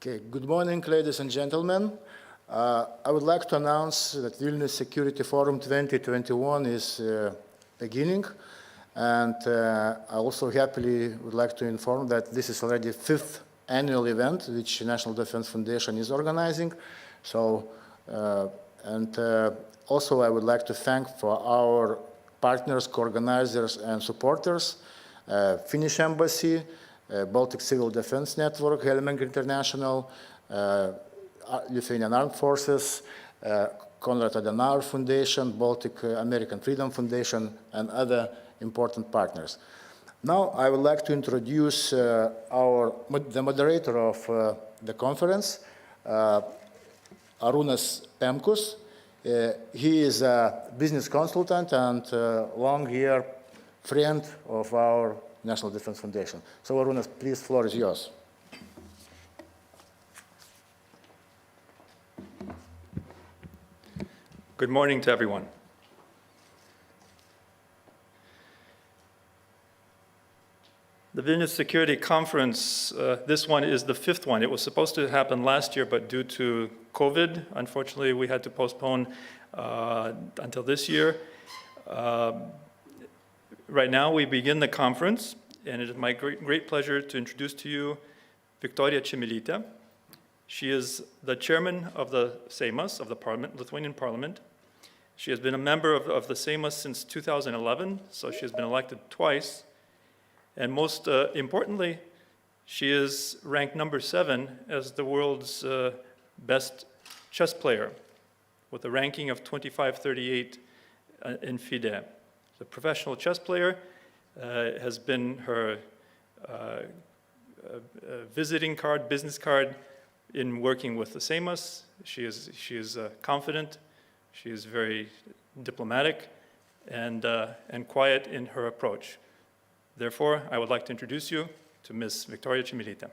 Okay, good morning, ladies and gentlemen. I would like to announce that Vilnius Security Forum 2021 is beginning, and I also happily would like to inform that this is already the 5th annual event which National Defense Foundation is organizing. So, also I would like to thank for our partners, co-organizers, and supporters, Finnish Embassy, Baltic Civil Defense Network, Helming International, Lithuanian Armed Forces, Konrad Adenauer Foundation, Baltic American Freedom Foundation, and other important partners. Now I would like to introduce the moderator of the conference, Arūnas Pemkus. He is a business consultant and long-year friend of our National Defense Foundation. So Arūnas, please, floor is yours. Good morning to everyone. The Vilnius Security Conference, this one is the 5th one. It was supposed to happen last year, but due to COVID, unfortunately, we had to postpone until this year. Right now, we begin the conference, and it is my great pleasure to introduce to you Viktorija Čmilytė. She is the chairman of the Seimas, of the Lithuanian Parliament. She has been a member of the Seimas since 2011, so she has been elected twice. And most importantly, she is ranked number 7 as the world's best chess player, with a ranking of 2538 in FIDE. The professional chess player has been her visiting card, business card in working with the Seimas. She is confident, she is very diplomatic, and quiet in her approach. Therefore, I would like to introduce you to Ms. Viktorija Čmilytė.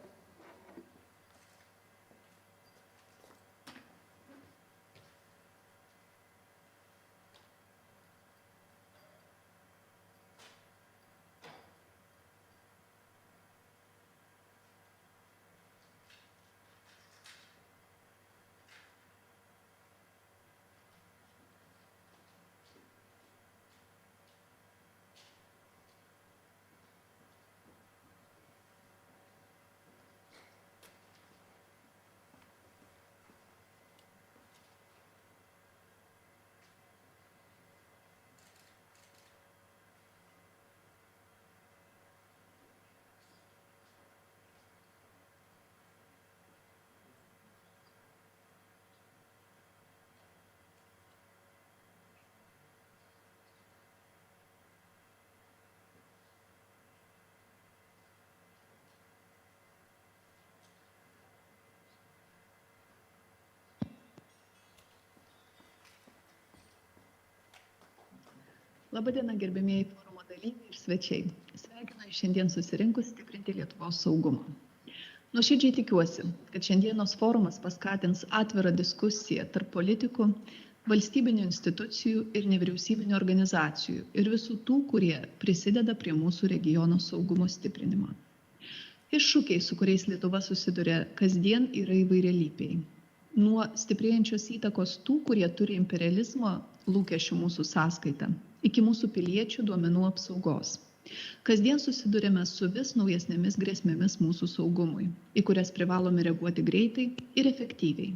Labadiena, gerbėmieji forumo dalyviai ir svečiai. Sveikinu šiandien susirinkus stiprinti Lietuvos saugumą. Nuoširdžiai tikiuosi, kad šiandienos forumas paskatins atvirą diskusiją tarp politikų, valstybinių institucijų ir nevyriausybinių organizacijų ir visų tų, kurie prisideda prie mūsų regiono saugumo stiprinimo. Iššūkiai, su kuriais Lietuva susiduria kasdien, yra įvairialypiai. Nuo stiprėjančios įtakos tų, kurie turi imperializmo lūkesčių mūsų sąskaitą, iki mūsų piliečių duomenų apsaugos. Kasdien susidurėme su vis naujesnėmis grėsmėmis mūsų saugumui, į kurias privalome reaguoti greitai ir efektyviai.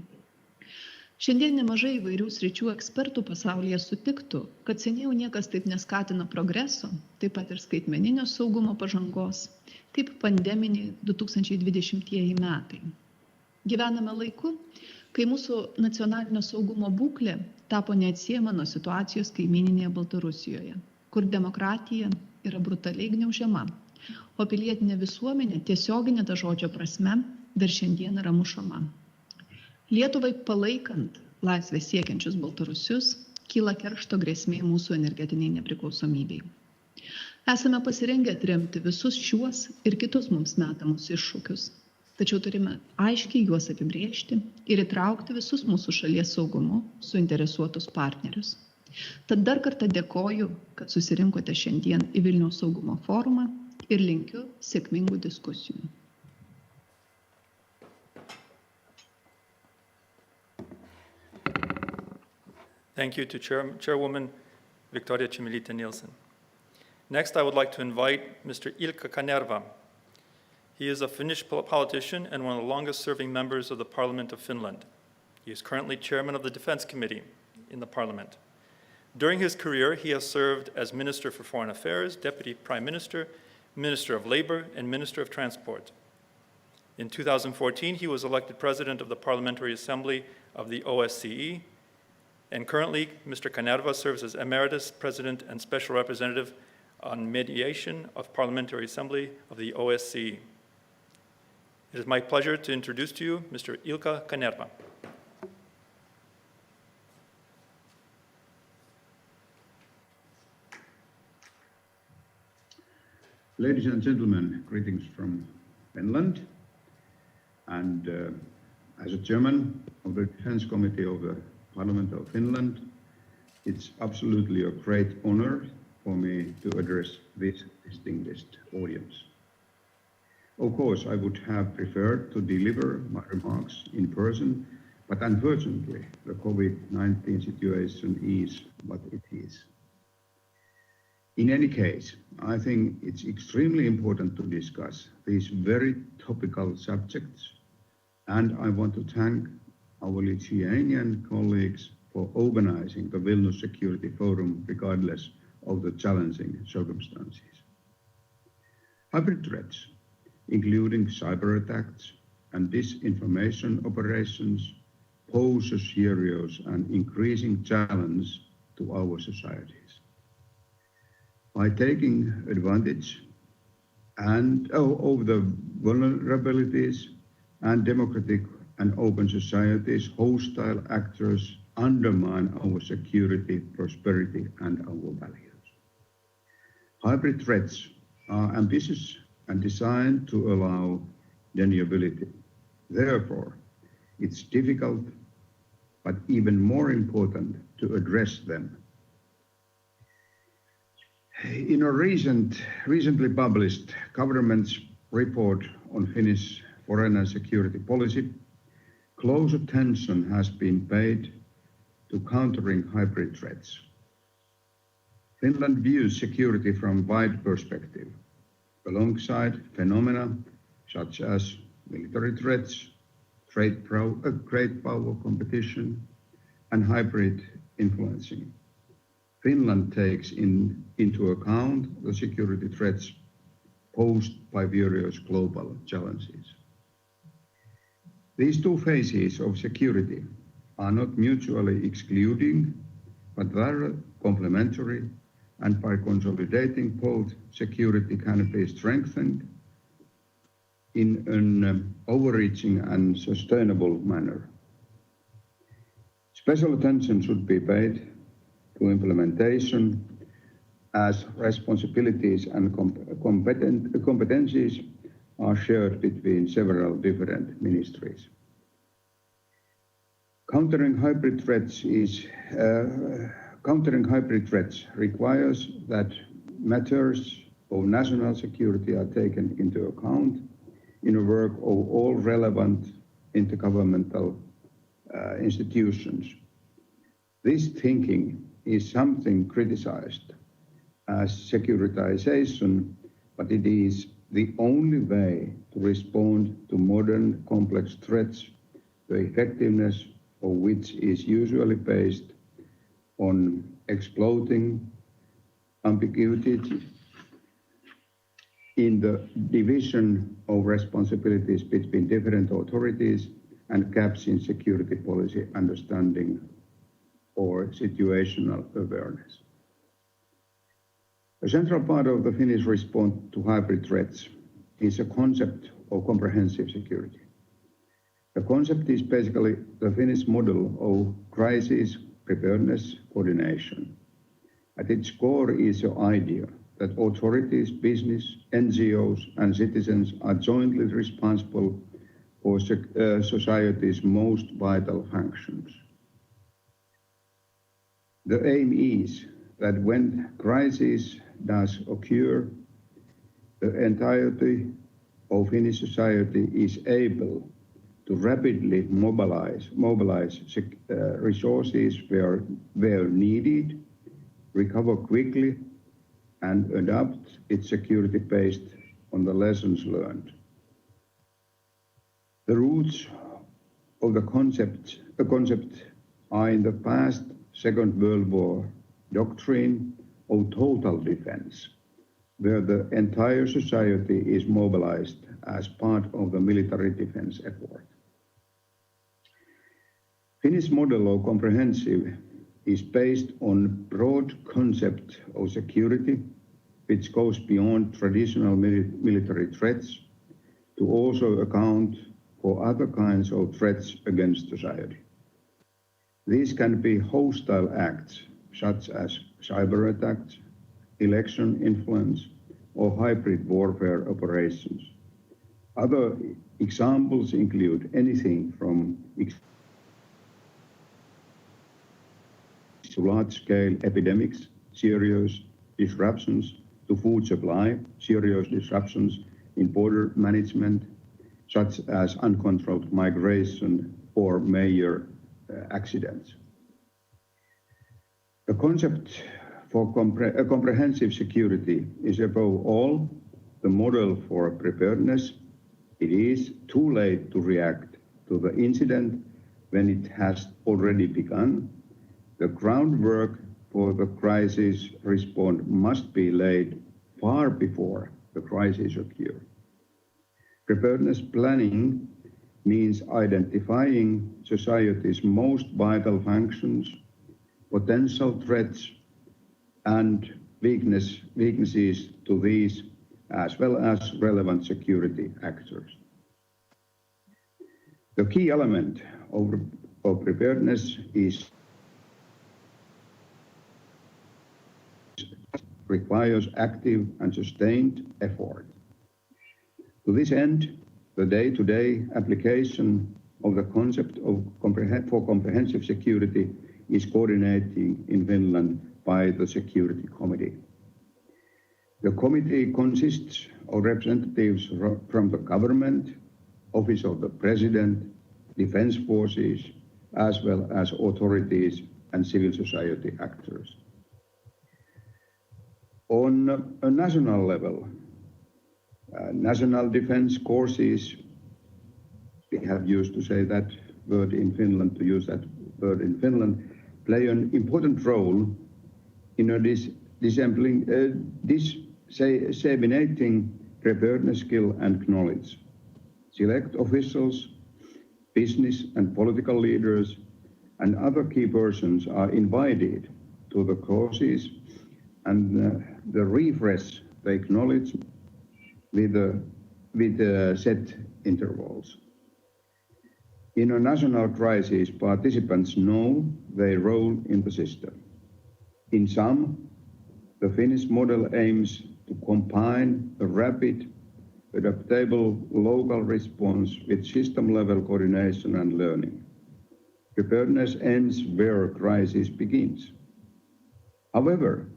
Šiandien nemažai įvairių sričių ekspertų pasaulyje sutiktų, kad seniau niekas taip neskatina progreso, taip pat ir skaitmeninio saugumo pažangos, kaip pandeminiai 2020 metai. Gyvename laiku, kai mūsų nacionalinio saugumo būklė tapo neatsiejama nuo situacijos kaimyninėje Baltarusijoje, kur demokratija yra brutaliai gniaužiama, o pilietinė visuomenė tiesioginė ta žodžio prasme dar šiandien yra mušama. Lietuvai palaikant laisvę siekiančius Baltarusius, kyla keršto grėsmė mūsų energetiniai nepriklausomybei. Esame pasirengę atremti visus šiuos ir kitus mums metamus iššūkius. Tačiau turime aiškiai juos apibrėžti ir įtraukti visus mūsų šalies saugumu suinteresuotus partnerius. Tad dar kartą dėkoju, kad susirinkote šiandien į Vilniaus saugumo forumą ir linkiu sėkmingų diskusijų. Thank you to Chairwoman Victoria Chmilytė-Nielsen. Next, I would like to invite Mr. Ilkka Kanerva. He is a Finnish politician and one of the longest-serving members of the Parliament of Finland. He is currently chairman of the Defense Committee in the Parliament. During his career, he has served as Minister for Foreign Affairs, Deputy Prime Minister, Minister of Labor, and Minister of Transport. In 2014, he was elected President of the Parliamentary Assembly of the OSCE, and currently, Mr. Kanerva serves as Emeritus President and Special Representative on Mediation of Parliamentary Assembly of the OSCE. It is my pleasure to introduce to you Mr. Ilkka Kanerva. Ladies and gentlemen, greetings from Finland. And as a chairman of the Defense Committee of the Parliament of Finland, it's absolutely a great honor for me to address this distinguished audience. Of course, I would have preferred to deliver my remarks in person, but unfortunately, the COVID-19 situation is what it is. In any case, I think it's extremely important to discuss these very topical subjects, and I want to thank our Lithuanian colleagues for organizing the Vilnius Security Forum regardless of the challenging circumstances. Hybrid threats, including cyber attacks and disinformation operations, pose a serious and increasing challenge to our societies. By taking advantage of the vulnerabilities and democratic and open societies, hostile actors undermine our security, prosperity, and our values. Hybrid threats are ambitious and designed to allow deniability. Therefore, it's difficult, but even more important to address them. In a recently published government's report on Finnish foreign and security policy, close attention has been paid to countering hybrid threats. Finland views security from a wide perspective, alongside phenomena such as military threats, great power competition, and hybrid influencing. Finland takes into account the security threats posed by various global challenges. These two phases of security are not mutually excluding, but rather complementary, and by consolidating both, security can be strengthened in an overreaching and sustainable manner. Special attention should be paid to implementation, as responsibilities and competencies are shared between several different ministries. Countering hybrid threats requires that matters of national security are taken into account in the work of all relevant intergovernmental institutions. This thinking is something criticized as securitization, but it is the only way to respond to modern complex threats, the effectiveness of which is usually based on exploiting ambiguity in the division of responsibilities between different authorities and gaps in security policy understanding or situational awareness. A central part of the Finnish response to hybrid threats is a concept of comprehensive security. The concept is basically the Finnish model of crisis preparedness coordination. At its core is the idea that authorities, business, NGOs, and citizens are jointly responsible for society's most vital functions. The aim is that when crisis does occur, the entirety of Finnish society is able to rapidly mobilize resources where needed, recover quickly, and adapt its security based on the lessons learned. The roots of the concept are in the past Second World War doctrine of total defense, where the entire society is mobilized as part of the military defense effort. Finnish model of comprehensive is based on broad concept of security, which goes beyond traditional military threats to also account for other kinds of threats against society. These can be hostile acts, such as cyber attacks, election influence, or hybrid warfare operations. Other examples include anything from to large-scale epidemics, serious disruptions to food supply, serious disruptions in border management, such as uncontrolled migration or major accidents. The concept for comprehensive security is above all the model for preparedness. It is too late to react to the incident when it has already begun. The groundwork for the crisis response must be laid far before the crisis occurs. Preparedness planning means identifying society's most vital functions, potential threats, and weaknesses to these, as well as relevant security actors. The key element of preparedness requires active and sustained effort. To this end, the day-to-day application of the concept of comprehensive security is coordinated in Finland by the Security Committee. The committee consists of representatives from the government, Office of the President, defense forces, as well as authorities and civil society actors. On a national level, national defense courses, we have used to say that word in Finland, play an important role in disseminating preparedness skill and knowledge. Select officials, business and political leaders, and other key persons are invited to the courses and the refresh their knowledge with set intervals. In a national crisis, participants know their role in the system. In sum, the Finnish model aims to combine a rapid, adaptable local response with system-level coordination and learning. Preparedness ends where crisis begins. However,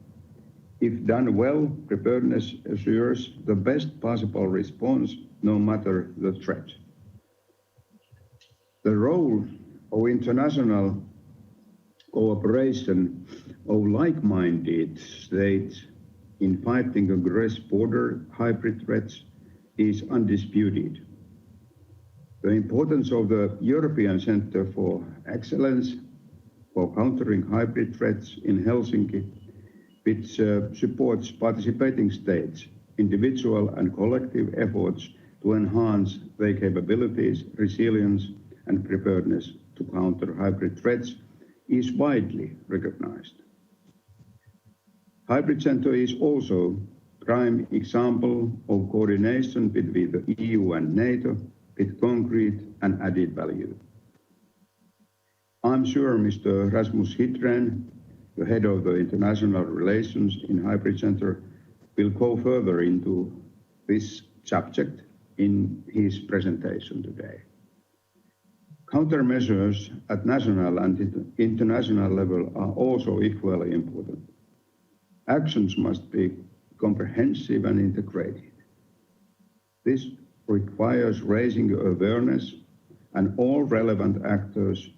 if done well, preparedness assures the best possible response, no matter the threat. The role of international cooperation of like-minded states in fighting against border hybrid threats is undisputed. The importance of the European Centre for Excellence for Countering Hybrid Threats in Helsinki, which supports participating states, individual and collective efforts to enhance their capabilities, resilience, and preparedness to counter hybrid threats, is widely recognized. Hybrid Centre is also a prime example of coordination between the EU and NATO with concrete and added value. I'm sure Mr. Rasmus Hidren, the head of the international relations in Hybrid Centre, will go further into this subject in his presentation today. Countermeasures at national and international level are also equally important. Actions must be comprehensive and integrated. This requires raising awareness and all relevant actors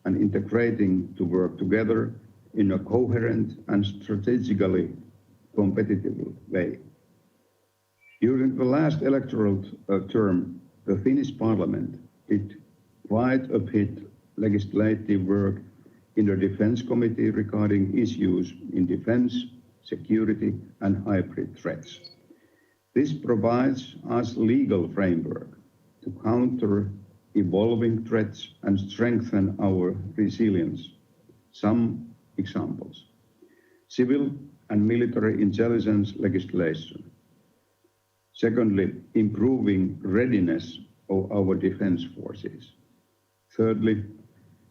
and integrating to work together in a coherent and strategically competitive way. During the last electoral term, the Finnish Parliament did quite a bit legislative work in the Defense Committee regarding issues in defense, security, and hybrid threats. This provides us legal framework to counter evolving threats and strengthen our resilience. Some examples: civil and military intelligence legislation. Secondly, improving readiness of our defense forces. Thirdly,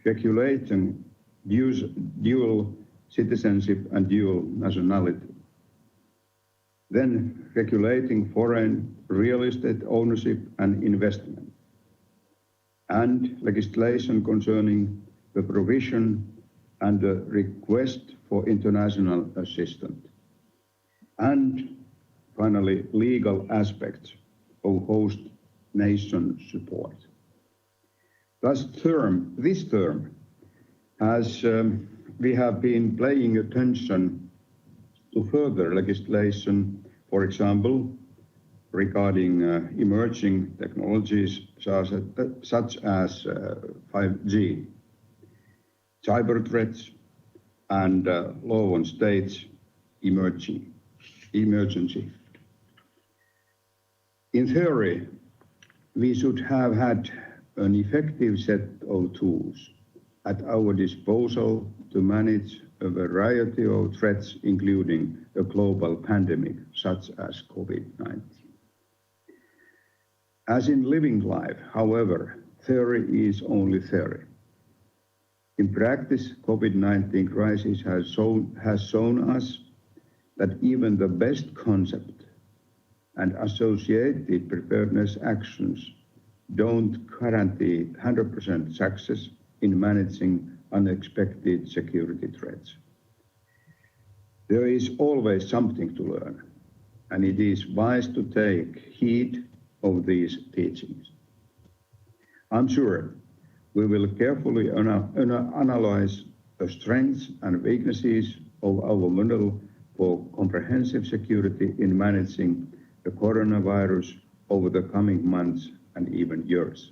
regulating dual citizenship and dual nationality. Then regulating foreign real estate ownership and investment. And legislation concerning the provision and the request for international assistance. And finally, legal aspects of host nation support. This term has we have been paying attention to further legislation, for example, regarding emerging technologies such as 5G, cyber threats, and law on states emergency. In theory, we should have had an effective set of tools at our disposal to manage a variety of threats, including a global pandemic such as COVID-19. As in living life, however, theory is only theory. In practice, COVID-19 crisis has shown us that even the best concept and associated preparedness actions don't guarantee 100% success in managing unexpected security threats. There is always something to learn, and it is wise to take heed of these teachings. I'm sure we will carefully analyze the strengths and weaknesses of our model for comprehensive security in managing the coronavirus over the coming months and even years.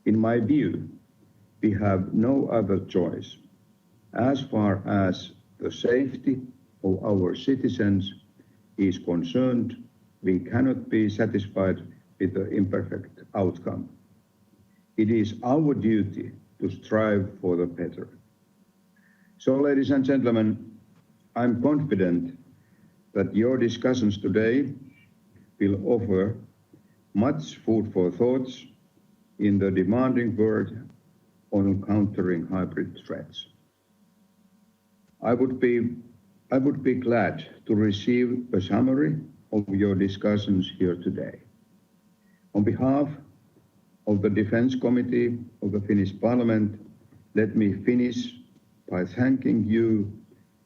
In my view, we have no other choice. As far as the safety of our citizens is concerned, we cannot be satisfied with the imperfect outcome. It is our duty to strive for the better. So, ladies and gentlemen, I'm confident that your discussions today will offer much food for thoughts in the demanding work on countering hybrid threats. I would be glad to receive a summary of your discussions here today. On behalf of the Defense Committee of the Finnish Parliament, let me finish by thanking you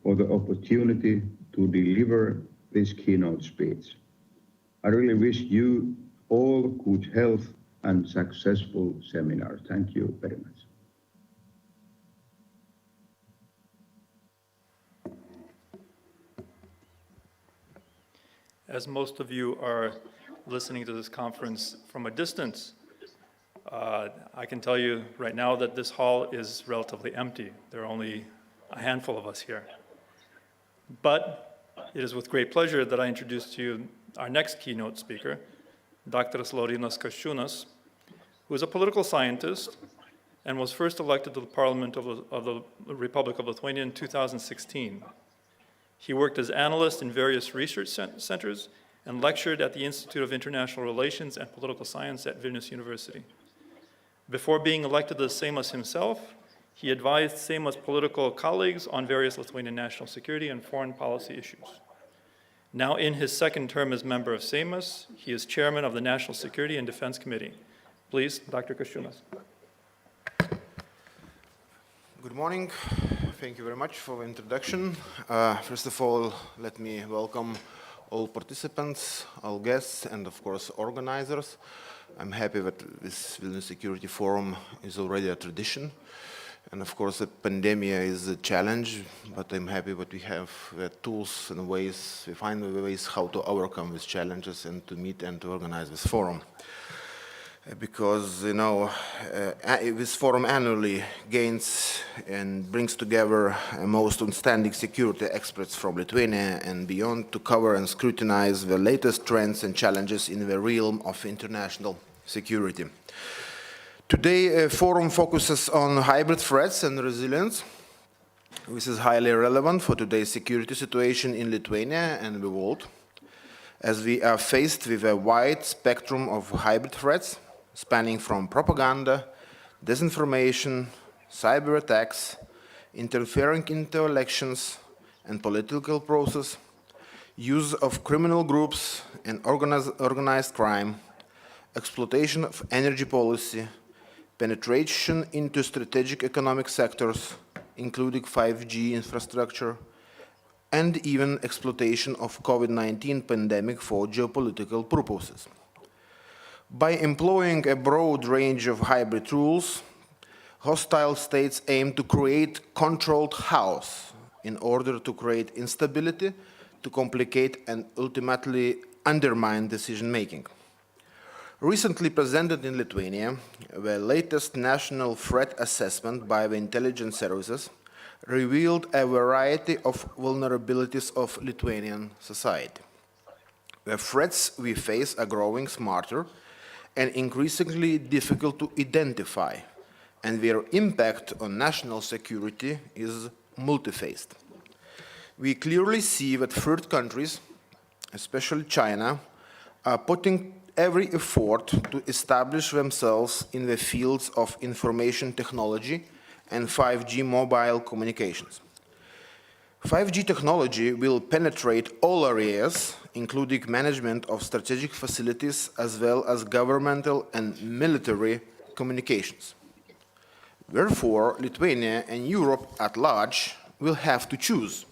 for the opportunity to deliver this keynote speech. I really wish you all good health and successful seminar. Thank you very much. As most of you are listening to this conference from a distance, I can tell you right now that this hall is relatively empty. There are only a handful of us here. But it is with great pleasure that I introduce to you our next keynote speaker, Dr. Laurynas Kasčiūnas, who is a political scientist and was first elected to the Parliament of the Republic of Lithuania in 2016. He worked as analyst in various research centers and lectured at the Institute of International Relations and Political Science at Vilnius University. Before being elected to the Seimas himself, he advised Seimas political colleagues on various Lithuanian national security and foreign policy issues. Now in his second term as member of Seimas, he is chairman of the National Security and Defense Committee. Please, Dr. Kasčiūnas. Good morning. Thank you very much for the introduction. First of all, let me welcome all participants, all guests, and of course organizers. I'm happy that this Vilnius Security Forum is already a tradition. And of course, the pandemic is a challenge, but I'm happy that we have the tools and ways, we find the ways how to overcome these challenges and to meet and to organize this forum. Because, you know, this forum annually gains and brings together most outstanding security experts from Lithuania and beyond to cover and scrutinize the latest trends and challenges in the realm of international security. Today, a forum focuses on hybrid threats and resilience. This is highly relevant for today's security situation in Lithuania and the world, as we are faced with a wide spectrum of hybrid threats, spanning from propaganda, disinformation, cyber attacks, interfering into elections and political process, use of criminal groups and organized crime, exploitation of energy policy, penetration into strategic economic sectors, including 5G infrastructure, and even exploitation of COVID-19 pandemic for geopolitical purposes. By employing a broad range of hybrid tools, hostile states aim to create controlled chaos in order to create instability, to complicate and ultimately undermine decision-making. Recently presented in Lithuania, the latest national threat assessment by the intelligence services revealed a variety of vulnerabilities of Lithuanian society. The threats we face are growing smarter and increasingly difficult to identify, and their impact on national security is multi-phased. We clearly see that third countries, especially China, are putting every effort to establish themselves in the fields of information technology and 5G mobile communications. 5G technology will penetrate all areas, including management of strategic facilities as well as governmental and military communications. Therefore, Lithuania and Europe at large will have to choose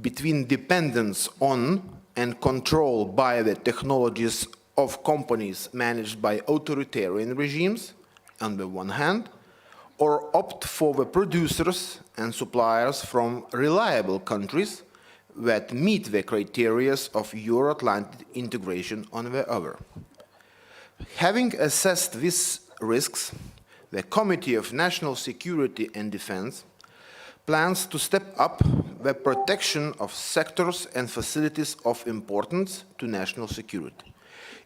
between dependence on and control by the technologies of companies managed by authoritarian regimes, on the one hand, or opt for the producers and suppliers from reliable countries that meet the criteria of Euro-Atlantic integration on the other. Having assessed these risks, the Committee of National Security and Defense plans to step up the protection of sectors and facilities of importance to national security,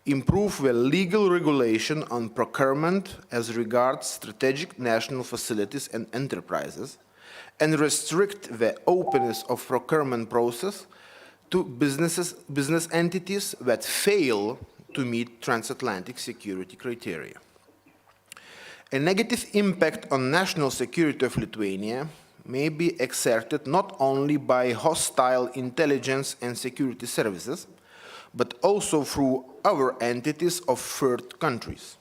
improve the legal regulation on procurement as regards strategic national facilities and enterprises, and restrict the openness of procurement process to business entities that fail to meet transatlantic security criteria. A negative impact on national security of Lithuania may be exerted not only by hostile intelligence and security services, but also through other entities of third countries,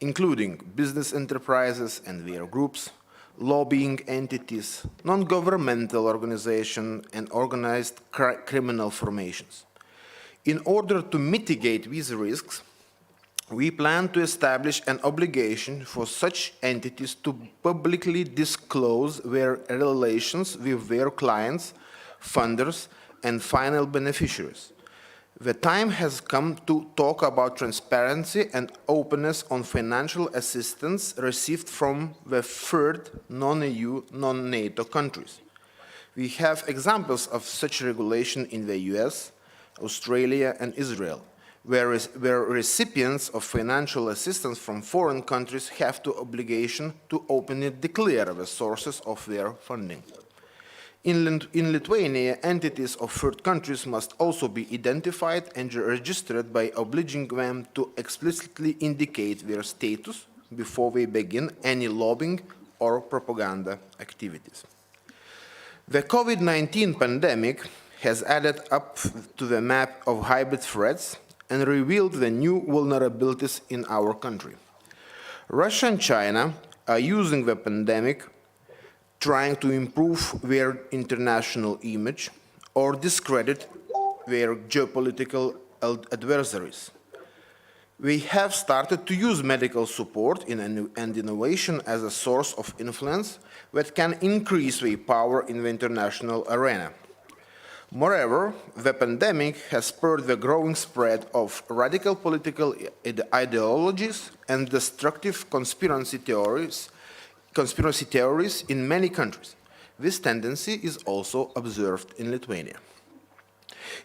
including business enterprises and their groups, lobbying entities, non-governmental organizations, and organized criminal formations. In order to mitigate these risks, we plan to establish an obligation for such entities to publicly disclose their relations with their clients, funders, and final beneficiaries. The time has come to talk about transparency and openness on financial assistance received from the third non-EU, non-NATO countries. We have examples of such regulation in the US, Australia, and Israel, where recipients of financial assistance from foreign countries have the obligation to openly declare the sources of their funding. In Lithuania, entities of third countries must also be identified and registered by obliging them to explicitly indicate their status before they begin any lobbying or propaganda activities. The COVID-19 pandemic has added up to the map of hybrid threats and revealed the new vulnerabilities in our country. Russia and China are using the pandemic trying to improve their international image or discredit their geopolitical adversaries. We have started to use medical support and innovation as a source of influence that can increase their power in the international arena. Moreover, the pandemic has spurred the growing spread of radical political ideologies and destructive conspiracy theories in many countries. This tendency is also observed in Lithuania.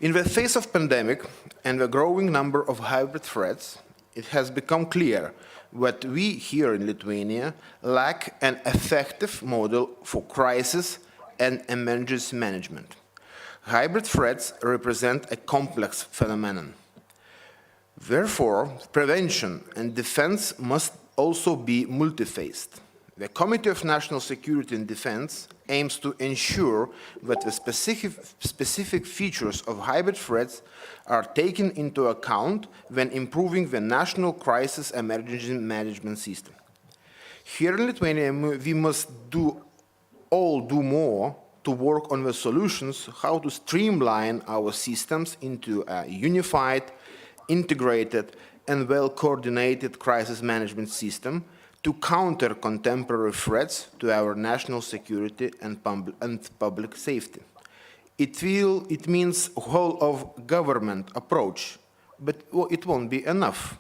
In the face of pandemic and the growing number of hybrid threats, it has become clear that we here in Lithuania lack an effective model for crisis and emergency management. Hybrid threats represent a complex phenomenon. Therefore, prevention and defense must also be multi-phased. The Committee of National Security and Defense aims to ensure that the specific features of hybrid threats are taken into account when improving the national crisis emergency management system. Here in Lithuania, we must do more to work on the solutions how to streamline our systems into a unified, integrated, and well-coordinated crisis management system to counter contemporary threats to our national security and public safety. It means a whole-of-government approach, but it won't be enough.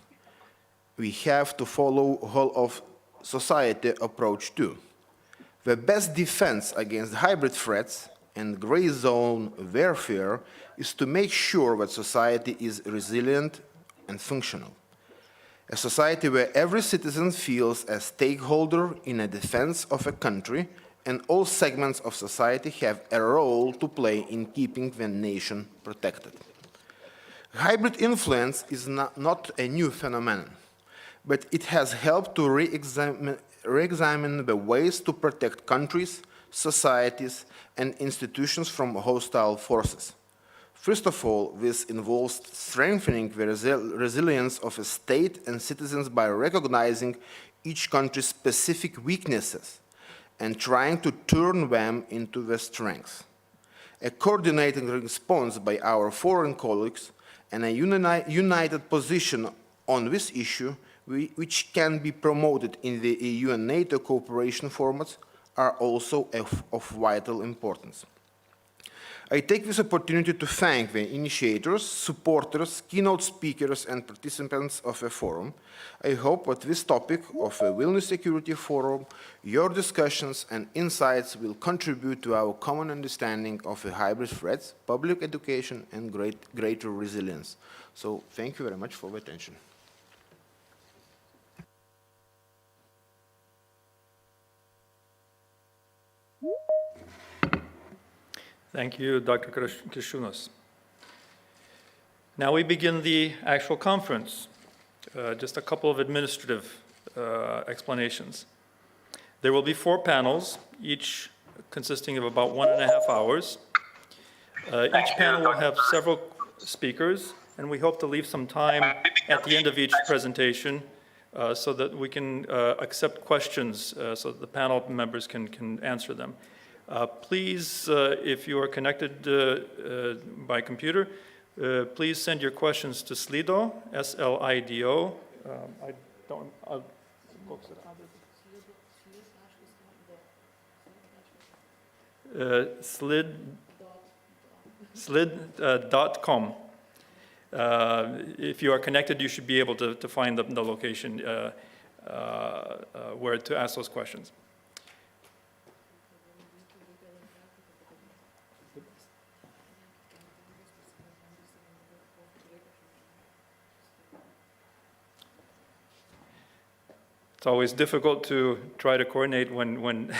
We have to follow whole-of-society approach too. The best defense against hybrid threats and gray zone warfare is to make sure that society is resilient and functional. A society where every citizen feels a stakeholder in the defense of a country and all segments of society have a role to play in keeping the nation protected. Hybrid influence is not a new phenomenon, but it has helped to re-examine the ways to protect countries, societies, and institutions from hostile forces. First of all, this involves strengthening the resilience of a state and citizens by recognizing each country's specific weaknesses and trying to turn them into their strengths. A coordinated response by our foreign colleagues and a united position on this issue, which can be promoted in the EU and NATO cooperation formats, are also of vital importance. I take this opportunity to thank the initiators, supporters, keynote speakers, and participants of the forum. I hope that this topic of a Vilnius Security Forum, your discussions and insights will contribute to our common understanding of the hybrid threats, public education, and greater resilience. So thank you very much for your attention. Thank you, Dr. Kriščiūnas. Now we begin the actual conference. Just a couple of administrative explanations. There will be 4 panels, each consisting of about 1.5 hours. Each panel will have several speakers, and we hope to leave some time at the end of each presentation so that we can accept questions so that the panel members can answer them. Please, if you are connected by computer, please send your questions to Slido, S-L-I-D-O. I don't, slid.com. If you are connected, you should be able to find the location where to ask those questions. It's always difficult to try to coordinate when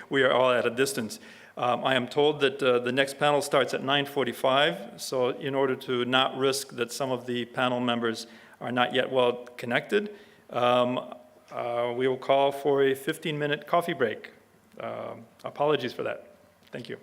we are all at a distance. I am told that the next panel starts at 9:45, so in order to not risk that some of the panel members are not yet well connected, we will call for a 15-minute coffee break. Apologies for that. Thank you.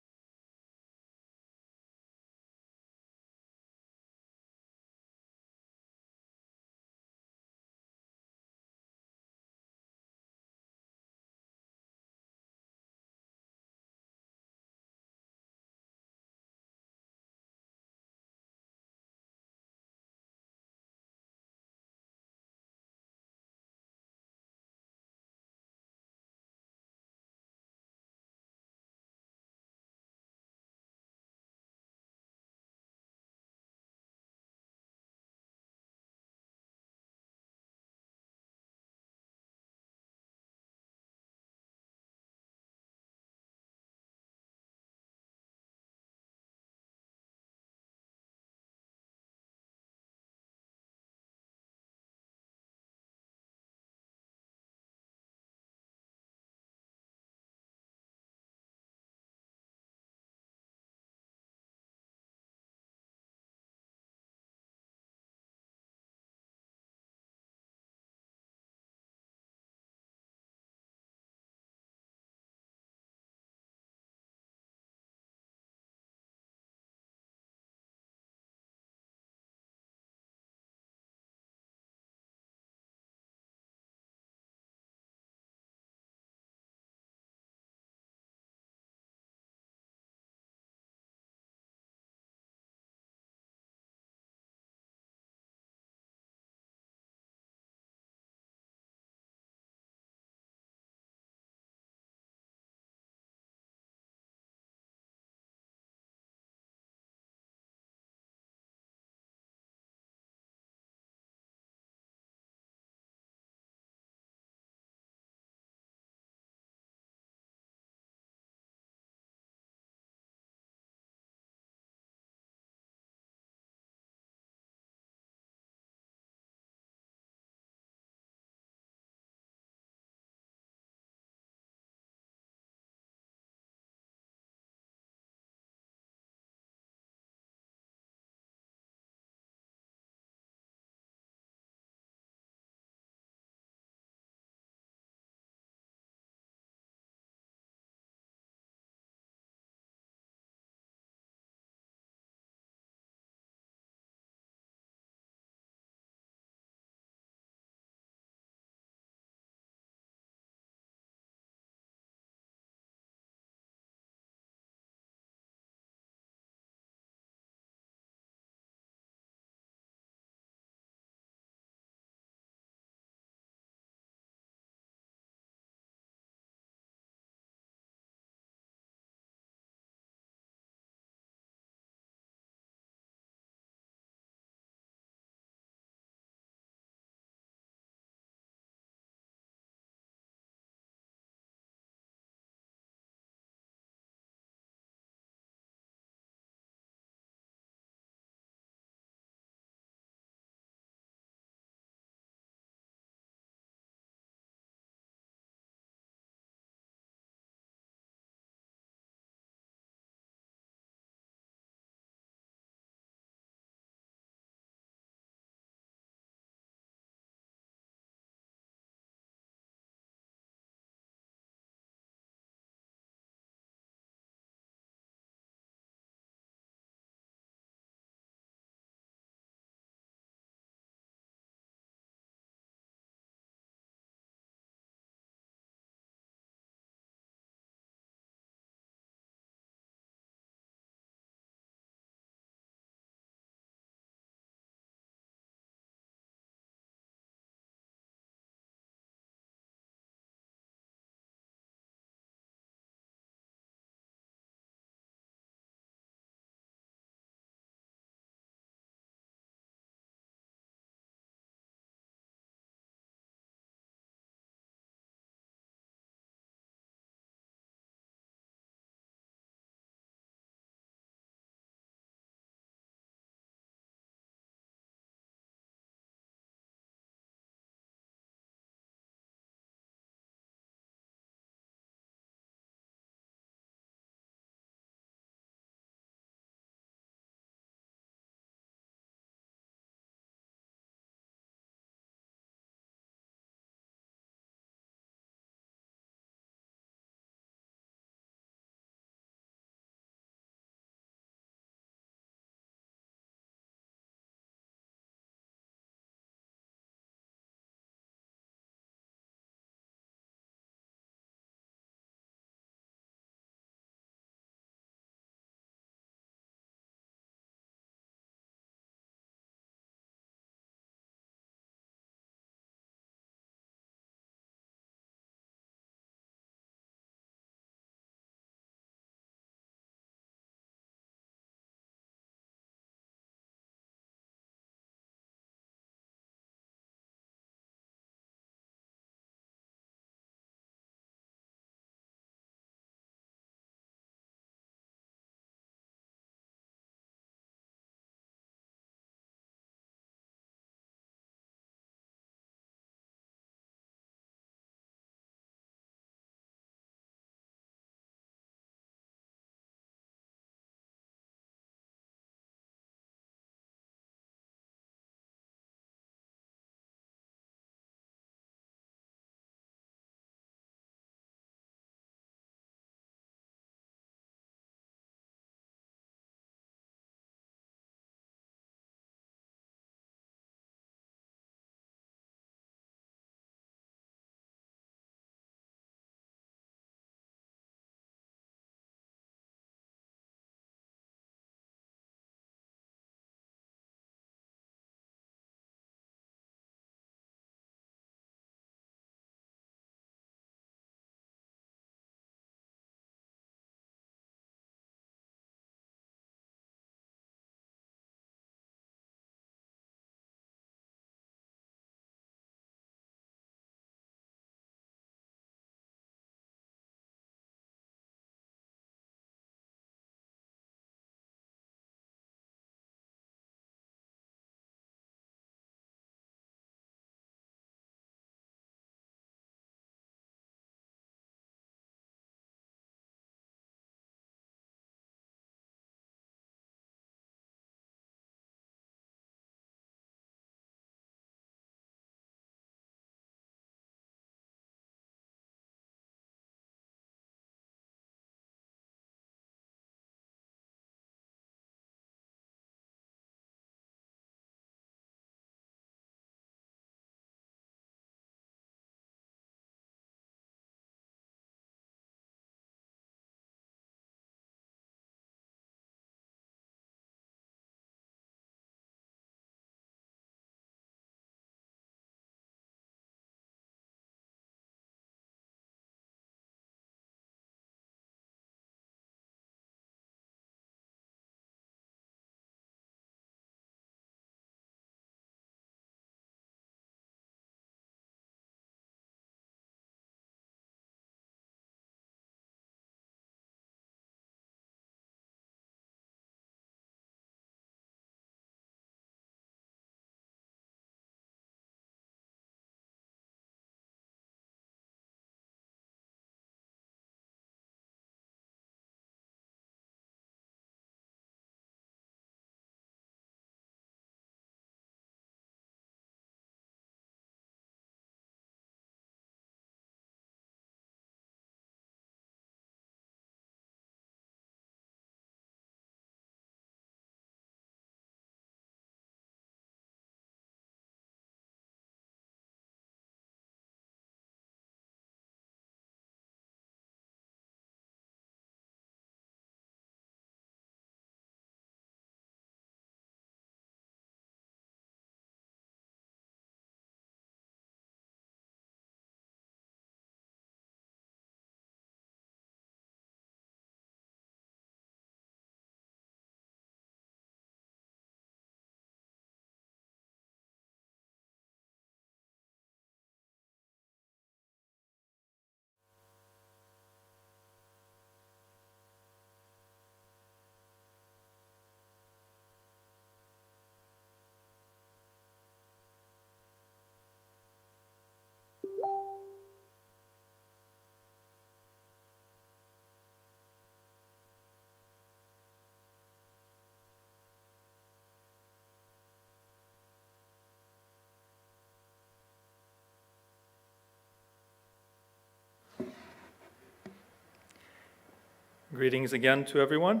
Greetings again to everyone.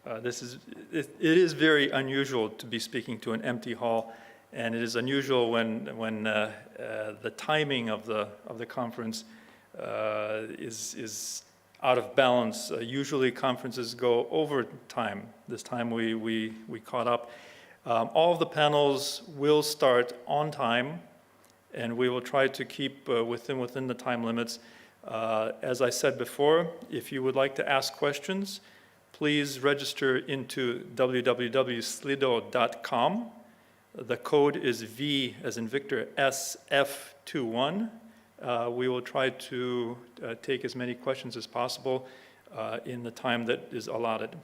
It is very unusual to be speaking to an empty hall, and it is unusual when the timing of the conference is out of balance. Usually conferences go over time. This time we caught up. All of the panels will start on time, and we will try to keep within the time limits. As I said before, if you would like to ask questions, please register into www.slido.com. The code is V as in Victor, SF21. We will try to take as many questions as possible in the time that is allotted.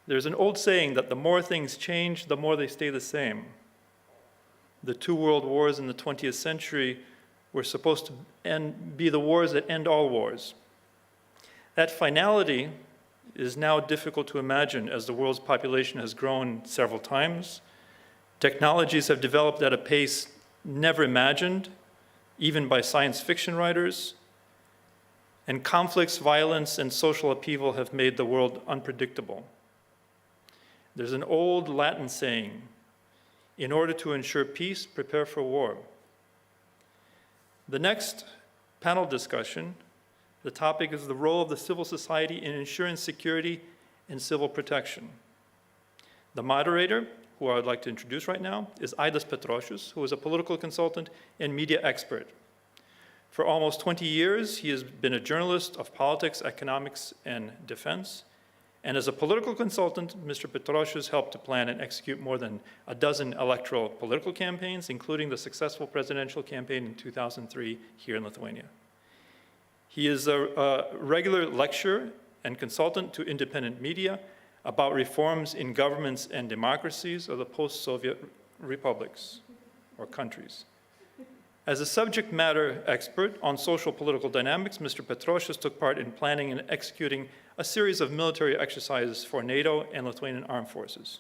There's an old saying that the more things change, the more they stay the same. The 2 world wars in the 20th century were supposed to be the wars that end all wars. That finality is now difficult to imagine as the world's population has grown several times. Technologies have developed at a pace never imagined, even by science fiction writers. And conflicts, violence, and social upheaval have made the world unpredictable. There's an old Latin saying, in order to ensure peace, prepare for war. The next panel discussion, the topic is the role of the civil society in ensuring security and civil protection. The moderator, who I would like to introduce right now, is Aidas Petrošius, who is a political consultant and media expert. For almost 20 years, he has been a journalist of politics, economics, and defense. And as a political consultant, Mr. Petrošius helped to plan and execute more than a dozen electoral political campaigns, including the successful presidential campaign in 2003 here in Lithuania. He is a regular lecturer and consultant to independent media about reforms in governments and democracies of the post-Soviet republics or countries. As a subject matter expert on social political dynamics, Mr. Petrošius took part in planning and executing a series of military exercises for NATO and Lithuanian armed forces.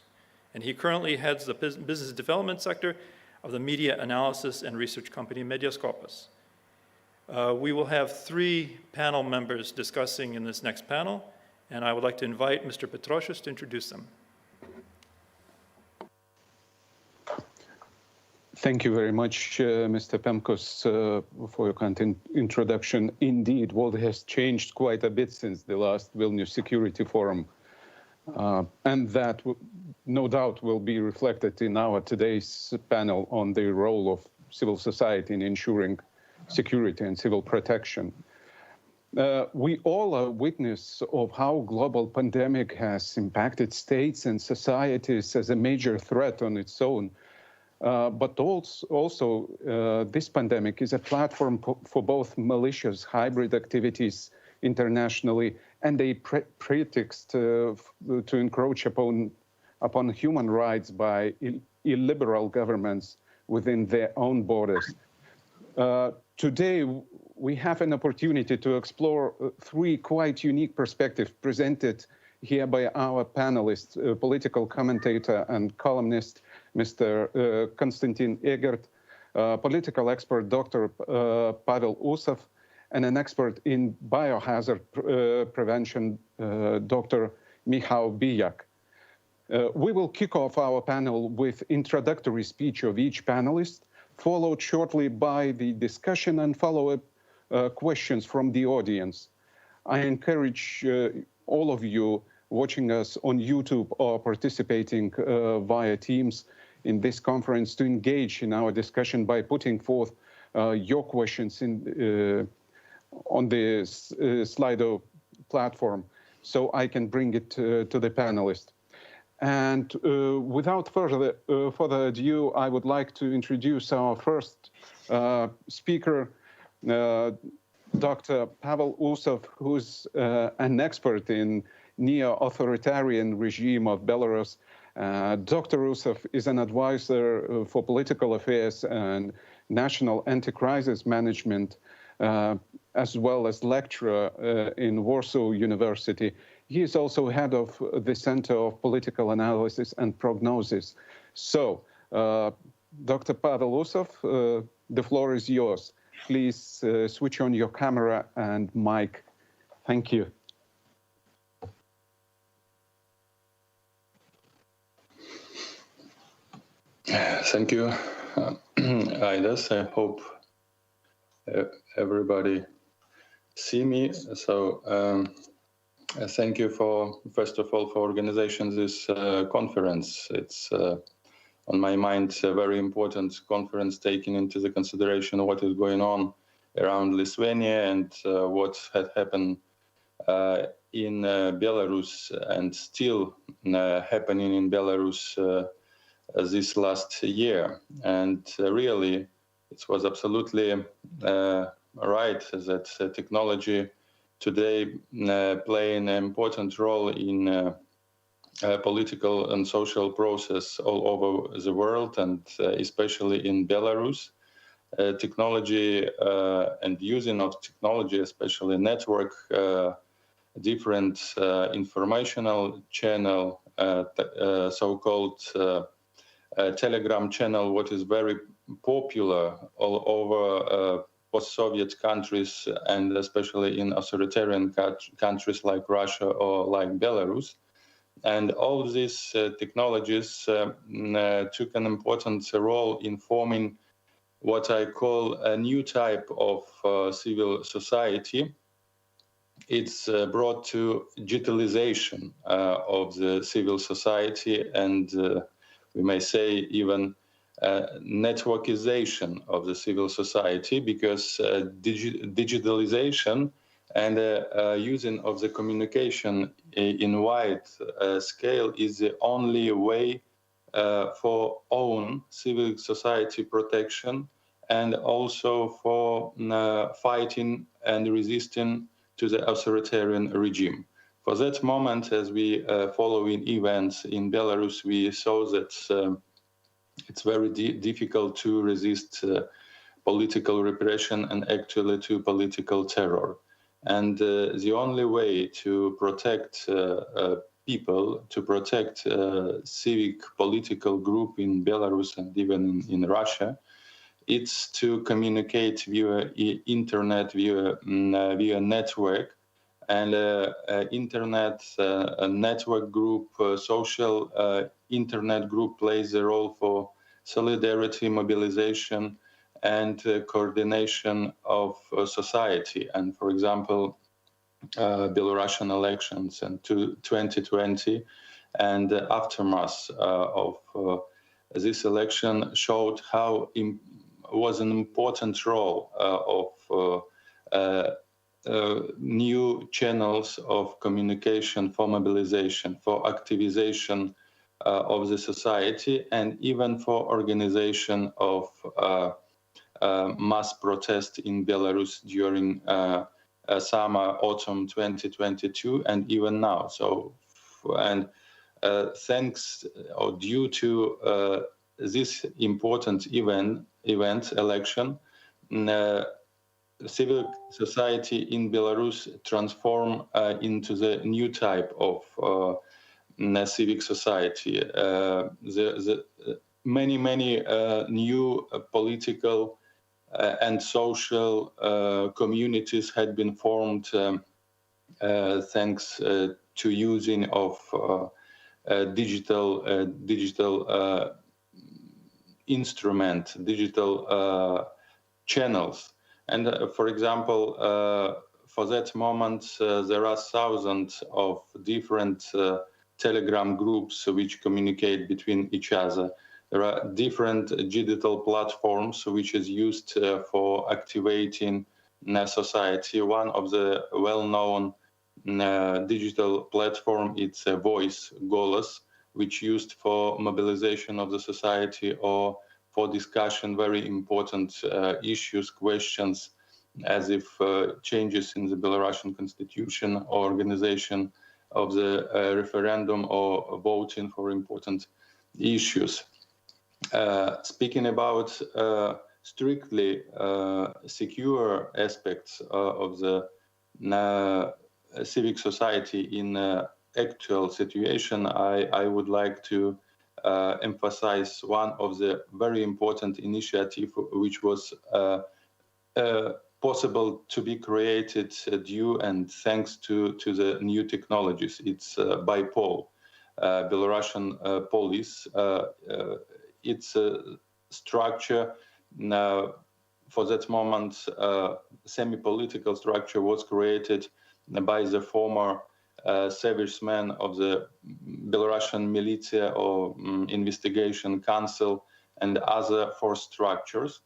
And he currently heads the business development sector of the media analysis and research company Mediaskopas. We will have 3 panel members discussing in this next panel, and I would like to invite Mr. Petrošius to introduce them. Thank you very much, Mr. Pemkos, for your kind introduction. Indeed, world has changed quite a bit since the last Vilnius Security Forum, and that no doubt will be reflected in our today's panel on the role of civil society in ensuring security and civil protection. We all are witness of how global pandemic has impacted states and societies as a major threat on its own. But also this pandemic is a platform for both malicious hybrid activities internationally and a pretext to encroach upon human rights by illiberal governments within their own borders. Today, we have an opportunity to explore 3 quite unique perspectives presented here by our panelists, political commentator and columnist, Mr. Konstantin Egert, political expert, Dr. Pavel Usov, and an expert in biohazard prevention, Dr. Michał Bijak. We will kick off our panel with introductory speech of each panelist, followed shortly by the discussion and follow-up questions from the audience. I encourage all of you watching us on YouTube or participating via Teams in this conference to engage in our discussion by putting forth your questions on the Slido platform so I can bring it to the panelists. And without further ado, I would like to introduce our first speaker, Dr. Pavel Usov, who's an expert in neo-authoritarian regime of Belarus. Dr. Usov is an advisor for political affairs and national anti-crisis management, as well as lecturer in Warsaw University. He is also head of the Center of Political Analysis and Prognosis. So, Dr. Pavel Usov, the floor is yours. Please switch on your camera and mic Thank you. Thank you, Aidas. I hope everybody see me. So thank you for, first of all, for organizing this conference. It's on my mind a very important conference, taking into the consideration what is going on around Lithuania and what had happened in Belarus and still happening in Belarus this last year. And really, it was absolutely right that technology today play an important role in political and social process all over the world, and especially in Belarus. Technology and using of technology, especially network, different informational channel, so-called Telegram channel, what is very popular all over post-Soviet countries, and especially in authoritarian countries like Russia or like Belarus. And all these technologies took an important role in forming what I call a new type of civil society. It's brought to digitalization of the civil society, and we may say even networkization of the civil society, because digitalization and using of the communication in wide scale is the only way for own civil society protection, and also for fighting and resisting to the authoritarian regime. For that moment, as we following events in Belarus, we saw that it's very difficult to resist political repression and actually to political terror. And the only way to protect people, to protect civic political group in Belarus and even in Russia, it's to communicate via internet, via network. And internet network group, social internet group plays a role for solidarity, mobilization, and coordination of society. And for example, Belarusian elections in 2020 and the aftermath of this election showed how was an important role of new channels of communication for mobilization, for activization of the society, and even for organization of mass protest in Belarus during summer, autumn 2022, and even now. So, and thanks or due to this important event election, civil society in Belarus transformed into the new type of civic society. The many new political and social communities had been formed thanks to using of digital instrument, digital channels. And for example, for that moment, there are thousands of different Telegram groups which communicate between each other. There are different digital platforms which is used for activating society. One of the well-known digital platform, it's a voice, Golos, which used for mobilization of the society or for discussion very important issues, questions, as if changes in the Belarusian constitution or organization of the referendum or voting for important issues. Speaking about strictly secure aspects of the civic society in actual situation, I would like to emphasize one of the very important initiative which was possible to be created due and thanks to the new technologies. It's BIPOL, Belarusian police. It's a structure. For that moment, semi-political structure was created by the former servicemen of the Belarusian militia or investigation council and other force structures.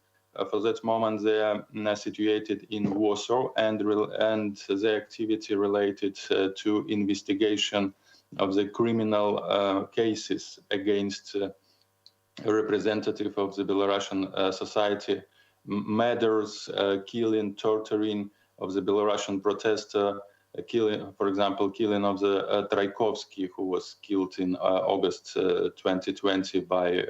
For that moment, they are situated in Warsaw, and the activity related to investigation of the criminal cases against a representative of the Belarusian society, murders, killing, torturing of the Belarusian protester, killing, for example, killing of the Traikovsky, who was killed in August 2020 by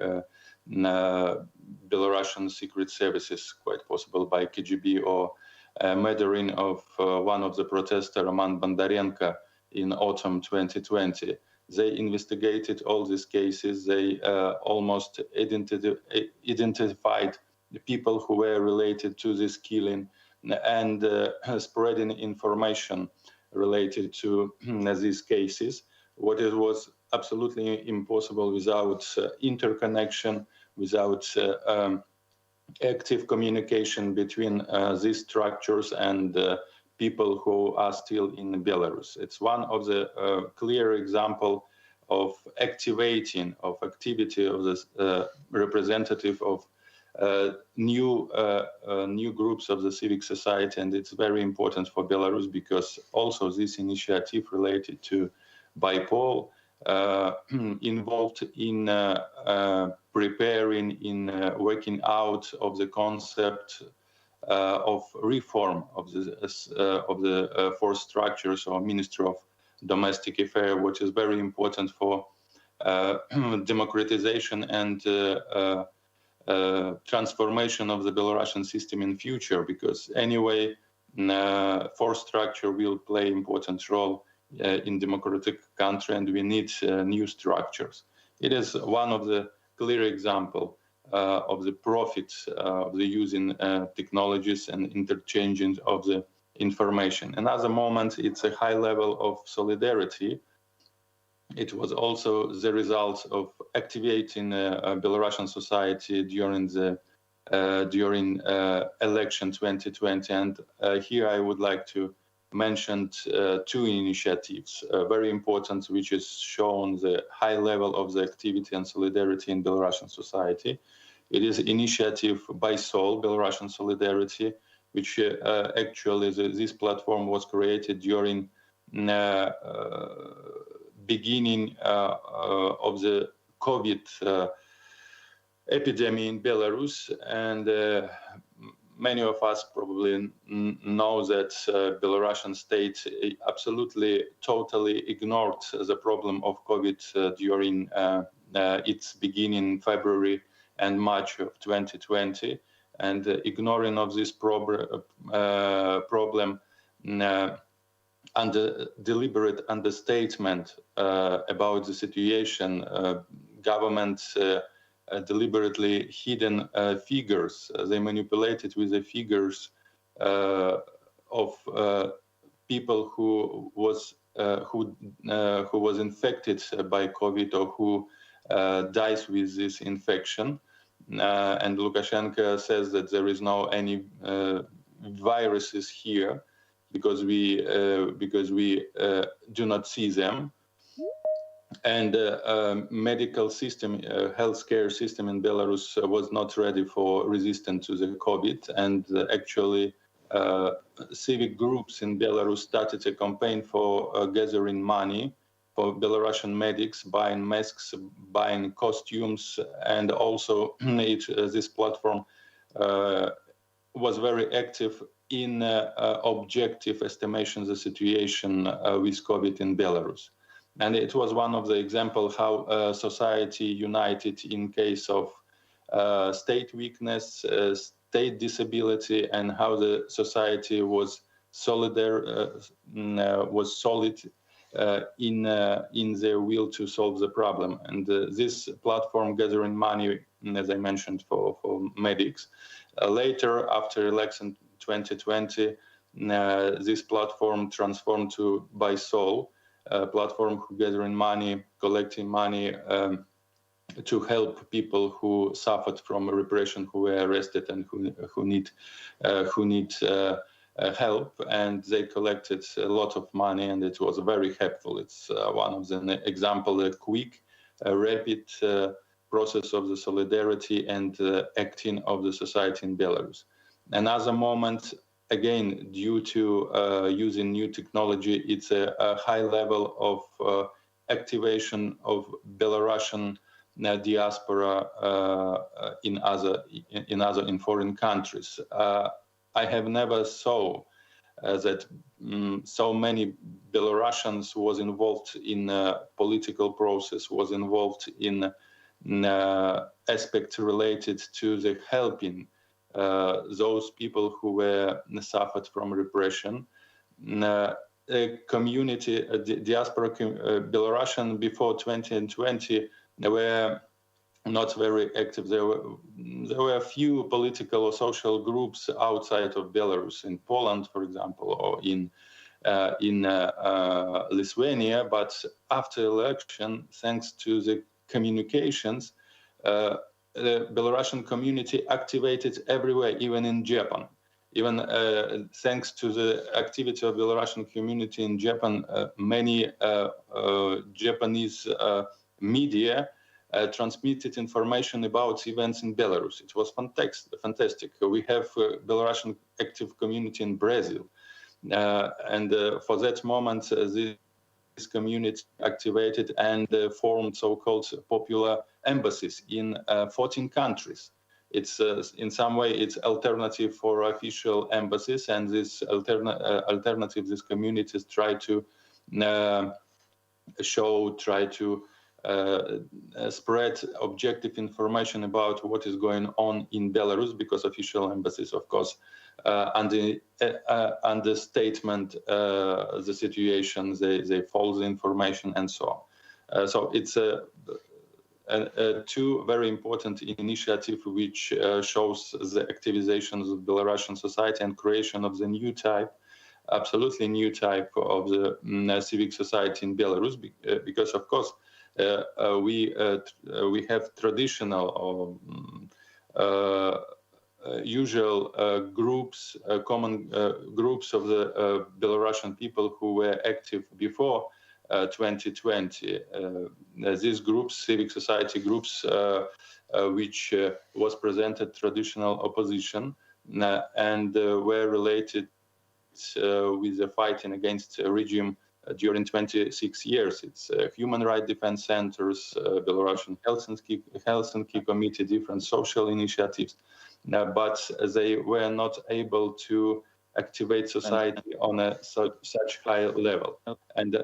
Belarusian secret services, quite possible by KGB, or murdering of one of the protesters, Roman Bondarenko, in autumn 2020. They investigated all these cases. They almost identified the people who were related to this killing and spreading information related to these cases. What it was absolutely impossible without interconnection, without active communication between these structures and people who are still in Belarus. It's one of the clear example of activity of this representative of new groups of the civic society, and it's very important for Belarus because also this initiative related to BIPOL involved in preparing, in working out of the concept of reform of the force structures or Ministry of Domestic Affairs, which is very important for democratization and transformation of the Belarusian system in future, because anyway, force structure will play important role in democratic country, and we need new structures. It is one of the clear example of the profits of the using technologies and interchanging of the information. Another moment, it's a high level of solidarity. It was also the result of activating Belarusian society during the election 2020. And here I would like to mention two initiatives, very important, which is shown the high level of the activity and solidarity in Belarusian society. It is initiative by SOL, Belarusian Solidarity, which actually this platform was created during beginning of the COVID epidemic in Belarus, and many of us probably know that Belarusian state absolutely, totally ignored the problem of COVID during its beginning in February and March of 2020, and ignoring of this problem under deliberate understatement about the situation, government deliberately hidden figures. They manipulated with the figures of people who was infected by COVID or who dies with this infection. And Lukashenko says that there is no any viruses here because we do not see them. And medical system, healthcare system in Belarus was not ready for resistance to the COVID. And actually, civic groups in Belarus started a campaign for gathering money for Belarusian medics, buying masks, buying costumes, and also this platform was very active in objective estimations of the situation with COVID in Belarus. And it was one of the examples how society united in case of state weakness, state disability, and how the society was solid in their will to solve the problem. And this platform gathering money, as I mentioned, for medics. Later, after election 2020, this platform transformed to By Soul, a platform who gathering money, collecting money to help people who suffered from repression, who were arrested, and who need help. And they collected a lot of money, and it was very helpful. It's one of the example, a quick, rapid process of the solidarity and acting of the society in Belarus. Another moment, again, due to using new technology, it's a high level of activation of Belarusian diaspora in foreign countries. I have never saw that so many Belarusians was involved in political process, was involved in aspects related to the helping those people who were suffered from repression. Community, diaspora Belarusian before 2020, they were not very active. There were a few political or social groups outside of Belarus, in Poland, for example, or in Lithuania. But after election, thanks to the communications, the Belarusian community activated everywhere, even in Japan. Even thanks to the activity of Belarusian community in Japan, many Japanese media transmitted information about events in Belarus. It was fantastic. We have Belarusian active community in Brazil. And for that moment, this community activated and formed so-called popular embassies in 14 countries. It's in some way it's alternative for official embassies, and this alternative, these communities try to spread objective information about what is going on in Belarus, because official embassies, of course, understatement the situation, they follow the information and so on. So it's two very important initiatives which shows the activizations of Belarusian society and creation of the new type, absolutely new type of the civic society in Belarus, because of course we have traditional or usual groups, common groups of the Belarusian people who were active before 2020. These groups, civic society groups, which was presented traditional opposition and were related with the fighting against the regime during 26 years. It's human rights defense centers, Belarusian Helsinki Committee, different social initiatives, but they were not able to activate society on such high level. And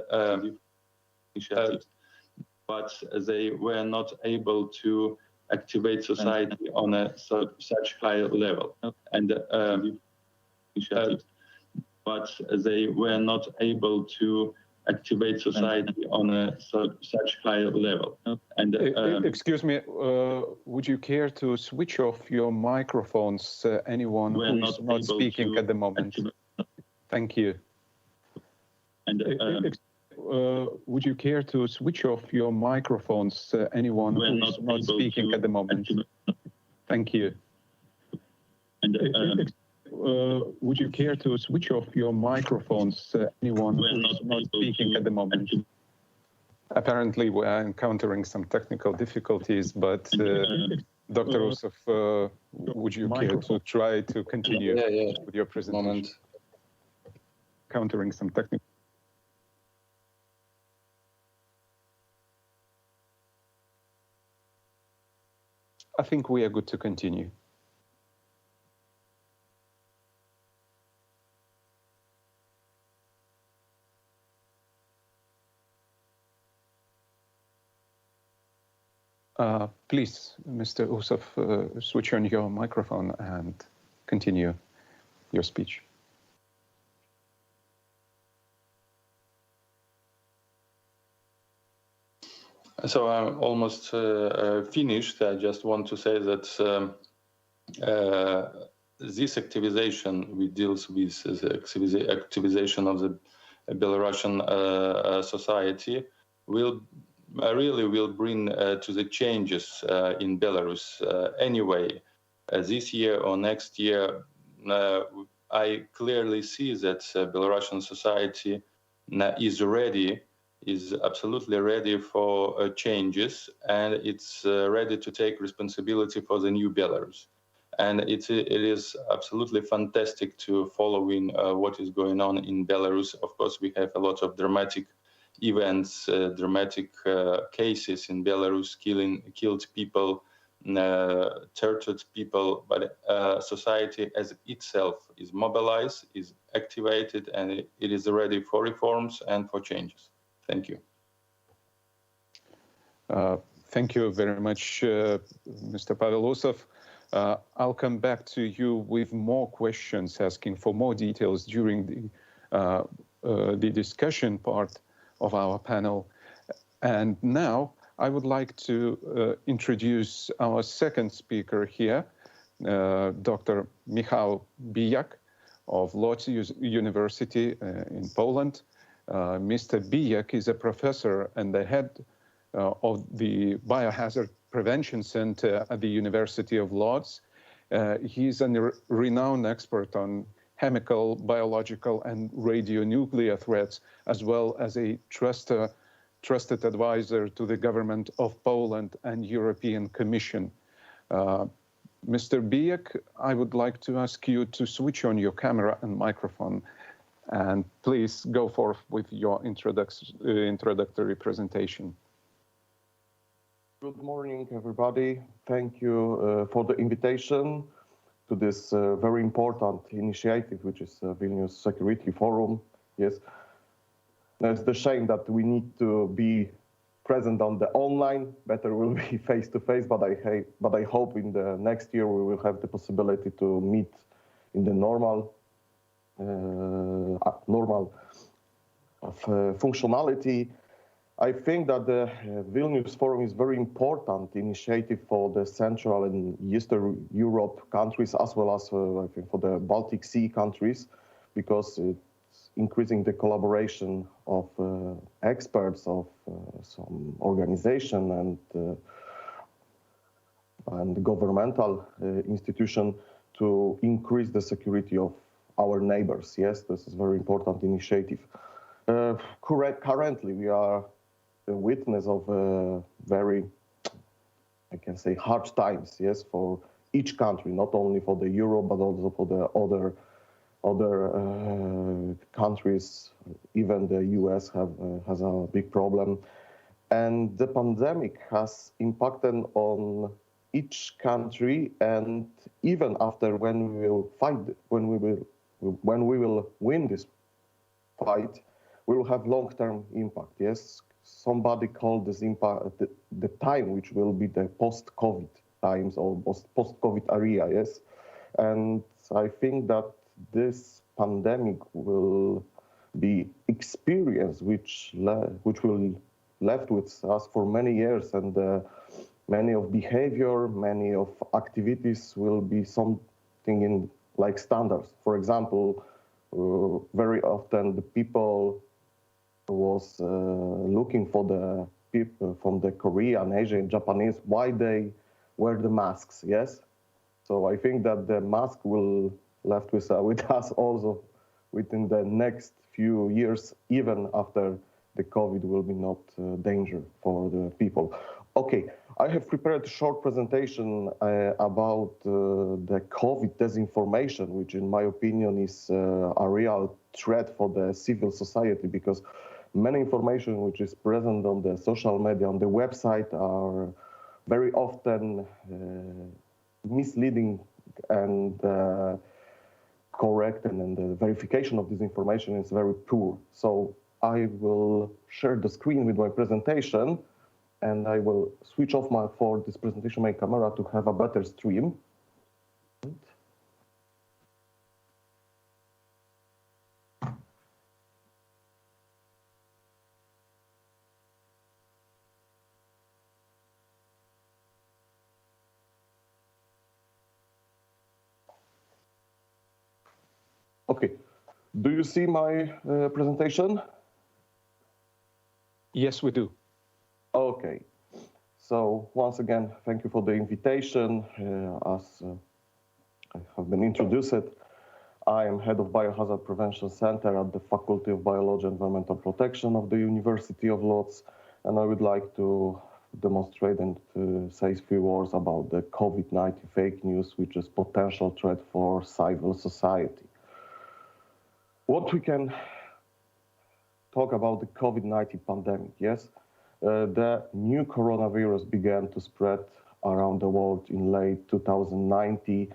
but they were not able to activate society on such high level. And but they were not able to activate society on such high level. And excuse me, would you care to switch off your microphones, anyone who is not speaking at the moment? Thank you. And would you care to switch off your microphones, anyone who is not speaking at the moment? Thank you. And would you care to switch off your microphones, anyone who is not speaking at the moment? Apparently, we are encountering some technical difficulties, but Dr. Usov, would you care to try to continue with your presentation? Encountering some technical. I think we are good to continue. Please, Mr. Usov, switch on your microphone and continue your speech. So I'm almost finished. I just want to say that this activization, which deals with the activization of the Belarusian society, will bring to the changes in Belarus anyway. This year or next year, I clearly see that Belarusian society is absolutely ready for changes, and it's ready to take responsibility for the new Belarus. And it is absolutely fantastic to following what is going on in Belarus. Of course, we have a lot of dramatic events, dramatic cases in Belarus, killed people, tortured people, but society as itself is mobilized, is activated, and it is ready for reforms and for changes. Thank you. Thank you very much, Mr. Pavelosov. I'll come back to you with more questions, asking for more details during the discussion part of our panel. And now I would like to introduce our second speaker here, Dr. Michał Bijak of Łódź University in Poland. Mr. Bijak is a professor and the head of the Biohazard Prevention Center at the University of Łódź. He is a renowned expert on chemical, biological, and radionuclear threats, as well as a trusted advisor to the government of Poland and European Commission. Mr. Bijak, I would like to ask you to switch on your camera and microphone, and please go forth with your introductory presentation. Good morning, everybody. Thank you for the invitation to this very important initiative, which is Vilnius Security Forum. Yes, it's the shame that we need to be present on the online. Better will be face to face, but I hope in the next year we will have the possibility to meet in the normal functionality. I think that the Vilnius Forum is very important initiative for the Central and Eastern Europe countries, as well as I think for the Baltic Sea countries, because it's increasing the collaboration of experts of some organization and governmental institution to increase the security of our neighbors. Yes, this is a very important initiative. Currently, we are the witness of very, I can say, hard times, yes, for each country, not only for the Europe, but also for the other countries. Even the US has a big problem. And the pandemic has impacted on each country, and even after when we will win this fight, we will have long-term impact, yes. Somebody called this impact the time which will be the post-COVID times or post-COVID era, yes. And I think that this pandemic will be experience which will left with us for many years, and many of behavior, many of activities will be something in like standards. For example, very often the people was looking for the people from the Korean, Asian, Japanese, why they wear the masks, yes? So I think that the mask will left with us also within the next few years, even after the COVID will be not danger for the people. Okay, I have prepared a short presentation about the COVID disinformation, which in my opinion is a real threat for the civil society, because many information which is present on the social media, on the website, are very often misleading and correct, and the verification of this information is very poor. So I will share the screen with my presentation, and I will switch off for this presentation my camera to have a better stream. Okay. Do you see my presentation? Yes, we do. Okay. So once again, thank you for the invitation. As I have been introduced, I am head of Biohazard Prevention Center at the Faculty of Biology and Environmental Protection of the University of Lodz, and I would like to demonstrate and say a few words about the COVID-19 fake news, which is potential threat for civil society. What we can talk about the COVID-19 pandemic, yes? The new coronavirus began to spread around the world in late 2019.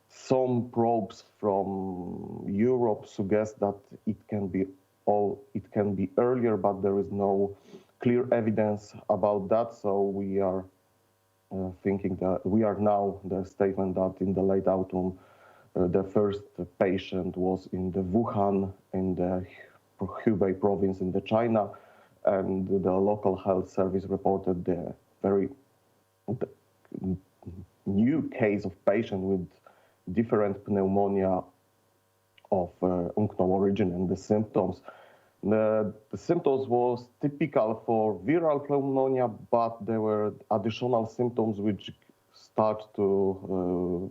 Some probes from Europe suggest that it can be earlier, but there is no clear evidence about that. So we are thinking that we are now the statement that in the late autumn, the first patient was in the Wuhan, in the Hubei province in the China, and the local health service reported the new case of patient with different pneumonia of unknown origin, and the symptoms. The symptoms was typical for viral pneumonia, but there were additional symptoms which start to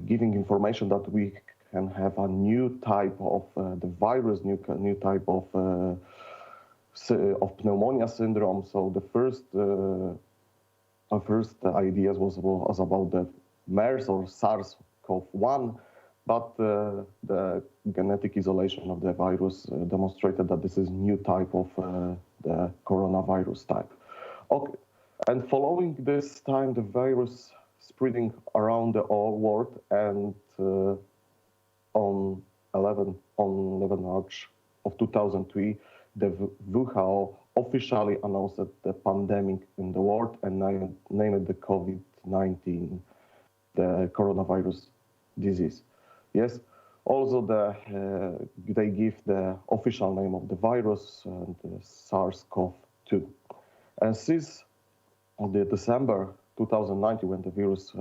giving information that we can have a new type of the virus, new type of pneumonia syndrome. So the first ideas was about the MERS or SARS-CoV-1, but the genetic isolation of the virus demonstrated that this is new type of the coronavirus type. Okay, and following this time, the virus spreading around the whole world, and on 11 March of 2003, the WHO officially announced the pandemic in the world and named the COVID-19 the coronavirus disease. Yes, also they give the official name of the virus, the SARS-CoV-2. And since the December 2019, when the virus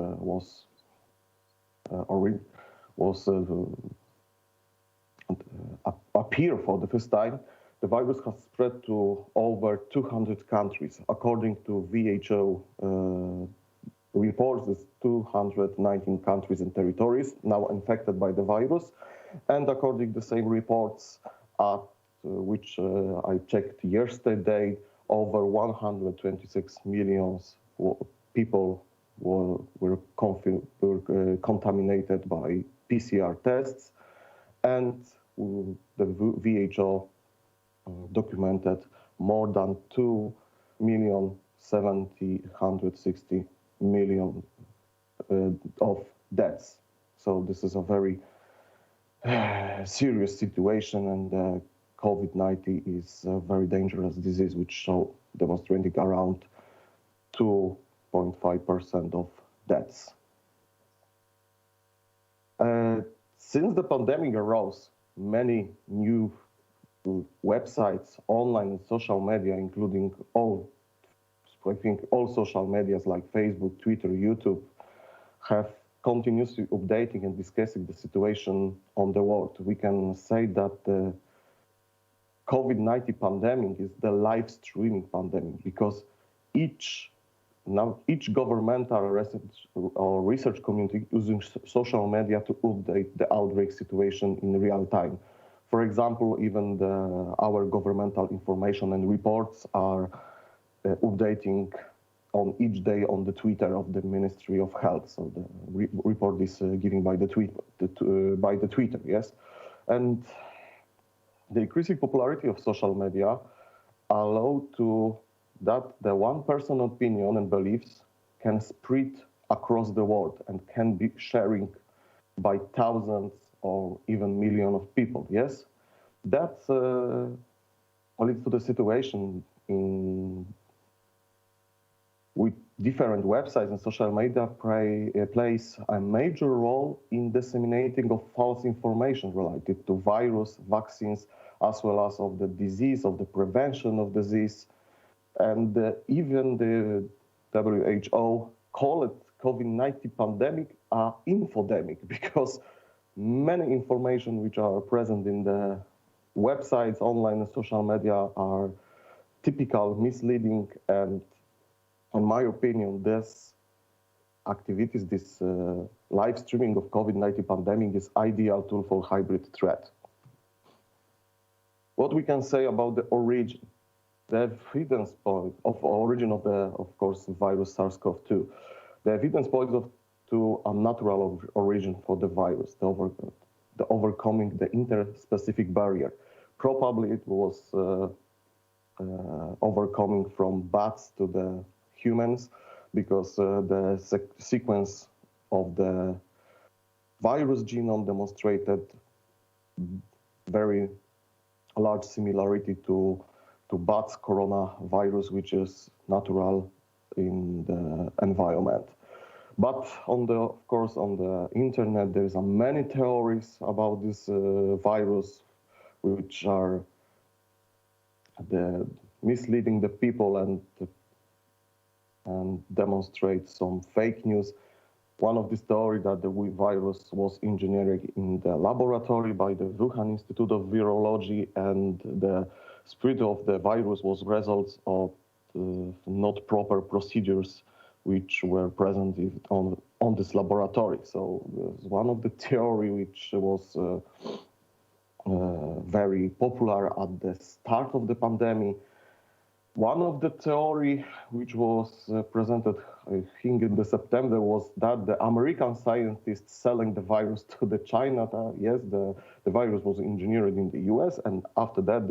appeared for the first time, the virus has spread to over 200 countries. According to WHO reports, there's 219 countries and territories now infected by the virus. And according to the same reports, which I checked yesterday, over 126 million people were contaminated by PCR tests, and the WHO documented more than 2,760,000 of deaths. So this is a very serious situation, and COVID-19 is a very dangerous disease, which demonstrating around 2.5% of deaths. Since the pandemic arose, many new websites, online and social media, including all social medias like Facebook, Twitter, YouTube, have continuously updating and discussing the situation on the world. We can say that the COVID-19 pandemic is the live streaming pandemic, because each governmental research community using social media to update the outbreak situation in real time. For example, even our governmental information and reports are updating on each day on the Twitter of the Ministry of Health. So the report is given by the Twitter, yes. And the increasing popularity of social media allow to that the one person opinion and beliefs can spread across the world and can be sharing by thousands or even millions of people, yes? That's leads to the situation with different websites and social media plays a major role in disseminating of false information related to virus, vaccines, as well as of the disease, of the prevention of disease. And even the WHO COVID-19 pandemic are infodemic because many information which are present in the websites, online and social media are typical, misleading, and in my opinion, this activities, this live streaming of COVID-19 pandemic is ideal tool for hybrid threat. What we can say about the origin? The evidence point of origin of the, of course, virus SARS-CoV-2. The evidence points to a natural origin for the virus, the overcoming the interspecific barrier. Probably it was overcoming from bats to the humans because the sequence of the virus genome demonstrated very large similarity to bats coronavirus, which is natural in the environment. But of course, on the internet, there's many theories about this virus, which are misleading the people and demonstrate some fake news. One of these theories that the virus was engineered in the laboratory by the Wuhan Institute of Virology, and the spread of the virus was results of not proper procedures which were present on this laboratory. So one of the theory which was very popular at the start of the pandemic. One of the theory which was presented, I think, in the September was that the American scientists selling the virus to the China. Yes, the virus was engineered in the US, and after that,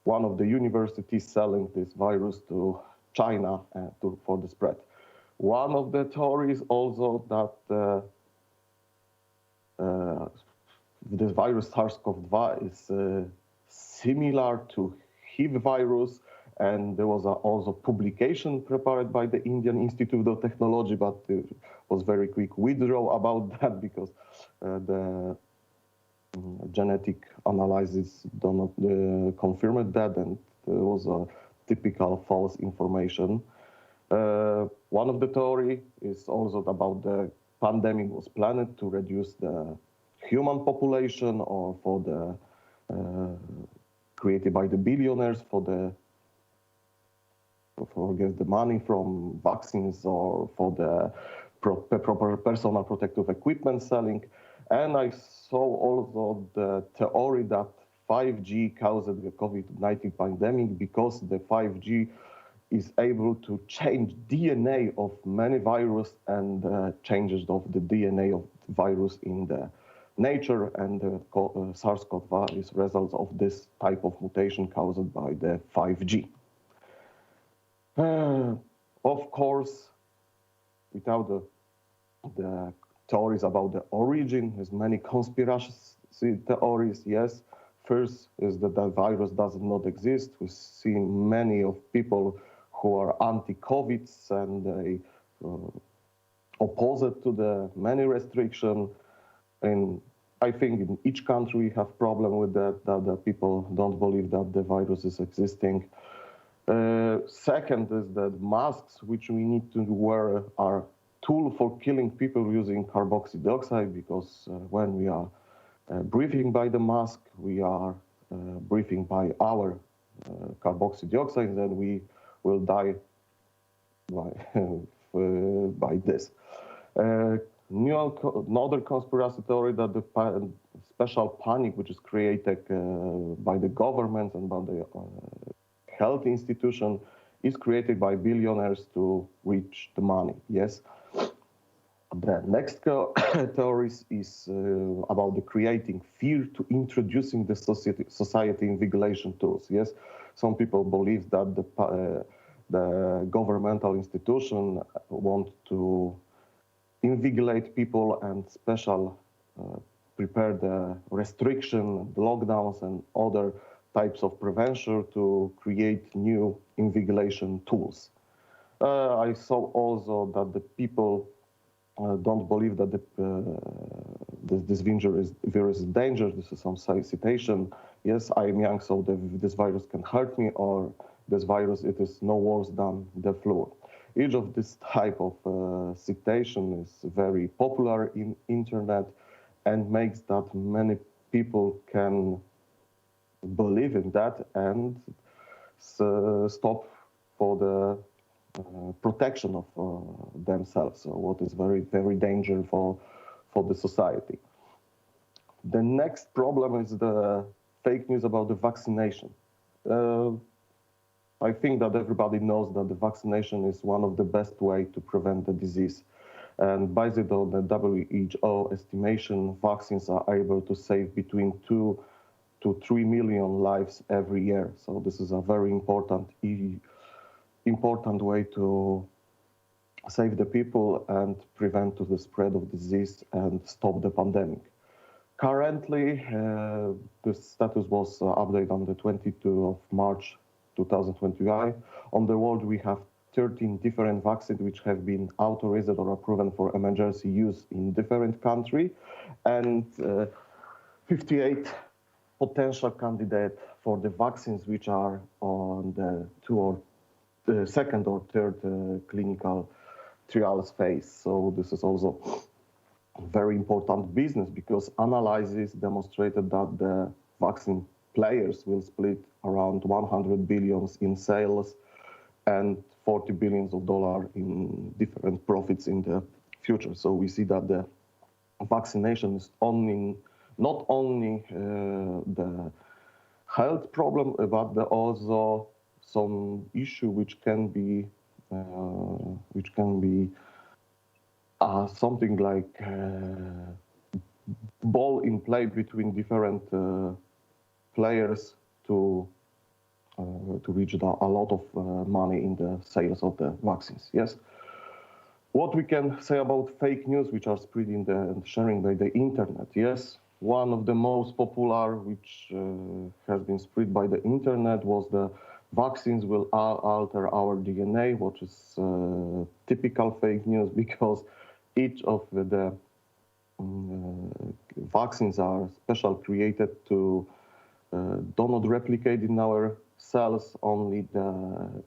one of the universities selling this virus to China for the spread. One of the theories also that this virus SARS-CoV-2 is similar to HIV virus, and there was also publication prepared by the Indian Institute of Technology, but it was very quick withdrawal about that because the genetic analysis do not confirm that, and there was a typical false information. One of the theory is also about the pandemic was planned to reduce the human population, or for the created by the billionaires for get the money from vaccines, or for the proper personal protective equipment selling. And I saw also the theory that 5G caused the COVID-19 pandemic because the 5G is able to change DNA of many virus, and changes of the DNA of the virus in the nature, and the SARS-CoV-2 is results of this type of mutation caused by the 5G. Of course, without the theories about the origin, there's many conspiracy theories. Yes, first is that the virus does not exist. We see many of people who are anti-COVIDs, and they opposed to the many restrictions. And I think in each country we have problem with that the people don't believe that the virus is existing. Second is that masks, which we need to wear, are tool for killing people using carboxy dioxide, because when we are breathing by the mask, we are breathing by our carboxy dioxide, then we will die by this. Another conspiracy theory that the special panic which is created by the government and by the health institution is created by billionaires to reach the money. Yes. The next theory is about the creating fear to introducing the society invigilation tools. Yes, some people believe that the governmental institution want to invigilate people and prepare the restriction, lockdowns, and other types of prevention to create new invigilation tools. I saw also that the people don't believe that this virus is dangerous. This is some citation. Yes, I am young, so this virus can hurt me, or this virus, it is no worse than the flu. Each of this type of citation is very popular in internet and makes that many people can believe in that and stop for the protection of themselves, so what is very, very dangerous for the society. The next problem is the fake news about the vaccination. I think that everybody knows that the vaccination is one of the best way to prevent the disease. And based on the WHO estimation, vaccines are able to save between 2 to 3 million lives every year. So this is a very important way to save the people and prevent the spread of disease and stop the pandemic. Currently, the status was updated on the 22 of March 2021. On the world, we have 13 different vaccines which have been authorized or approved for emergency use in different countries, and 58 potential candidates for the vaccines which are on the second or third clinical trials phase. So this is also very important business because analysis demonstrated that the vaccine players will split around 100 billions in sales and $40 billion in different profits in the future. So we see that the vaccination is not only the health problem, but also some issue which can be something like ball in play between different players to reach a lot of money in the sales of the vaccines. Yes. What we can say about fake news, which are spreading and sharing by the internet? Yes. One of the most popular, which has been spread by the internet, was the vaccines will alter our DNA, which is typical fake news because each of the vaccines are special created to do not replicate in our cells, only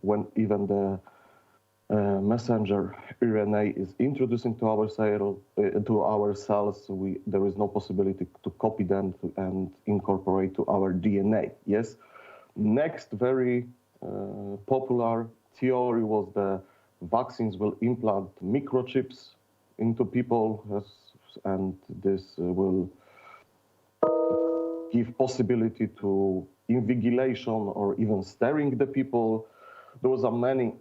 when even the messenger RNA is introduced into our cells, there is no possibility to copy them and incorporate to our DNA. Yes. Next very popular theory was the vaccines will implant microchips into people, and this will give possibility to invigilation or even staring the people. There was many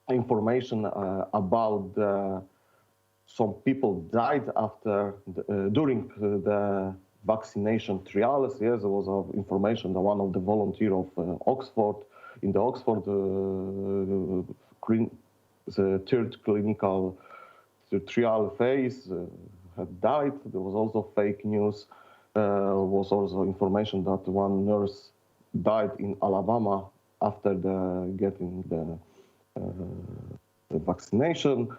information about some people died during the vaccination trials. Yes, there was information that one of the volunteers of Oxford, in the Oxford the third clinical trial phase had died. There was also fake news. Was also information that one nurse died in Alabama after getting the vaccination.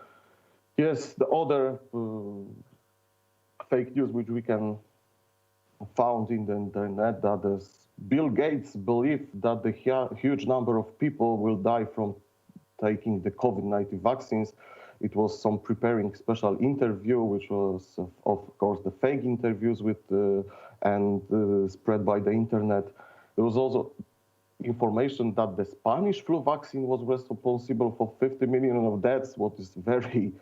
Yes, the other fake news which we can found in the internet, that Bill Gates believed that the huge number of people will die from taking the COVID-19 vaccines. It was some preparing special interview, which was, of course, the fake interviews and spread by the internet. There was also information that the Spanish flu vaccine was responsible for 50 million of deaths, what is very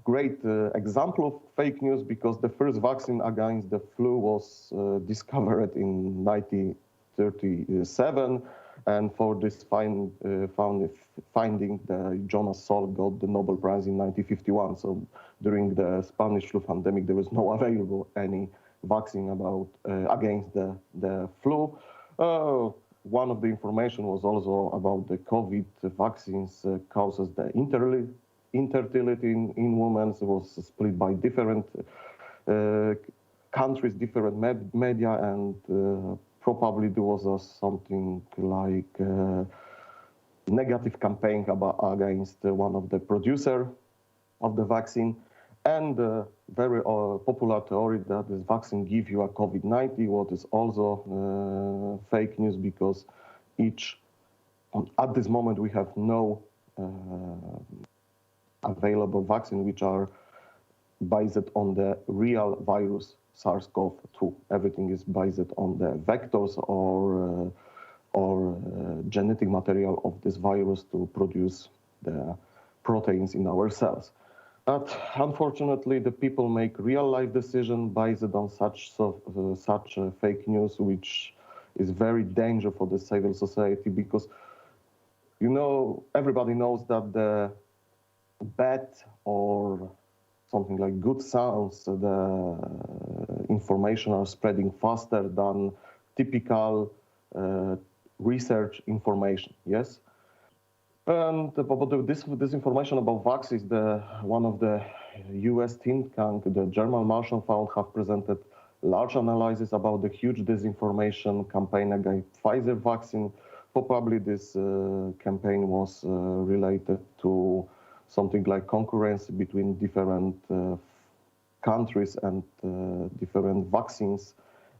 great example of fake news, because the first vaccine against the flu was discovered in 1937. And for this finding, Jonas Salk got the Nobel Prize in 1951. So during the Spanish flu pandemic, there was no available any vaccine against the flu. One of the information was also about the COVID vaccines causes the infertility in women. It was split by different countries, different media, and probably there was something like negative campaign against one of the producer of the vaccine. And very popular theory that this vaccine gives you a COVID-19, what is also fake news, because at this moment we have no available vaccines which are based on the real virus SARS-CoV-2. Everything is based on the vectors or genetic material of this virus to produce the proteins in our cells. But unfortunately, the people make real-life decisions based on such fake news, which is very dangerous for the civil society because, you know, everybody knows that the bad or something like good sounds, the information are spreading faster than typical research information, yes? And about this information about vaccines, one of the US think tank, the German Marshall Fund, have presented large analysis about the huge disinformation campaign against Pfizer vaccine. Probably this campaign was related to something like concurrence between different countries and different vaccines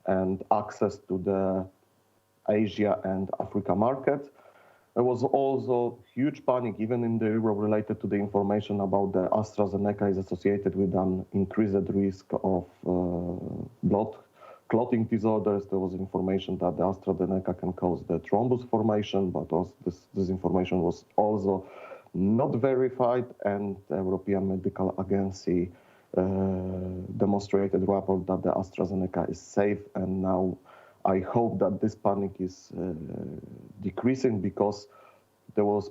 and access to the Asia and Africa market. There was also huge panic, even in the Europe, related to the information about the AstraZeneca is associated with an increased risk of blood clotting disorders. There was information that the AstraZeneca can cause the thrombus formation, but also this information was also not verified, and the European Medical Agency demonstrated report that the AstraZeneca is safe, and now I hope that this panic is decreasing because there was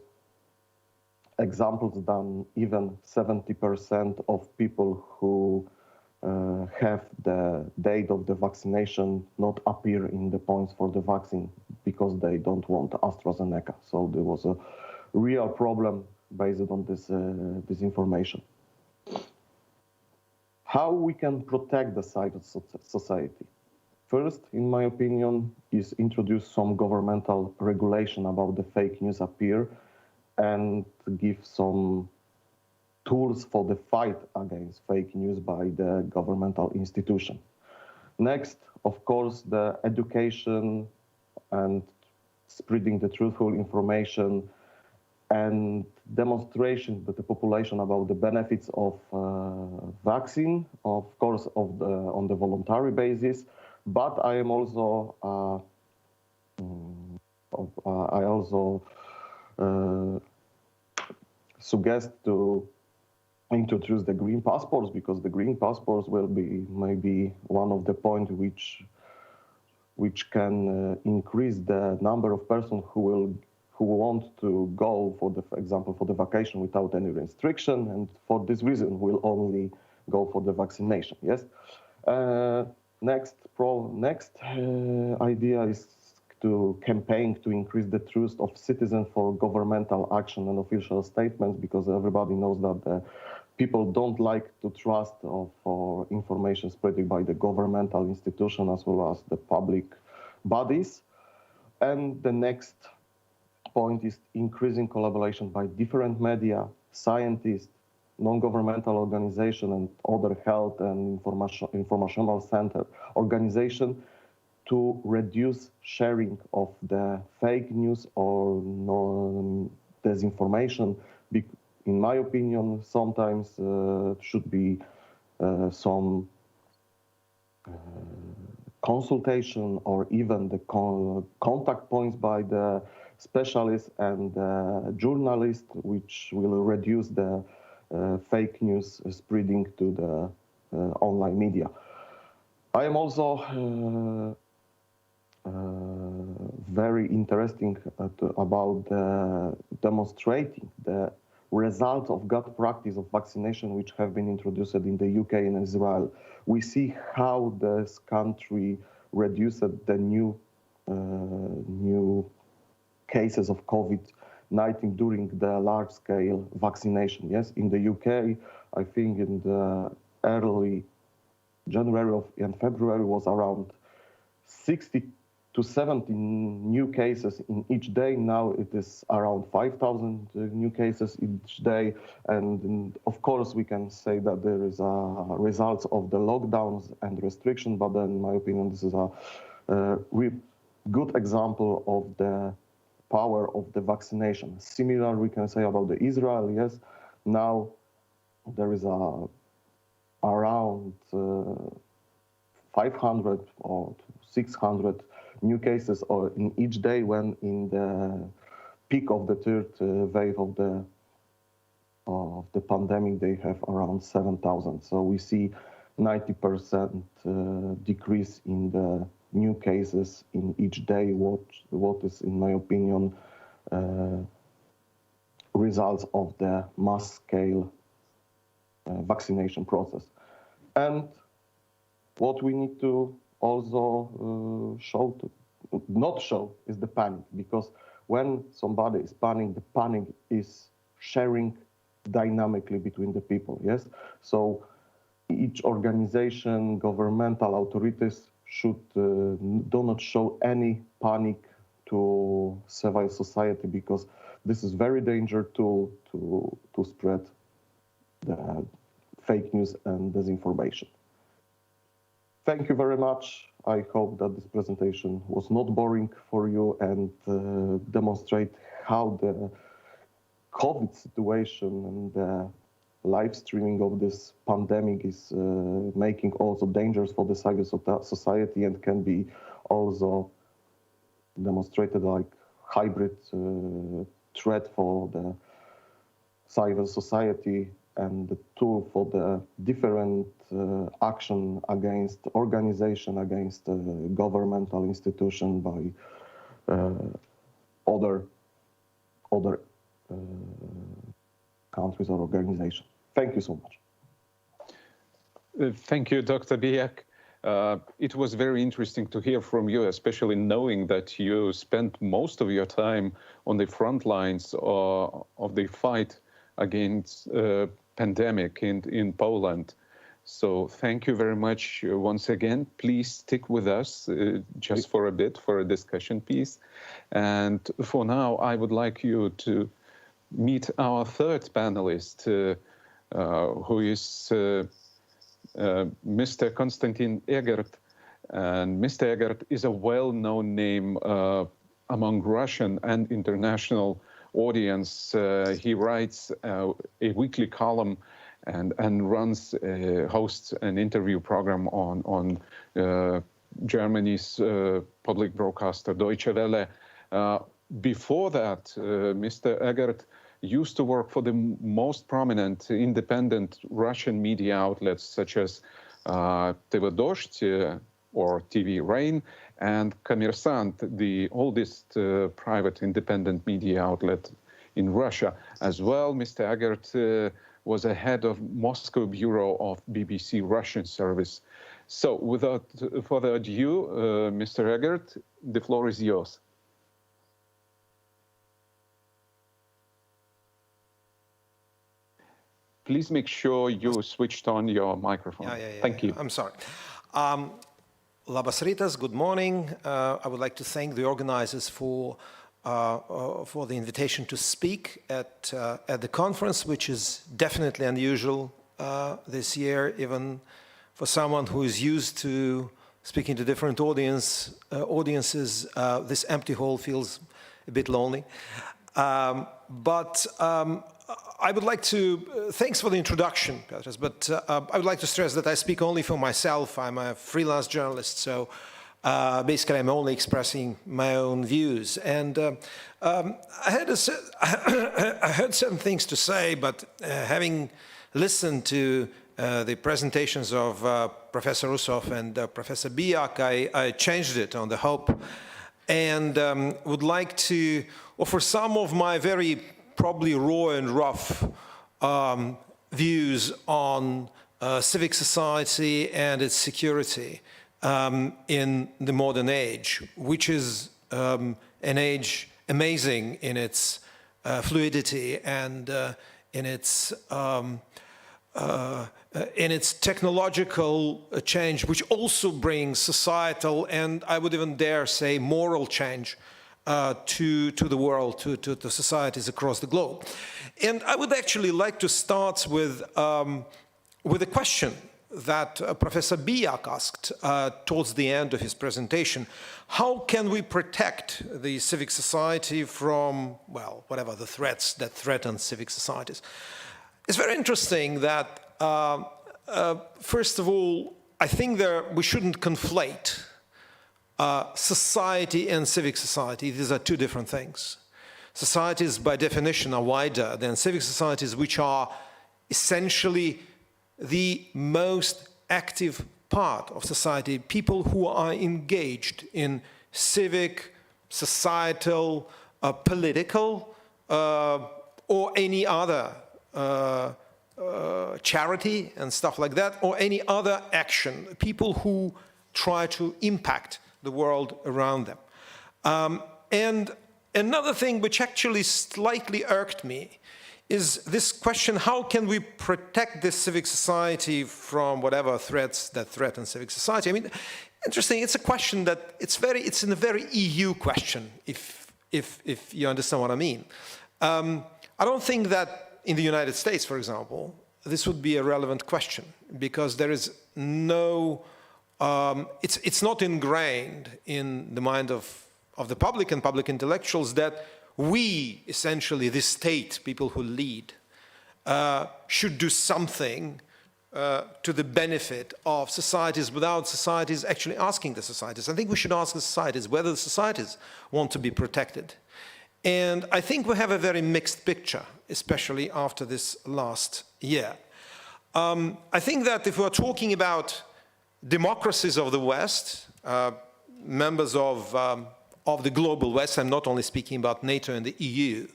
examples that even 70% of people who have the date of the vaccination not appear in the points for the vaccine because they don't want AstraZeneca. So there was a real problem based on this information. How we can protect the civil society? First, in my opinion, is introduce some governmental regulation about the fake news appear and give some tools for the fight against fake news by the governmental institution. Next, of course, the education and spreading the truthful information and demonstration to the population about the benefits of vaccine, of course, on the voluntary basis. But I am also suggest to introduce the green passports, because the green passports will be maybe one of the points which can increase the number of persons who want to go for example for the vacation without any restriction, and for this reason will only go for the vaccination. Yes. Next idea is to campaign to increase the trust of citizens for governmental action and official statements, because everybody knows that people don't like to trust for information spread by the governmental institution as well as the public bodies. And the next point is increasing collaboration by different media, scientists, non-governmental organization and other health and informational center organization to reduce sharing of the fake news or disinformation. In my opinion, sometimes should be some consultation or even the contact points by the specialists and journalists, which will reduce the fake news spreading to the online media. I am also very interesting about demonstrating the results of good practice of vaccination which have been introduced in the UK and Israel. We see how this country reduced the new cases of COVID-19 during the large-scale vaccination. Yes, in the UK, I think in the early January and February was around 60 to 70 new cases in each day. Now it is around 5,000 new cases each day. And of course, we can say that there is a results of the lockdowns and restriction, but then in my opinion, this is a good example of the power of the vaccination. Similar we can say about the Israel, yes. Now there is around 500 or 600 new cases in each day, when in the peak of the third wave of the pandemic, they have around 7,000. So we see 90% decrease in the new cases in each day, what is, in my opinion, results of the mass-scale vaccination process. And what we need to also not show is the panic, because when somebody is panicking, the panic is sharing dynamically between the people, yes? So each organization, governmental authorities should do not show any panic to civil society, because this is very dangerous tool to spread the fake news and disinformation. Thank you very much. I hope that this presentation was not boring for you and demonstrate how the COVID situation and the live streaming of this pandemic is making also dangers for the civil society, and can be also demonstrated like hybrid threat for the civil society and the tool for the different action against organization, against governmental institution by other countries or organizations. Thank you so much. Thank you, Dr. Bijak. It was very interesting to hear from you, especially knowing that you spent most of your time on the front lines of the fight against pandemic in Poland. So thank you very much once again. Please stick with us just for a bit for a discussion piece. And for now, I would like you to meet our third panelist, who is Mr. Konstantin Egert. And Mr. Egert is a well-known name among Russian and international audience. He writes a weekly column and hosts an interview program on Germany's public broadcaster Deutsche Welle. Before that, Mr. Egert used to work for the most prominent independent Russian media outlets such as TV Dozhd or TV Rain and Kommersant, the oldest private independent media outlet in Russia. As well, Mr. Egert was a head of Moscow Bureau of BBC Russian service. So without further ado, Mr. Egert, the floor is yours. Please make sure you switched on your microphone. Thank you. I'm sorry. Labas rytas, good morning. I would like to thank the organizers for the invitation to speak at the conference, which is definitely unusual this year, even for someone who is used to speaking to different audiences. This empty hall feels a bit lonely. But I would like to, thanks for the introduction, Petras, but I would like to stress that I speak only for myself. I'm a freelance journalist, so basically I'm only expressing my own views. And I heard certain things to say, but having listened to the presentations of Professor Rusov and Professor Bijak, I changed it on the hope, and would like to offer some of my very probably raw and rough views on civic society and its security in the modern age, which is an age amazing in its fluidity and in its technological change, which also brings societal and I would even dare say moral change to the world, to the societies across the globe. And I would actually like to start with a question, that Professor Biak asked towards the end of his presentation. How can we protect the civic society from, well, whatever the threats that threaten civic societies? It's very interesting that, first of all, I think that we shouldn't conflate society and civic society. These are two different things. Societies, by definition, are wider than civic societies, which are essentially the most active part of society, people who are engaged in civic, societal, political, or any other charity and stuff like that, or any other action, people who try to impact the world around them. And another thing which actually slightly irked me is this question: how can we protect this civic society from whatever threats that threaten civic society? I mean, interesting, it's a question that it's a very EU question, if you understand what I mean. I don't think that in the United States, for example, this would be a relevant question, because there is no, it's not ingrained in the mind of the public and public intellectuals that we, essentially the state, people who lead, should do something to the benefit of societies without societies actually asking the societies. I think we should ask the societies whether the societies want to be protected. And I think we have a very mixed picture, especially after this last year. I think that if we're talking about democracies of the West, members of the global West, I'm not only speaking about NATO and the EU,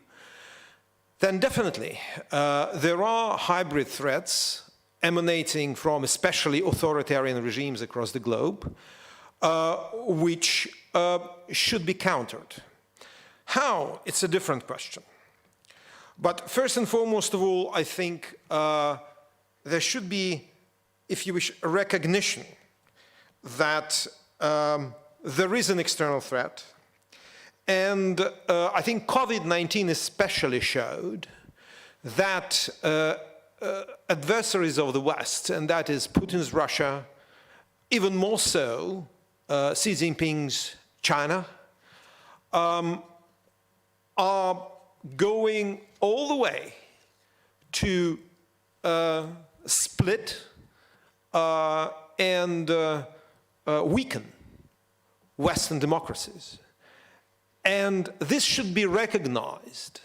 then definitely there are hybrid threats emanating from especially authoritarian regimes across the globe, which should be countered. How? It's a different question. But first and foremost of all, I think there should be, if you wish, a recognition that there is an external threat. And I think COVID-19 especially showed that adversaries of the West, and that is Putin's Russia, even more so Xi Jinping's China, are going all the way to split and weaken Western democracies. And this should be recognized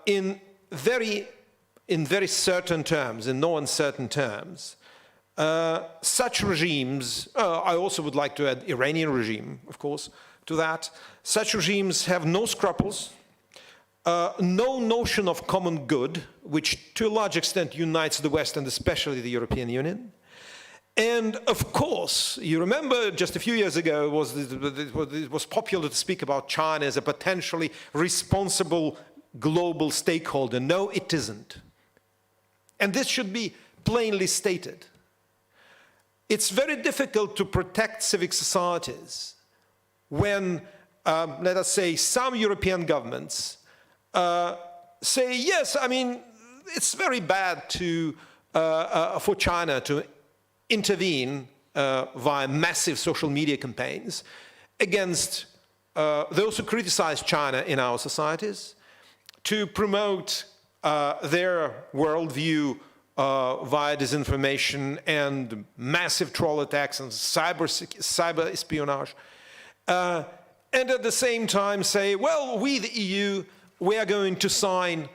in very certain terms, in no uncertain terms. Such regimes, I also would like to add Iranian regime, of course, to that. Such regimes have no scruples, no notion of common good, which to a large extent unites the West and especially the European Union. And of course, you remember just a few years ago, it was popular to speak about China as a potentially responsible global stakeholder. No, it isn't. And this should be plainly stated. It's very difficult to protect civic societies when, let us say, some European governments say, yes, I mean, it's very bad for China to intervene via massive social media campaigns against those who criticize China in our societies, to promote their worldview via disinformation and massive troll attacks and cyber espionage, and at the same time say, well, we, the EU, we are going to sign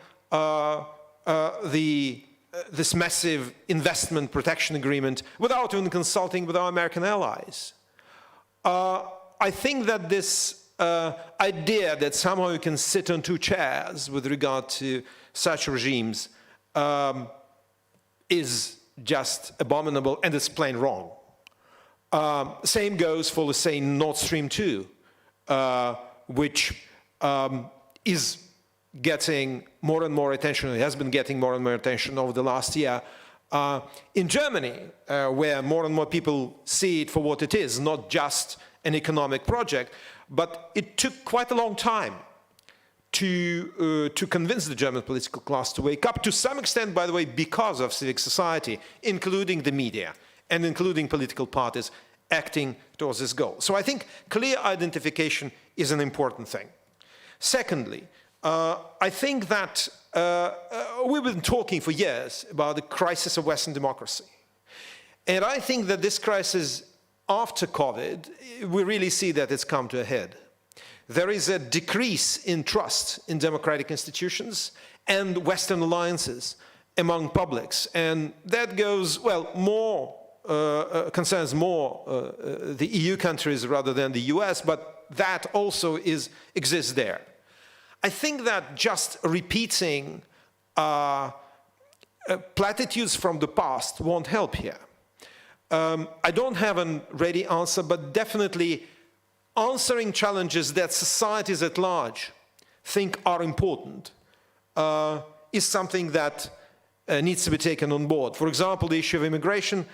this massive investment protection agreement without even consulting with our American allies. I think that this idea that somehow you can sit on two chairs with regard to such regimes is just abominable, and it's plain wrong. Same goes for, let's say, Nord Stream 2, which is getting more and more attention, it has been getting more and more attention over the last year. In Germany, where more and more people see it for what it is, not just an economic project, but it took quite a long time to convince the German political class to wake up, to some extent, by the way, because of civic society, including the media and including political parties acting towards this goal. So I think clear identification is an important thing. Secondly, I think that we've been talking for years about the crisis of Western democracy. And I think that this crisis after COVID, we really see that it's come to a head. There is a decrease in trust in democratic institutions and Western alliances among publics. And that goes, well, more, concerns more the EU countries rather than the US, but that also exists there. I think that just repeating platitudes from the past won't help here. I don't have a ready answer, but definitely answering challenges that societies at large think are important is something that needs to be taken on board. For example, the issue of immigration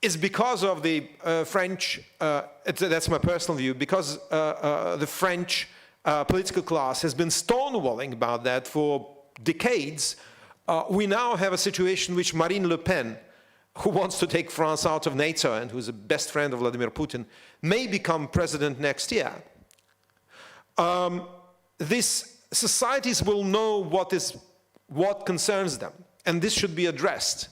is because of the French, that's my personal view, because the French political class has been stonewalling about that for decades. We now have a situation in which Marine Le Pen, who wants to take France out of NATO and who's a best friend of Vladimir Putin, may become president next year. These societies will know what concerns them, and this should be addressed.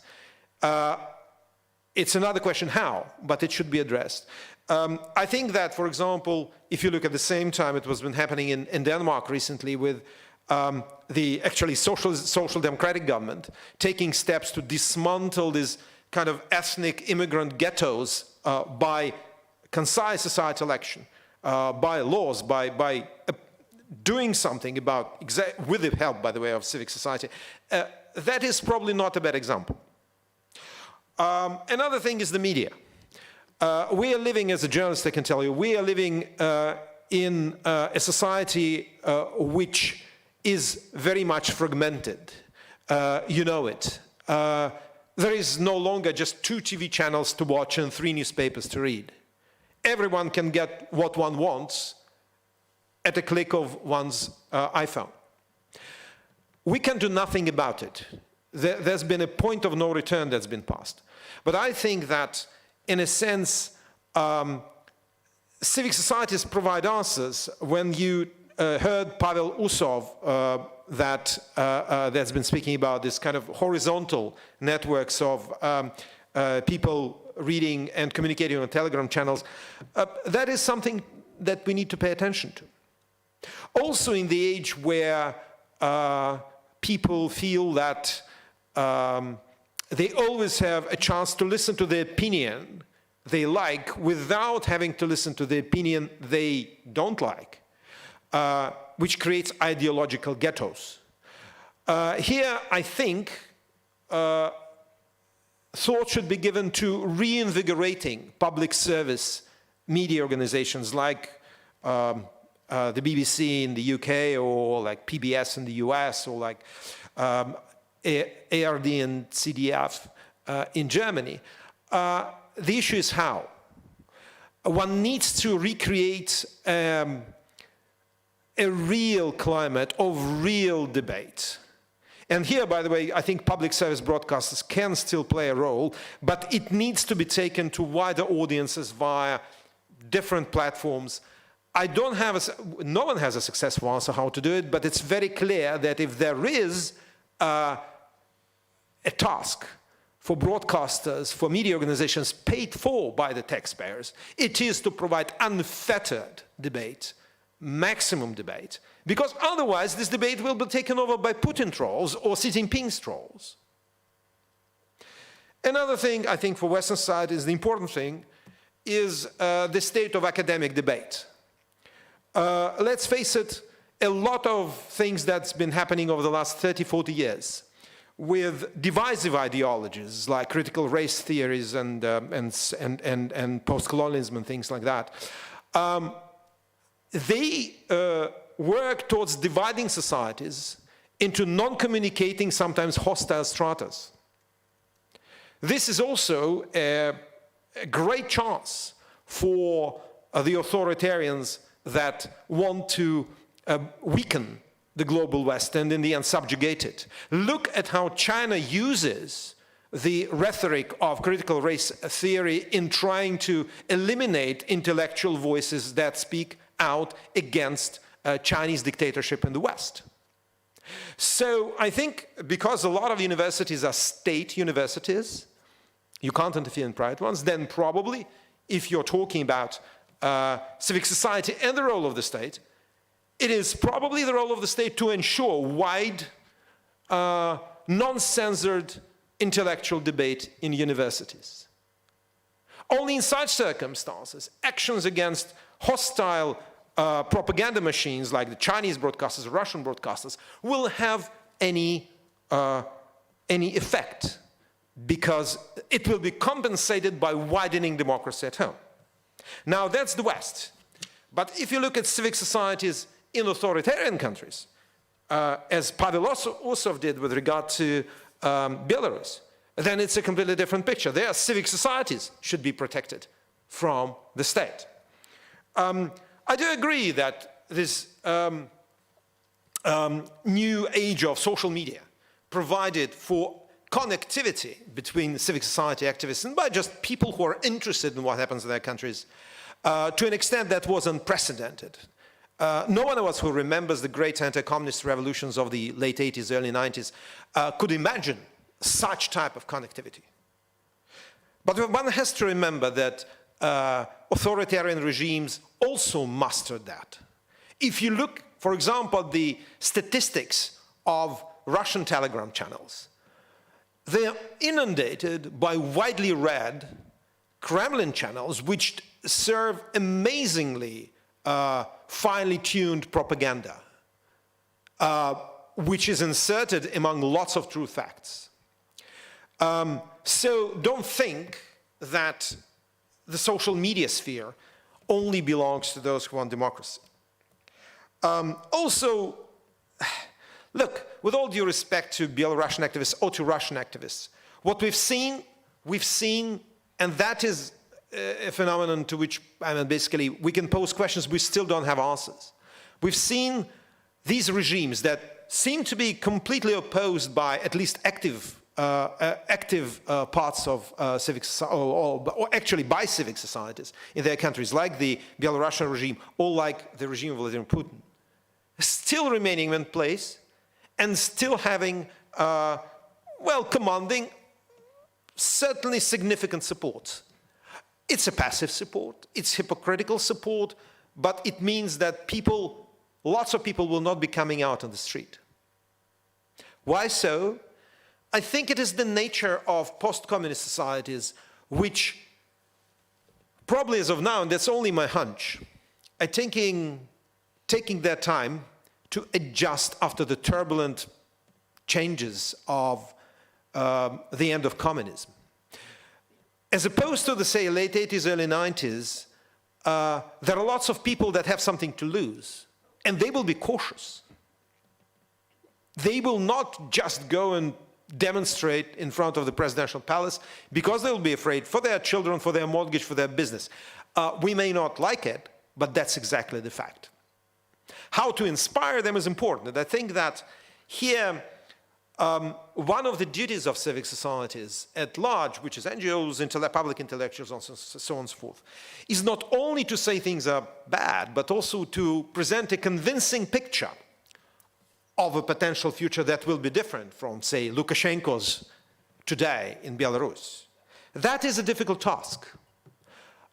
It's another question how, but it should be addressed. I think that, for example, if you look at the same time, it was been happening in Denmark recently with the actually social democratic government taking steps to dismantle this kind of ethnic immigrant ghettos by concise societal action, by laws, by doing something about, with the help, by the way, of civic society. That is probably not a bad example. Another thing is the media. We are living, as a journalist, I can tell you, we are living in a society which is very much fragmented. You know it. There is no longer just 2 TV channels to watch and 3 newspapers to read. Everyone can get what one wants at a click of one's iPhone. We can do nothing about it. There's been a point of no return that's been passed. But I think that, in a sense, civic societies provide answers. When you heard Pavel Usov that's been speaking about this kind of horizontal networks of people reading and communicating on Telegram channels, that is something that we need to pay attention to. Also in the age where people feel that they always have a chance to listen to the opinion they like without having to listen to the opinion they don't like, which creates ideological ghettos. Here, I think, thought should be given to reinvigorating public service media organizations like the BBC in the UK, or like PBS in the US, or like ARD and CDF in Germany. The issue is how. One needs to recreate a real climate of real debate. And here, by the way, I think public service broadcasters can still play a role, but it needs to be taken to wider audiences via different platforms. No one has a successful answer how to do it, but it's very clear that if there is a task for broadcasters, for media organizations paid for by the taxpayers, it is to provide unfettered debate, maximum debate, because otherwise this debate will be taken over by Putin trolls or Xi Jinping's trolls. Another thing I think for Western societies, the important thing, is the state of academic debate. Let's face it, a lot of things that's been happening over the last 30, 40 years with divisive ideologies like critical race theories and post-colonialism and things like that, they work towards dividing societies into non-communicating, sometimes hostile stratas. This is also a great chance for the authoritarians that want to weaken the global West and in the end subjugate it. Look at how China uses the rhetoric of critical race theory in trying to eliminate intellectual voices that speak out against Chinese dictatorship in the West. So I think because a lot of universities are state universities, you can't interfere in private ones, then probably if you're talking about civic society and the role of the state, it is probably the role of the state to ensure wide, non-censored intellectual debate in universities. Only in such circumstances, actions against hostile propaganda machines like the Chinese broadcasters or Russian broadcasters will have any effect, because it will be compensated by widening democracy at home. Now that's the West. But if you look at civic societies in authoritarian countries, as Pavel Osov did with regard to Belarus, then it's a completely different picture. Their civic societies should be protected from the state. I do agree that this new age of social media provided for connectivity between civic society activists and by just people who are interested in what happens in their countries to an extent that was unprecedented. No one of us who remembers the great anti-communist revolutions of the late 80s, early 90s could imagine such type of connectivity. But one has to remember that authoritarian regimes also mastered that. If you look, for example, at the statistics of Russian telegram channels, they are inundated by widely read Kremlin channels which serve amazingly finely tuned propaganda, which is inserted among lots of true facts. So don't think that the social media sphere only belongs to those who want democracy. Also, look, with all due respect to Belarusian activists or to Russian activists, what we've seen, and that is a phenomenon to which, I mean, basically, we can pose questions, we still don't have answers. We've seen these regimes that seem to be completely opposed by at least active parts of civic society, or actually by civic societies in their countries, like the Belarusian regime or like the regime of Vladimir Putin, still remaining in place and still having, well, commanding certainly significant support. It's a passive support, it's hypocritical support, but it means that people, lots of people will not be coming out on the street. Why so? I think it is the nature of post-communist societies which, probably as of now, and that's only my hunch, are taking their time to adjust after the turbulent changes of the end of communism. As opposed to the, say, late 80s, early 90s, there are lots of people that have something to lose, and they will be cautious. They will not just go and demonstrate in front of the presidential palace because they'll be afraid for their children, for their mortgage, for their business. We may not like it, but that's exactly the fact. How to inspire them is important, and I think that here one of the duties of civic societies at large, which is NGOs, public intellectuals, and so on and so forth, is not only to say things are bad, but also to present a convincing picture of a potential future that will be different from, say, Lukashenko's today in Belarus. That is a difficult task,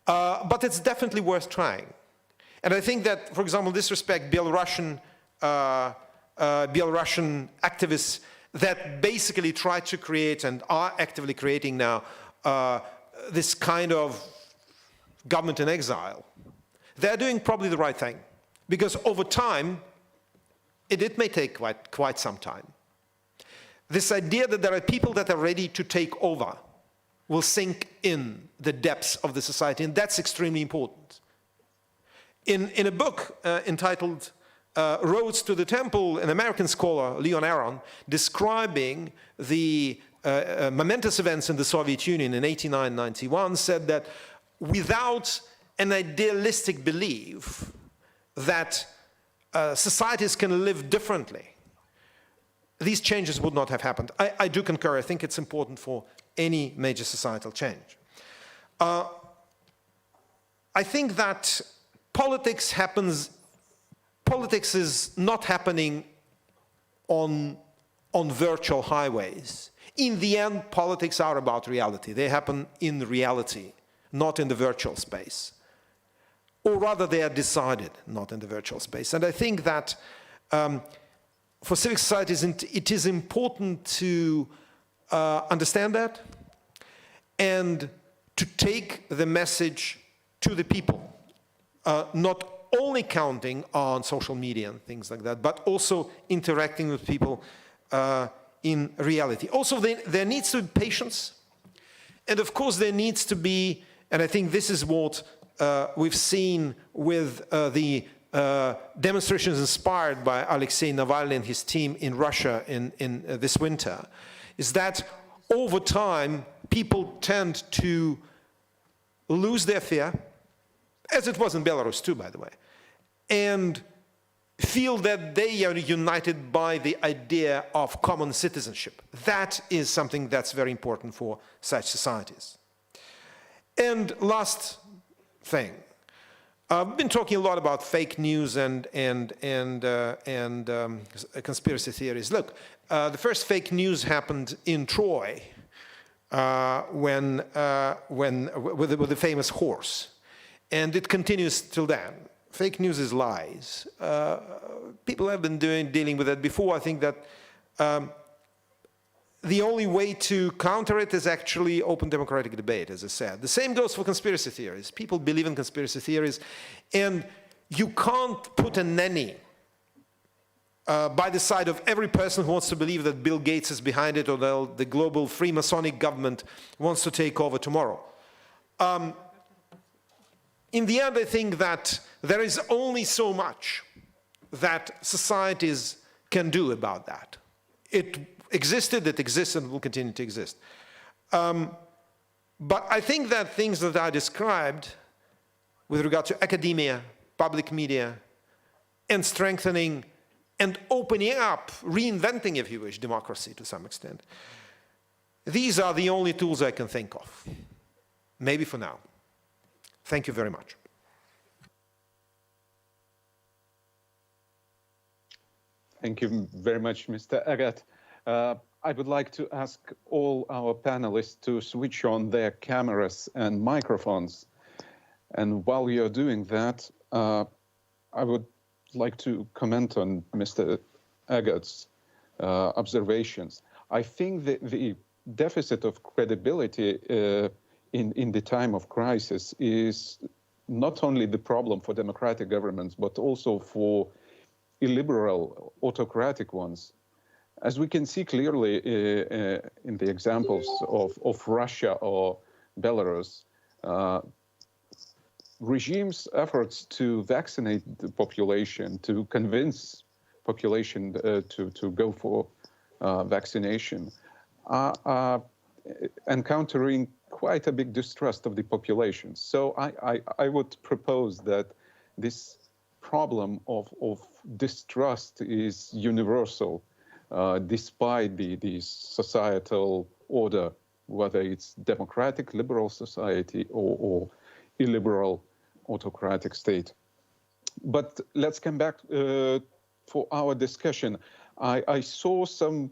but it's definitely worth trying. And I think that, for example, in this respect, Belarusian activists that basically try to create and are actively creating now this kind of government in exile, they're doing probably the right thing, because over time, it may take quite some time. This idea that there are people that are ready to take over will sink in the depths of the society, and that's extremely important. In a book entitled Roads to the Temple, an American scholar, Leon Aron, describing the momentous events in the Soviet Union in 1989-91, said that without an idealistic belief that societies can live differently, these changes would not have happened. I do concur. I think it's important for any major societal change. I think that politics is not happening on virtual highways. In the end, politics are about reality. They happen in reality, not in the virtual space. Or rather, they are decided not in the virtual space. And I think that for civic societies, it is important to understand that and to take the message to the people, not only counting on social media and things like that, but also interacting with people in reality. Also, there needs to be patience. And of course, there needs to be, and I think this is what we've seen with the demonstrations inspired by Alexei Navalny and his team in Russia in this winter, is that over time, people tend to lose their fear, as it was in Belarus too, by the way, and feel that they are united by the idea of common citizenship. That is something that's very important for such societies. And last thing, I've been talking a lot about fake news and conspiracy theories. Look, the first fake news happened in Troy with the famous horse, and it continues till then. Fake news is lies. People have been dealing with that before. I think that the only way to counter it is actually open democratic debate, as I said. The same goes for conspiracy theories. People believe in conspiracy theories, and you can't put a nanny by the side of every person who wants to believe that Bill Gates is behind it or the global Freemasonic government wants to take over tomorrow. In the end, I think that there is only so much that societies can do about that. It existed, it exists, and will continue to exist. But I think that things that I described with regard to academia, public media, and strengthening and opening up, reinventing, if you wish, democracy to some extent, these are the only tools I can think of, maybe for now. Thank you very much. Thank you very much, Mr. Agat. I would like to ask all our panelists to switch on their cameras and microphones. And while you're doing that, I would like to comment on Mr. Agat's observations. I think that the deficit of credibility in the time of crisis is not only the problem for democratic governments, but also for illiberal, autocratic ones. As we can see clearly in the examples of Russia or Belarus, regimes' efforts to vaccinate the population, to convince population to go for vaccination, are encountering quite a big distrust of the population. So I would propose that this problem of distrust is universal, despite the societal order, whether it's democratic, liberal society or illiberal, autocratic state. But let's come back for our discussion. I saw some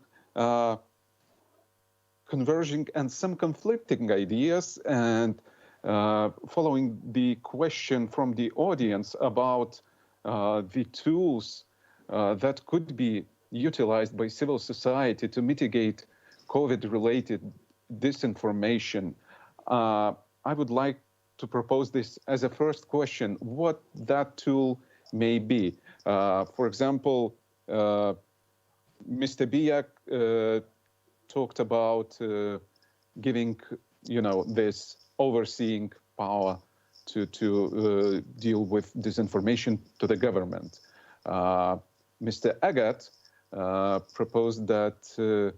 converging and some conflicting ideas, and following the question from the audience about the tools that could be utilized by civil society to mitigate COVID-related disinformation, I would like to propose this as a first question, what that tool may be. For example, Mr. Biak talked about giving, this overseeing power to deal with disinformation to the government. Mr. Agat proposed that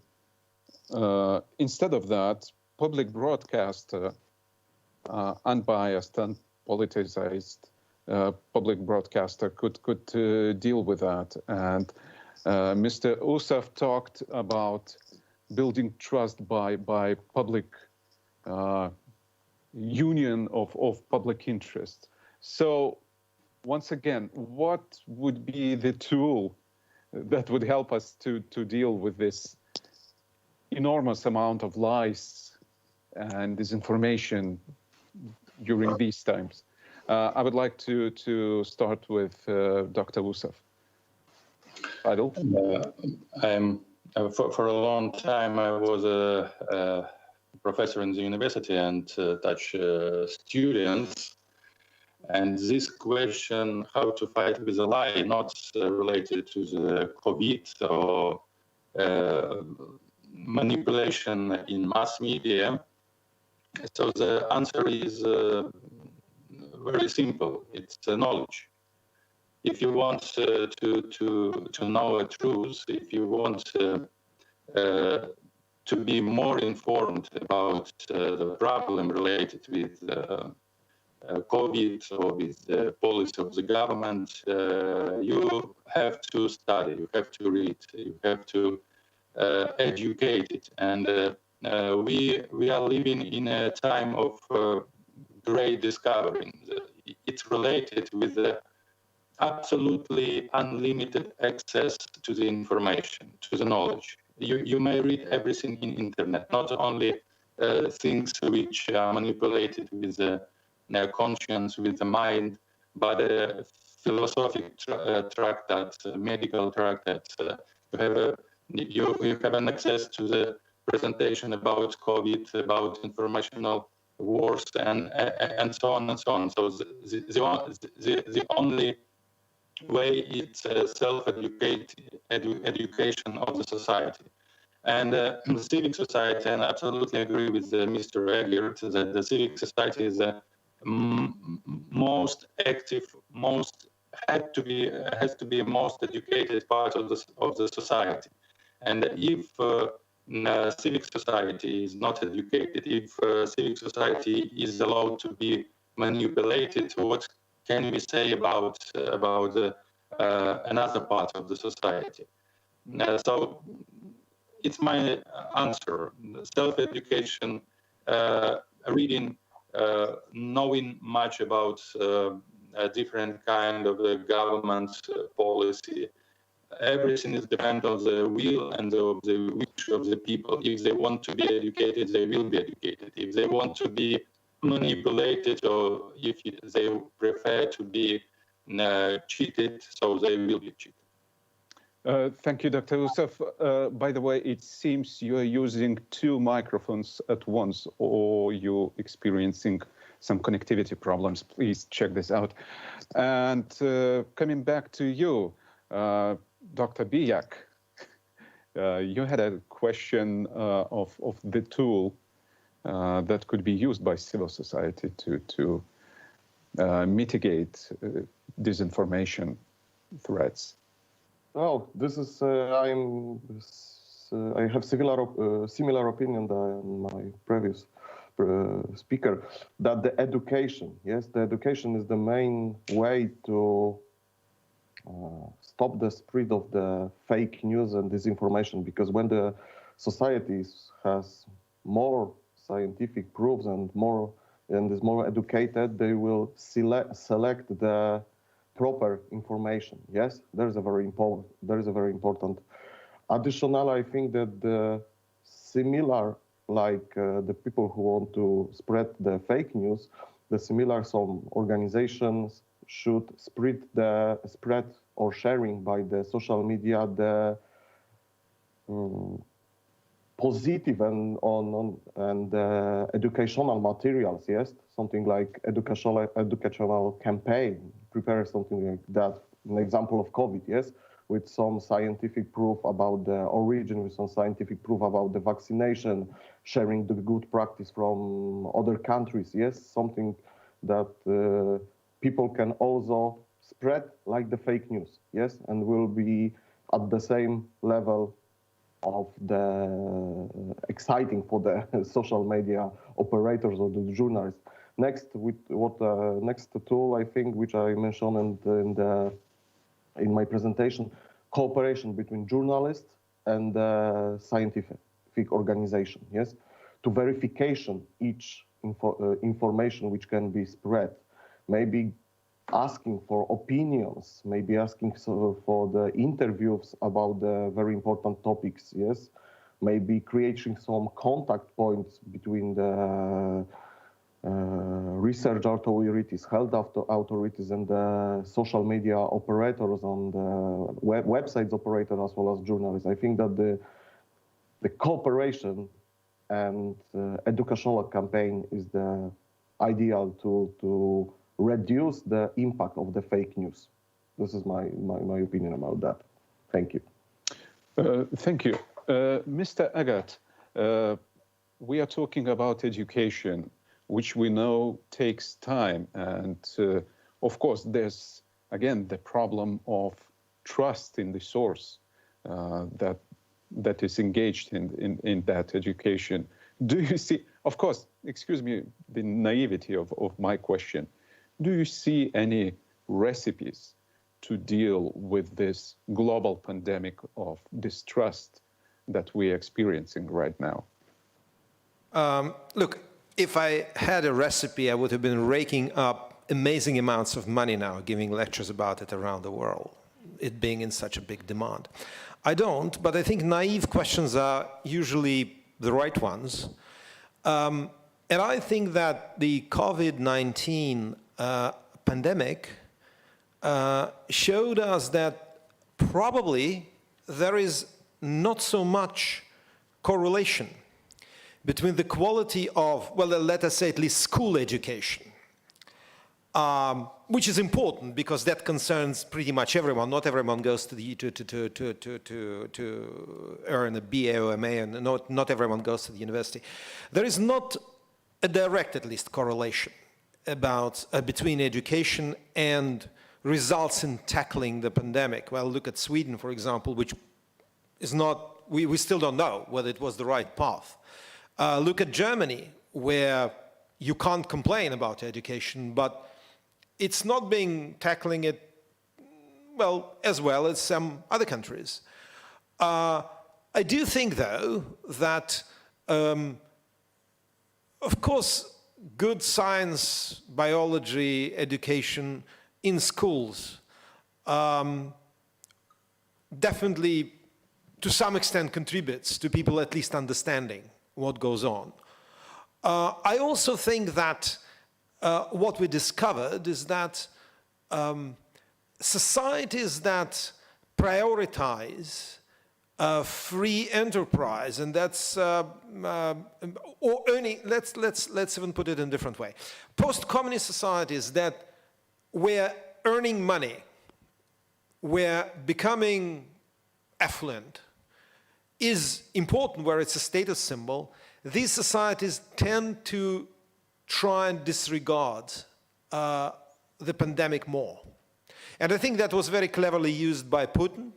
instead of that, public broadcaster, unbiased, unpoliticized public broadcaster could deal with that. And Mr. Usov talked about building trust by public union of public interest. So once again, what would be the tool that would help us to deal with this enormous amount of lies and disinformation during these times? I would like to start with Dr. Usov. Adil? For a long time, I was a professor in the university and touch students. And this question, how to fight with a lie, not related to the COVID or manipulation in mass media. So the answer is very simple. It's knowledge. If you want to know a truth, if you want to be more informed about the problem related with COVID or with the policy of the government, you have to study, you have to read, you have to educate it. And we are living in a time of great discovery. It's related with the absolutely unlimited access to the information, to the knowledge. You may read everything in internet, not only things which are manipulated with the conscience, with the mind, but philosophic tractates, medical tractates. You have an access to the presentation about COVID, about informational wars, and so on and so on. So the only way it's self-education of the society. And the civic society, and I absolutely agree with Mr. Eggert, that the civic society is the most active, has to be most educated part of the society. And if civic society is not educated, if civic society is allowed to be manipulated, what can we say about another part of the society? So it's my answer. Self-education, reading, knowing much about a different kind of government policy. Everything is dependent on the will and of the wish of the people. If they want to be educated, they will be educated. If they want to be manipulated, or if they prefer to be cheated, so they will be cheated. Thank you, Dr. Usov. By the way, it seems you are using two microphones at once, or you're experiencing some connectivity problems. Please check this out. And coming back to you, Dr. Bijak, you had a question of the tool that could be used by civil society to mitigate disinformation threats. Well, this is I have similar opinion than my previous speaker, that the education is the main way to stop the spread of the fake news and disinformation, because when the society has more scientific proofs and is more educated, they will select the proper information. Yes, there is a very important. Additional, I think that the similar, like the people who want to spread the fake news, some organizations should spread or sharing by the social media the positive and educational materials. Yes, something like educational campaign. Prepare something like that. An example of COVID. Yes, with some scientific proof about the origin, with some scientific proof about the vaccination, sharing the good practice from other countries. Yes, something that people can also spread like the fake news. Yes, and will be at the same level of the exciting for the social media operators or the journalists. Next, next tool I think, which I mentioned in my presentation, cooperation between journalists and scientific organization. Yes, to verification each information which can be spread, maybe asking for opinions, maybe asking for the interviews about the very important topics. Yes, maybe creating some contact points between the research authorities, health authorities, and the social media operators and websites operators, as well as journalists. I think that the cooperation and educational campaign is the ideal tool to reduce the impact of the fake news. This is my opinion about that. Thank you. Thank you. Mr. Agat, we are talking about education, which we know takes time. And of course, there's, again, the problem of trust in the source that is engaged in that education. Do you see, of course, excuse me, the naivety of my question, do you see any recipes to deal with this global pandemic of distrust that we're experiencing right now? Look, if I had a recipe, I would have been raking up amazing amounts of money now, giving lectures about it around the world, it being in such a big demand. I don't, but I think naive questions are usually the right ones. And I think that the COVID-19 pandemic showed us that probably there is not so much correlation between the quality of, well, let us say at least school education, which is important because that concerns pretty much everyone. Not everyone goes to earn a BA or MA, and not everyone goes to the university. There is not a direct, at least, correlation between education and results in tackling the pandemic. Well, look at Sweden, for example, which is not, we still don't know whether it was the right path. Look at Germany, where you can't complain about education, but it's not tackling it well as some other countries. I do think, though, that of course good science, biology, education in schools definitely to some extent contributes to people at least understanding what goes on. I also think that what we discovered is that societies that prioritize free enterprise, and that's or earning. Let's even put it in a different way. Post-communist societies that were earning money, were becoming affluent, is important, where it's a status symbol. These societies tend to try and disregard the pandemic more. And I think that was very cleverly used by Putin.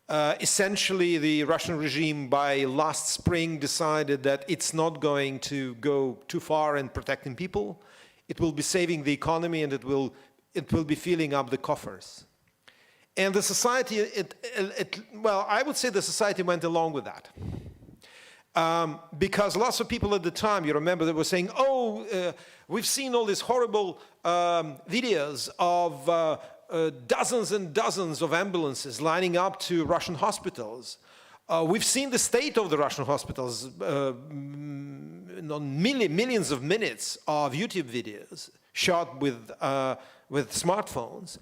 Essentially, the Russian regime by last spring decided that it's not going to go too far in protecting people. It will be saving the economy, and it will be filling up the coffers. And the society, well, I would say the society went along with that. Because lots of people at the time, you remember, they were saying, we've seen all these horrible videos of dozens and dozens of ambulances lining up to Russian hospitals. We've seen the state of the Russian hospitals on millions of minutes of YouTube videos shot with smartphones.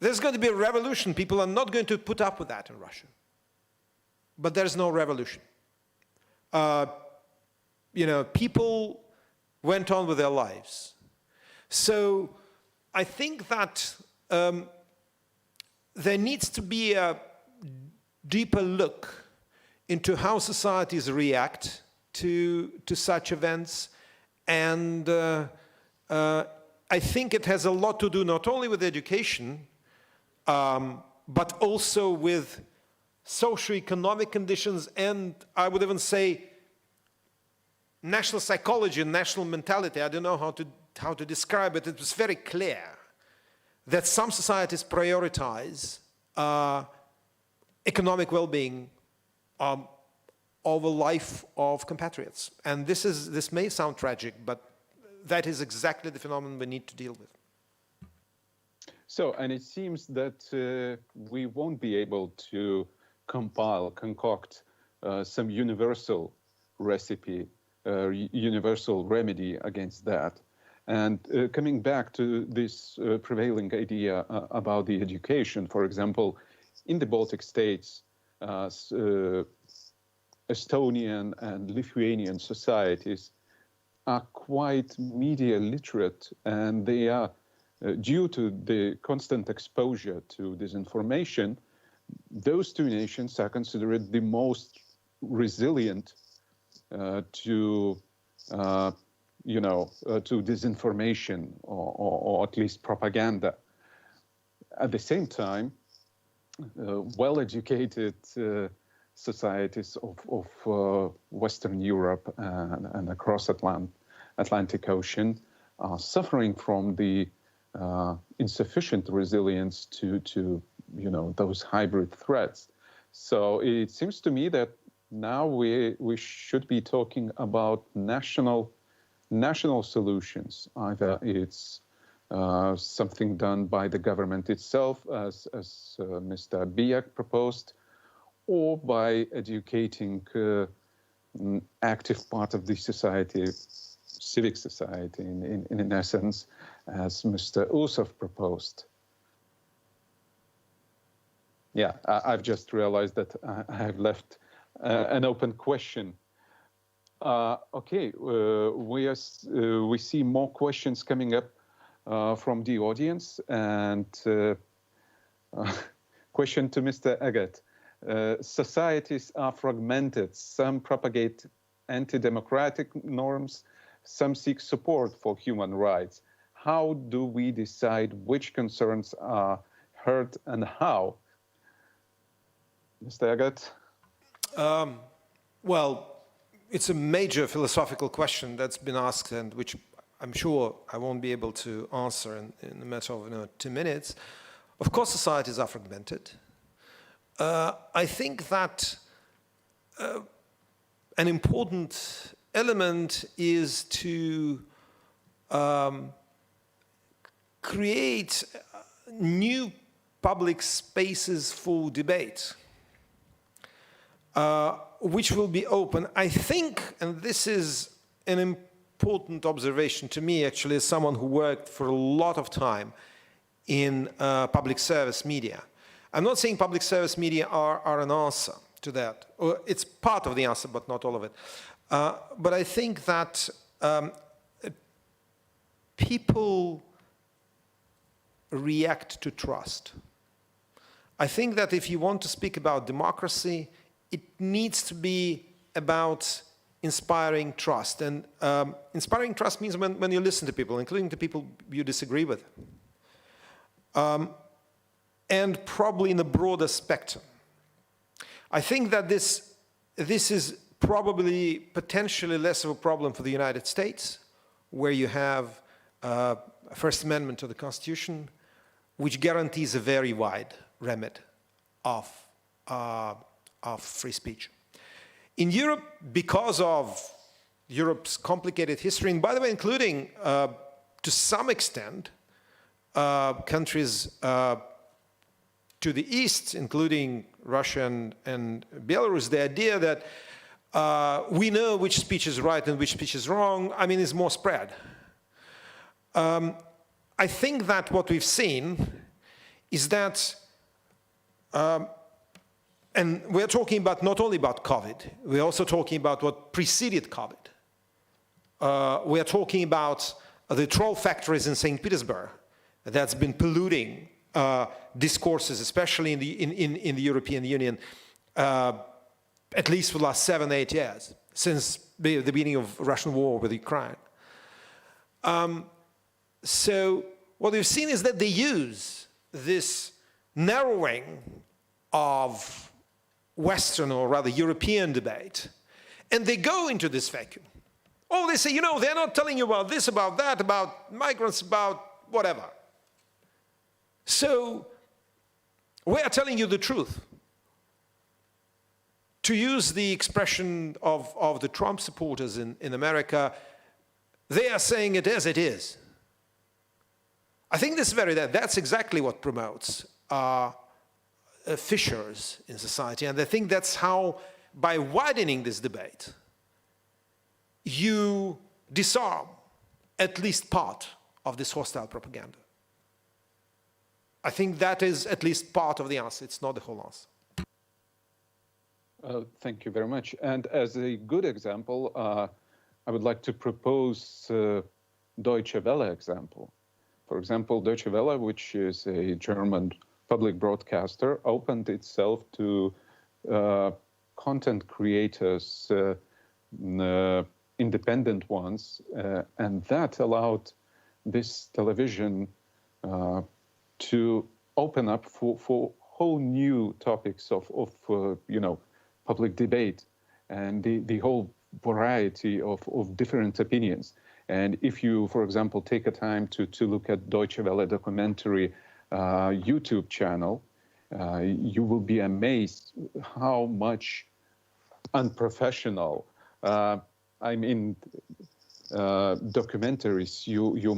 There's going to be a revolution. People are not going to put up with that in Russia. But there's no revolution. People went on with their lives. So I think that there needs to be a deeper look into how societies react to such events. And I think it has a lot to do not only with education, but also with socioeconomic conditions, and I would even say national psychology and national mentality, I don't know how to describe it, it was very clear that some societies prioritize economic well-being over life of compatriots. And this may sound tragic, but that is exactly the phenomenon we need to deal with. So, and it seems that we won't be able to concoct some universal recipe, universal remedy against that. And coming back to this prevailing idea about the education, for example, in the Baltic states, Estonian and Lithuanian societies are quite media literate, and they are, due to the constant exposure to disinformation, those two nations are considered the most resilient to disinformation or at least propaganda. At the same time, well-educated societies of Western Europe and across Atlantic Ocean are suffering from the insufficient resilience to those hybrid threats. So it seems to me that now we should be talking about national solutions. Either it's something done by the government itself, as Mr. Biak proposed, or by educating active part of the society, civic society, in essence, as Mr. Usov proposed. Yeah, I've just realized that I have left an open question. Okay, we see more questions coming up from the audience, and question to Mr. Eggert. Societies are fragmented. Some propagate anti-democratic norms. Some seek support for human rights. How do we decide which concerns are heard and how? Mr. Eggert? Well, it's a major philosophical question that's been asked, and which I'm sure I won't be able to answer in a matter of 2 minutes. Of course, societies are fragmented. I think that an important element is to create new public spaces for debate, which will be open. I think, and this is an important observation to me, actually, as someone who worked for a lot of time in public service media. I'm not saying public service media are an answer to that. Or it's part of the answer, but not all of it. But I think that people react to trust. I think that if you want to speak about democracy, it needs to be about inspiring trust. And inspiring trust means when you listen to people, including the people you disagree with. And probably in a broader spectrum. I think that this is probably potentially less of a problem for the United States, where you have a First Amendment to the Constitution, which guarantees a very wide remit of free speech. In Europe, because of Europe's complicated history, and by the way, including to some extent countries to the east, including Russia and Belarus, the idea that we know which speech is right and which speech is wrong, I mean, is more spread. I think that what we've seen is that, and we're talking about not only about COVID, we're also talking about what preceded COVID. We're talking about the troll factories in St. Petersburg that's been polluting discourses, especially in the European Union, at least for the last 7-8 years, since the beginning of Russian war with Ukraine. So what we've seen is that they use this narrowing of Western, or rather European debate, and they go into this vacuum. Oh, they say, you know, they're not telling you about this, about that, about migrants, about whatever. So we are telling you the truth. To use the expression of the Trump supporters in America, they are saying it as it is. I think that's exactly what promotes fissures in society, and I think that's how, by widening this debate, you disarm at least part of this hostile propaganda. I think that is at least part of the answer. It's not the whole answer. Thank you very much. And as a good example, I would like to propose Deutsche Welle example. For example, Deutsche Welle, which is a German public broadcaster, opened itself to content creators, independent ones, and that allowed this television to open up for whole new topics of you know, public debate and the whole variety of different opinions. And if you, for example, take a time to look at Deutsche Welle documentary YouTube channel, you will be amazed how much unprofessional, I mean, documentaries you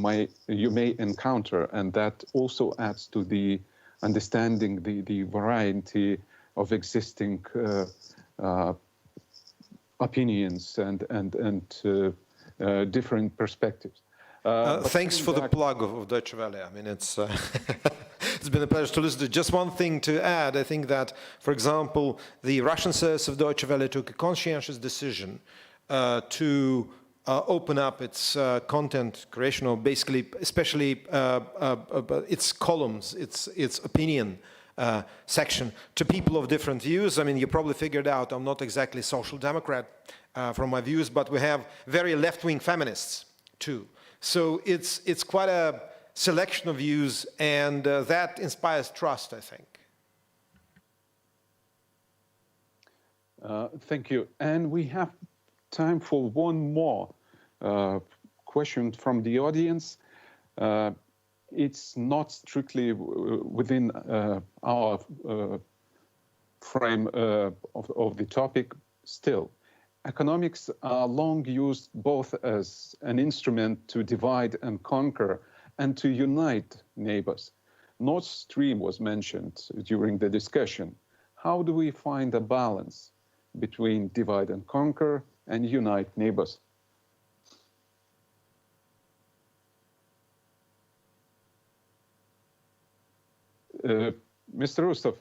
may encounter, and that also adds to the understanding the variety of existing opinions and different perspectives. Thanks for the plug of Deutsche Welle. I mean, it's it's been a pleasure to listen to. Just one thing to add, I think that, for example, the Russian service of Deutsche Welle took a conscientious decision to open up its content creation, or basically, especially its columns, its opinion section, to people of different views. I mean, you probably figured out I'm not exactly social democrat from my views, but we have very left-wing feminists too. So it's quite a selection of views, and that inspires trust, I think. Thank you. And we have time for one more question from the audience. It's not strictly within our frame of the topic. Still, economics are long used both as an instrument to divide and conquer and to unite neighbors. Nord Stream was mentioned during the discussion. How do we find a balance between divide and conquer and unite neighbors? Mr. Rustov,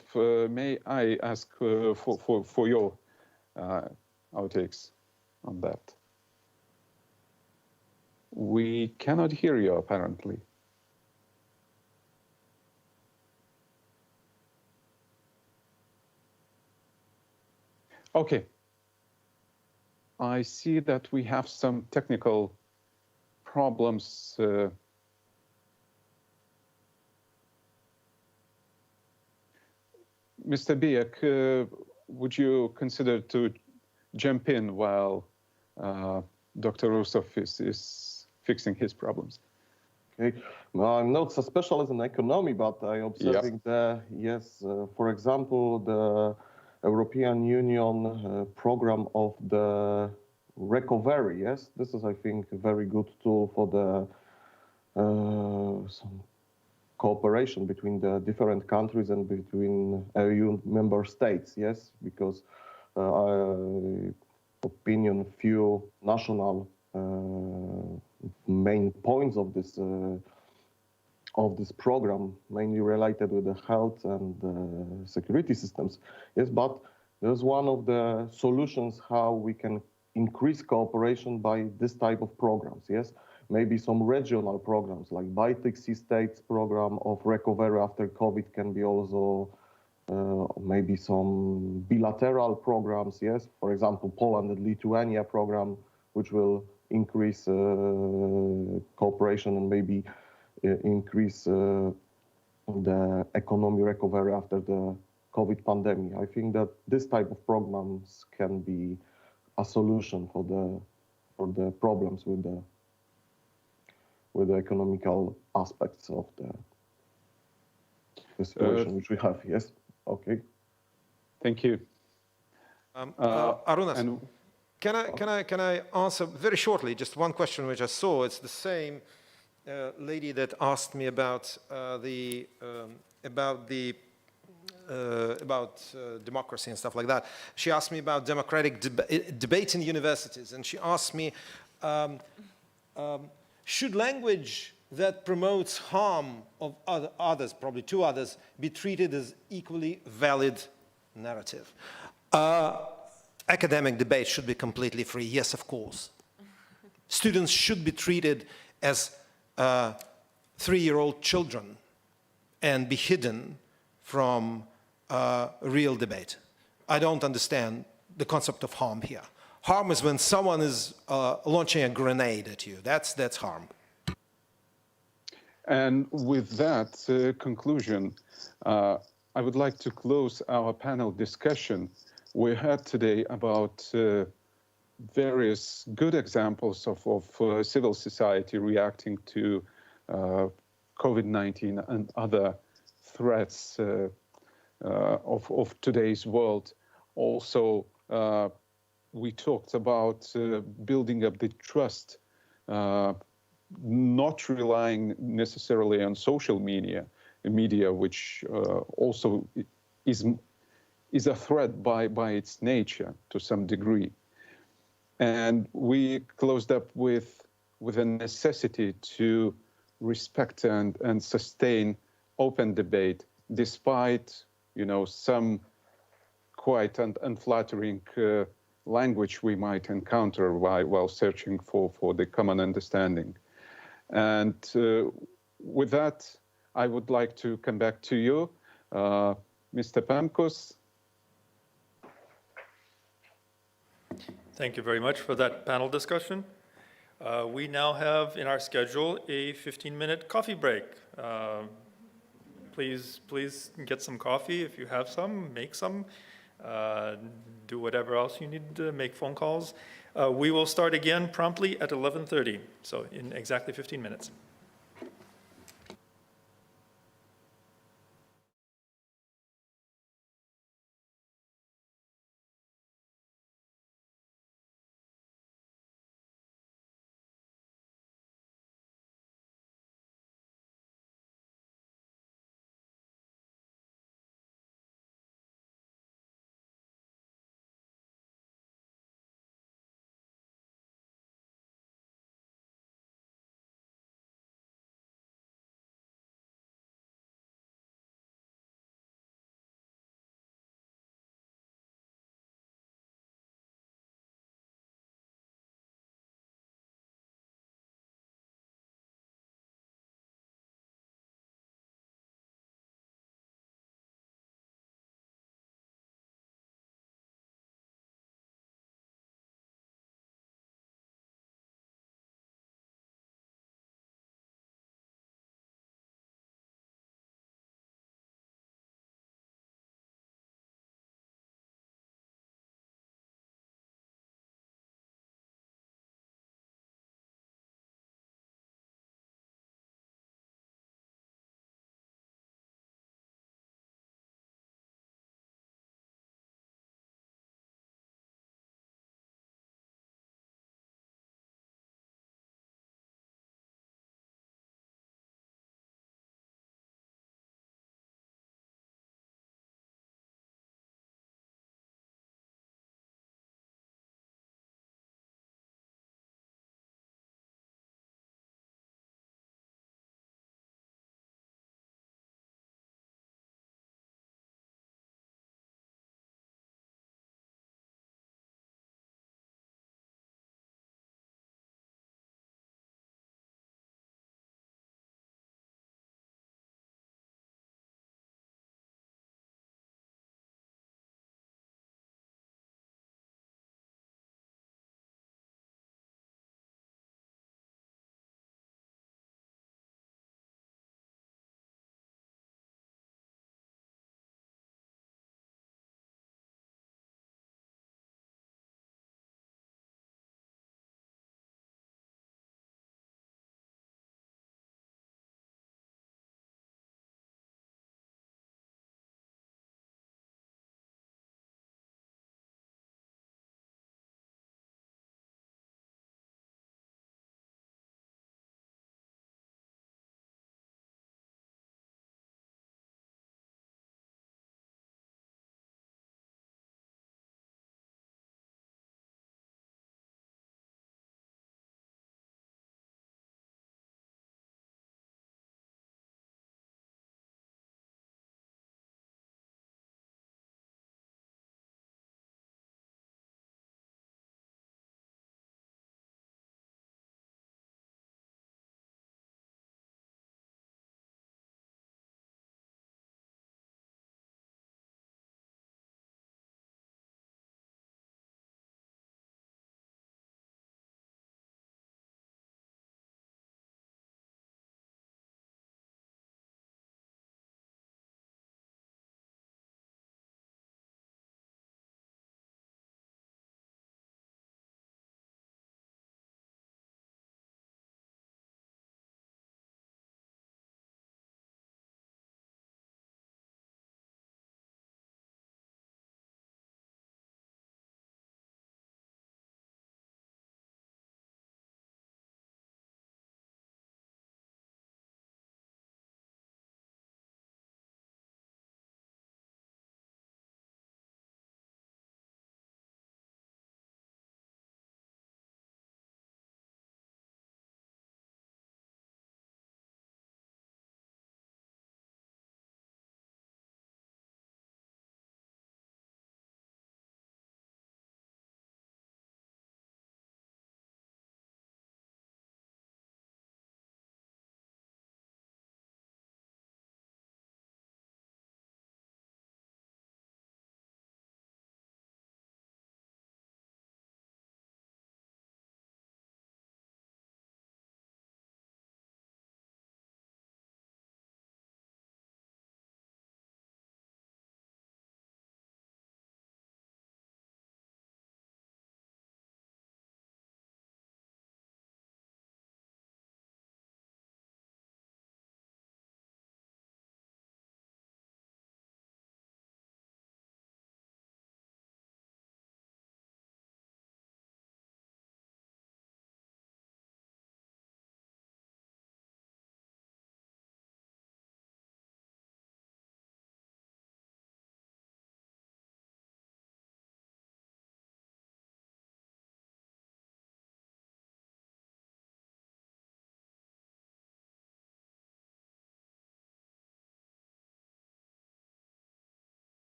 may I ask for your outtakes on that? We cannot hear you, apparently. Okay. I see that we have some technical problems. Mr. Biek, would you consider to jump in while Dr. Rustov is fixing his problems? Okay. Well, I'm not a specialist in economy, but I'm observing for example, the European Union program of the recovery. Yes, this is, I think, a very good tool for the some cooperation between the different countries and between EU member states. Yes, because opinion few national main points of this program, mainly related with the health and security systems. Yes, but there's one of the solutions how we can increase cooperation by this type of programs. Yes, maybe some regional programs like Baltic Sea States program of recovery after COVID can be also maybe some bilateral programs. Yes, for example, Poland and Lithuania program, which will increase cooperation and maybe increase the economic recovery after the COVID pandemic. I think that this type of programs can be a solution for the problems with the economical aspects of the situation which we have. Yes. Okay. Thank you. Arunas, and- can I answer very shortly just one question which I saw? It's the same lady that asked me about democracy and stuff like that. She asked me about democratic debate in universities, and she asked me, should language that promotes harm of others, probably to others, be treated as equally valid narrative? Academic debate should be completely free. Yes, of course. Students should be treated as 3-year-old children and be hidden from real debate. I don't understand the concept of harm here. Harm is when someone is launching a grenade at you. That's harm. And with that conclusion, I would like to close our panel discussion. We heard today about various good examples of civil society reacting to COVID-19 and other threats of today's world. Also, we talked about building up the trust, not relying necessarily on social media, which also is a threat by its nature to some degree. And we closed up with a necessity to respect and sustain open debate, despite some quite unflattering language we might encounter while searching for the common understanding. And with that, I would like to come back to you, Mr. Pamkus. Thank you very much for that panel discussion. We now have in our schedule a 15-minute coffee break. Please get some coffee if you have some, make some, do whatever else you need to make phone calls. We will start again promptly at 11:30, so in exactly 15 minutes.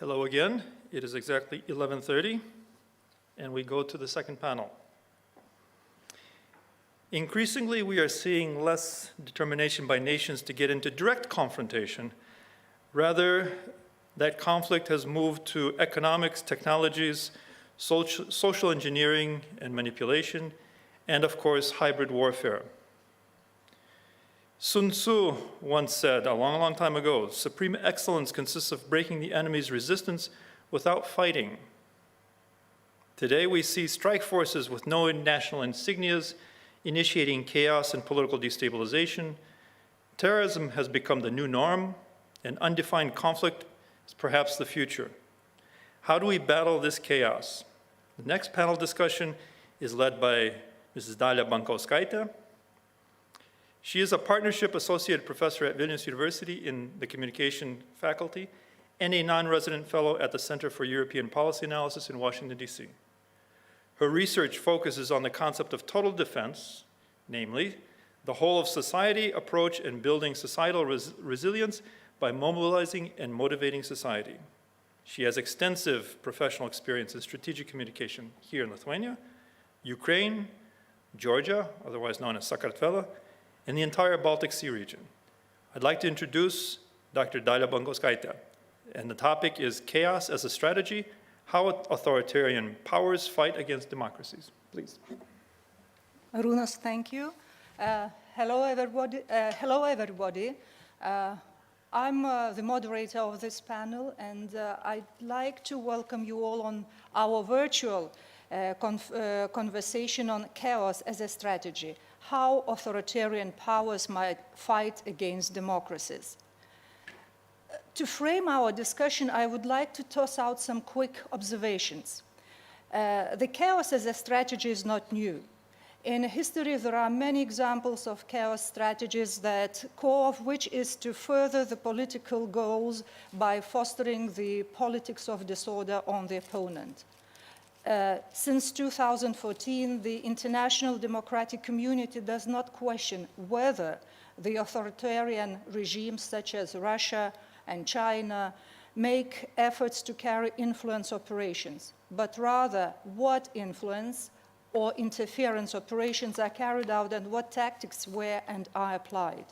Hello again. It is exactly 11:30, and we go to the second panel. Increasingly, we are seeing less determination by nations to get into direct confrontation. Rather, that conflict has moved to economics, technologies, social engineering and manipulation, and of course, hybrid warfare. Sun Tzu once said, a long, long time ago, supreme excellence consists of breaking the enemy's resistance without fighting. Today, we see strike forces with no national insignias, initiating chaos and political destabilization. Terrorism has become the new norm, and undefined conflict is perhaps the future. How do we battle this chaos? The next panel discussion is led by Mrs. Dalia Bankauskaitė. She is a partnership associate professor at Vilnius University in the communication faculty and a non-resident fellow at the Center for European Policy Analysis in Washington, D.C. Her research focuses on the concept of total defense, namely, the whole of society approach in building societal resilience by mobilizing and motivating society. She has extensive professional experience in strategic communication here in Lithuania, Ukraine, Georgia, otherwise known as Sakartvela, and the entire Baltic Sea region. I'd like to introduce Dr. Dalia Bankauskaitė, and the topic is Chaos as a Strategy, How Authoritarian Powers Fight Against Democracies. Please. Arūnas, thank you. Hello, everybody. I'm the moderator of this panel, and I'd like to welcome you all on our virtual conversation on chaos as a strategy, how authoritarian powers might fight against democracies. To frame our discussion, I would like to toss out some quick observations. The chaos as a strategy is not new. In history, there are many examples of chaos strategies that core of which is to further the political goals by fostering the politics of disorder on the opponent. Since 2014, the international democratic community does not question whether the authoritarian regimes such as Russia and China make efforts to carry influence operations, but rather what influence or interference operations are carried out and what tactics were and are applied.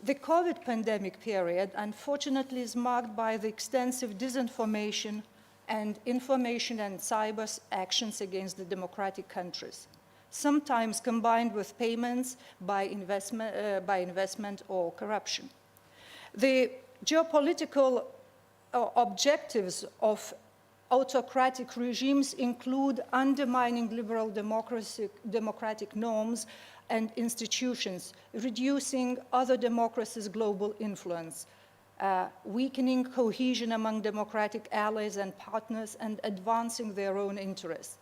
The COVID pandemic period, unfortunately, is marked by the extensive disinformation and information and cyber actions against the democratic countries, sometimes combined with payments by investment or corruption. The geopolitical objectives of autocratic regimes include undermining liberal democratic norms and institutions, reducing other democracies' global influence, weakening cohesion among democratic allies and partners, and advancing their own interests.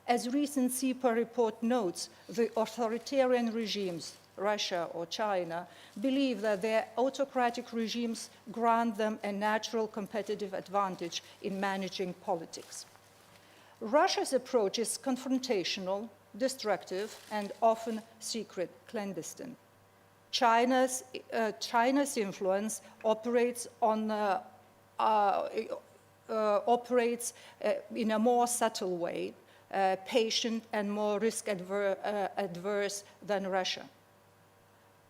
As recent CEPA report notes, the authoritarian regimes, Russia or China, believe that their autocratic regimes grant them a natural competitive advantage in managing politics. Russia's approach is confrontational, destructive, and often secret, clandestine. China's influence operates in a more subtle way, patient and more risk-adverse than Russia.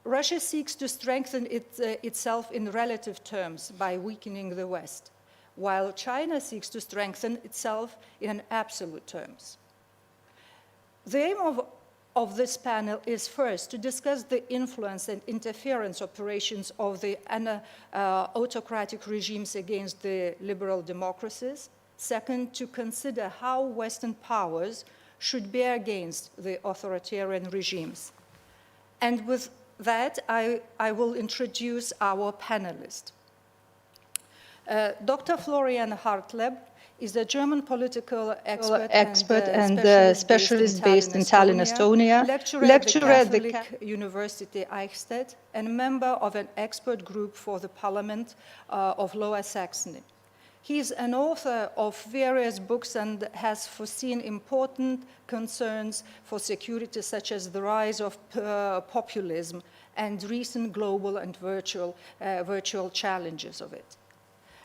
Russia seeks to strengthen itself in relative terms by weakening the West, while China seeks to strengthen itself in absolute terms. The aim of this panel is first to discuss the influence and interference operations of the autocratic regimes against the liberal democracies. Second, to consider how Western powers should bear against the authoritarian regimes. And with that, I will introduce our panelist. Dr. Florian Hartleb is a German political expert and specialist based in Tallinn, Estonia, lecturer at the Catholic University Eichstätt, and member of an expert group for the Parliament of Lower Saxony. He is an author of various books and has foreseen important concerns for security, such as the rise of populism and recent global and virtual challenges of it.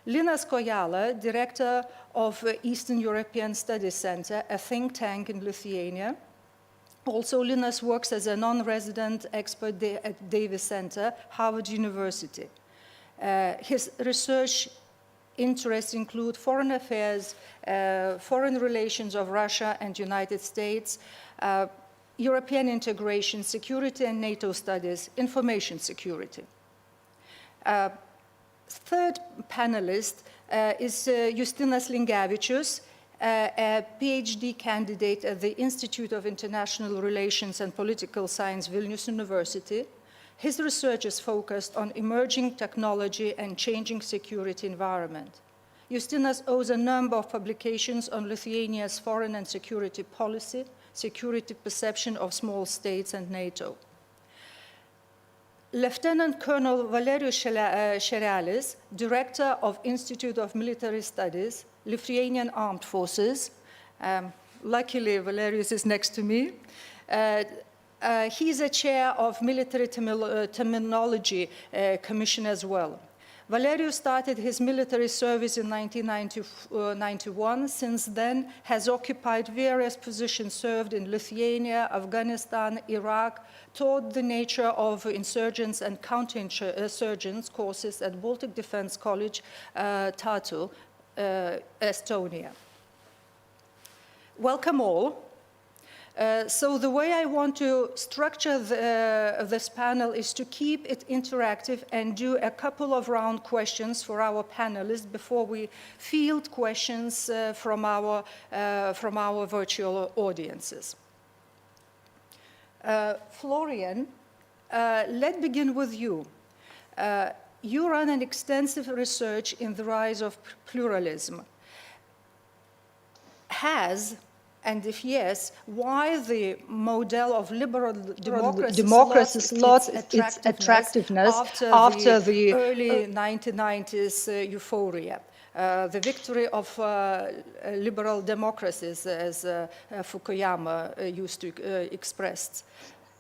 Linas Kojala, director of Eastern European Studies Center, a think tank in Lithuania. Also, Linas works as a non-resident expert at Davis Center, Harvard University. His research interests include foreign affairs, foreign relations of Russia and United States, European integration, security and NATO studies, information security. Third panelist is Justinas Lingevičius, a PhD candidate at the Institute of International Relations and Political Science, Vilnius University. His research is focused on emerging technology and changing security environment. Justinas owes a number of publications on Lithuania's foreign and security policy, security perception of small states, and NATO. Lieutenant Colonel Valerijus Šerelis, Director of Institute of Military Studies, Lithuanian Armed Forces. Luckily, Valerijus is next to me. He's a chair of Military Terminology Commission as well. Valerijus started his military service in 1991. Since then, has occupied various positions, served in Lithuania, Afghanistan, Iraq, taught the nature of insurgents and counterinsurgents courses at Baltic Defense College, Tartu, Estonia. Welcome all. So the way I want to structure this panel is to keep it interactive and do a couple of round questions for our panelists before we field questions from our virtual audiences. Florian, let's begin with you. You run an extensive research in the rise of pluralism. And if yes, why the model of liberal democracy lost its attractiveness after the early 1990s euphoria? The victory of liberal democracies, as Fukuyama used to express.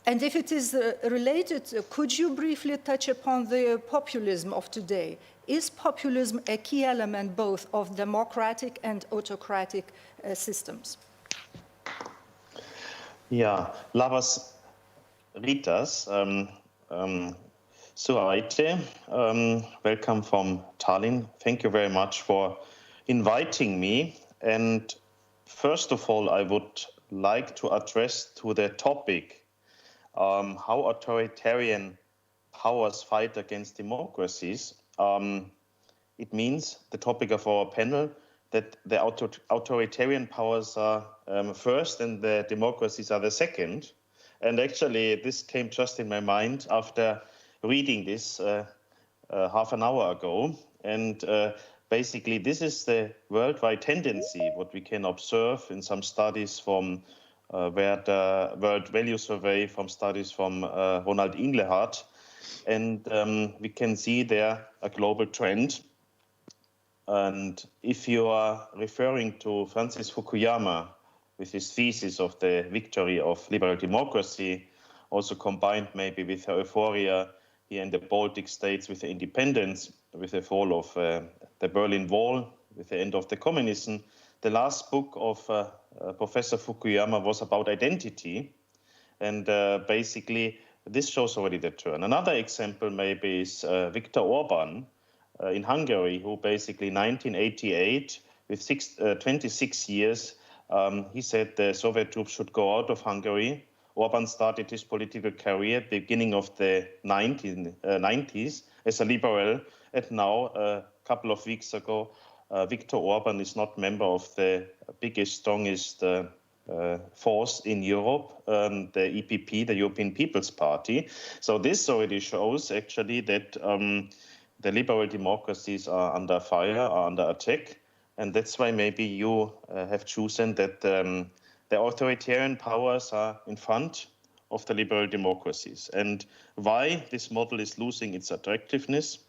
And if it is related, could you briefly touch upon the populism of today? Is populism a key element both of democratic and autocratic systems? Yeah, labas rytas, Suaite, welcome from Tallinn. Thank you very much for inviting me. And first of all, I would like to address to the topic how authoritarian powers fight against democracies. It means the topic of our panel that the authoritarian powers are first and the democracies are the second. And actually, this came just in my mind after reading this half an hour ago. And basically, this is the worldwide tendency, what we can observe in some studies from the World Value Survey, from studies from Ronald Inglehart. And we can see there a global trend. And if you are referring to Francis Fukuyama with his thesis of the victory of liberal democracy, also combined maybe with euphoria here in the Baltic states with the independence, with the fall of the Berlin Wall, with the end of the communism, the last book of Professor Fukuyama was about identity. And basically, this shows already the turn. Another example maybe is Viktor Orban, in Hungary, who basically 1988, with 26 years, he said the Soviet troops should go out of Hungary. Orban started his political career at the beginning of the 90s as a liberal, and now, a couple of weeks ago, Viktor Orban is not member of the biggest, strongest force in Europe, the EPP, the European People's Party. So this already shows actually that the liberal democracies are under fire, are under attack. And that's why maybe you have chosen that the authoritarian powers are in front of the liberal democracies. And why this model is losing its attractiveness?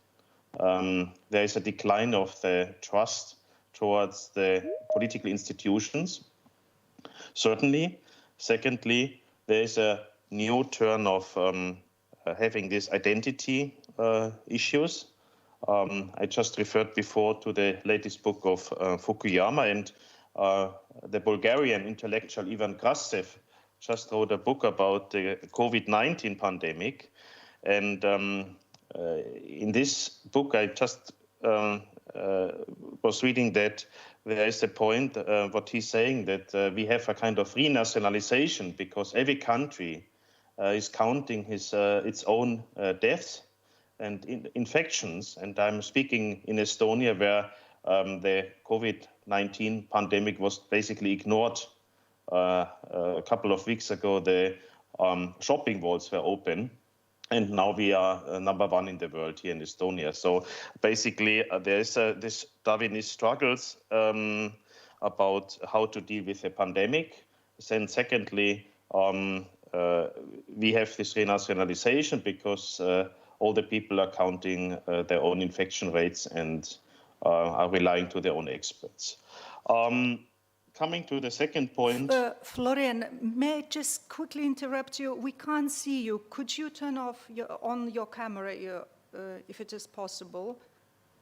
There is a decline of the trust towards the political institutions, certainly. Secondly, there is a new turn of having these identity issues. I just referred before to the latest book of Fukuyama, and the Bulgarian intellectual Ivan Krastev just wrote a book about the COVID-19 pandemic. And in this book, I just was reading that there is a point, what he's saying, that we have a kind of renationalization because every country is counting its own deaths and infections. And I'm speaking in Estonia, where the COVID-19 pandemic was basically ignored. A couple of weeks ago, the shopping malls were open, and now we are #1 in the world here in Estonia. So basically, there is this Darwinist struggles about how to deal with the pandemic. Then secondly, we have this renationalization because all the people are counting their own infection rates and are relying to their own experts. Coming to the second point. Florian, may I just quickly interrupt you? We can't see you. Could you turn off your camera if it is possible?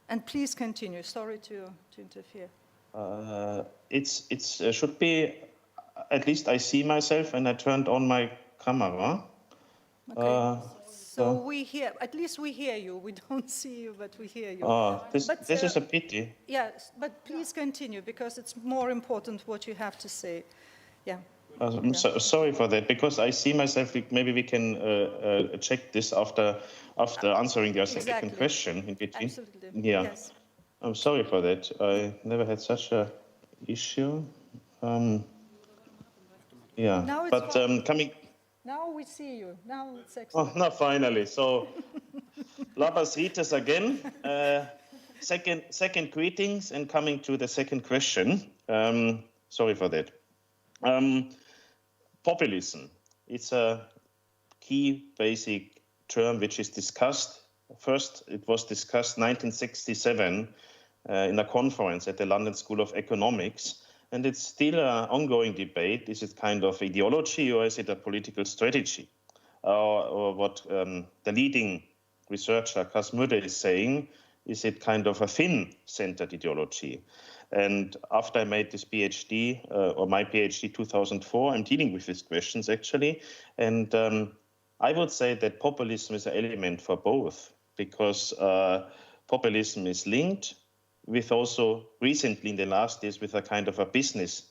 And please continue. Sorry to interfere. It should be, at least I see myself and I turned on my camera. Okay. So we hear, at least we hear you. We don't see you, but we hear you. This is a pity. Yes, but please continue because it's more important what you have to say. Yeah. I'm sorry for that, because I see myself. Maybe we can check this after answering your second question in between. Absolutely. Yeah. Yes. I'm sorry for that. I never had such a issue. Yeah. Now it's but coming. Now we see you. Now it's excellent. Oh, now finally. So, Labas Ritas again. Second greetings, and coming to the second question. Sorry for that. Populism. It's a key basic term which is discussed. First, it was discussed 1967 in a conference at the London School of Economics. And it's still an ongoing debate. Is it kind of ideology or is it a political strategy? Or what the leading researcher, Cas Mudde, is saying, is it kind of a Finn-centered ideology? And after I made this PhD, or my PhD 2004, I'm dealing with these questions actually. And I would say that populism is an element for both, because populism is linked with also recently in the last years with a kind of a business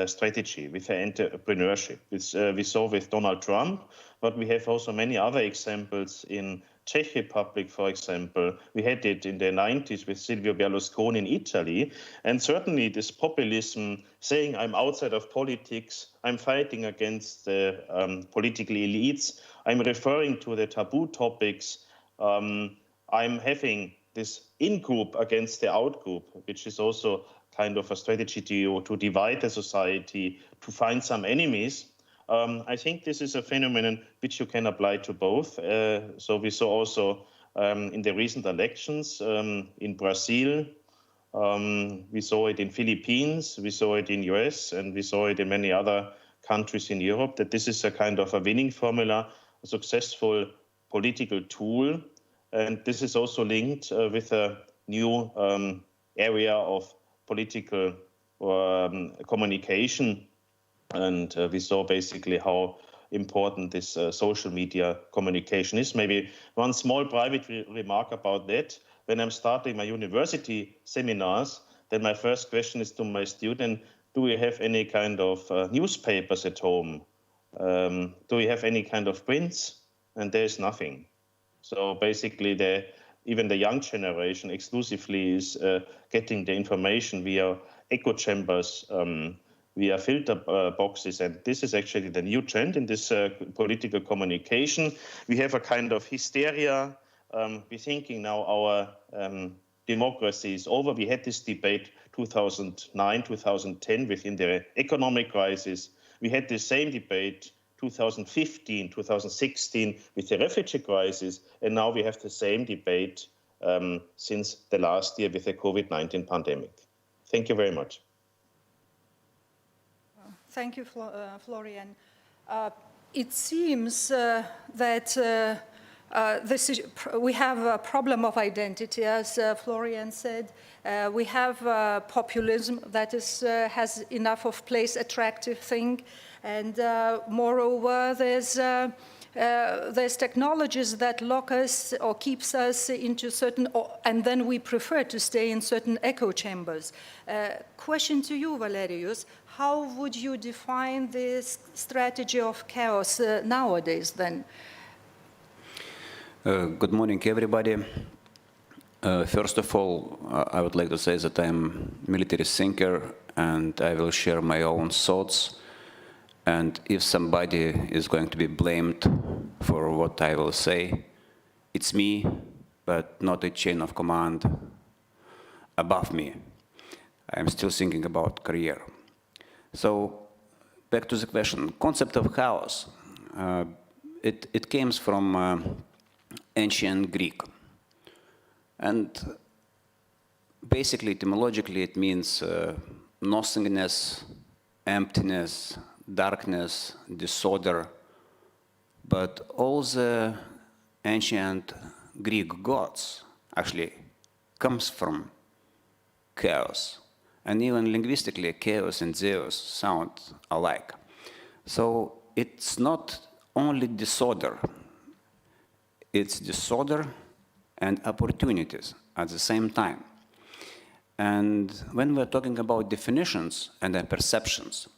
strategy, with entrepreneurship. We saw with Donald Trump, but we have also many other examples in Czech Republic, for example. We had it in the 90s with Silvio Berlusconi in Italy. And certainly this populism saying I'm outside of politics, I'm fighting against the political elites, I'm referring to the taboo topics, I'm having this in-group against the out-group, which is also kind of a strategy to divide the society, to find some enemies. I think this is a phenomenon which you can apply to both. So we saw also in the recent elections in Brazil, we saw it in Philippines, we saw it in US, and we saw it in many other countries in Europe, that this is a kind of a winning formula, a successful political tool. And this is also linked with a new area of political communication. And we saw basically how important this social media communication is. Maybe one small private remark about that. When I'm starting my university seminars, then my first question is to my student, do we have any kind of newspapers at home? Do we have any kind of prints? And there's nothing. So basically, even the young generation exclusively is getting the information via echo chambers, via filter boxes. And this is actually the new trend in this political communication. We have a kind of hysteria. We're thinking now our democracy is over. We had this debate 2009, 2010 within the economic crisis. We had the same debate 2015, 2016 with the refugee crisis, and now we have the same debate since the last year with the COVID-19 pandemic. Thank you very much. Thank you, Florian. It seems that we have a problem of identity, as Florian said. We have populism that has enough of place, attractive thing, and moreover, there's technologies that lock us or keeps us into certain, and then we prefer to stay in certain echo chambers. Question to you, Valerius, how would you define this strategy of chaos nowadays then? Good morning, everybody. First of all, I would like to say that I'm a military thinker and I will share my own thoughts. And if somebody is going to be blamed for what I will say, it's me, but not a chain of command above me. I'm still thinking about career. So back to the question, concept of chaos. It came from ancient Greek. And basically, etymologically, it means nothingness, emptiness, darkness, disorder. But all the ancient Greek gods actually comes from chaos. And even linguistically, chaos and Zeus sound alike. So it's not only disorder. It's disorder and opportunities at the same time. And when we're talking about definitions and perceptions,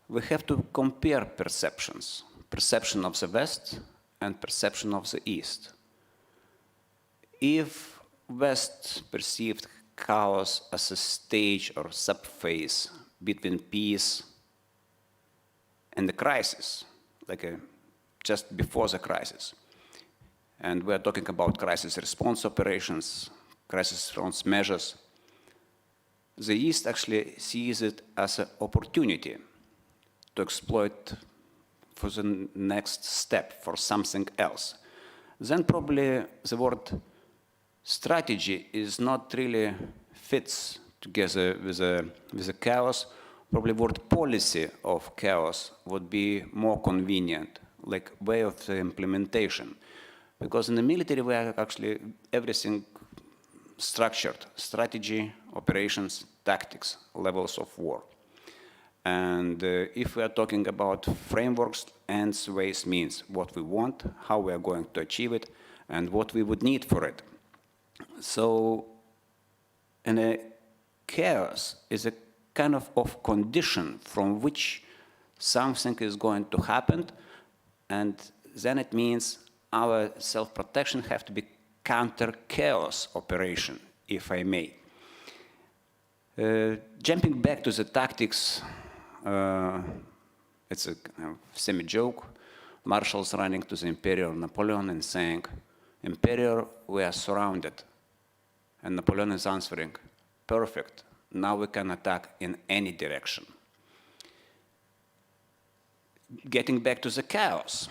we have to compare perceptions. Perception of the West and perception of the East. If West perceived chaos as a stage or subphase between peace and the crisis, like just before the crisis, and we're talking about crisis response operations, crisis response measures, the East actually sees it as an opportunity to exploit for the next step, for something else. Then probably the word strategy is not really fits together with the chaos. Probably word policy of chaos would be more convenient, like way of the implementation. Because in the military, we have actually everything structured: strategy, operations, tactics, levels of war. And if we are talking about frameworks, ends, ways, means, what we want, how we are going to achieve it, and what we would need for it. So, and a chaos is a kind of condition from which something is going to happen, and then it means our self-protection have to be counter-chaos operation, if I may. Jumping back to the tactics, it's a semi-joke. Marshals running to the Emperor Napoleon and saying, "Emperor, we are surrounded." And Napoleon is answering, "Perfect, now we can attack in any direction." Getting back to the chaos,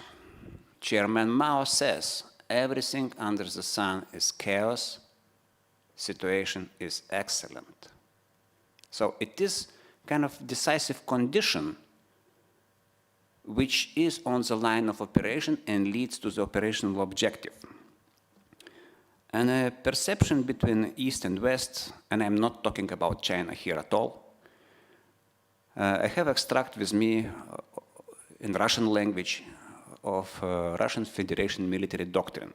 Chairman Mao says, everything under the sun is chaos, situation is excellent. So it is kind of decisive condition which is on the line of operation and leads to the operational objective. And a perception between East and West, and I'm not talking about China here at all. I have extract with me in Russian language of Russian Federation military doctrine.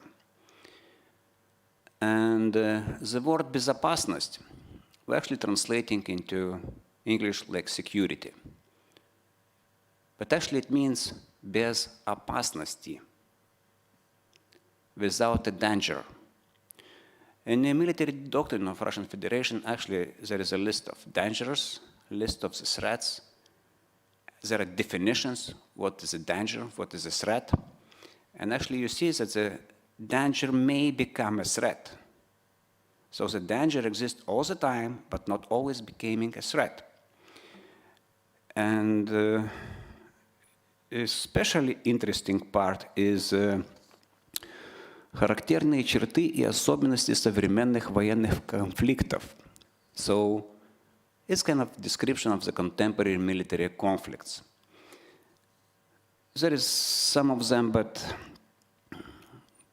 And the word безопасность we're actually translating into English like security. But actually it means без опасности, without a danger. In the military doctrine of Russian Federation, actually there is a list of dangers, list of the threats. There are definitions, what is a danger, what is a threat. And actually you see that the danger may become a threat. So the danger exists all the time, but not always becoming a threat. And especially interesting part is характерные черты и особенности современных военных конфликтов. So it's kind of description of the contemporary military conflicts. There is some of them, but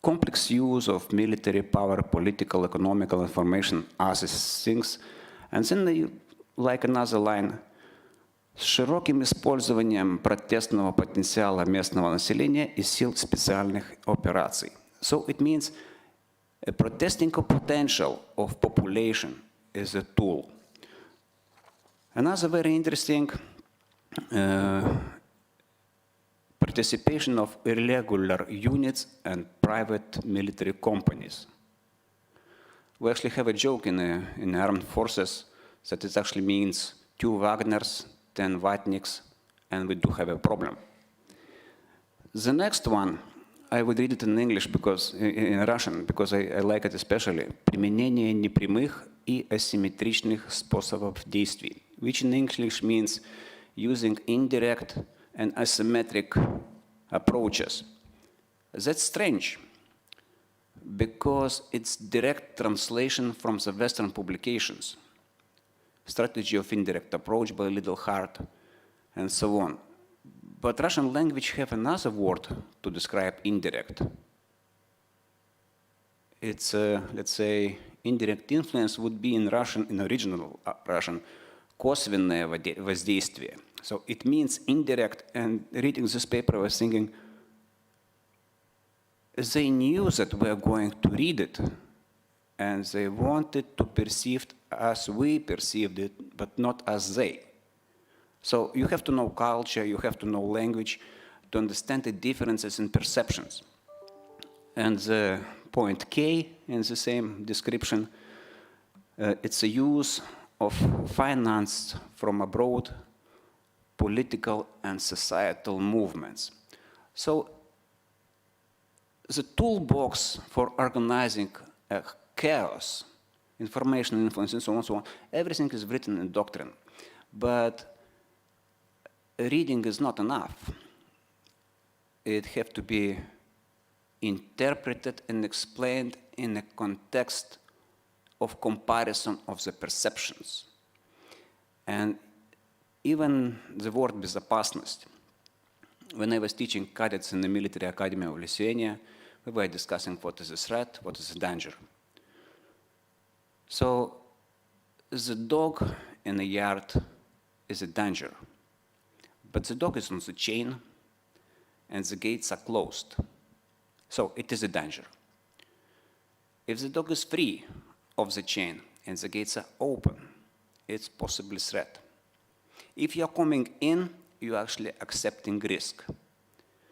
complex use of military power, political, economical, information as things. And then, like another line, с широким использованием протестного потенциала местного населения и сил специальных операций. So it means a protesting potential of population is a tool. Another very interesting participation of irregular units and private military companies. We actually have a joke in the armed forces that it actually means 2 Wagners, 10 Vatniks, and we do have a problem. The next one, I would read it in English because in Russian, because I like it especially. Применение непрямых и асимметричных способов действий, which in English means using indirect and asymmetric approaches. That's strange, because it's direct translation from the Western publications. Strategy of indirect approach by Little Hart, and so on. But Russian language have another word to describe indirect. It's, let's say, indirect influence would be in Russian, in original Russian, косвенное воздействие. So it means indirect, and reading this paper I was thinking, they knew that we are going to read it, and they wanted to perceive as we perceived it, but not as they. So you have to know culture, you have to know language to understand the differences in perceptions. And the point K in the same description, it's a use of finance from abroad, political and societal movements. So the toolbox for organizing chaos, information influence, and so on, everything is written in doctrine. But reading is not enough. It has to be interpreted and explained in a context of comparison of the perceptions. And even the word безопасность. When I was teaching cadets in the military academy of Lithuania, we were discussing what is a threat, what is a danger. So the dog in the yard is a danger, but the dog is on the chain and the gates are closed. So it is a danger. If the dog is free of the chain and the gates are open, it's possibly a threat. If you're coming in, you're actually accepting risk.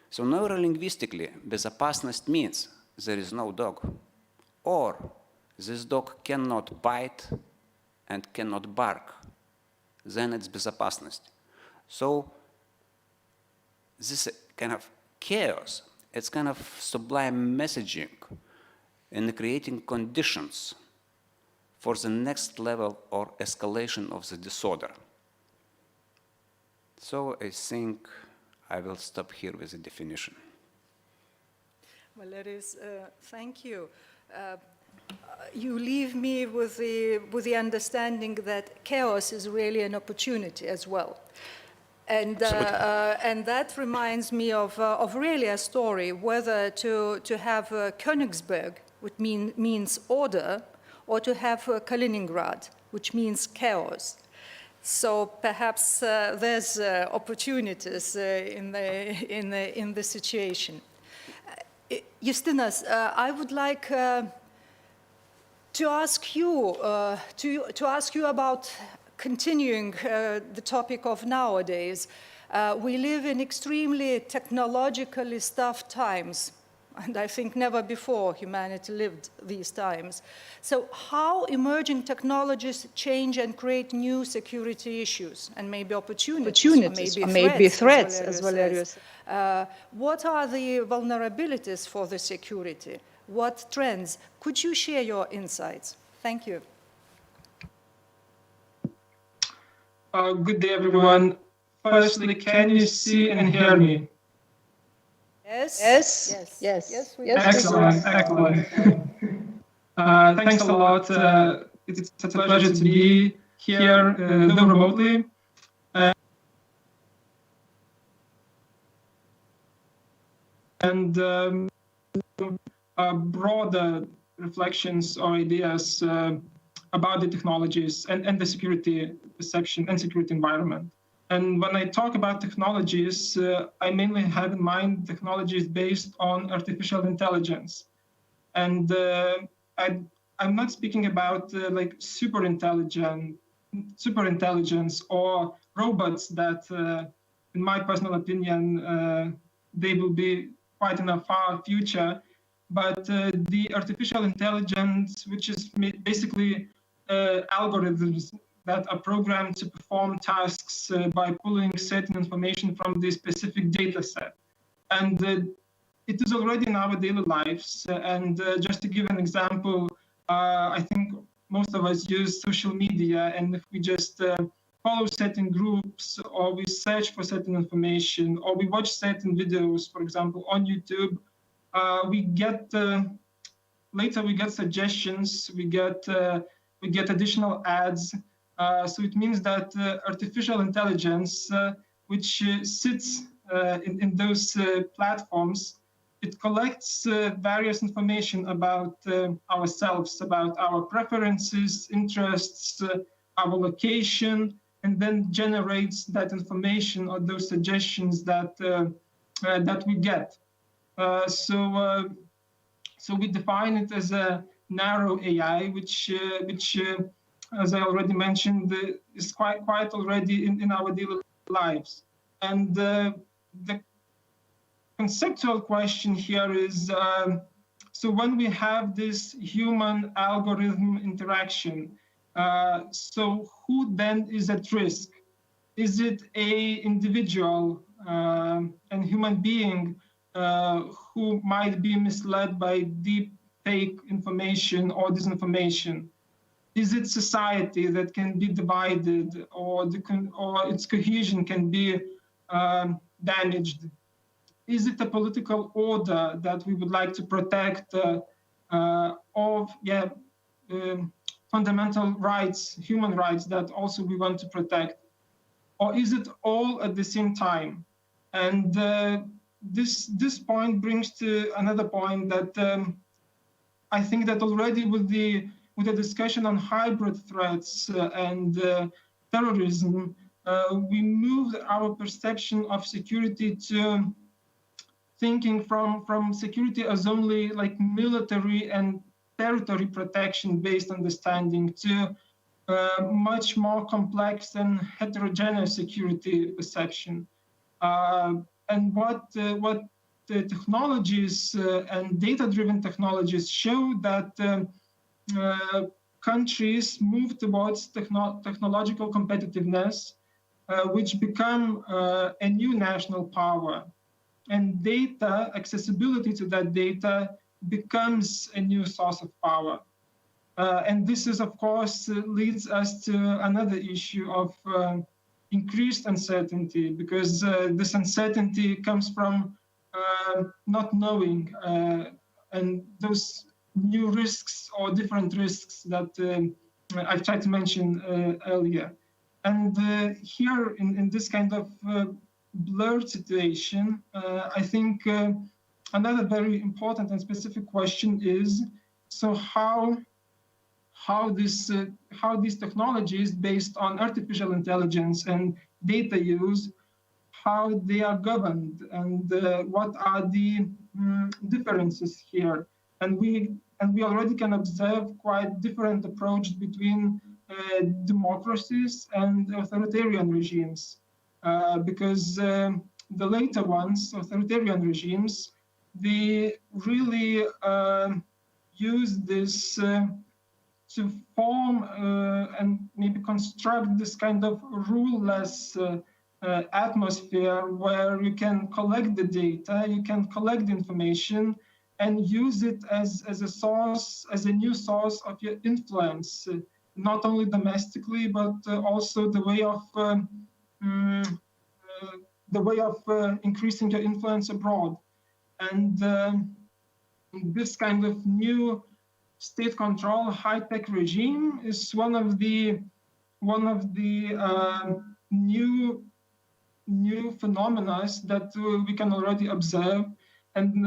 So neurolinguistically, безопасность means there is no dog, or this dog cannot bite and cannot bark. Then it's безопасность. So this kind of chaos, it's kind of sublime messaging in creating conditions for the next level or escalation of the disorder. So I think I will stop here with the definition. Valeris, thank you. You leave me with the understanding that chaos is really an opportunity as well. And that reminds me of really a story, whether to have Königsberg, which means order, or to have Kaliningrad, which means chaos. So perhaps there's opportunities in the situation. Justinas, I would like to ask you about continuing the topic of nowadays. We live in extremely technologically stuffed times, and I think never before humanity lived these times. So how emerging technologies change and create new security issues and maybe opportunities or maybe threats, as Valerius says. What are the vulnerabilities for the security? What trends? Could you share your insights? Thank you. Good day, everyone. Firstly, can you see and hear me? Yes. Excellent. Thanks a lot. It's a pleasure to be here, though remotely. And broader reflections or ideas about the technologies and the security perception and security environment. And when I talk about technologies, I mainly have in mind technologies based on artificial intelligence. And I'm not speaking about like super intelligence or robots that, in my personal opinion, they will be quite in a far future. But the artificial intelligence, which is basically algorithms that are programmed to perform tasks by pulling certain information from the specific data set. And it is already in our daily lives. And just to give an example, I think most of us use social media, and if we just follow certain groups, or we search for certain information, or we watch certain videos, for example, on YouTube, we get later we get suggestions, we get additional ads. So it means that artificial intelligence, which sits in those platforms, it collects various information about ourselves, about our preferences, interests, our location, and then generates that information or those suggestions that that we get. So we define it as a narrow AI, which as I already mentioned, is quite already in our daily lives. And the conceptual question here is, so when we have this human algorithm interaction, so who then is at risk? Is it a individual and human being who might be misled by deep fake information or disinformation? Is it society that can be divided, or its cohesion can be damaged? Is it a political order that we would like to protect fundamental rights, human rights that also we want to protect? Or is it all at the same time? And this point brings to another point that I think that already with the discussion on hybrid threats and terrorism, we moved our perception of security to thinking from security as only like military and territory protection based understanding to much more complex and heterogeneous security perception. And what the technologies and data-driven technologies show that countries move towards technological competitiveness, which become a new national power. And data, accessibility to that data becomes a new source of power. And this is, of course, leads us to another issue of increased uncertainty, because this uncertainty comes from not knowing and those new risks or different risks that I've tried to mention earlier. And here in this kind of blurred situation, I think another very important and specific question is, so how these technologies based on artificial intelligence and data use, how they are governed, and what are the differences here? And we already can observe quite different approach between democracies and authoritarian regimes, because the later ones, authoritarian regimes, they really use this to form and maybe construct this kind of ruleless atmosphere where you can collect the data, you can collect the information, and use it as a source, as a new source of your influence, not only domestically, but also the way of increasing your influence abroad. And this kind of new state control, high-tech regime is one of the new phenomena that we can already observe, and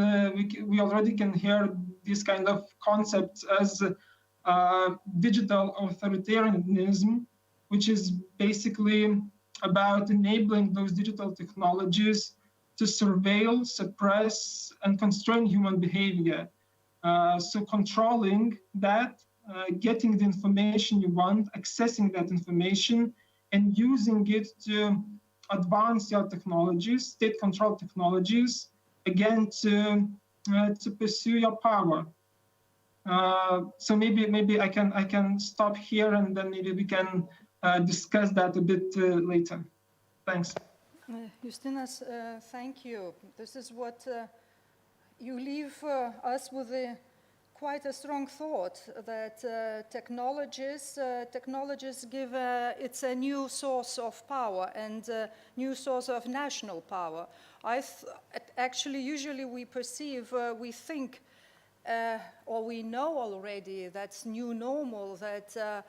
we already can hear these kind of concepts as digital authoritarianism, which is basically about enabling those digital technologies to surveil, suppress, and constrain human behavior. So controlling that, getting the information you want, accessing that information, and using it to advance your technologies, state-controlled technologies, again to pursue your power. So maybe I can stop here, and then maybe we can discuss that a bit later. Thanks. Justinas, thank you. This is what you leave us with quite a strong thought that technologies give it's a new source of power and a new source of national power. Actually, usually we perceive, we think, or we know already that's new normal, that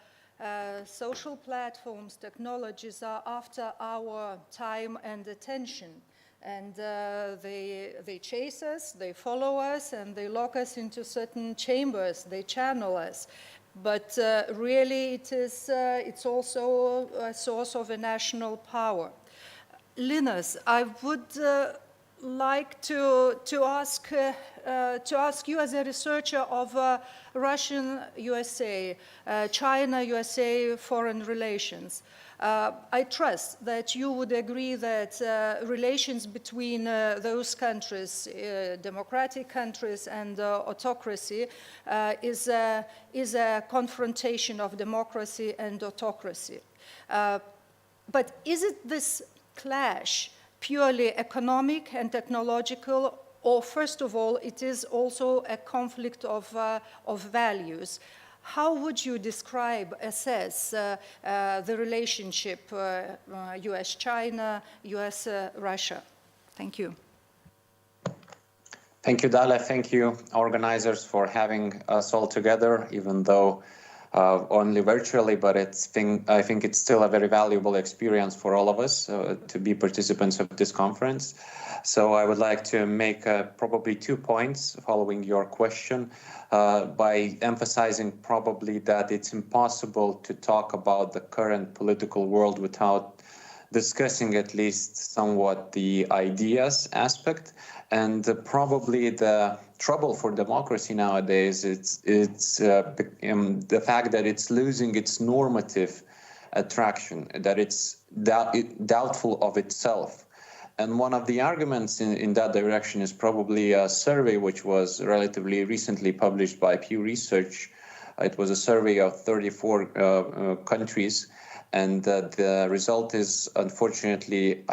social platforms, technologies are after our time and attention. And they chase us, they follow us, and they lock us into certain chambers, they channel us. But really it's also a source of a national power. Linus, I would like to ask you as a researcher of Russian-USA, China-USA foreign relations. I trust that you would agree that relations between those countries, democratic countries and autocracy, is a confrontation of democracy and autocracy. But is it this clash purely economic and technological, or first of all, it is also a conflict of values? How would you describe, assess the relationship US-China, US-Russia? Thank you. Thank you, Dalia. Thank you, organizers, for having us all together, even though only virtually, but I think it's still a very valuable experience for all of us to be participants of this conference. So I would like to make probably 2 points following your question by emphasizing probably that it's impossible to talk about the current political world without discussing at least somewhat the ideas aspect. And probably the trouble for democracy nowadays, it's the fact that it's losing its normative attraction, that it's doubtful of itself. And one of the arguments in that direction is probably a survey which was relatively recently published by Pew Research. It was a survey of 34 countries. And the result is, unfortunately,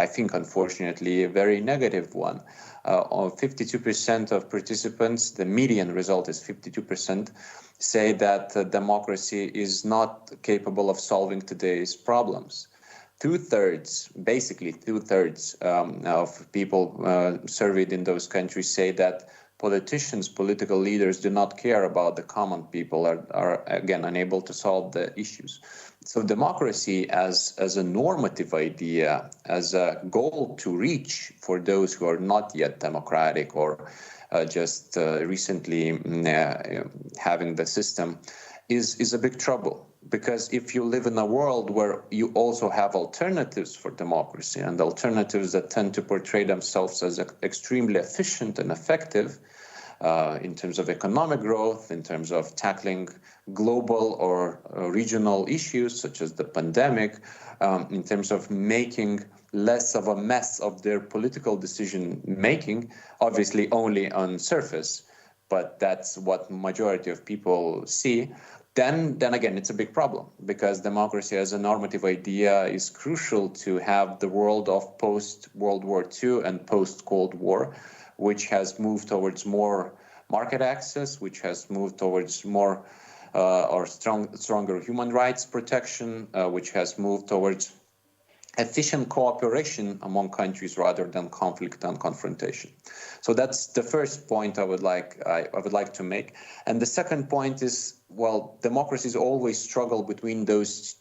a very negative one. 52% of participants, the median result is 52%, say that democracy is not capable of solving today's problems. Basically two-thirds of people surveyed in those countries say that political leaders do not care about the common people, are again unable to solve the issues. So democracy as a normative idea, as a goal to reach for those who are not yet democratic or just recently having the system, is a big trouble. Because if you live in a world where you also have alternatives for democracy, and alternatives that tend to portray themselves as extremely efficient and effective in terms of economic growth, in terms of tackling global or regional issues such as the pandemic, in terms of making less of a mess of their political decision making, obviously only on surface, but that's what majority of people see. Then again, it's a big problem, because democracy as a normative idea is crucial to have the world of post-World War II and post-Cold War, which has moved towards more market access, which has moved towards more stronger human rights protection, which has moved towards efficient cooperation among countries rather than conflict and confrontation. So that's the first point I would like to make. And the second point is, well, democracies always struggle between those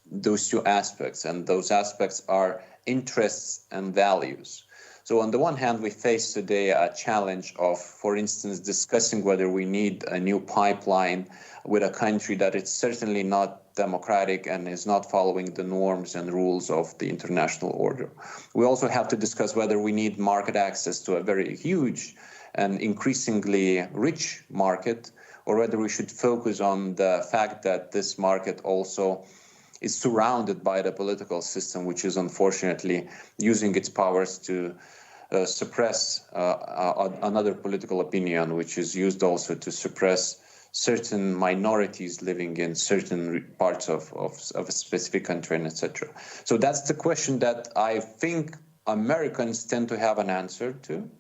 two aspects, and those aspects are interests and values. So on the one hand, we face today a challenge of, for instance, discussing whether we need a new pipeline with a country that is certainly not democratic and is not following the norms and rules of the international order. We also have to discuss whether we need market access to a very huge and increasingly rich market, or whether we should focus on the fact that this market also is surrounded by the political system, which is unfortunately using its powers to suppress another political opinion, which is used also to suppress certain minorities living in certain parts of a specific country, and etc. So that's the question that I think Americans tend to have an answer to.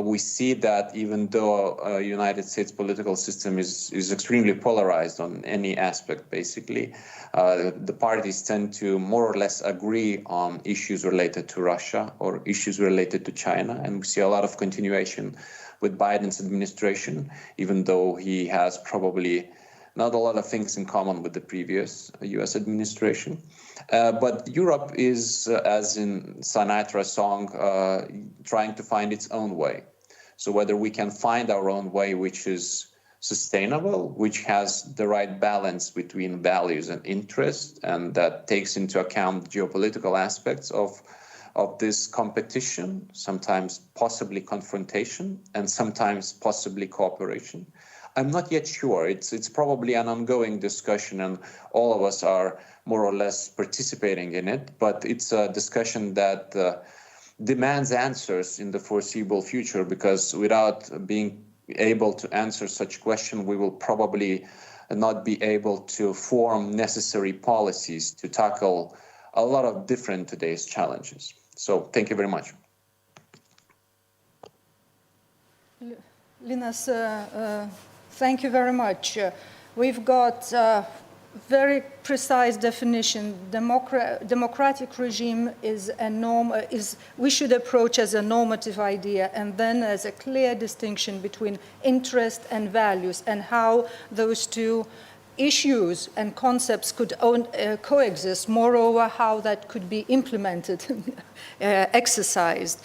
We see that even though United States political system is extremely polarized on any aspect, basically, the parties tend to more or less agree on issues related to Russia or issues related to China, and we see a lot of continuation with Biden's administration, even though he has probably not a lot of things in common with the previous US administration. But Europe is, as in Sinatra's song, trying to find its own way. So whether we can find our own way, which is sustainable, which has the right balance between values and interests, and that takes into account geopolitical aspects of this competition, sometimes possibly confrontation, and sometimes possibly cooperation. I'm not yet sure. It's probably an ongoing discussion, and all of us are more or less participating in it, but it's a discussion that demands answers in the foreseeable future, because without being able to answer such question, we will probably not be able to form necessary policies to tackle a lot of different today's challenges. So thank you very much. Linas, thank you very much. We've got very precise definition. Democratic regime is a norm. We should approach as a normative idea, and then as a clear distinction between interest and values, and how those two issues and concepts could coexist. Moreover, how that could be implemented, exercised.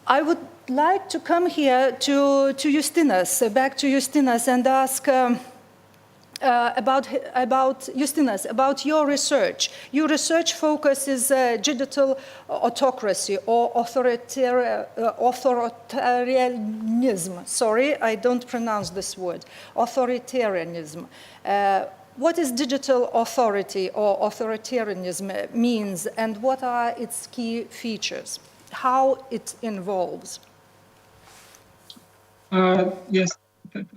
I would like to come here to Justinas, back to Justinas, and ask about Justinas, about your research. Your research focus is digital autocracy or authoritarianism. Sorry, I don't pronounce this word. Authoritarianism. What is digital authority or authoritarianism means, and what are its key features? How it involves? Yes,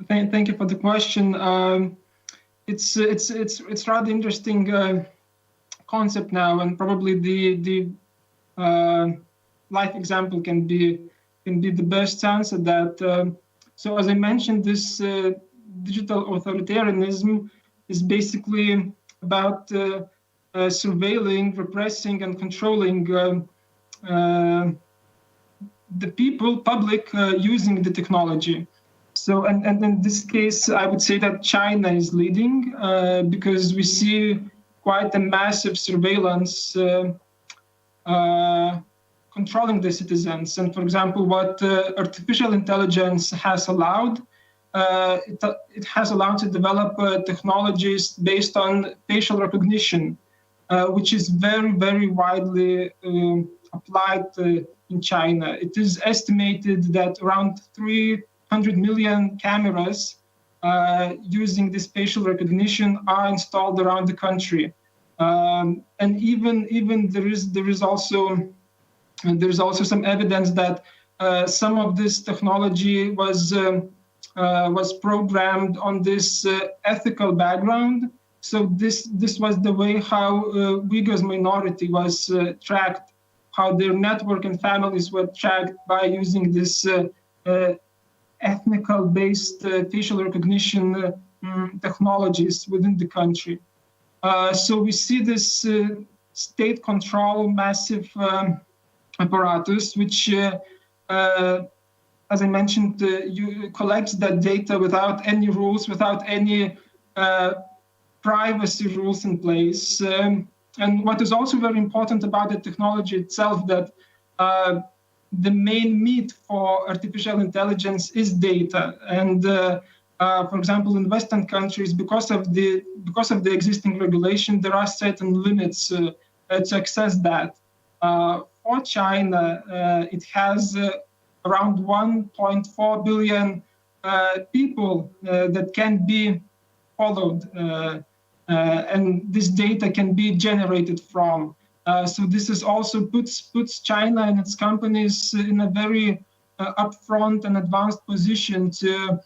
thank you for the question. It's rather interesting concept now, and probably the life example can be the best answer that. So as I mentioned, this digital authoritarianism is basically about surveilling, repressing, and controlling the public using the technology. So, and in this case, I would say that China is leading because we see quite a massive surveillance controlling the citizens. And for example, what artificial intelligence has allowed, it has allowed to develop technologies based on facial recognition, which is very, very widely applied in China. It is estimated that around 300 million cameras using this facial recognition are installed around the country, and even there is also some evidence that some of this technology was programmed on this ethical background. So this was the way how Uyghurs minority was tracked, how their network and families were tracked by using this ethnical-based facial recognition technologies within the country. So we see this state control massive apparatus, which, as I mentioned, collects that data without any rules, without any privacy rules in place. And what is also very important about the technology itself, that the main meat for artificial intelligence is data. And for example, in Western countries, because of the existing regulation, there are certain limits to access that. For China, it has around 1.4 billion people that can be followed, and this data can be generated from. So this is also puts China and its companies in a very upfront and advanced position to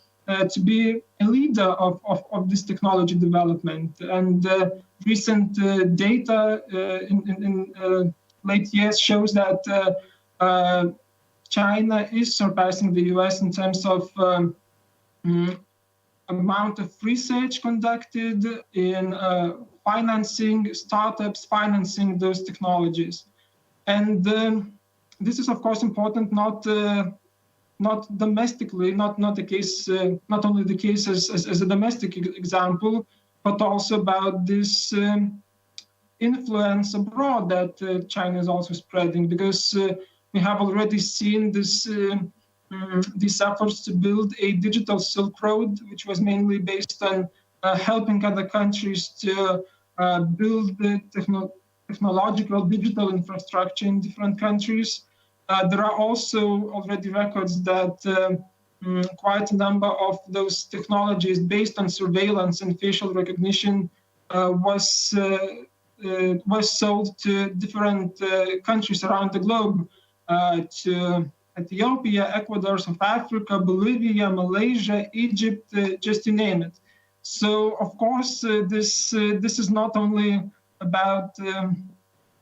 be a leader of this technology development. And recent data in late years shows that China is surpassing the US in terms of amount of research conducted in financing startups, financing those technologies. And this is, of course, important not domestically, not the case, not only the case as a domestic example, but also about this influence abroad that China is also spreading, because we have already seen this these efforts to build a digital Silk Road, which was mainly based on helping other countries to build the technological digital infrastructure in different countries. There are also already records that quite a number of those technologies based on surveillance and facial recognition was sold to different countries around the globe, to Ethiopia, Ecuador, South Africa, Bolivia, Malaysia, Egypt, just to name it. So, of course, this is not only about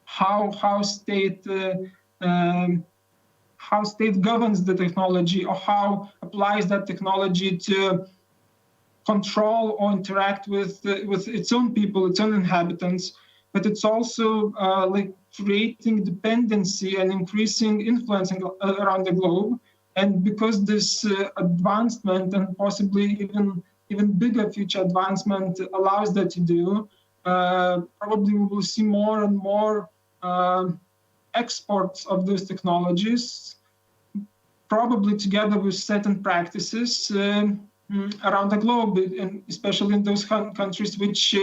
how state governs the technology or how applies that technology to control or interact with its own people, its own inhabitants, but it's also like creating dependency and increasing influence around the globe. And because this advancement and possibly even bigger future advancement allows that to do, probably we will see more and more exports of those technologies, probably together with certain practices around the globe, and especially in those countries which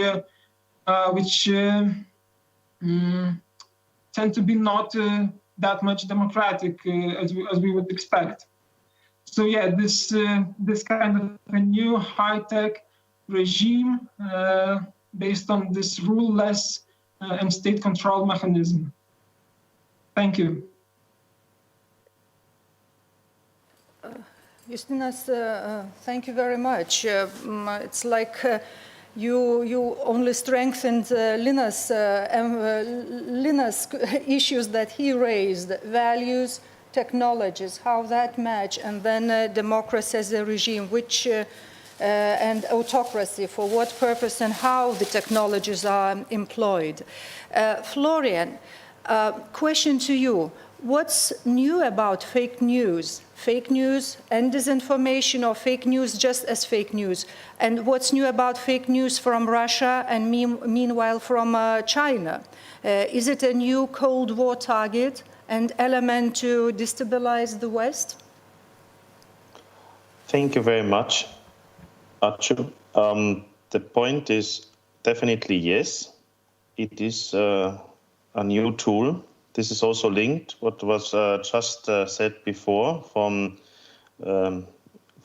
tend to be not that much democratic as we would expect. So yeah, this kind of a new high-tech regime based on this rule-less and state control mechanism. Thank you. Justinas, thank you very much. It's like you only strengthened Lina's issues that he raised, values, technologies, how that match, and then democracy as a regime, which and autocracy, for what purpose and how the technologies are employed. Florian, question to you. What's new about fake news? Fake news and disinformation, or fake news just as fake news? And what's new about fake news from Russia and meanwhile from China? Is it a new Cold War target and element to destabilize the West? Thank you very much, Archu. The point is definitely yes. It is a new tool. This is also linked what was just said before from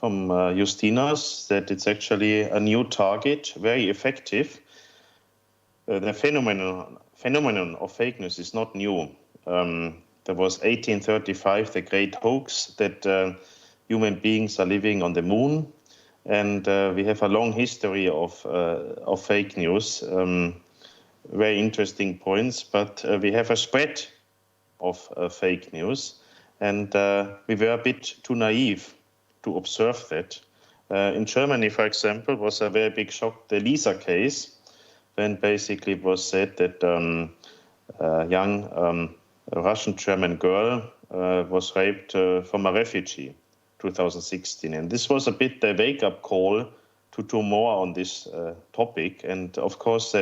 Justinas, that it's actually a new target, very effective. The phenomenon of fake news is not new. There was 1835, the great hoax that human beings are living on the moon, and we have a long history of fake news. Very interesting points, but we have a spread of fake news, and we were a bit too naive to observe that. In Germany, for example, was a very big shock, the Lisa case, when basically it was said that a young Russian-German girl was raped from a refugee, 2016. And this was a bit the wake-up call to do more on this topic. And of course,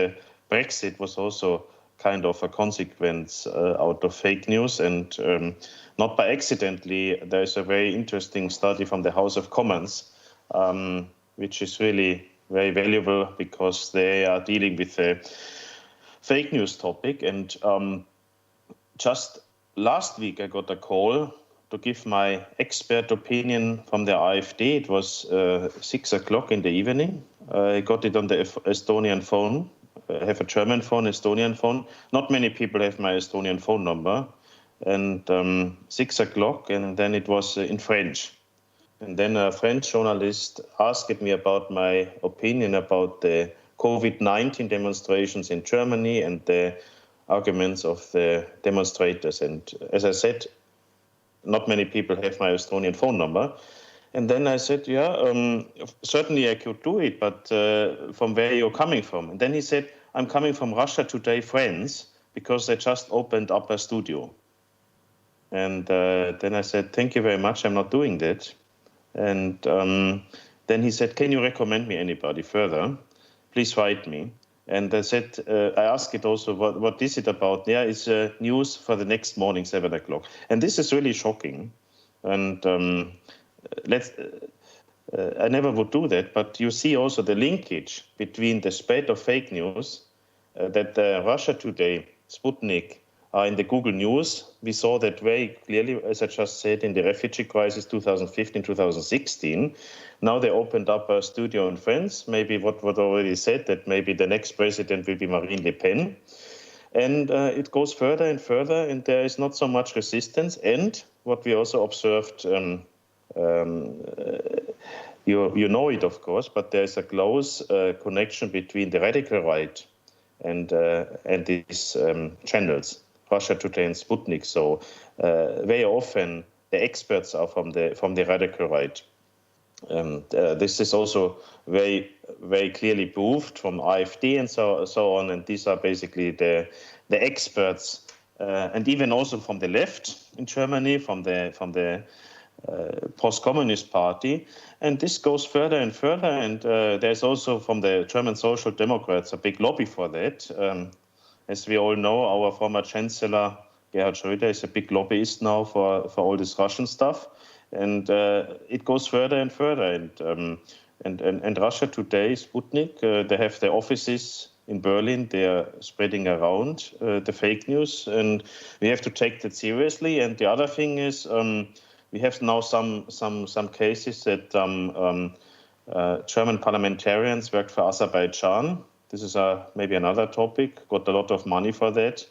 Brexit was also kind of a consequence out of fake news, and not by accidentally, there's a very interesting study from the House of Commons, which is really very valuable because they are dealing with the fake news topic. And just last week, I got a call to give my expert opinion from the AfD. It was 6 o'clock in the evening. I got it on the Estonian phone. I have a German phone, Estonian phone. Not many people have my Estonian phone number. And 6 o'clock, and then it was in French. And then a French journalist asked me about my opinion about the COVID-19 demonstrations in Germany and the arguments of the demonstrators. And as I said, not many people have my Estonian phone number. And then I said, yeah, certainly I could do it, but from where you're coming from? And then he said, I'm coming from Russia Today, France, because they just opened up a studio. And then I said, thank you very much, I'm not doing that. And then he said, can you recommend me anybody further? Please write me. And I said, I asked it also, what is it about? Yeah, it's news for the next morning, 7 o'clock. And this is really shocking. And I never would do that, but you see also the linkage between the spread of fake news, that Russia Today, Sputnik, are in the Google News. We saw that very clearly, as I just said, in the refugee crisis 2015, 2016. Now they opened up a studio in France. Maybe what already said, that maybe the next president will be Marine Le Pen. And it goes further and further, and there is not so much resistance. And what we also observed, you know it, of course, but there is a close connection between the radical right and these channels, Russia Today and Sputnik. So very often the experts are from the radical right. This is also very, very clearly proved from AfD and so on. And these are basically the experts, and even also from the left in Germany, from the post-communist party. And this goes further and further. And there's also from the German Social Democrats a big lobby for that. As we all know, our former Chancellor, Gerhard Schröder, is a big lobbyist now for all this Russian stuff. And it goes further and further. And Russia Today, Sputnik, they have their offices in Berlin. They are spreading around the fake news. And we have to take that seriously. And the other thing is, we have now some cases that German parliamentarians worked for Azerbaijan. This is maybe another topic, got a lot of money for that.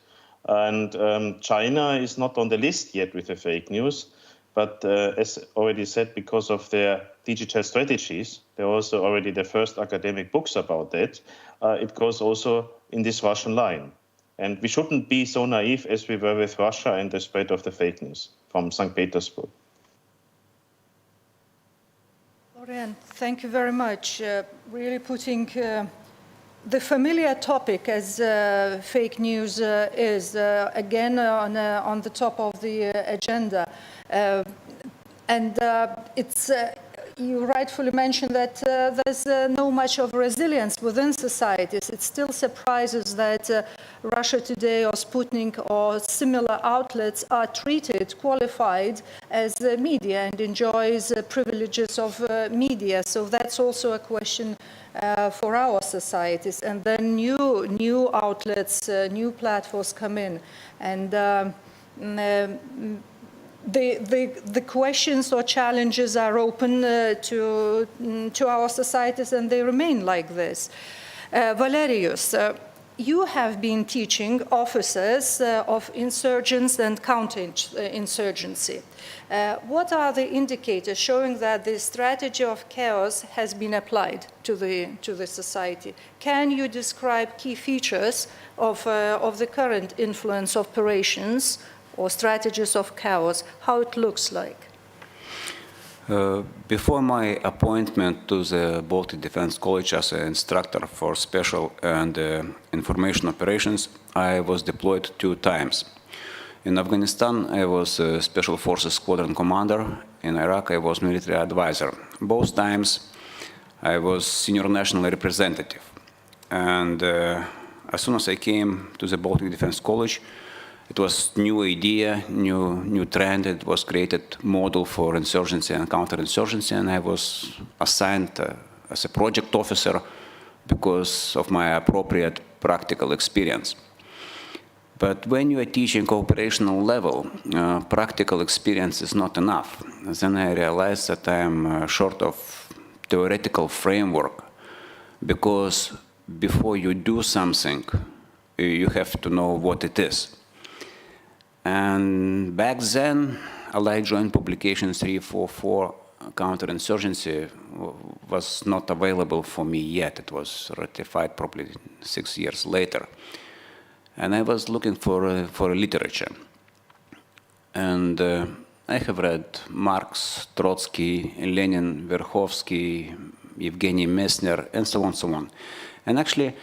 And China is not on the list yet with the fake news. But as already said, because of their digital strategies, there are also already the first academic books about that. It goes also in this Russian line. And we shouldn't be so naive as we were with Russia and the spread of the fake news from St. Petersburg. Florian, thank you very much. Really putting the familiar topic as fake news is again on the top of the agenda. It's you rightfully mentioned that there's no much of resilience within societies. It still surprises that Russia Today or Sputnik or similar outlets are treated, qualified as media and enjoys privileges of media. So that's also a question for our societies. And then new outlets, new platforms come in. And the questions or challenges are open to our societies, and they remain like this. Valerius, you have been teaching officers of insurgents and counterinsurgency. What are the indicators showing that the strategy of chaos has been applied to the society? Can you describe key features of the current influence operations or strategies of chaos, how it looks like? Before my appointment to the Baltic Defense College as an instructor for special and information operations, I was deployed 2 times. In Afghanistan, I was a Special Forces Squadron Commander. In Iraq, I was military advisor. Both times, I was senior national representative. And as soon as I came to the Baltic Defense College, it was new idea, new trend. It was created model for insurgency and counterinsurgency, and I was assigned as a project officer because of my appropriate practical experience. But when you are teaching operational level, practical experience is not enough. Then I realized that I am short of theoretical framework, because before you do something, you have to know what it is. And back then, Allied Joint Publication 344, counterinsurgency, was not available for me yet. It was ratified probably 6 years later. And I was looking for a literature. And I have read Marx, Trotsky, Lenin, Verkhovsky, Evgeny Messner, and so on. And actually,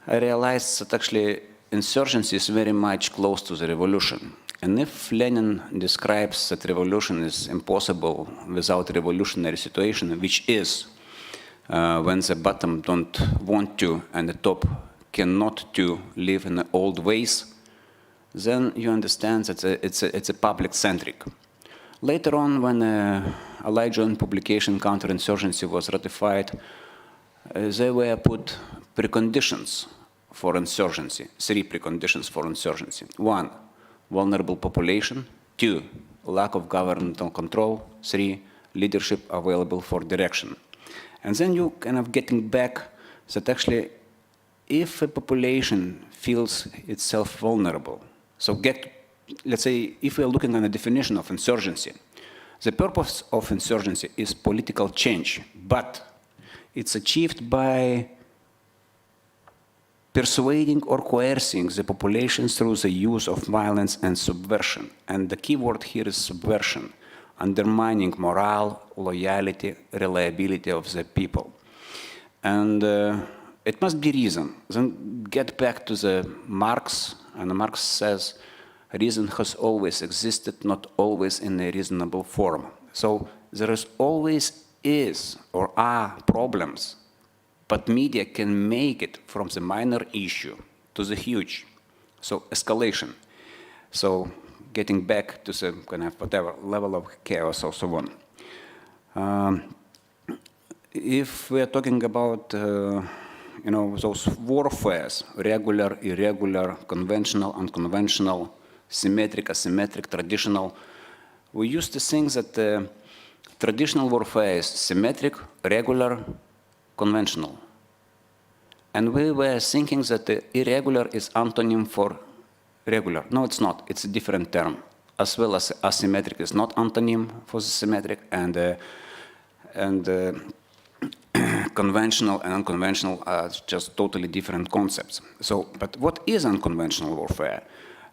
I realized that actually insurgency is very much close to the revolution. And if Lenin describes that revolution is impossible without a revolutionary situation, which is when the bottom don't want to and the top cannot to live in the old ways, then you understand that it's a public-centric. Later on, when Allied Joint Publication Counterinsurgency was ratified, there were put preconditions for insurgency, 3 preconditions for insurgency. 1, vulnerable population. 2, lack of governmental control. 3, leadership available for direction. And then you kind of getting back that actually if a population feels itself vulnerable, so let's say if we are looking at the definition of insurgency, the purpose of insurgency is political change, but it's achieved by persuading or coercing the population through the use of violence and subversion. And the key word here is subversion, undermining morale, loyalty, reliability of the people. And it must be reason. Then get back to the Marx, and Marx says, reason has always existed, not always in a reasonable form. So there is always or are problems, but media can make it from the minor issue to the huge. So escalation. So getting back to the kind of whatever level of chaos or so on. If we are talking about those warfares, regular, irregular, conventional, unconventional, symmetric, asymmetric, traditional, we used to think that traditional warfare is symmetric, regular, conventional. And we were thinking that the irregular is antonym for regular. No, it's not. It's a different term. As well as asymmetric is not antonym for the symmetric, and conventional and unconventional are just totally different concepts. So, but what is unconventional warfare?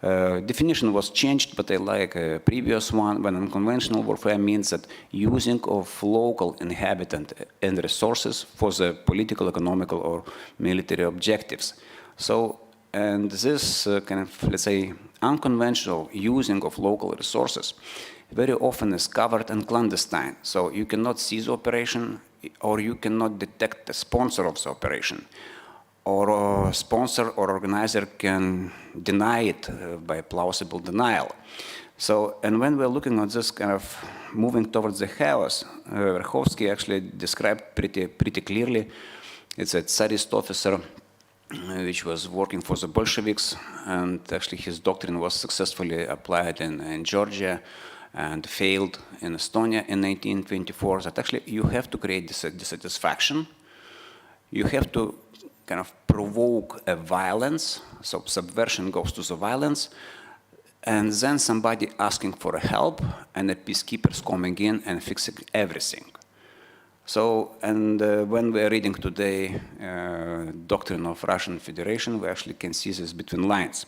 Definition was changed, but I like a previous one, when unconventional warfare means that using of local inhabitant and resources for the political, economical, or military objectives. So, and this kind of, let's say, unconventional using of local resources very often is covered and clandestine. So you cannot see the operation, or you cannot detect the sponsor of the operation. Or a sponsor or organizer can deny it by plausible denial. So, and when we're looking at this kind of moving towards the chaos, Verkhovsky actually described pretty clearly. It's a Tsarist officer which was working for the Bolsheviks, and actually his doctrine was successfully applied in Georgia and failed in Estonia in 1924, that actually you have to create dissatisfaction. You have to kind of provoke a violence, so subversion goes to the violence, and then somebody asking for help, and the peacekeepers coming in and fixing everything. So, and when we're reading today doctrine of Russian Federation, we actually can see this between lines.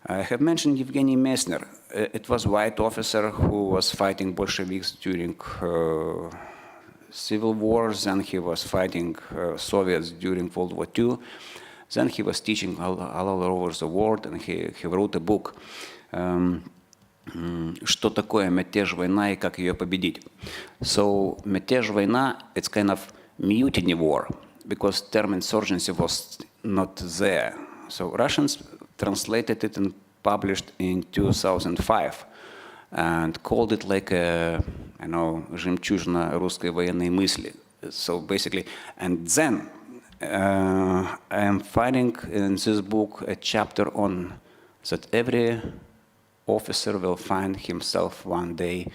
I have mentioned Evgeny Messner. It was a white officer who was fighting Bolsheviks during civil wars, and he was fighting Soviets during World War II. Then he was teaching all over the world, and he wrote a book, «Что такое мятеж, война и как ее победить?» So, мятеж, война, it's kind of mutiny war, because term insurgency was not there. So Russians translated it and published in 2005 and called it like a, жемчужина русской военной мысли. So basically, and then I am finding in this book a chapter on that every officer will find himself one day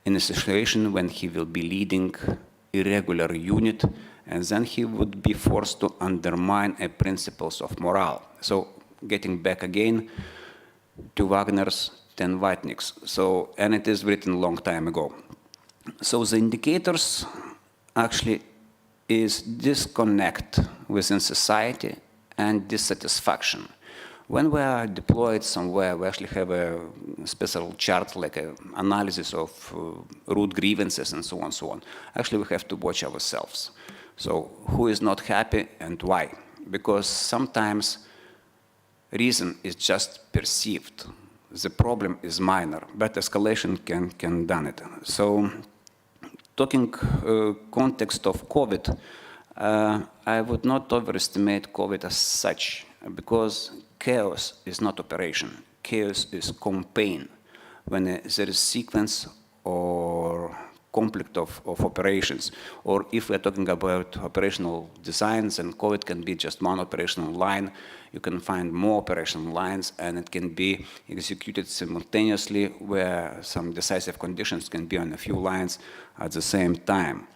in a situation when he will be leading irregular unit, and then he would be forced to undermine the principles of morale. So getting back again to Wagner's Ten Vatniks. So, and it is written a long time ago. So the indicators actually is disconnect within society and dissatisfaction. When we are deployed somewhere, we actually have a special chart, like an analysis of root grievances and so on, so on. Actually, we have to watch ourselves. So who is not happy and why? Because sometimes reason is just perceived. The problem is minor, but escalation can done it. So talking context of COVID, I would not overestimate COVID as such, because chaos is not operation. Chaos is campaign. When there is sequence or conflict of operations, or if we're talking about operational designs, and COVID can be just one operational line, you can find more operational lines, and it can be executed simultaneously, where some decisive conditions can be on a few lines at the same time.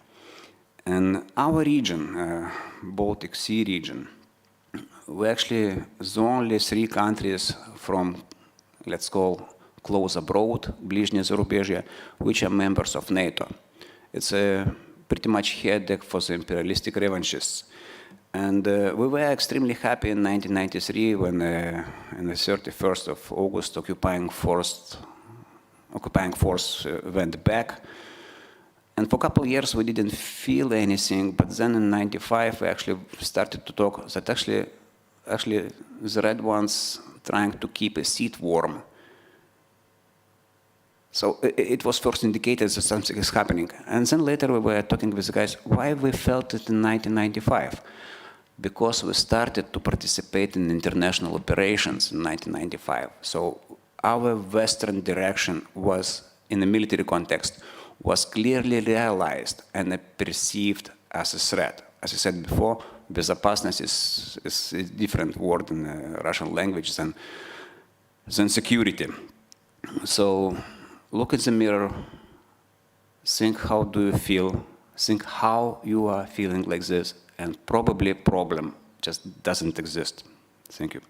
In our region, Baltic Sea region, we actually the only 3 countries from, let's call, close abroad, ближнее зарубежье, which are members of NATO. It's a pretty much headache for the imperialistic revanchists. And we were extremely happy in 1993 when, on the 31st of August, occupying force went back. And for a couple of years we didn't feel anything, but then in 95 we actually started to talk that actually the red ones trying to keep a seat warm. So it was first indicated that something is happening. And then later we were talking with the guys, why we felt it in 1995? Because we started to participate in international operations in 1995. So our Western direction was, in the military context, was clearly realized and perceived as a threat. As I said before, безопасность is a different word in the Russian language than security. So look in the mirror, think how do you feel, think how you are feeling like this, and probably problem just doesn't exist. Thank you.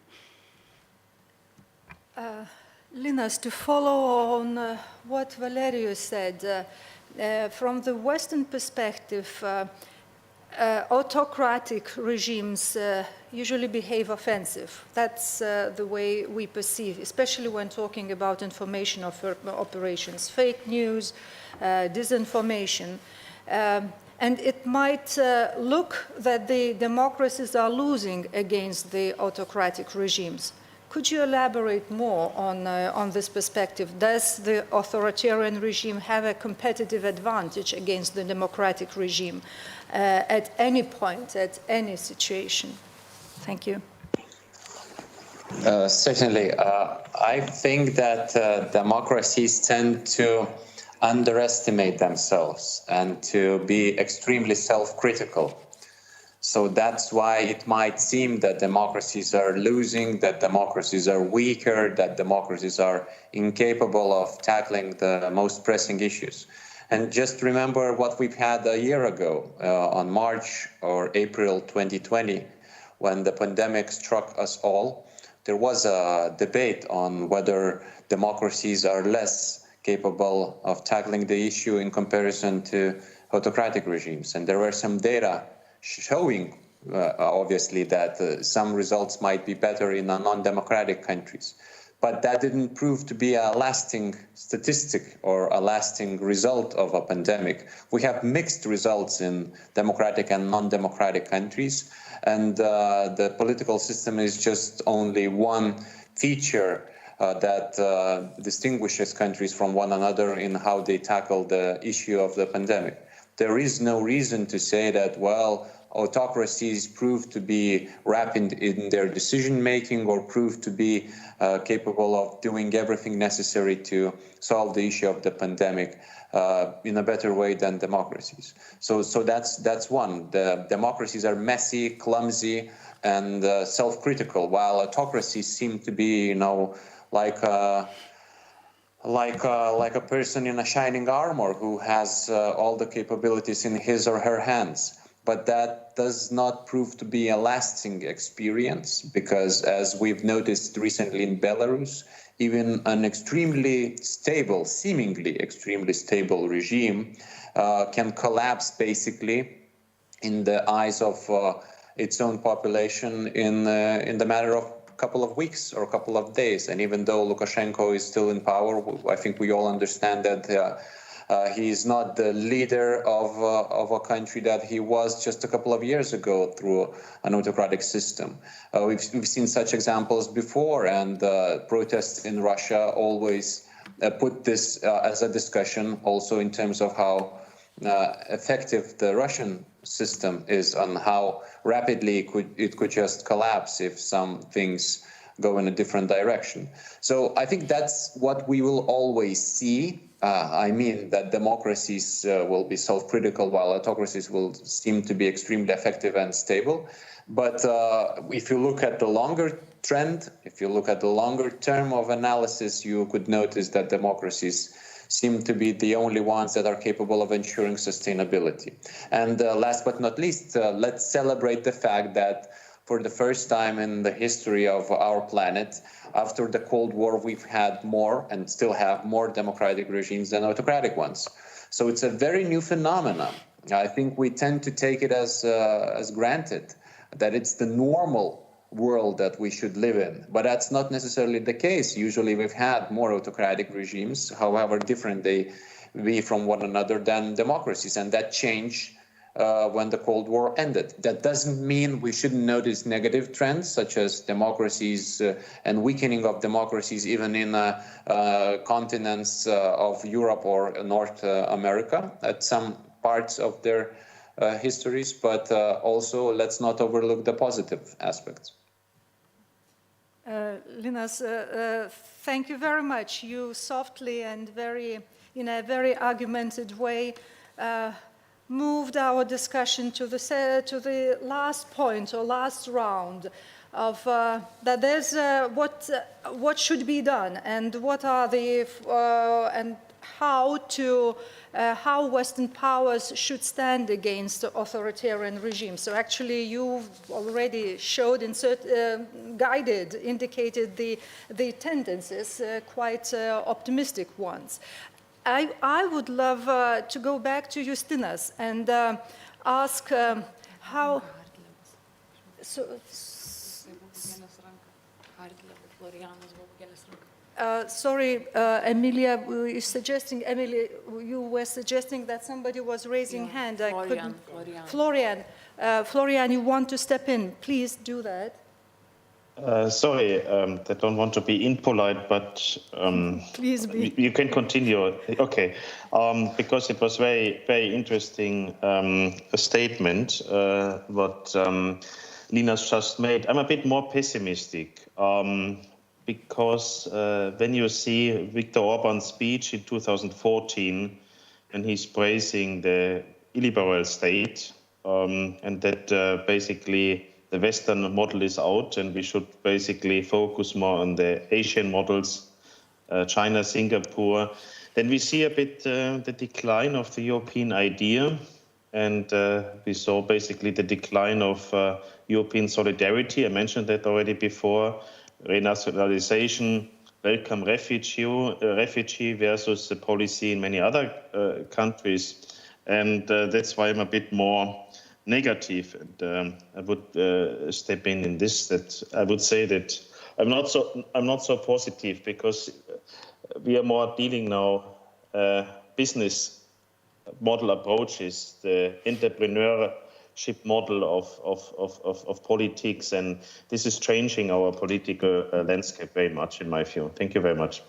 Linas, to follow on what Valerius said, from the Western perspective, autocratic regimes usually behave offensive. That's the way we perceive, especially when talking about information operations, fake news, disinformation. And it might look that the democracies are losing against the autocratic regimes. Could you elaborate more on this perspective? Does the authoritarian regime have a competitive advantage against the democratic regime at any point, at any situation? Thank you. Certainly. I think that democracies tend to underestimate themselves and to be extremely self-critical. So that's why it might seem that democracies are losing, that democracies are weaker, that democracies are incapable of tackling the most pressing issues. And just remember what we've had a year ago, on March or April 2020, when the pandemic struck us all. There was a debate on whether democracies are less capable of tackling the issue in comparison to autocratic regimes. And there were some data showing, obviously, that some results might be better in non-democratic countries. But that didn't prove to be a lasting statistic or a lasting result of a pandemic. We have mixed results in democratic and non-democratic countries, and the political system is just only one feature that distinguishes countries from one another in how they tackle the issue of the pandemic. There is no reason to say that, well, autocracies prove to be rapid in their decision-making or prove to be capable of doing everything necessary to solve the issue of the pandemic in a better way than democracies. So that's one. The democracies are messy, clumsy, and self-critical, while autocracies seem to be, like a person in a shining armor who has all the capabilities in his or her hands. But that does not prove to be a lasting experience, because as we've noticed recently in Belarus, even an extremely stable, seemingly extremely stable regime can collapse basically in the eyes of its own population in the matter of a couple of weeks or a couple of days. And even though Lukashenko is still in power, I think we all understand that he is not the leader of a country that he was just a couple of years ago through an autocratic system. We've seen such examples before, and protests in Russia always put this as a discussion also in terms of how effective the Russian system is and how rapidly it could just collapse if some things go in a different direction. So I think that's what we will always see. I mean that democracies will be self-critical while autocracies will seem to be extremely effective and stable. But if you look at the longer trend, if you look at the longer term of analysis, you could notice that democracies seem to be the only ones that are capable of ensuring sustainability. And last but not least, let's celebrate the fact that for the first time in the history of our planet, after the Cold War, we've had more and still have more democratic regimes than autocratic ones. So it's a very new phenomenon. I think we tend to take it as granted that it's the normal world that we should live in. But that's not necessarily the case. Usually we've had more autocratic regimes, however different they be from one another than democracies. And that changed when the Cold War ended. That doesn't mean we shouldn't notice negative trends such as democracies and weakening of democracies even in continents of Europe or North America at some parts of their histories, but also let's not overlook the positive aspects. Linas, thank you very much. You softly and in a very argumented way moved our discussion to the last point or last round of that there's what should be done and what are the and how Western powers should stand against authoritarian regimes. So actually you've already showed, indicated the tendencies, quite optimistic ones. I would love to go back to Justinas and ask how... sorry, Emilia, you were suggesting that somebody was raising hand. I couldn't. Florian, you want to step in? Please do that. Sorry, I don't want to be impolite, but please be. You can continue. Okay, because it was very, very interesting statement what Linas just made. I'm a bit more pessimistic. Because when you see Viktor Orban's speech in 2014, and he's praising the illiberal state, and that basically the Western model is out, and we should basically focus more on the Asian models, China, Singapore, then we see a bit the decline of the European idea, and we saw basically the decline of European solidarity. I mentioned that already before. Renationalization, welcome refugee versus the policy in many other countries, and that's why I'm a bit more negative. And I would step in this. That I would say that I'm not so positive, because we are more dealing now business model approaches, the entrepreneurship model of politics, and this is changing our political landscape very much, in my view. Thank you very much.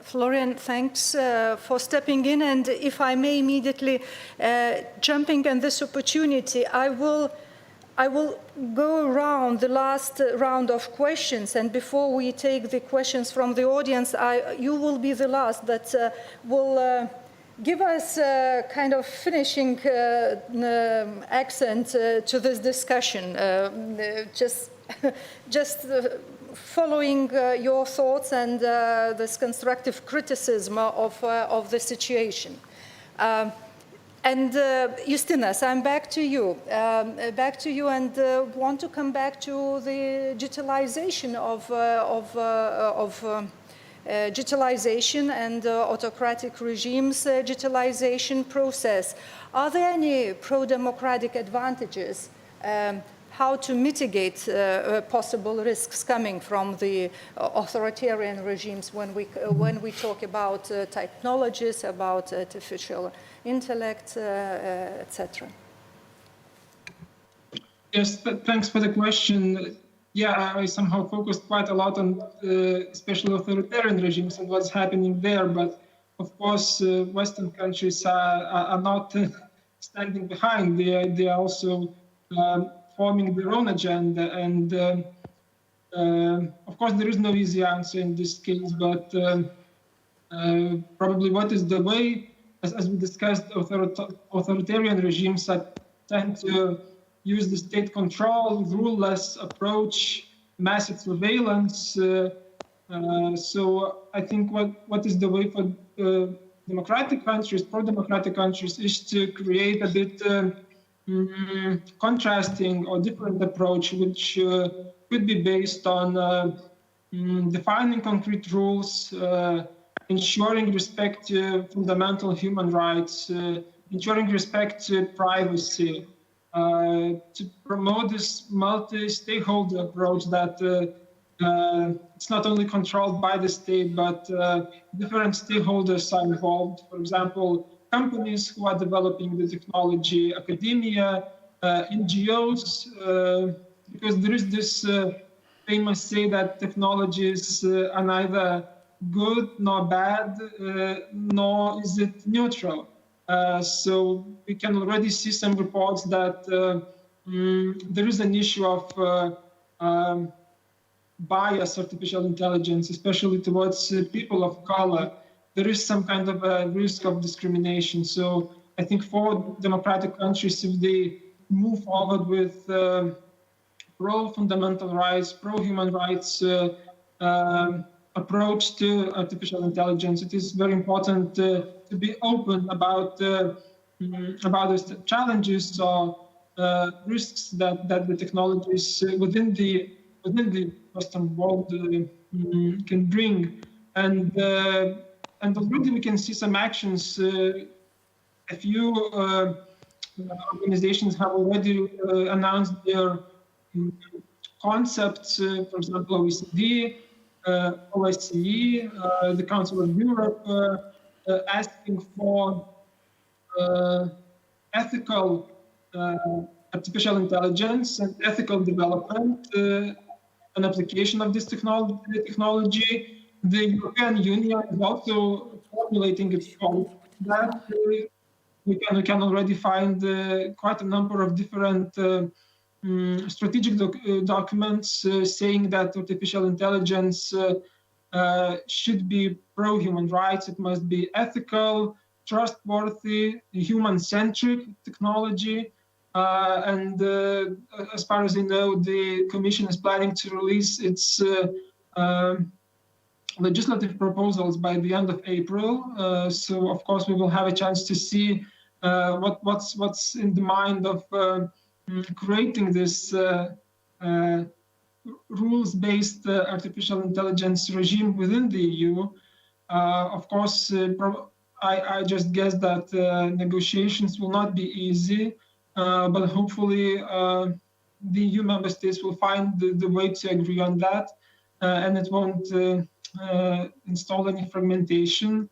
Florian, thanks for stepping in. And if I may immediately jumping on this opportunity, I will go around the last round of questions. And before we take the questions from the audience, you will be the last that will give us a kind of finishing accent to this discussion. Just following your thoughts and this constructive criticism of the situation. And Justinas, I'm back to you. And want to come back to the digitalization digitalization and autocratic regimes' digitalization process. Are there any pro-democratic advantages? How to mitigate possible risks coming from the authoritarian regimes when we talk about technologies, about artificial intellect, etc. Yes, thanks for the question. Yeah, I somehow focused quite a lot on especially authoritarian regimes and what's happening there. But of course, Western countries are not standing behind. They are also forming their own agenda. And of course, there is no easy answer in this case, but probably what is the way, as we discussed, authoritarian regimes tend to use the state control, rule-less approach, massive surveillance. So I think what is the way for democratic countries, pro-democratic countries, is to create a bit contrasting or different approach, which could be based on defining concrete rules, ensuring respect to fundamental human rights, ensuring respect to privacy, to promote this multi-stakeholder approach that it's not only controlled by the state, but different stakeholders are involved. For example, companies who are developing the technology, academia, NGOs, because there is this famous say that technologies are neither good nor bad, nor is it neutral. So we can already see some reports that there is an issue of bias artificial intelligence, especially towards people of color. There is some kind of a risk of discrimination. So I think for democratic countries, if they move forward with pro-fundamental rights, pro-human rights approach to artificial intelligence, it is very important to be open about those challenges or risks that the technologies within the Western world can bring. And already we can see some actions. A few organizations have already announced their concepts, for example, OECD, OSCE, the Council of Europe, asking for ethical artificial intelligence and ethical development and application of this technology. The European Union is also formulating its code. That we can already find quite a number of different strategic documents saying that artificial intelligence should be pro-human rights. It must be ethical, trustworthy, human-centric technology. And as far as I know, the Commission is planning to release its legislative proposals by the end of April. So of course we will have a chance to see what's in the mind of creating this rules-based artificial intelligence regime within the EU. Of course, I just guess that negotiations will not be easy, but hopefully the EU member states will find the way to agree on that, and it won't install any fragmentation.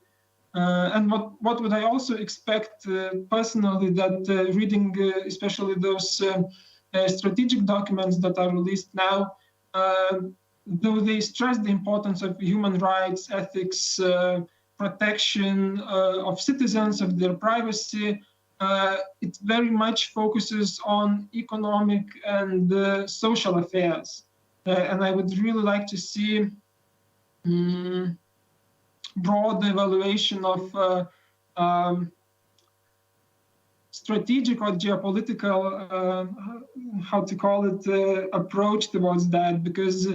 And what would I also expect personally, that reading especially those strategic documents that are released now, though they stress the importance of human rights, ethics, protection of citizens, of their privacy, it very much focuses on economic and social affairs. And I would really like to see broad evaluation of strategic or geopolitical, how to call it, approach towards that, because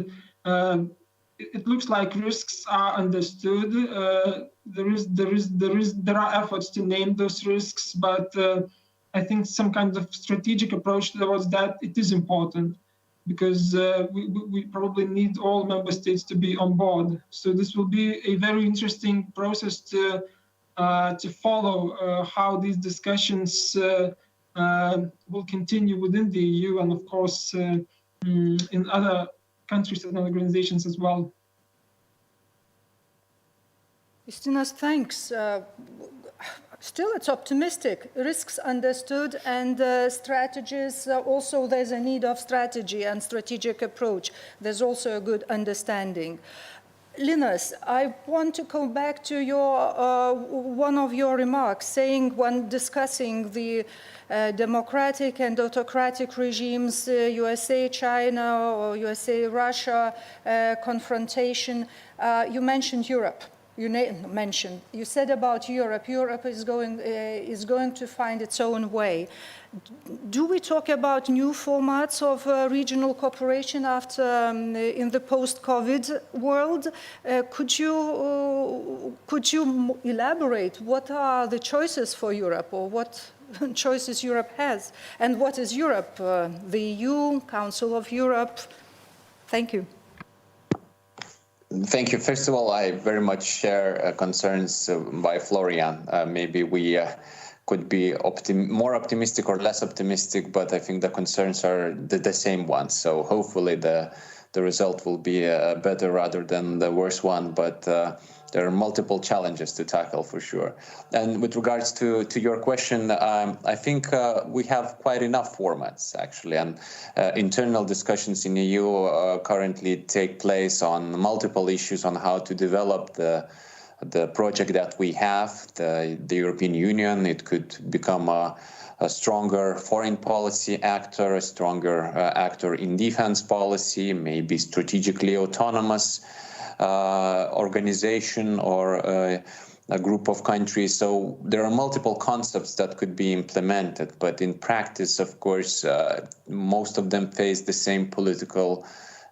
it looks like risks are understood. There are efforts to name those risks, but I think some kind of strategic approach towards that, it is important, because we probably need all member states to be on board. So this will be a very interesting process to follow how these discussions will continue within the EU and, of course, in other countries and organizations as well. Justinas, thanks. Still, it's optimistic. Risks understood and strategies. Also, there's a need of strategy and strategic approach. There's also a good understanding. Linus, I want to come back to your one of your remarks, saying when discussing the democratic and autocratic regimes, USA, China, or USA, Russia confrontation, you mentioned Europe. You said about Europe is going to find its own way. Do we talk about new formats of regional cooperation after in the post-COVID world? Could you elaborate what are the choices for Europe, or what choices Europe has, and what is Europe, the EU, Council of Europe? Thank you. Thank you. First of all, I very much share concerns by Florian. Maybe we could be more optimistic or less optimistic, but I think the concerns are the same ones. So hopefully the result will be better rather than the worse one. But there are multiple challenges to tackle for sure. And with regards to your question, I think we have quite enough formats actually, and internal discussions in EU currently take place on multiple issues on how to develop the project that we have, the European Union. It could become a stronger foreign policy actor, a stronger actor in defense policy, maybe strategically autonomous organization or a group of countries. So there are multiple concepts that could be implemented, but in practice, of course, most of them face the same political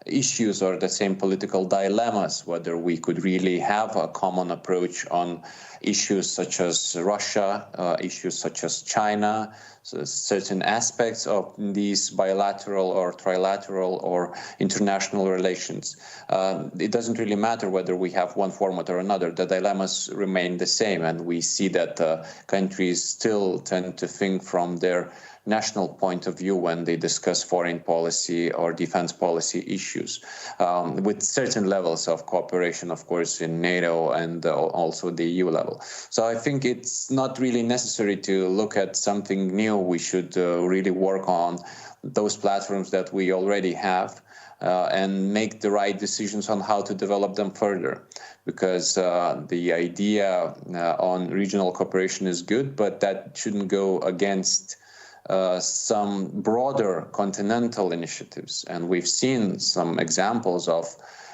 issues or the same political dilemmas, whether we could really have a common approach on issues such as Russia, issues such as China, so certain aspects of these bilateral or trilateral or international relations. It doesn't really matter whether we have one format or another. The dilemmas remain the same, and we see that countries still tend to think from their national point of view when they discuss foreign policy or defense policy issues, with certain levels of cooperation, of course, in NATO and also the EU level. So I think it's not really necessary to look at something new. We should really work on those platforms that we already have and make the right decisions on how to develop them further. Because the idea on regional cooperation is good, but that shouldn't go against some broader continental initiatives. And we've seen some examples of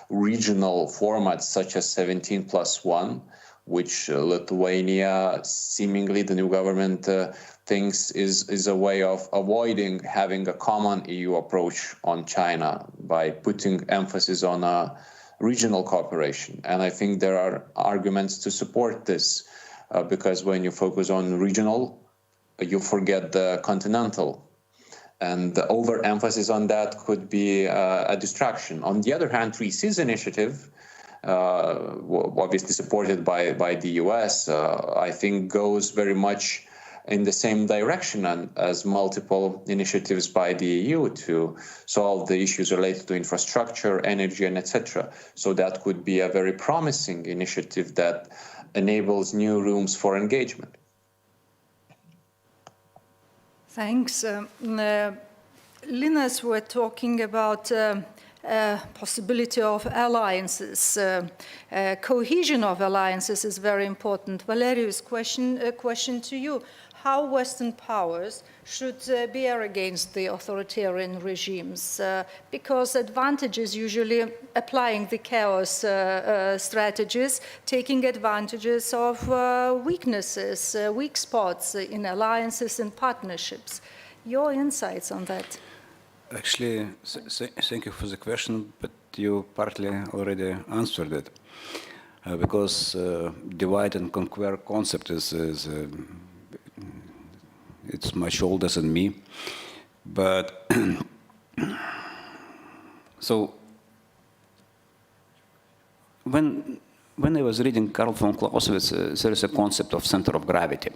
regional formats such as 17+1, which Lithuania, seemingly the new government thinks is a way of avoiding having a common EU approach on China by putting emphasis on regional cooperation. And I think there are arguments to support this, because when you focus on regional, you forget the continental, and the overemphasis on that could be a distraction. On the other hand, 3Cs initiative, obviously supported by the US, I think goes very much in the same direction as multiple initiatives by the EU to solve the issues related to infrastructure, energy, and etc. So that could be a very promising initiative that enables new rooms for engagement. Thanks. Linus, we're talking about possibility of alliances. Cohesion of alliances is very important. Valerius, question to you. How Western powers should bear against the authoritarian regimes? Because advantages usually applying the chaos strategies, taking advantages of weaknesses, weak spots in alliances and partnerships. Your insights on that? Actually, thank you for the question, but you partly already answered it. Because divide and conquer concept is it's much older than me. But so when I was reading Karl von Clausewitz, there is a concept of center of gravity.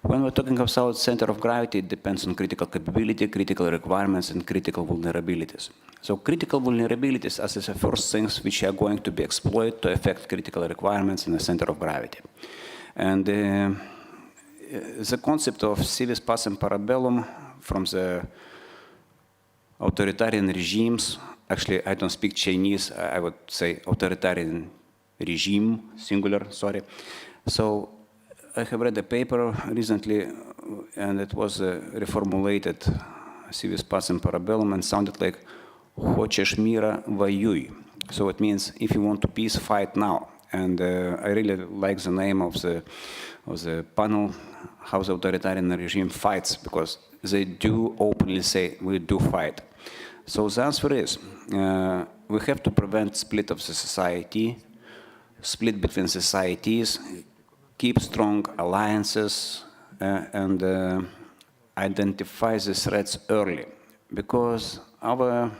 When we're talking about center of gravity, it depends on critical capability, critical requirements, and critical vulnerabilities. So critical vulnerabilities are the first things which are going to be exploited to affect critical requirements in the center of gravity. And the concept of civis pacem parabellum from the authoritarian regimes, actually I don't speak Chinese, I would say authoritarian regime, singular, sorry. So I have read a paper recently and it was reformulated civis pacem parabellum and sounded like Хочешь мира – воюй. So it means if you want to peace, fight now. And I really like the name of the panel, how the authoritarian regime fights, because they do openly say, we do fight. So the answer is, we have to prevent split of the society, split between societies, keep strong alliances, and identify the threats early. Because our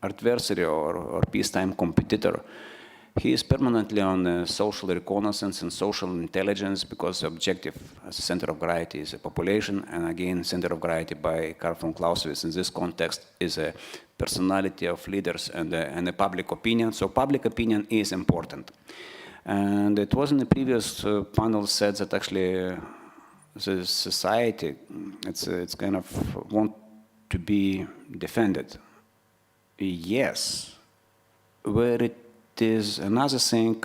adversary or peacetime competitor, he is permanently on social reconnaissance and social intelligence, because the objective as a center of gravity is a population, and again, center of gravity by Karl von Clausewitz in this context is a personality of leaders and a public opinion. So public opinion is important. And it was in the previous panel said that actually the society, it's kind of want to be defended. Yes, where it is another thing,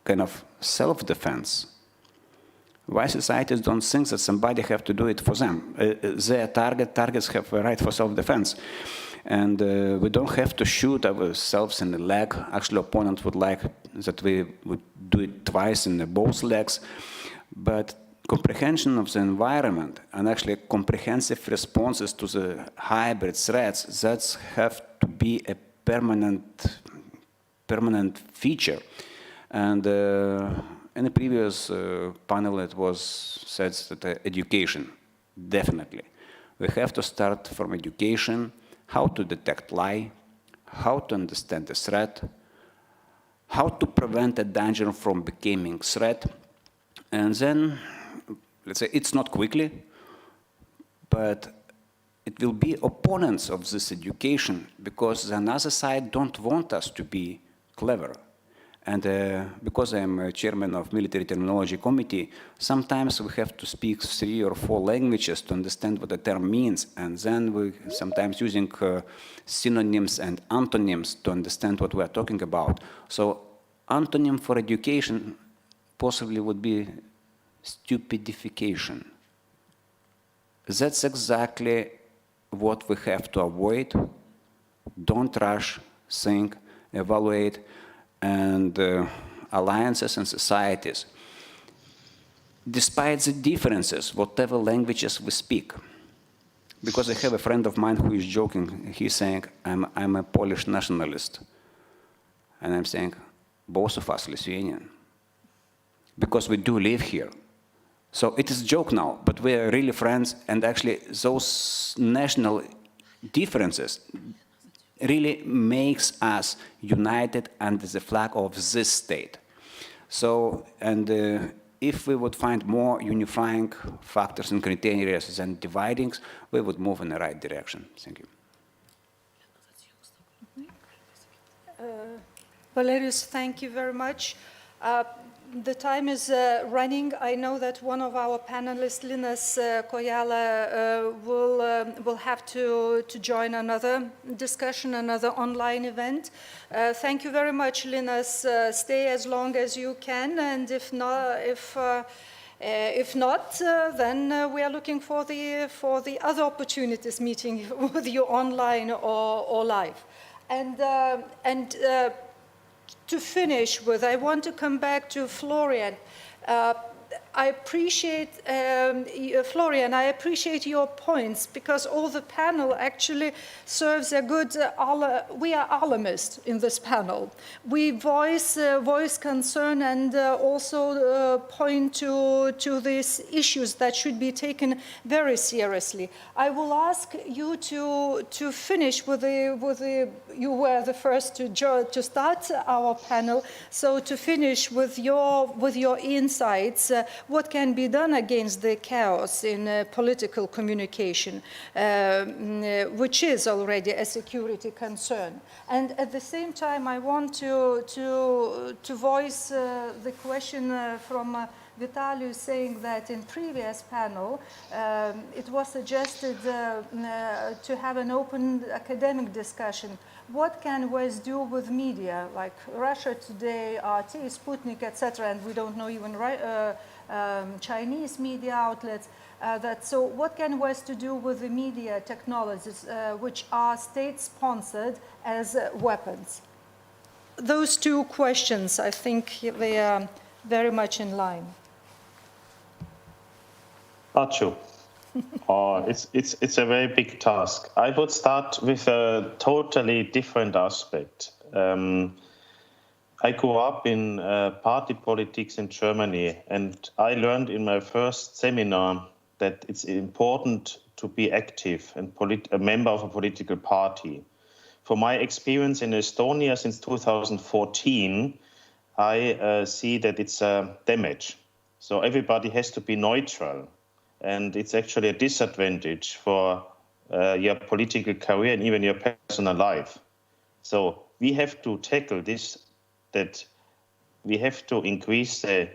kind of self-defense. Why societies don't think that somebody have to do it for them? Their targets have a right for self-defense. And we don't have to shoot ourselves in the leg. Actually, opponent would like that we would do it twice in both legs. But comprehension of the environment and actually comprehensive responses to the hybrid threats, that have to be a permanent feature. And in the previous panel, it was said that education, definitely. We have to start from education, how to detect lie, how to understand the threat, how to prevent a danger from becoming threat. And then, let's say, it's not quickly, but it will be opponents of this education, because the other side don't want us to be clever. And because I'm a chairman of Military Terminology Committee, sometimes we have to speak 3 or 4 languages to understand what the term means. And then we sometimes using synonyms and antonyms to understand what we are talking about. So antonym for education possibly would be stupidification. That's exactly what we have to avoid. Don't rush, think, evaluate. And alliances and societies, despite the differences, whatever languages we speak. Because I have a friend of mine who is joking, he's saying, I'm a Polish nationalist. And I'm saying, both of us Lithuanian. Because we do live here. So it is a joke now, but we are really friends, and actually those national differences really makes us united under the flag of this state. So, and if we would find more unifying factors and criteria than dividings, we would move in the right direction. Thank you. Valerius, thank you very much. the time is running. I know that one of our panelists, Linas Kojala, will have to join another discussion, another online event. Thank you very much, Linas. Stay as long as you can, and if not, then we are looking for the other opportunities, meeting with you online or live. And to finish with, I want to come back to Florian. I appreciate, Florian, I appreciate your points, because all the panel actually serves a good, we are alarmists in this panel. We voice concern and also point to these issues that should be taken very seriously. I will ask you to finish with you were the first to start our panel, so to finish with your insights. What can be done against the chaos in political communication, which is already a security concern. And at the same time, I want to voice the question from Vitaly, saying that in previous panel, it was suggested to have an open academic discussion. What can West do with media, like Russia Today, RT, Sputnik, etc., and we don't know even Chinese media outlets. So what can West do with the media technologies which are state-sponsored as weapons? Those two questions, I think they are very much in line. Achu. It's a very big task. I would start with a totally different aspect. I grew up in party politics in Germany, and I learned in my first seminar that it's important to be active and a member of a political party. From my experience in Estonia since 2014, I see that it's damage. So everybody has to be neutral, and it's actually a disadvantage for your political career and even your personal life. So we have to tackle this, that we have to increase the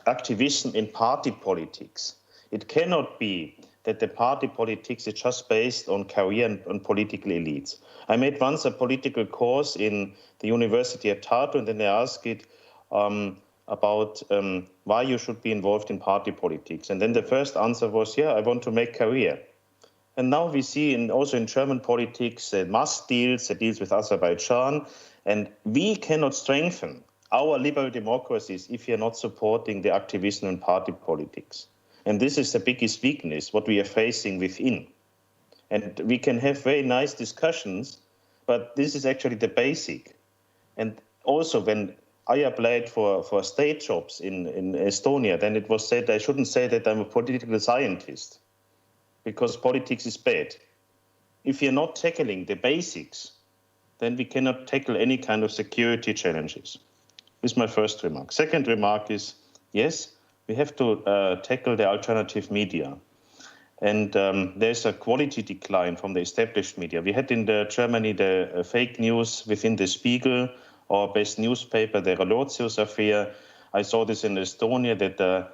activism in party politics. It cannot be that the party politics is just based on career and on political elites. I made once a political course in the University of Tartu, and then they asked it about why you should be involved in party politics. And then the first answer was, yeah, I want to make career. And now we see also in German politics mass deals, deals with Azerbaijan. And we cannot strengthen our liberal democracies if we are not supporting the activism in party politics. And this is the biggest weakness, what we are facing within. And we can have very nice discussions, but this is actually the basic. And also when I applied for state jobs in Estonia, then it was said I shouldn't say that I'm a political scientist, because politics is bad. If you're not tackling the basics, then we cannot tackle any kind of security challenges. This is my first remark. Second remark is, yes, we have to tackle the alternative media. And there's a quality decline from the established media. We had in Germany the fake news within the Spiegel, our best newspaper, the Relotius affair. I saw this in Estonia, that the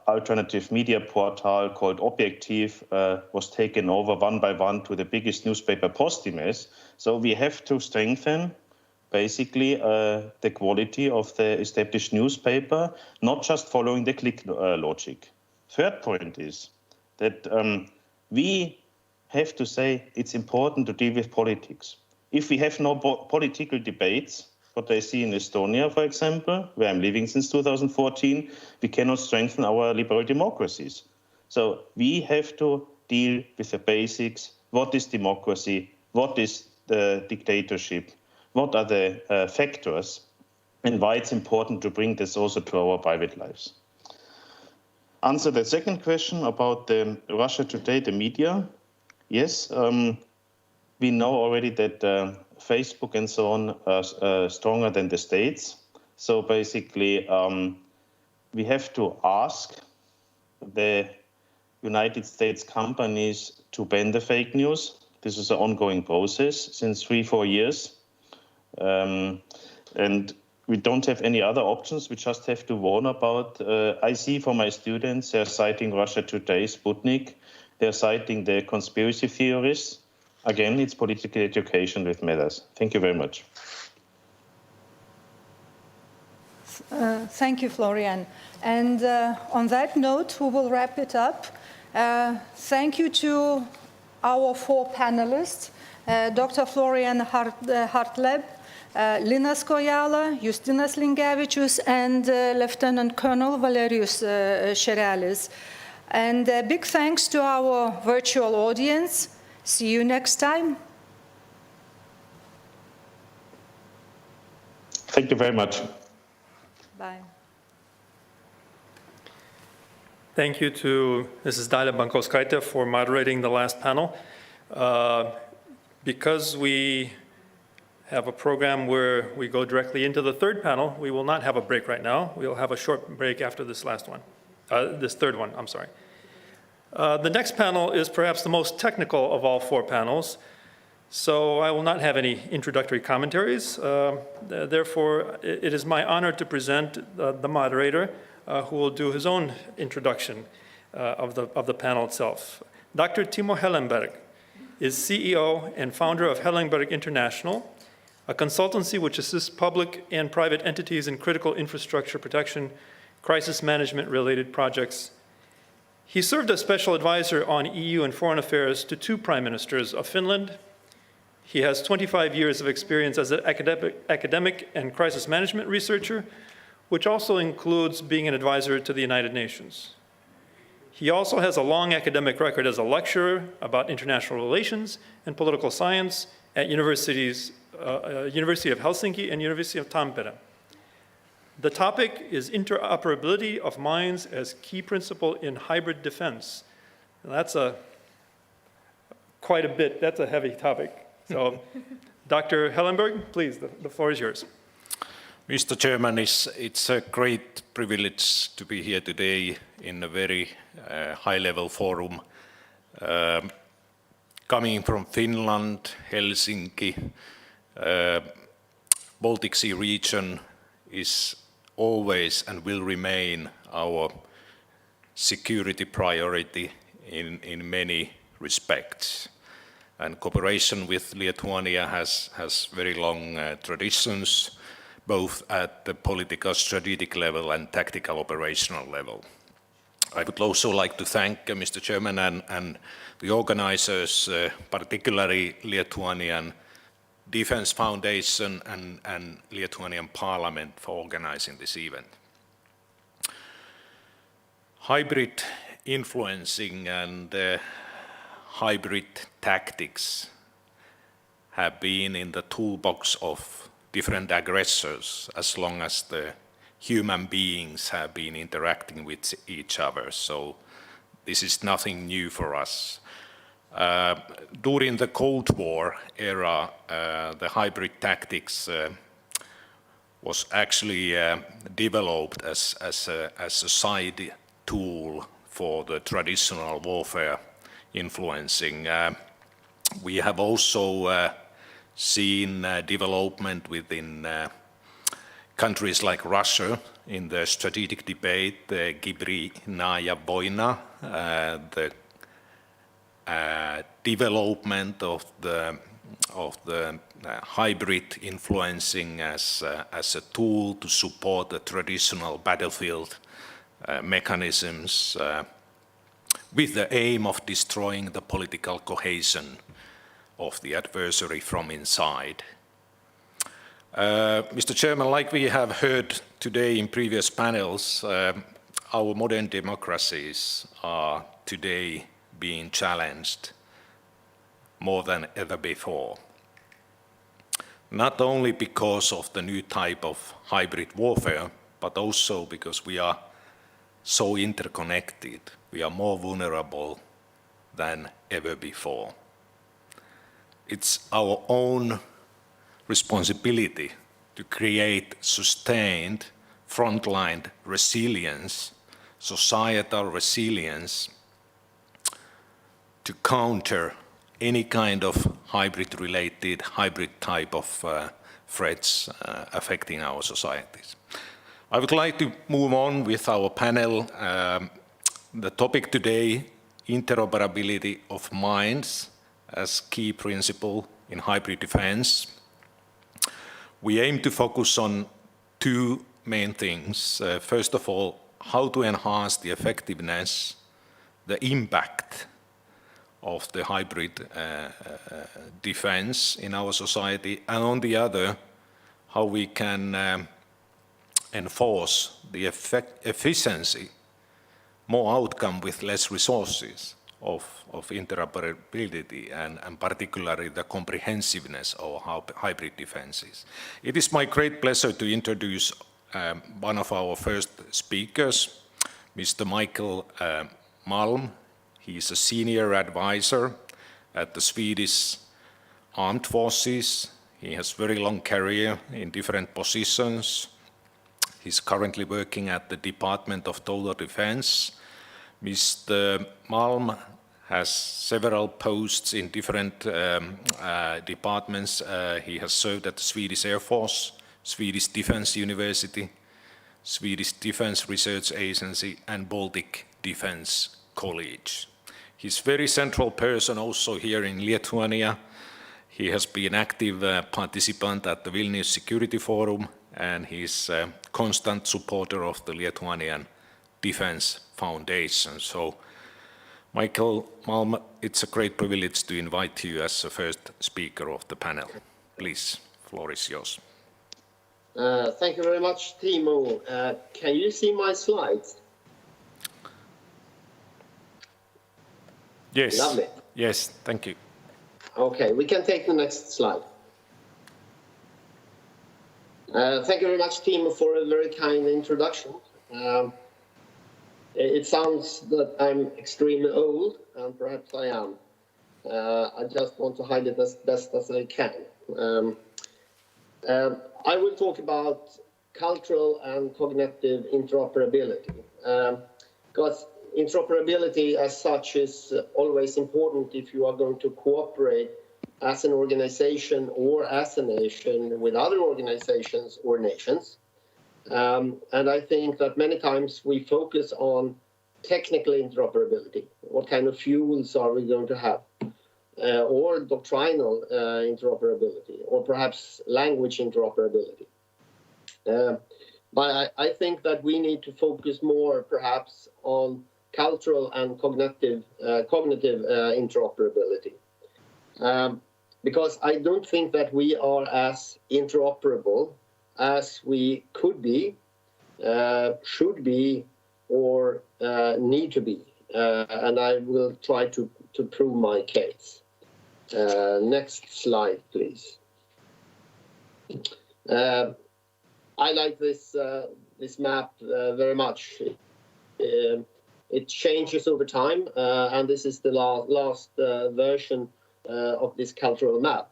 alternative media portal called Objektiv was taken over one by one to the biggest newspaper, Postimees. So we have to strengthen, basically, the quality of the established newspaper, not just following the click logic. Third point is that we have to say it's important to deal with politics. If we have no political debates, what I see in Estonia, for example, where I'm living since 2014, we cannot strengthen our liberal democracies. So we have to deal with the basics. What is democracy? What is the dictatorship? What are the factors? And why it's important to bring this also to our private lives. Answer the second question about the Russia Today, the media. Yes, we know already that Facebook and so on are stronger than the states. So basically, we have to ask the United States companies to ban the fake news. This is an ongoing process since 3-4 years. And we don't have any other options. We just have to warn about. I see for my students, they're citing Russia Today, Sputnik. They're citing the conspiracy theorists. Again, it's political education that matters. Thank you very much. Thank you, Florian. And on that note, we will wrap it up. Thank you to our 4 panelists, Dr. Florian Hartleb, Linas Kojala, Justinas Linkevičius, and Lieutenant Colonel Valerijus Šerelis. And big thanks to our virtual audience. See you next time. Thank you very much. Bye. Thank you to Mrs. Dalia Bankauskaitė for moderating the last panel. Because we have a program where we go directly into the third panel, we will not have a break right now. We'll have a short break after this last one, this third one, I'm sorry. The next panel is perhaps the most technical of all 4 panels, so I will not have any introductory commentaries. Therefore, it is my honor to present the moderator, who will do his own introduction of the panel itself. Dr. Timo Hellenberg is CEO and founder of Hellenberg International, a consultancy which assists public and private entities in critical infrastructure protection, crisis management-related projects. He served as special advisor on EU and foreign affairs to 2 prime ministers of Finland. He has 25 years of experience as an academic and crisis management researcher, which also includes being an advisor to the United Nations. He also has a long academic record as a lecturer about international relations and political science at University of Helsinki and University of Tampere. The topic is interoperability of mines as key principle in hybrid defense. And that's quite a bit, that's a heavy topic. So, Dr. Hellenberg, please, the floor is yours. Mr. Chairman, it's a great privilege to be here today in a very high-level forum. Coming from Finland, Helsinki, Baltic Sea region is always and will remain our security priority in many respects. And cooperation with Lithuania has very long traditions, both at the political strategic level and tactical operational level. I would also like to thank Mr. Chairman and the organizers, particularly Lithuanian Defense Foundation and Lithuanian Parliament for organizing this event. Hybrid influencing and hybrid tactics have been in the toolbox of different aggressors as long as the human beings have been interacting with each other. So this is nothing new for us. During the Cold War era, the hybrid tactics was actually developed as a side tool for the traditional warfare influencing. We have also seen development within countries like Russia in the strategic debate, the hibridinės vojna, the development of the hybrid influencing as a tool to support the traditional battlefield mechanisms with the aim of destroying the political cohesion of the adversary from inside. Mr. Chairman, like we have heard today in previous panels, our modern democracies are today being challenged more than ever before. Not only because of the new type of hybrid warfare, but also because we are so interconnected. We are more vulnerable than ever before. It's our own responsibility to create sustained frontline resilience, societal resilience, to counter any kind of hybrid type of threats affecting our societies. I would like to move on with our panel. The topic today, interoperability of minds as key principle in hybrid defense. We aim to focus on two main things. First of all, how to enhance the effectiveness, the impact of the hybrid defense in our society, and on the other, how we can enforce the efficiency, more outcome with less resources of interoperability and particularly the comprehensiveness of hybrid defenses. It is my great pleasure to introduce one of our first speakers, Mr. Michael Malm. He is a senior advisor at the Swedish Armed Forces. He has very long career in different positions. He's currently working at the Department of Total Defense. Mr. Malm has several posts in different departments. He has served at the Swedish Air Force, Swedish Defense University, Swedish Defense Research Agency, and Baltic Defense College. He's a very central person also here in Lithuania. He has been active participant at the Vilnius Security Forum, and he's a constant supporter of the Lithuanian Defense Foundation. So, Michael Malm, it's a great privilege to invite you as the first speaker of the panel. Please, floor is yours. Thank you very much, Timo. Can you see my slides? Yes. Lovely. Yes, thank you. Okay, we can take the next slide. Thank you very much, Timo, for a very kind introduction. It sounds that I'm extremely old, and perhaps I am. I just want to hide it as best as I can. I will talk about cultural and cognitive interoperability, because interoperability as such is always important if you are going to cooperate as an organization or as a nation with other organizations or nations. And I think that many times we focus on technical interoperability. What kind of fuels are we going to have? Or doctrinal interoperability, or perhaps language interoperability. But I think that we need to focus more perhaps on cultural and cognitive interoperability. Because I don't think that we are as interoperable as we could be, should be, or need to be. And I will try to prove my case. Next slide, please. I like this map very much. It changes over time, and this is the last version of this cultural map.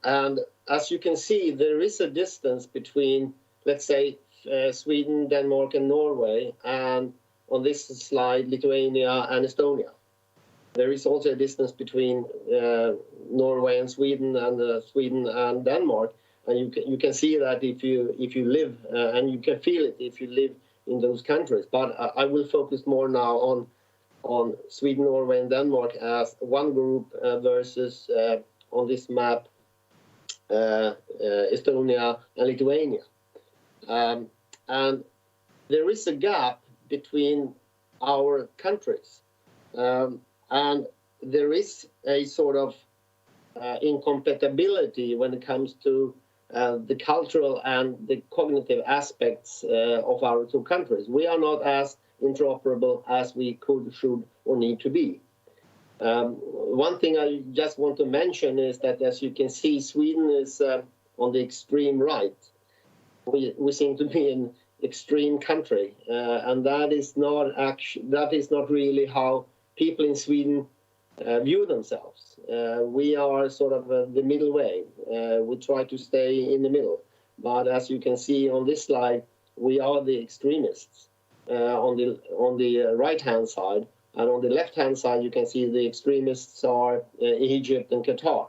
And as you can see, there is a distance between, let's say, Sweden, Denmark, and Norway, and on this slide, Lithuania and Estonia. There is also a distance between Norway and Sweden and Denmark, and you can see that if you live, and you can feel it if you live in those countries. But I will focus more now on Sweden, Norway, and Denmark as one group versus on this map Estonia and Lithuania. And there is a gap between our countries. And there is a sort of incompatibility when it comes to the cultural and the cognitive aspects of our two countries. We are not as interoperable as we could, should, or need to be. One thing I just want to mention is that, as you can see, Sweden is on the extreme right. We seem to be an extreme country, and that is not really how people in Sweden view themselves. We are sort of the middle way. We try to stay in the middle. But as you can see on this slide, we are the extremists on the right-hand side. And on the left-hand side, you can see the extremists are Egypt and Qatar.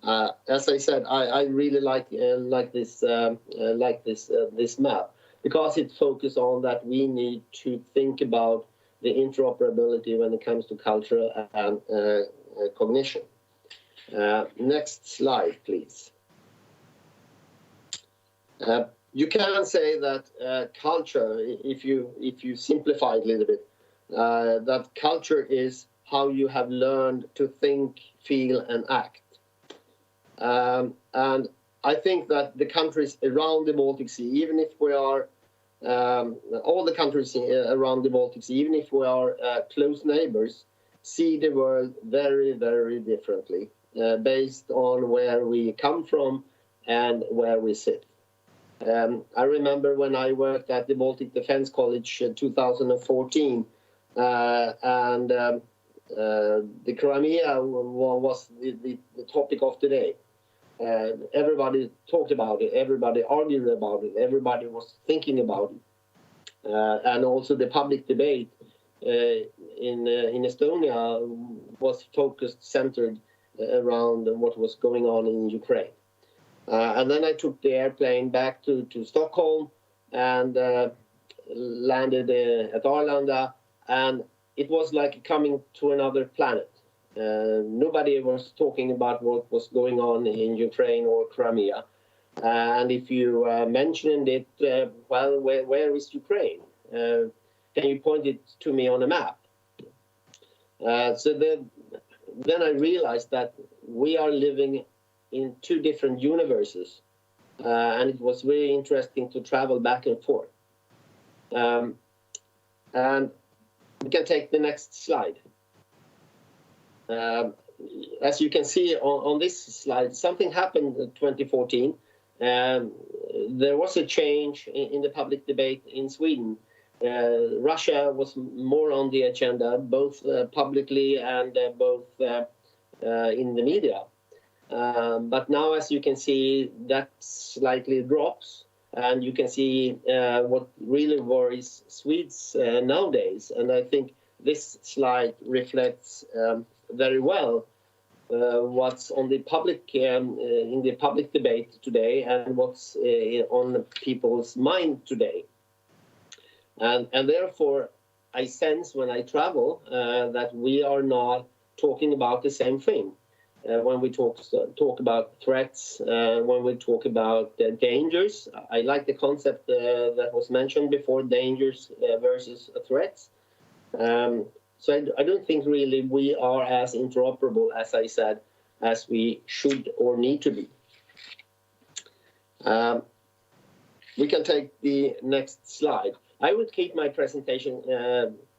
As I said, I really like this map because it focuses on that we need to think about the interoperability when it comes to culture and cognition. Next slide, please. You can say that culture, if you simplify it a little bit, that culture is how you have learned to think, feel, and act. And I think that the countries around the Baltic Sea, even if we are all the countries around the Baltic Sea, even if we are close neighbors, see the world very, very differently based on where we come from and where we sit. I remember when I worked at the Baltic Defense College in 2014, and the Crimea was the topic of the day. Everybody talked about it, everybody argued about it, everybody was thinking about it. And also the public debate in Estonia was centered around what was going on in Ukraine. And then I took the airplane back to Stockholm and landed at Arlanda, and it was like coming to another planet. Nobody was talking about what was going on in Ukraine or Crimea. And if you mentioned it, well, where is Ukraine? Can you point it to me on a map? So then I realized that we are living in two different universes. And it was very interesting to travel back and forth. And we can take the next slide. As you can see on this slide, something happened in 2014. There was a change in the public debate in Sweden. Russia was more on the agenda, both publicly and both in the media. But now, as you can see, that slightly drops. And you can see what really worries Swedes nowadays. And I think this slide reflects very well what's on the public in the public debate today and what's on people's mind today. And therefore, I sense when I travel that we are not talking about the same thing. When we talk about threats, when we talk about dangers, I like the concept that was mentioned before, dangers versus threats. So I don't think really we are as interoperable, as I said, as we should or need to be. We can take the next slide. I will keep my presentation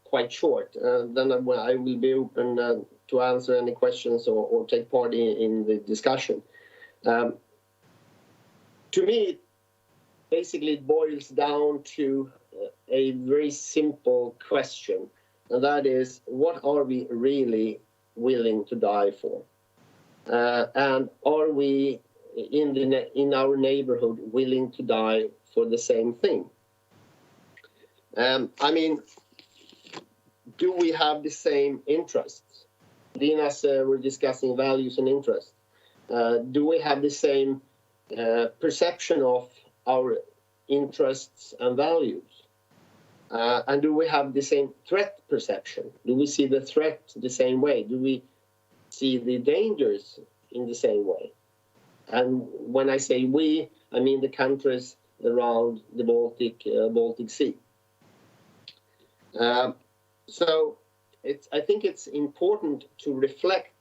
quite short. Then I will be open to answer any questions or take part in the discussion. To me, basically it boils down to a very simple question, and that is, what are we really willing to die for? And are we in our neighborhood willing to die for the same thing? I mean, do we have the same interests? Linas were discussing values and interests. Do we have the same perception of our interests and values? And do we have the same threat perception? Do we see the threat the same way? Do we see the dangers in the same way? And when I say we, I mean the countries around the Baltic Sea. So I think it's important to reflect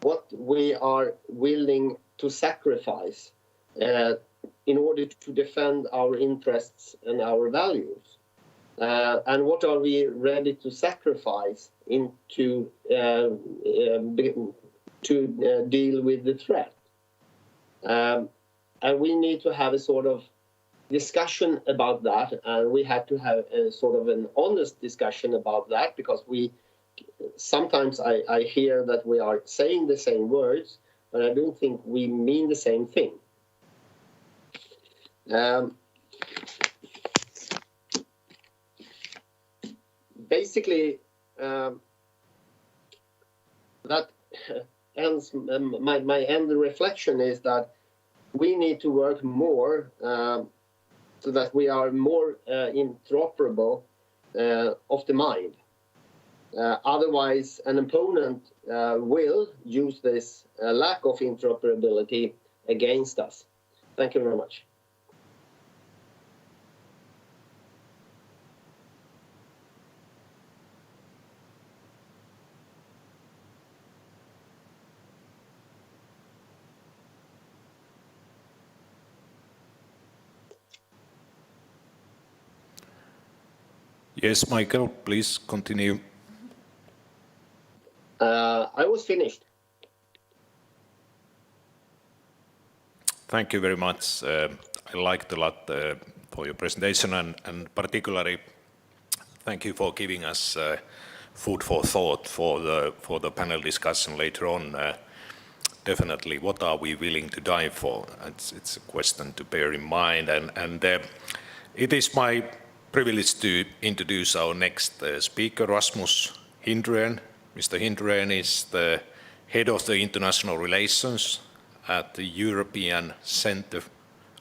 what we are willing to sacrifice in order to defend our interests and our values. And what are we ready to sacrifice to deal with the threat? And we need to have a sort of discussion about that, and we have to have a sort of an honest discussion about that, because sometimes I hear that we are saying the same words, but I don't think we mean the same thing. Basically, that my end reflection is that we need to work more so that we are more interoperable of the mind. Otherwise, an opponent will use this lack of interoperability against us. Thank you very much. Yes, Michael, please continue. I was finished. Thank you very much. I liked a lot for your presentation, and particularly thank you for giving us food for thought for the panel discussion later on. Definitely, what are we willing to die for? It's a question to bear in mind, and it is my privilege to introduce our next speaker, Rasmus Hindrén. Mr. Hindrén is the head of the international relations at the European Center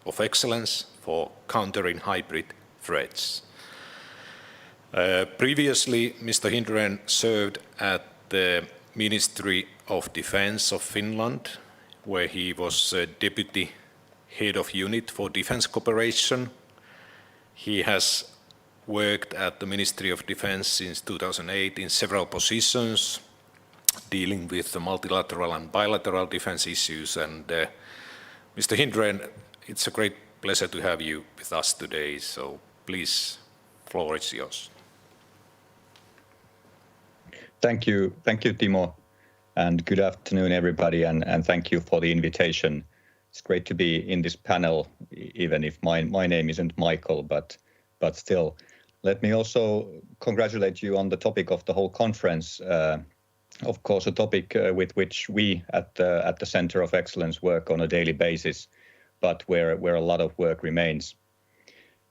of Excellence for Countering Hybrid Threats. Previously, Mr. Hindrén served at the Ministry of Defense of Finland, where he was deputy head of unit for defense cooperation. He has worked at the Ministry of Defense since 2008 in several positions, dealing with the multilateral and bilateral defense issues. And Mr. Hindrén, it's a great pleasure to have you with us today. So please, floor is yours. Thank you, Timo, and good afternoon, everybody, and thank you for the invitation. It's great to be in this panel, even if my name isn't Michael, but still. Let me also congratulate you on the topic of the whole conference. Of course, a topic with which we at the Center of Excellence work on a daily basis, but where a lot of work remains.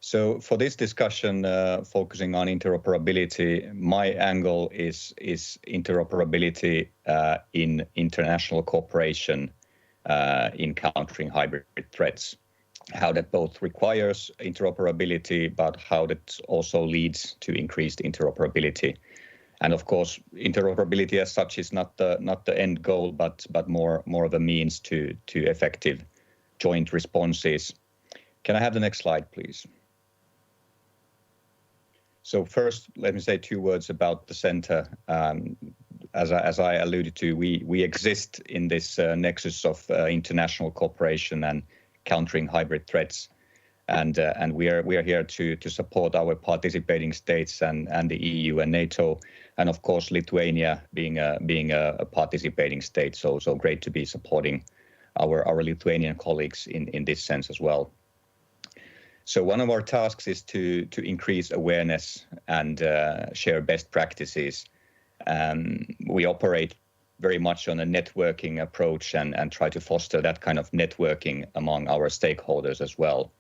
So for this discussion, focusing on interoperability, my angle is interoperability in international cooperation in countering hybrid threats. How that both requires interoperability, but how that also leads to increased interoperability. And of course, interoperability as such is not the end goal, but more of a means to effective joint responses. Can I have the next slide, please? So first, let me say 2 words about the center. As I alluded to, we exist in this nexus of international cooperation and countering hybrid threats, and we are here to support our participating states and the EU and NATO, and of course Lithuania being a participating state. So great to be supporting our Lithuanian colleagues in this sense as well. So one of our tasks is to increase awareness and share best practices. We operate very much on a networking approach and try to foster that kind of networking among our stakeholders as well.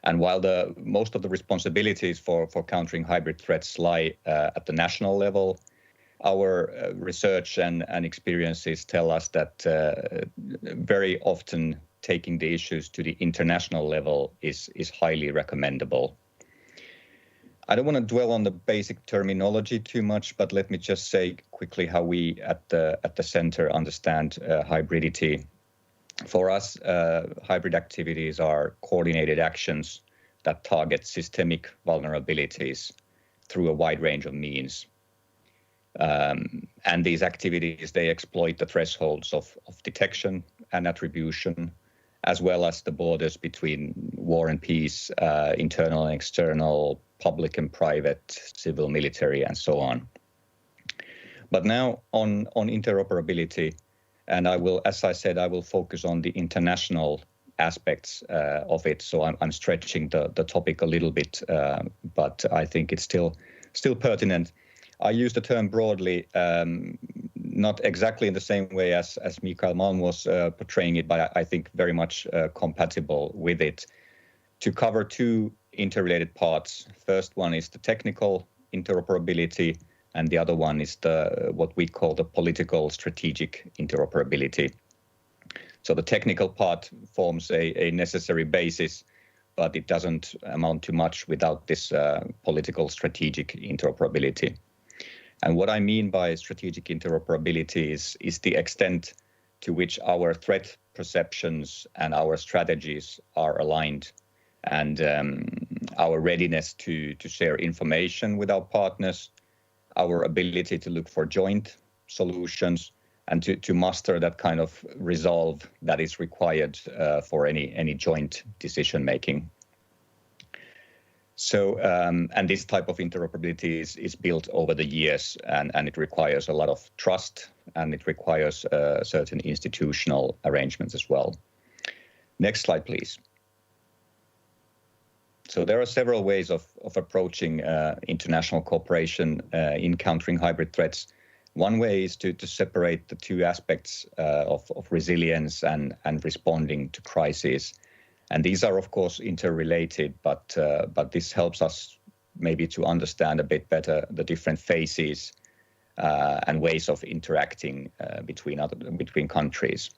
And while most of the responsibilities for countering hybrid threats lie at the national level, our research and experiences tell us that very often taking the issues to the international level is highly recommendable. I don't want to dwell on the basic terminology too much, but let me just say quickly how we at the center understand hybridity. For us, hybrid activities are coordinated actions that target systemic vulnerabilities through a wide range of means. And these activities, they exploit the thresholds of detection and attribution, as well as the borders between war and peace, internal and external, public and private, civil, military, and so on. But now on interoperability, and I will, as I said, I will focus on the international aspects of it. So I'm stretching the topic a little bit, but I think it's still pertinent. I use the term broadly, not exactly in the same way as Mikael Malm was portraying it, but I think very much compatible with it, to cover 2 interrelated parts. First one is the technical interoperability, and the other one is what we call the political strategic interoperability. So the technical part forms a necessary basis, but it doesn't amount to much without this political strategic interoperability. And what I mean by strategic interoperability is the extent to which our threat perceptions and our strategies are aligned, and our readiness to share information with our partners, our ability to look for joint solutions, and to muster that kind of resolve that is required for any joint decision making. So, and this type of interoperability is built over the years, and it requires a lot of trust, and it requires certain institutional arrangements as well. Next slide, please. So there are several ways of approaching international cooperation in countering hybrid threats. One way is to separate the two aspects of resilience and responding to crises. And these are, of course, interrelated, but this helps us maybe to understand a bit better the different phases and ways of interacting between countries.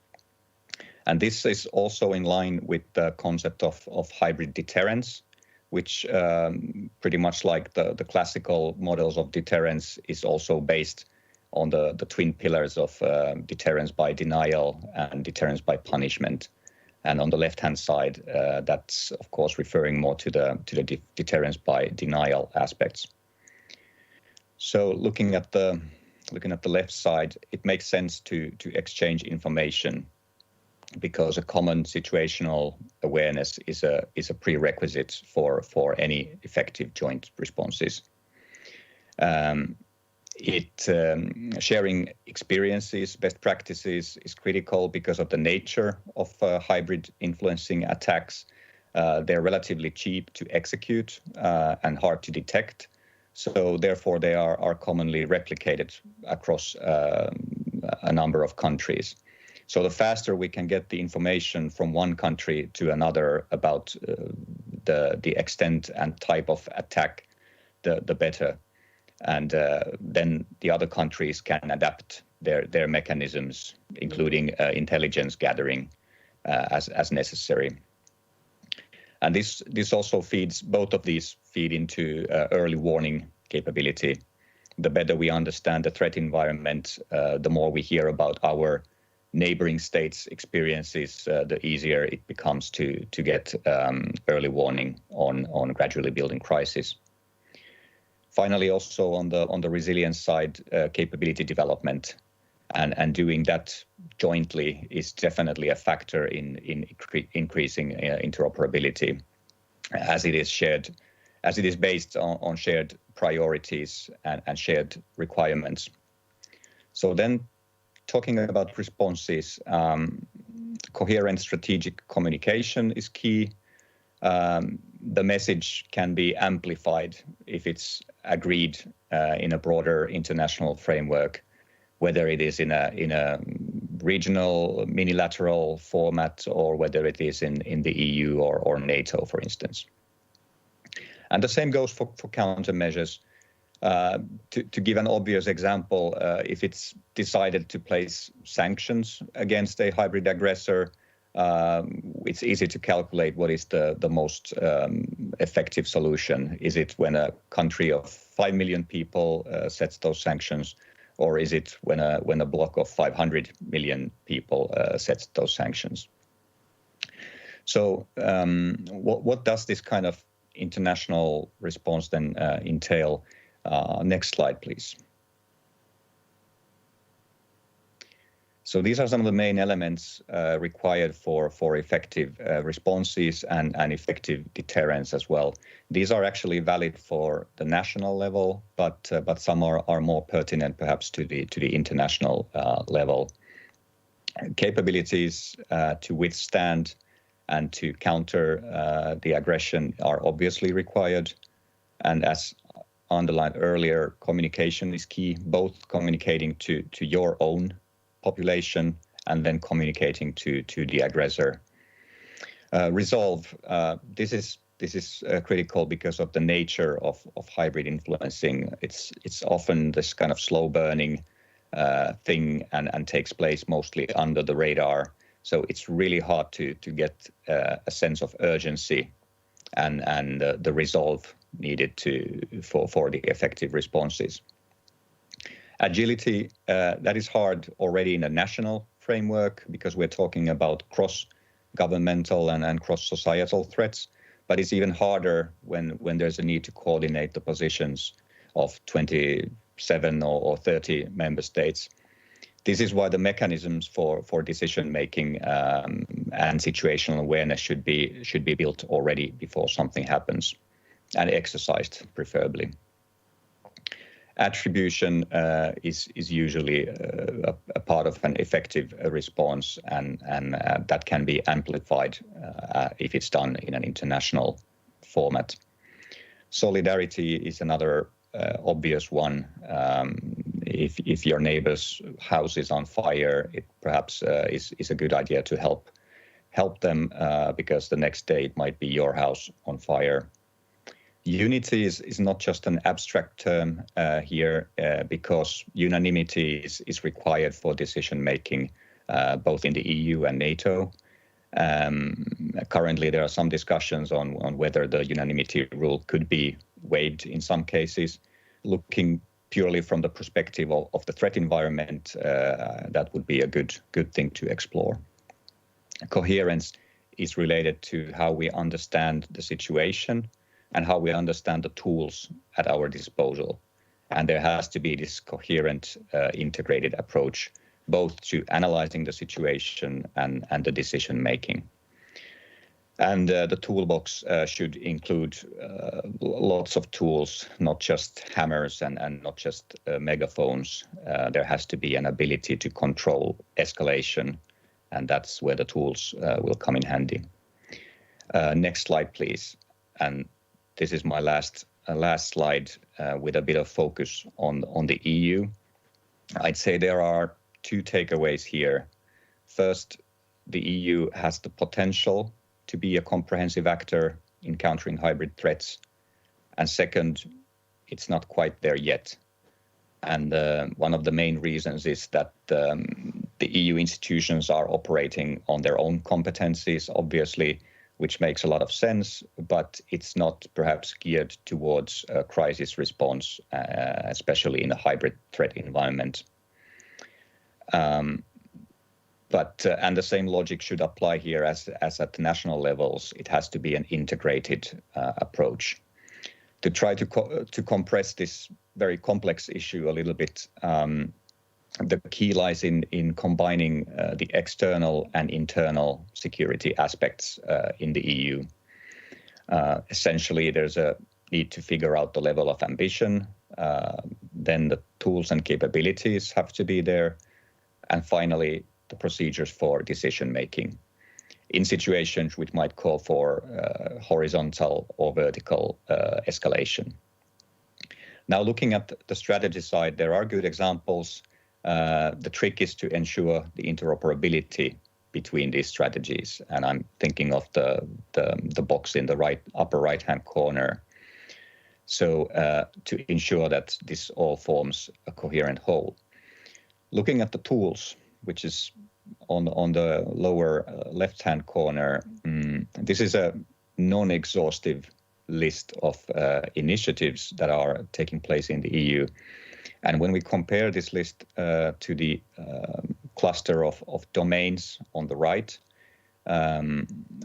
And this is also in line with the concept of hybrid deterrence, which pretty much like the classical models of deterrence is also based on the twin pillars of deterrence by denial and deterrence by punishment. And on the left-hand side, that's of course referring more to the deterrence by denial aspects. So looking at the left side, it makes sense to exchange information, because a common situational awareness is a prerequisite for any effective joint responses. Sharing experiences, best practices is critical because of the nature of hybrid influencing attacks. They're relatively cheap to execute and hard to detect. So therefore they are commonly replicated across a number of countries. So the faster we can get the information from one country to another about the extent and type of attack, the better. And then the other countries can adapt their mechanisms, including intelligence gathering as necessary. And this also both of these feed into early warning capability. The better we understand the threat environment, the more we hear about our neighboring states' experiences, the easier it becomes to get early warning on gradually building crisis. Finally, also on the resilience side, capability development and doing that jointly is definitely a factor in increasing interoperability, as it is based on shared priorities and shared requirements. So then, talking about responses, coherent strategic communication is key. The message can be amplified if it's agreed in a broader international framework, whether it is in a regional minilateral format or whether it is in the EU or NATO, for instance. And the same goes for countermeasures. To give an obvious example, if it's decided to place sanctions against a hybrid aggressor, it's easy to calculate what is the most effective solution. Is it when a country of 5 million people sets those sanctions, or is it when a bloc of 500 million people sets those sanctions? So what does this kind of international response then entail? Next slide, please. So these are some of the main elements required for effective responses and effective deterrence as well. These are actually valid for the national level, but some are more pertinent perhaps to the international level. Capabilities to withstand and to counter the aggression are obviously required, and as underlined earlier, communication is key, both communicating to your own population and then communicating to the aggressor. Resolve, this is This is critical because of the nature of hybrid influencing. It's often this kind of slow burning thing and takes place mostly under the radar. So it's really hard to get a sense of urgency and the resolve needed for the effective responses. Agility, that is hard already in a national framework because we're talking about cross-governmental and cross-societal threats, but it's even harder when there's a need to coordinate the positions of 27 or 30 member states. This is why the mechanisms for decision-making and situational awareness should be built already before something happens and exercised, preferably. Attribution is usually a part of an effective response, and that can be amplified if it's done in an international format. Solidarity is another obvious one. If your neighbor's house is on fire, it perhaps is a good idea to help them because the next day it might be your house on fire. Unity is not just an abstract term here because unanimity is required for decision making both in the EU and NATO. Currently, there are some discussions on whether the unanimity rule could be waived in some cases. Looking purely from the perspective of the threat environment, that would be a good thing to explore. Coherence is related to how we understand the situation and how we understand the tools at our disposal. And there has to be this coherent, integrated approach, both to analyzing the situation and the decision making. And the toolbox should include lots of tools, not just hammers and not just megaphones. There has to be an ability to control escalation, and that's where the tools will come in handy. Next slide, please. And this is my last slide with a bit of focus on the EU. I'd say there are two takeaways here. First, the EU has the potential to be a comprehensive actor in countering hybrid threats. And second, it's not quite there yet. And one of the main reasons is that the EU institutions are operating on their own competencies, obviously, which makes a lot of sense, but it's not perhaps geared towards a crisis response, especially in a hybrid threat environment. And the same logic should apply here as at the national levels. It has to be an integrated approach. To try to compress this very complex issue a little bit, the key lies in combining the external and internal security aspects in the EU. Essentially, there's a need to figure out the level of ambition, then the tools and capabilities have to be there, and finally, the procedures for decision-making in situations which might call for horizontal or vertical escalation. Now, looking at the strategy side, there are good examples. The trick is to ensure the interoperability between these strategies, and I'm thinking of the box in the upper right-hand corner. So to ensure that this all forms a coherent whole. Looking at the tools, which is on the lower left-hand corner, this is a non-exhaustive list of initiatives that are taking place in the EU. And when we compare this list to the cluster of domains on the right,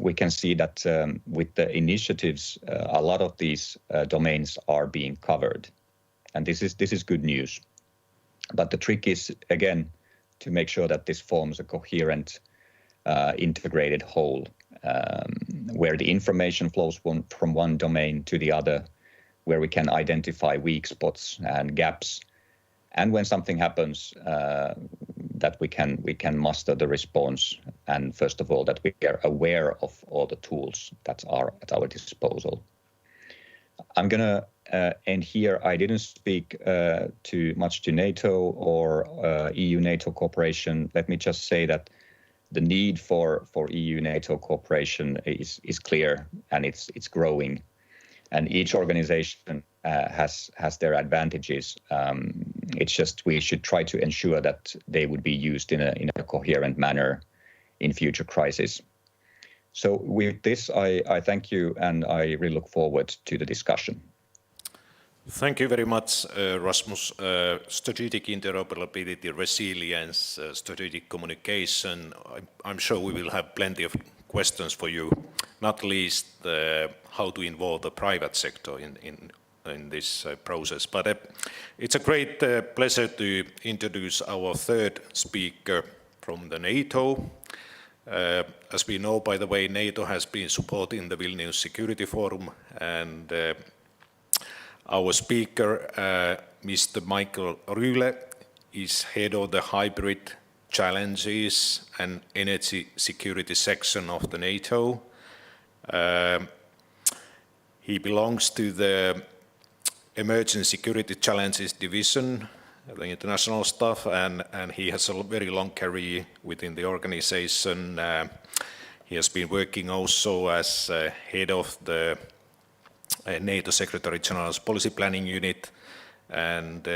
we can see that with the initiatives, a lot of these domains are being covered. And this is good news. But the trick is, again, to make sure that this forms a coherent, integrated whole, where the information flows from one domain to the other, where we can identify weak spots and gaps, and when something happens, that we can muster the response, and first of all, that we are aware of all the tools that are at our disposal. I'm going to end here. I didn't speak too much to NATO or EU-NATO cooperation. Let me just say that the need for EU-NATO cooperation is clear, and it's growing. And each organization has their advantages. It's just we should try to ensure that they would be used in a coherent manner in future crises. So with this, I thank you, and I really look forward to the discussion. Thank you very much, Rasmus. Strategic interoperability, resilience, strategic communication. I'm sure we will have plenty of questions for you, not least how to involve the private sector in this process. But it's a great pleasure to introduce our third speaker from the NATO. As we know, by the way, NATO has been supporting the Vilnius Security Forum, and our speaker, Mr. Michael Rühle, is head of the Hybrid Challenges and Energy Security section of the NATO. He belongs to the Emerging Security Challenges Division, the international staff, and he has a very long career within the organization. He has been working also as head of the NATO Secretary General's Policy Planning Unit, and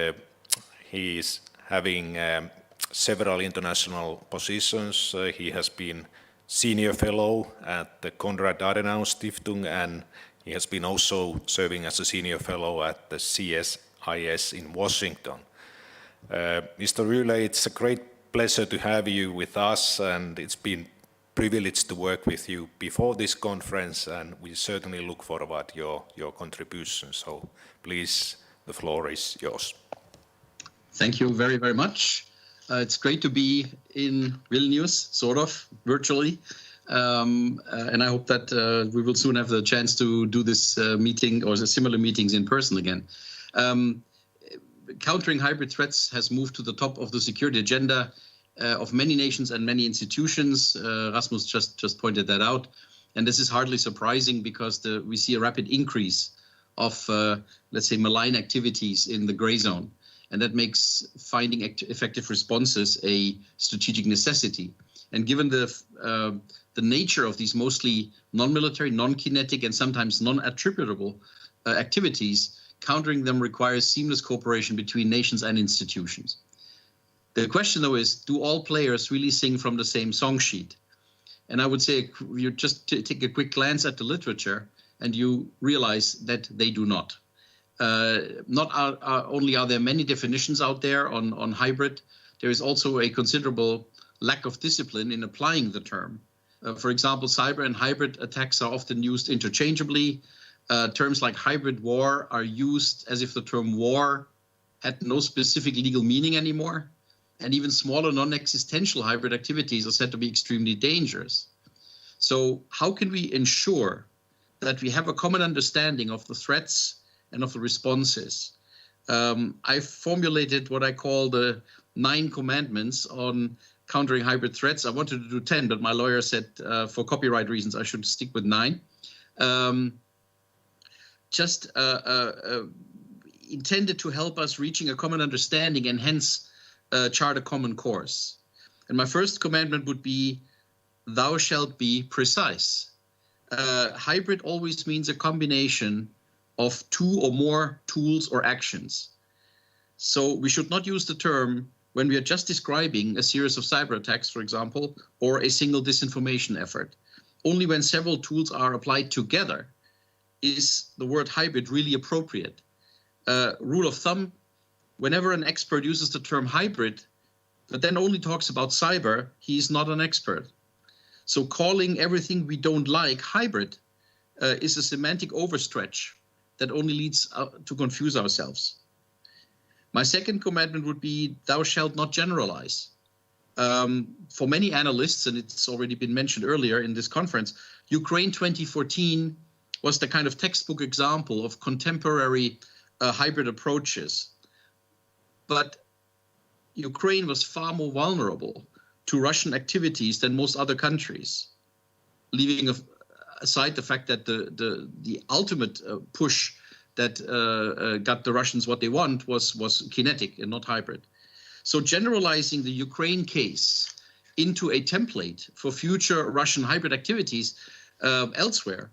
he is having several international positions. He has been Senior Fellow at the Konrad Adenauer Stiftung, and he has been also serving as a Senior Fellow at the CSIS in Washington. Mr. Rühle, it's a great pleasure to have you with us, and it's been privilege to work with you before this conference, and we certainly look forward to your contribution. So please, the floor is yours. Thank you very, very much. It's great to be in Vilnius, sort of, virtually. And I hope that we will soon have the chance to do this meeting or the similar meetings in person again. Countering hybrid threats has moved to the top of the security agenda of many nations and many institutions. Rasmus just pointed that out. And this is hardly surprising because we see a rapid increase of, let's say, malign activities in the gray zone. And that makes finding effective responses a strategic necessity. And given the nature of these mostly non-military, non-kinetic, and sometimes non-attributable activities, countering them requires seamless cooperation between nations and institutions. The question, though, is, do all players really sing from the same song sheet? And I would say you just take a quick glance at the literature and you realize that they do not. Not only are there many definitions out there on hybrid, there is also a considerable lack of discipline in applying the term. For example, cyber and hybrid attacks are often used interchangeably. Terms like hybrid war are used as if the term war had no specific legal meaning anymore. And even smaller non-existential hybrid activities are said to be extremely dangerous. So how can we ensure that we have a common understanding of the threats and of the responses? I've formulated what I call the 9 commandments on countering hybrid threats. I wanted to do 10, but my lawyer said for copyright reasons I should stick with 9. Intended to help us reaching a common understanding and hence chart a common course. And my first commandment would be, thou shalt be precise. Hybrid always means a combination of 2 or more tools or actions. So we should not use the term when we are just describing a series of cyber attacks, for example, or a single disinformation effort. Only when several tools are applied together is the word hybrid really appropriate. Rule of thumb, whenever an expert uses the term hybrid, but then only talks about cyber, he is not an expert. So calling everything we don't like hybrid is a semantic overstretch that only leads to confuse ourselves. My second commandment would be, thou shalt not generalize. For many analysts, and it's already been mentioned earlier in this conference, Ukraine 2014 was the kind of textbook example of contemporary hybrid approaches. But Ukraine was far more vulnerable to Russian activities than most other countries, leaving aside the fact that the ultimate push that got the Russians what they want was kinetic and not hybrid. So generalizing the Ukraine case into a template for future Russian hybrid activities elsewhere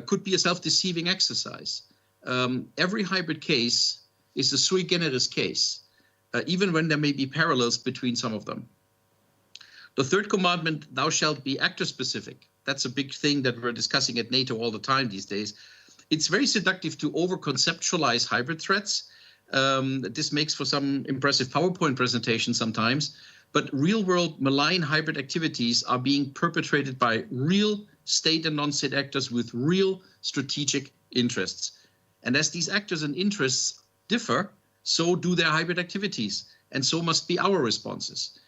could be a self-deceiving exercise. Every hybrid case is a sui generis case, even when there may be parallels between some of them. The third commandment, thou shalt be actor-specific. That's a big thing that we're discussing at NATO all the time these days. It's very seductive to over-conceptualize hybrid threats. This makes for some impressive PowerPoint presentations sometimes, but real-world malign hybrid activities are being perpetrated by real state and non-state actors with real strategic interests. And as these actors and interests differ, so do their hybrid activities, and so must be our responses.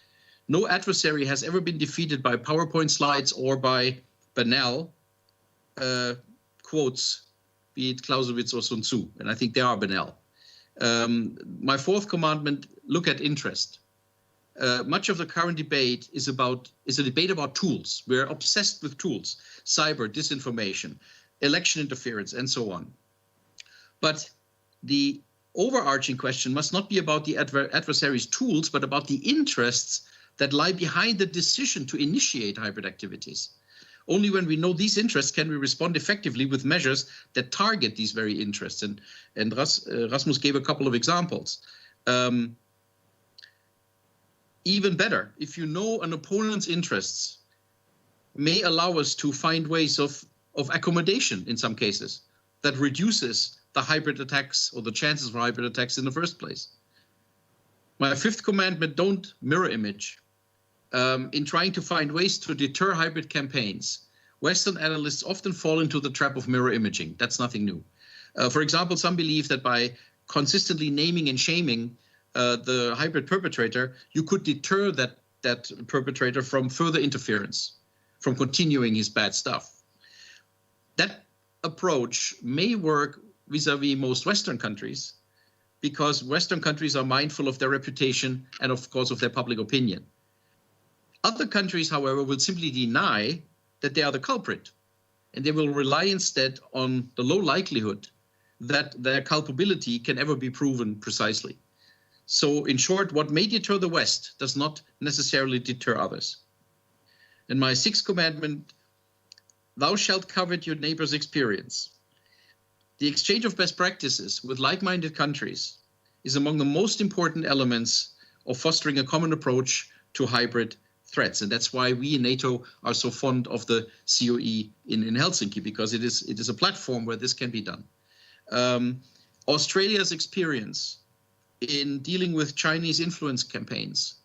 No adversary has ever been defeated by PowerPoint slides or by banal quotes, be it Clausewitz or Sun Tzu, and I think they are banal. My fourth commandment, look at interest. Much of the current debate is a debate about tools. We're obsessed with tools, cyber, disinformation, election interference, and so on. But the overarching question must not be about the adversary's tools, but about the interests that lie behind the decision to initiate hybrid activities. Only when we know these interests can we respond effectively with measures that target these very interests. And Rasmus gave a couple of examples. Even better, if you know an opponent's interests, may allow us to find ways of accommodation in some cases that reduces the hybrid attacks or the chances for hybrid attacks in the first place. My fifth commandment, don't mirror image. In trying to find ways to deter hybrid campaigns, Western analysts often fall into the trap of mirror imaging. That's nothing new. For example, some believe that by consistently naming and shaming the hybrid perpetrator, you could deter that perpetrator from further interference, from continuing his bad stuff. That approach may work vis-a-vis most Western countries, because Western countries are mindful of their reputation and, of course, of their public opinion. Other countries, however, will simply deny that they are the culprit, and they will rely instead on the low likelihood that their culpability can ever be proven precisely. So, in short, what may deter the West does not necessarily deter others. And my sixth commandment, thou shalt covet your neighbor's experience. The exchange of best practices with like-minded countries is among the most important elements of fostering a common approach to hybrid threats. And that's why we in NATO are so fond of the COE in Helsinki, because it is a platform where this can be done. Australia's experience in dealing with Chinese influence campaigns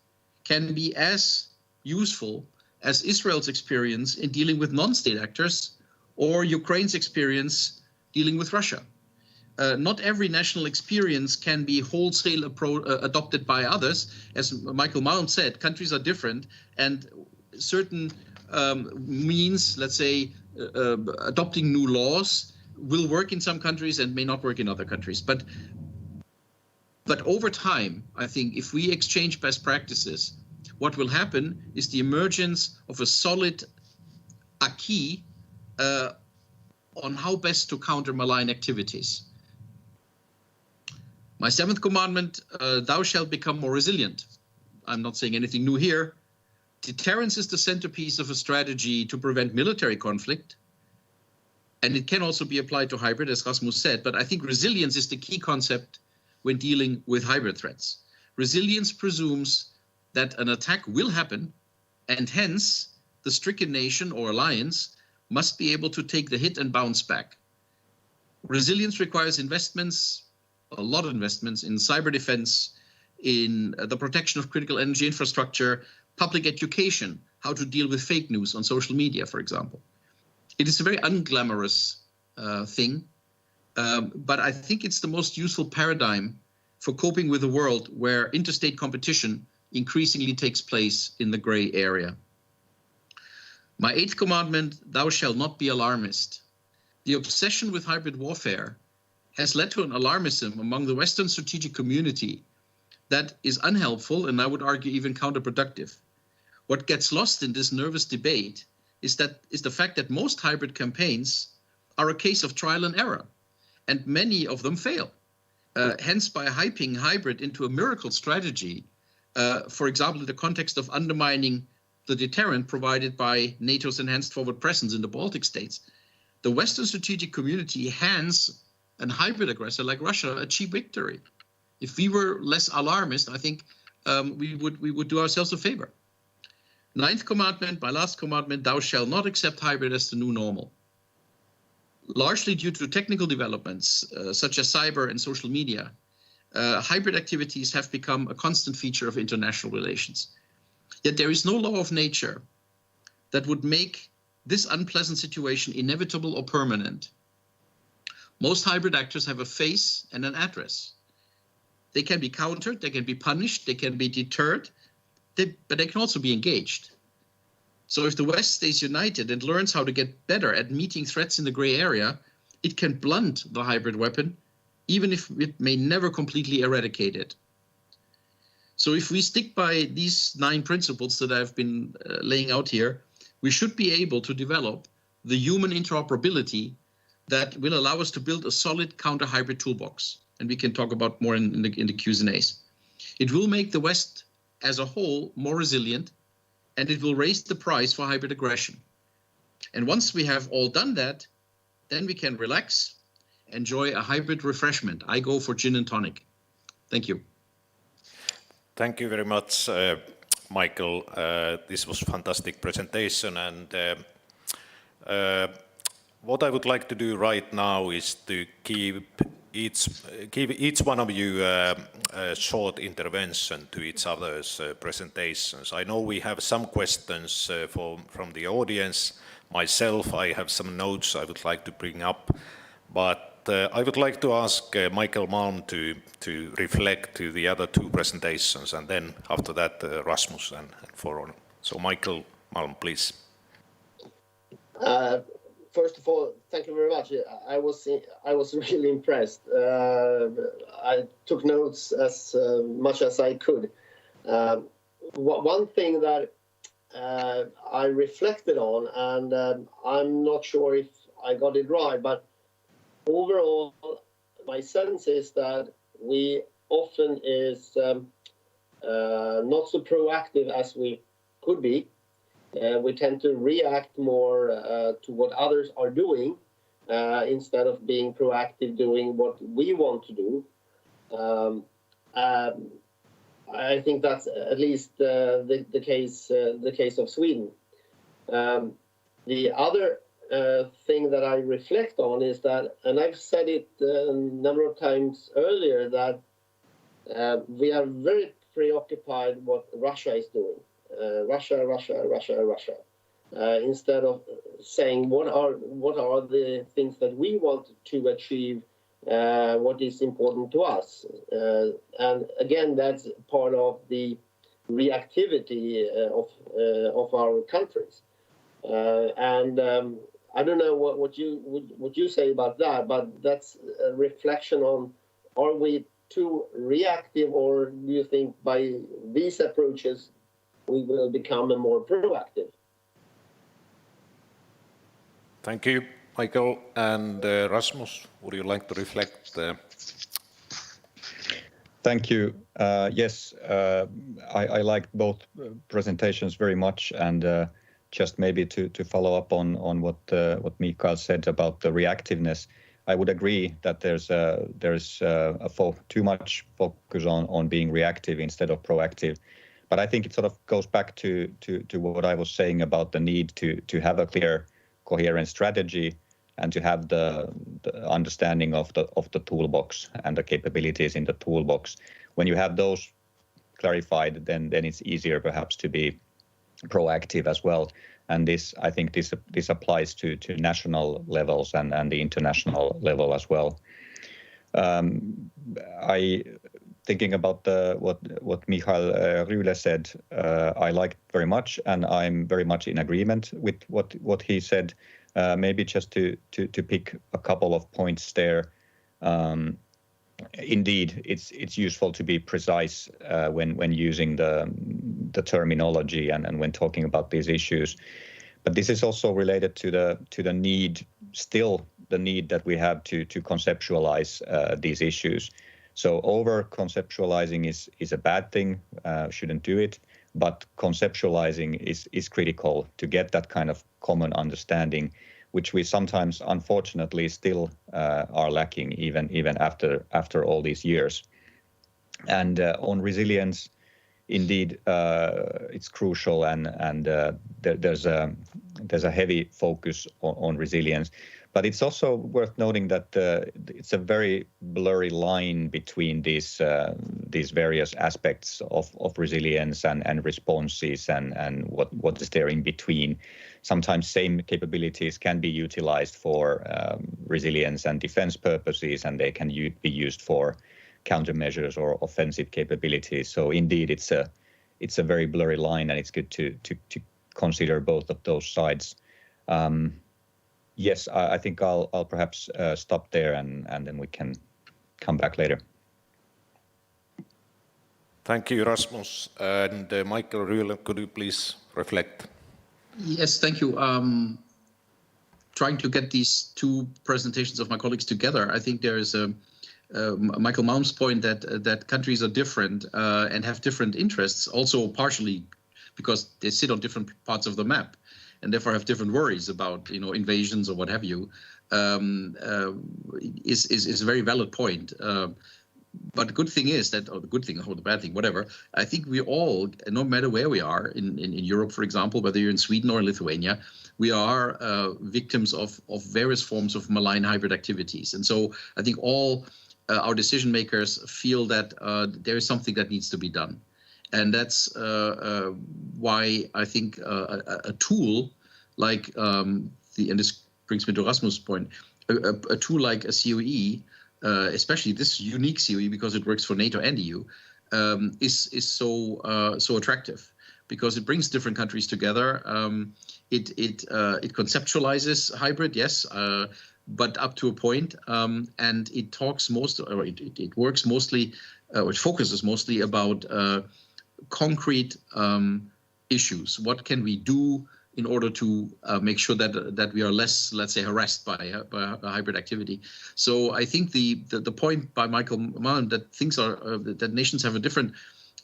can be as useful as Israel's experience in dealing with non-state actors or Ukraine's experience dealing with Russia. Not every national experience can be wholesale adopted by others. As Michael Malm said, countries are different, and certain means, let's say, adopting new laws will work in some countries and may not work in other countries. But over time, I think if we exchange best practices, what will happen is the emergence of a solid acquis on how best to counter malign activities. My seventh commandment, thou shalt become more resilient. I'm not saying anything new here. Deterrence is the centerpiece of a strategy to prevent military conflict. And it can also be applied to hybrid, as Rasmus said, but I think resilience is the key concept when dealing with hybrid threats. Resilience presumes that an attack will happen, and hence the stricken nation or alliance must be able to take the hit and bounce back. Resilience requires investments, a lot of investments in cyber defense, in the protection of critical energy infrastructure, public education, how to deal with fake news on social media, for example. It is a very unglamorous thing, but I think it's the most useful paradigm for coping with a world where interstate competition increasingly takes place in the gray area. My eighth commandment, thou shalt not be alarmist. The obsession with hybrid warfare has led to an alarmism among the Western strategic community that is unhelpful and I would argue even counterproductive. What gets lost in this nervous debate is the fact that most hybrid campaigns are a case of trial and error, and many of them fail. Hence, by hyping hybrid into a miracle strategy, for example, in the context of undermining the deterrent provided by NATO's enhanced forward presence in the Baltic states, the Western strategic community hands a hybrid aggressor like Russia a cheap victory. If we were less alarmist, I think we would do ourselves a favor. Ninth commandment, my last commandment, thou shalt not accept hybrid as the new normal. Largely due to technical developments such as cyber and social media, hybrid activities have become a constant feature of international relations. Yet there is no law of nature that would make this unpleasant situation inevitable or permanent. Most hybrid actors have a face and an address. They can be countered, they can be punished, they can be deterred, but they can also be engaged. So if the West stays united and learns how to get better at meeting threats in the gray area, it can blunt the hybrid weapon, even if it may never completely eradicate it. So if we stick by these 9 principles that I've been laying out here, we should be able to develop the human interoperability that will allow us to build a solid counter-hybrid toolbox. And we can talk about more in the Q's and A's. It will make the West as a whole more resilient, and it will raise the price for hybrid aggression. And once we have all done that, then we can relax, enjoy a hybrid refreshment. I go for gin and tonic. Thank you. Thank you very much, Michael. This was a fantastic presentation, and what I would like to do right now is to give each one of you a short intervention to each other's presentations. I know we have some questions from the audience. Myself, I have some notes I would like to bring up, but I would like to ask Michael Malm to reflect to the other 2 presentations, and then after that Rasmus and Foron. So Michael Malm, please. First of all, thank you very much. I was really impressed. I took notes as much as I could. One thing that I reflected on, and I'm not sure if I got it right, but overall, my sense is that we often is not so proactive as we could be. We tend to react more to what others are doing instead of being proactive doing what we want to do. I think that's at least the case of Sweden. The other thing that I reflect on is that, and I've said it a number of times earlier, that we are very preoccupied what Russia is doing. Russia, instead of saying what are the things that we want to achieve, what is important to us, and again, that's part of the reactivity of our countries. And I don't know what you say about that, but that's a reflection on: are we too reactive, or do you think by these approaches we will become more proactive? Thank you, Michael. And Rasmus, would you like to reflect? Thank you. Yes, I liked both presentations very much, and just maybe to follow up on what Mikael said about the reactiveness, I would agree that there's too much focus on being reactive instead of proactive. But I think it sort of goes back to what I was saying about the need to have a clear, coherent strategy and to have the understanding of the toolbox and the capabilities in the toolbox. When you have those clarified, then it's easier perhaps to be proactive as well. And I think this applies to national levels and the international level as well. Thinking about what Michael Rühle said, I liked very much, and I'm very much in agreement with what he said. Maybe just to pick a couple of points there. Indeed, it's useful to be precise when using the terminology and when talking about these issues. But this is also related to the need, still the need that we have to conceptualize these issues. So over-conceptualizing is a bad thing, shouldn't do it. but conceptualizing is critical to get that kind of common understanding, which we sometimes, unfortunately, still are lacking even after all these years. And on resilience, indeed, it's crucial, and there's a heavy focus on resilience. But it's also worth noting that it's a very blurry line between these various aspects of resilience and responses and what is there in between. Sometimes same capabilities can be utilized for resilience and defense purposes, and they can be used for countermeasures or offensive capabilities. So indeed, it's a very blurry line, and it's good to consider both of those sides. Yes, I think I'll perhaps stop there, and then we can come back later. Thank you, Rasmus. And Michael Rühle, could you please reflect? Yes, thank you. Trying to get these two presentations of my colleagues together, I think there is Michael Malm's point that countries are different and have different interests, also partially because they sit on different parts of the map, and therefore have different worries about invasions or what have you, is a very valid point. But the good thing is that, or the good thing or the bad thing, whatever, I think we all, no matter where we are in Europe, for example, whether you're in Sweden or in Lithuania, we are victims of various forms of malign hybrid activities. And so I think all our decision makers feel that there is something that needs to be done. And that's why I think a tool like and this brings me to Rasmus' point, a tool like a COE, especially this unique COE because it works for NATO and EU, is so attractive because it brings different countries together. It conceptualizes hybrid, yes, but up to a point, and it talks it works mostly, or it focuses mostly about concrete issues. What can we do in order to make sure that we are less, let's say, harassed by a hybrid activity? So I think the point by Michael Malm that things are that nations have a different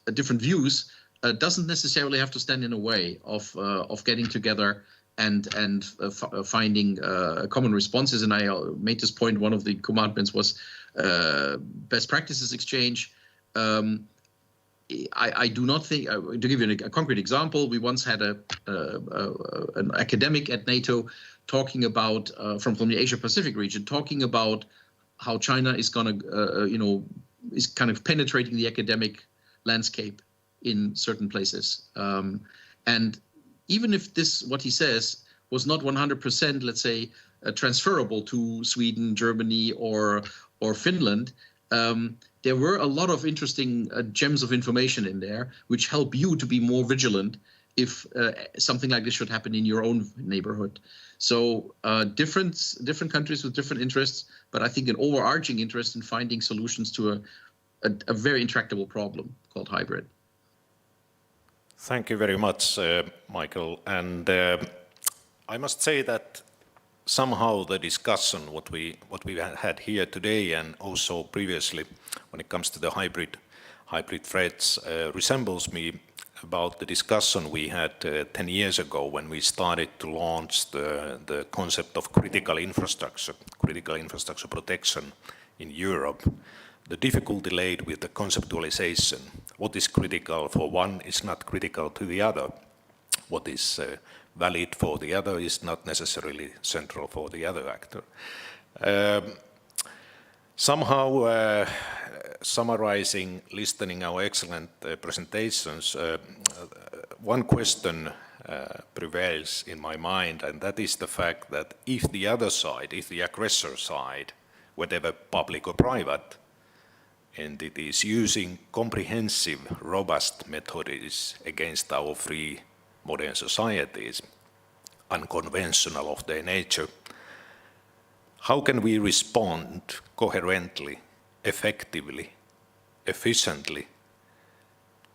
views doesn't necessarily have to stand in the way of getting together and finding common responses. And I made this point. One of the commandments was best practices exchange. I do not think, to give you a concrete example, we once had an academic at NATO talking about, from the Asia-Pacific region, talking about how China is going to, is kind of penetrating the academic landscape in certain places. And even if what he says was not 100%, let's say, transferable to Sweden, Germany, or Finland, there were a lot of interesting gems of information in there, which help you to be more vigilant if something like this should happen in your own neighborhood. So different countries with different interests, but I think an overarching interest in finding solutions to a very intractable problem called hybrid. Thank you very much, Michael. And I must say that somehow the discussion what we had here today and also previously when it comes to the hybrid threats resembles me about the discussion we had 10 years ago when we started to launch the concept of critical infrastructure protection in Europe. The difficulty laid with the conceptualization. What is critical for one is not critical to the other. What is valid for the other is not necessarily central for the other actor. Somehow, summarizing, listening our excellent presentations, one question prevails in my mind, and that is the fact that if the other side, if the aggressor side, whatever public or private entity is using comprehensive, robust methods against our free modern societies, unconventional of their nature, how can we respond coherently, effectively, efficiently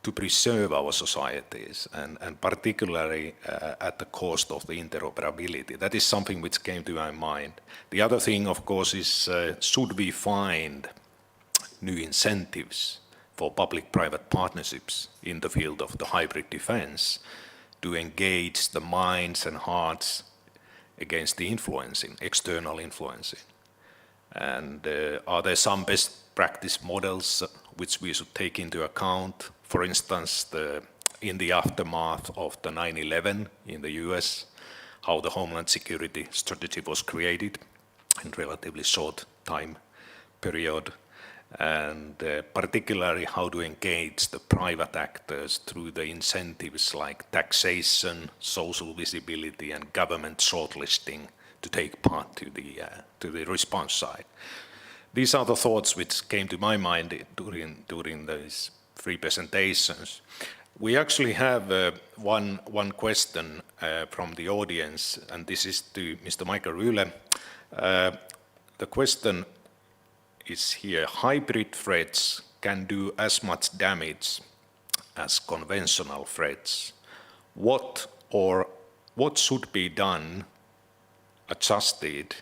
to preserve our societies and particularly at the cost of the interoperability? That is something which came to my mind. The other thing, of course, is should we find new incentives for public-private partnerships in the field of the hybrid defense to engage the minds and hearts against the external influencing? And are there some best practice models which we should take into account? For instance, in the aftermath of the 9/11 in the US, how the Homeland Security strategy was created in relatively short time period, and particularly how to engage the private actors through the incentives like taxation, social visibility, and government shortlisting to take part to the response side. These are the thoughts which came to my mind during these three presentations. We actually have one question from the audience, and this is to Mr. Michael Rühle. The question is here: hybrid threats can do as much damage as conventional threats. What should be done, adjusted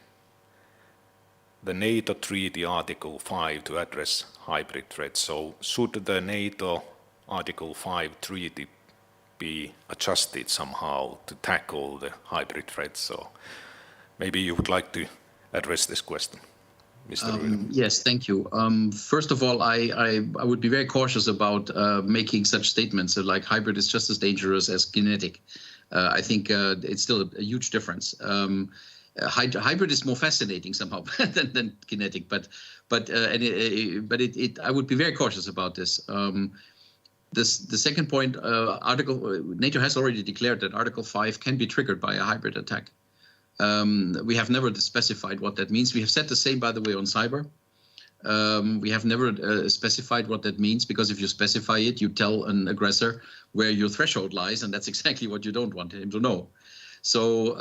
the NATO Treaty Article 5 to address hybrid threats? So should the NATO Article 5 treaty be adjusted somehow to tackle the hybrid threats? So maybe you would like to address this question, Mr. Rühle. Yes, thank you. First of all, I would be very cautious about making such statements like hybrid is just as dangerous as kinetic. I think it's still a huge difference. Hybrid is more fascinating somehow than kinetic, but I would be very cautious about this. The second point, NATO has already declared that Article 5 can be triggered by a hybrid attack. We have never specified what that means. We have said the same, by the way, on cyber. We have never specified what that means, because if you specify it, you tell an aggressor where your threshold lies, and that's exactly what you don't want him to know. So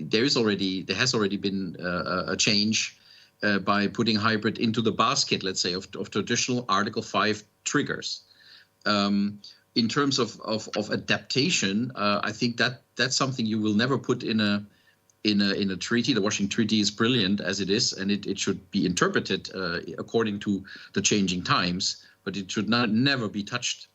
there has already been a change by putting hybrid into the basket, let's say, of traditional Article 5 triggers. In terms of adaptation, I think that's something you will never put in a treaty. The Washington Treaty is brilliant as it is, and it should be interpreted according to the changing times, but it should never be touched.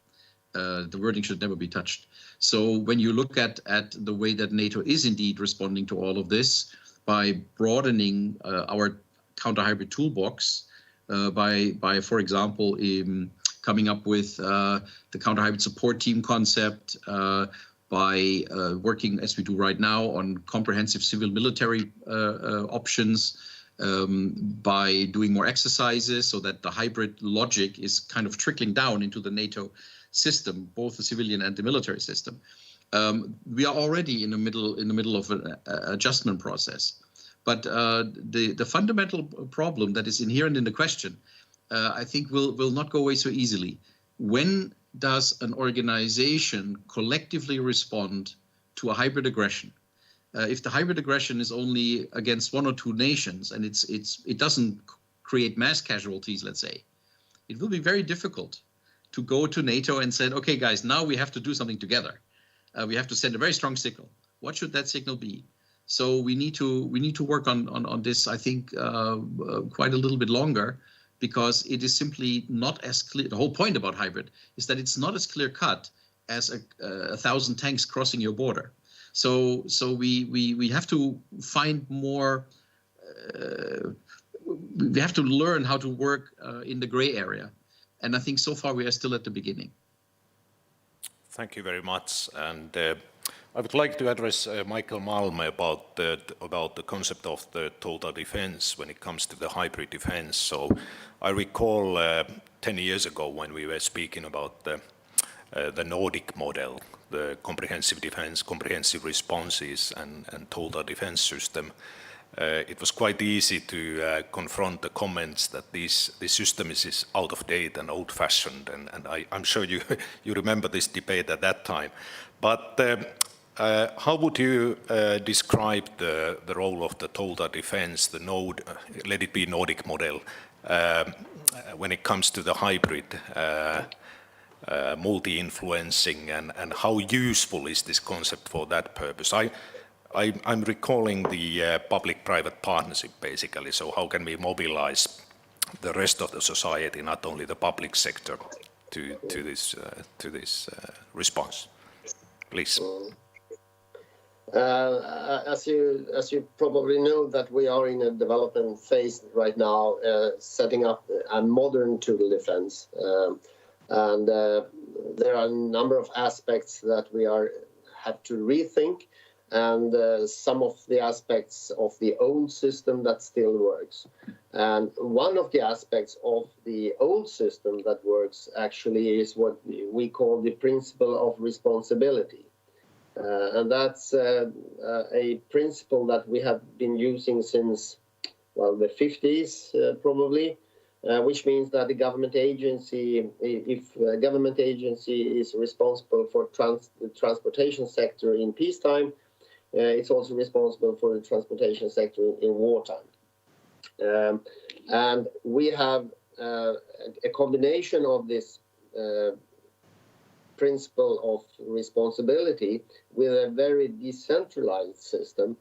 The wording should never be touched. So when you look at the way that NATO is indeed responding to all of this by broadening our counter-hybrid toolbox, by for example, coming up with the counter-hybrid support team concept, by working, as we do right now, on comprehensive civil-military options, by doing more exercises so that the hybrid logic is kind of trickling down into the NATO system, both the civilian and the military system. We are already in the middle of an adjustment process. But the fundamental problem that is inherent in the question, I think will not go away so easily. When does an organization collectively respond to a hybrid aggression? If the hybrid aggression is only against one or two nations and it doesn't create mass casualties, let's say, it will be very difficult to go to NATO and say, okay, guys, now we have to do something together. We have to send a very strong signal. What should that signal be? So we need to work on this, I think, quite a little bit longer, because it is simply not as clear. The whole point about hybrid is that it's not as clear cut as 1,000 tanks crossing your border. So we have to find more. We have to learn how to work in the gray area, and I think so far we are still at the beginning. Thank you very much, and I would like to address Michael Malme about the concept of the total defense when it comes to the hybrid defense. So I recall 10 years ago when we were speaking about the Nordic model, the comprehensive defense, comprehensive responses, and total defense system. It was quite easy to confront the comments that this system is out of date and old-fashioned, and I'm sure you remember this debate at that time. But how would you describe the role of the total defense, the let it be Nordic model, when it comes to the hybrid multi-influencing, and how useful is this concept for that purpose? I'm recalling the public-private partnership, basically. So how can we mobilize the rest of the society, not only the public sector, to this response? Please. As you probably know, that we are in a development phase right now, setting up a modern total defense, and there are a number of aspects that we have to rethink, and some of the aspects of the old system that still works. And one of the aspects of the old system that works actually is what we call the principle of responsibility. And that's a principle that we have been using since, well, the 50s, probably, which means that the government agency, if a government agency is responsible for the transportation sector in peacetime, it's also responsible for the transportation sector in wartime. And we have a combination of this principle of responsibility with a very decentralized system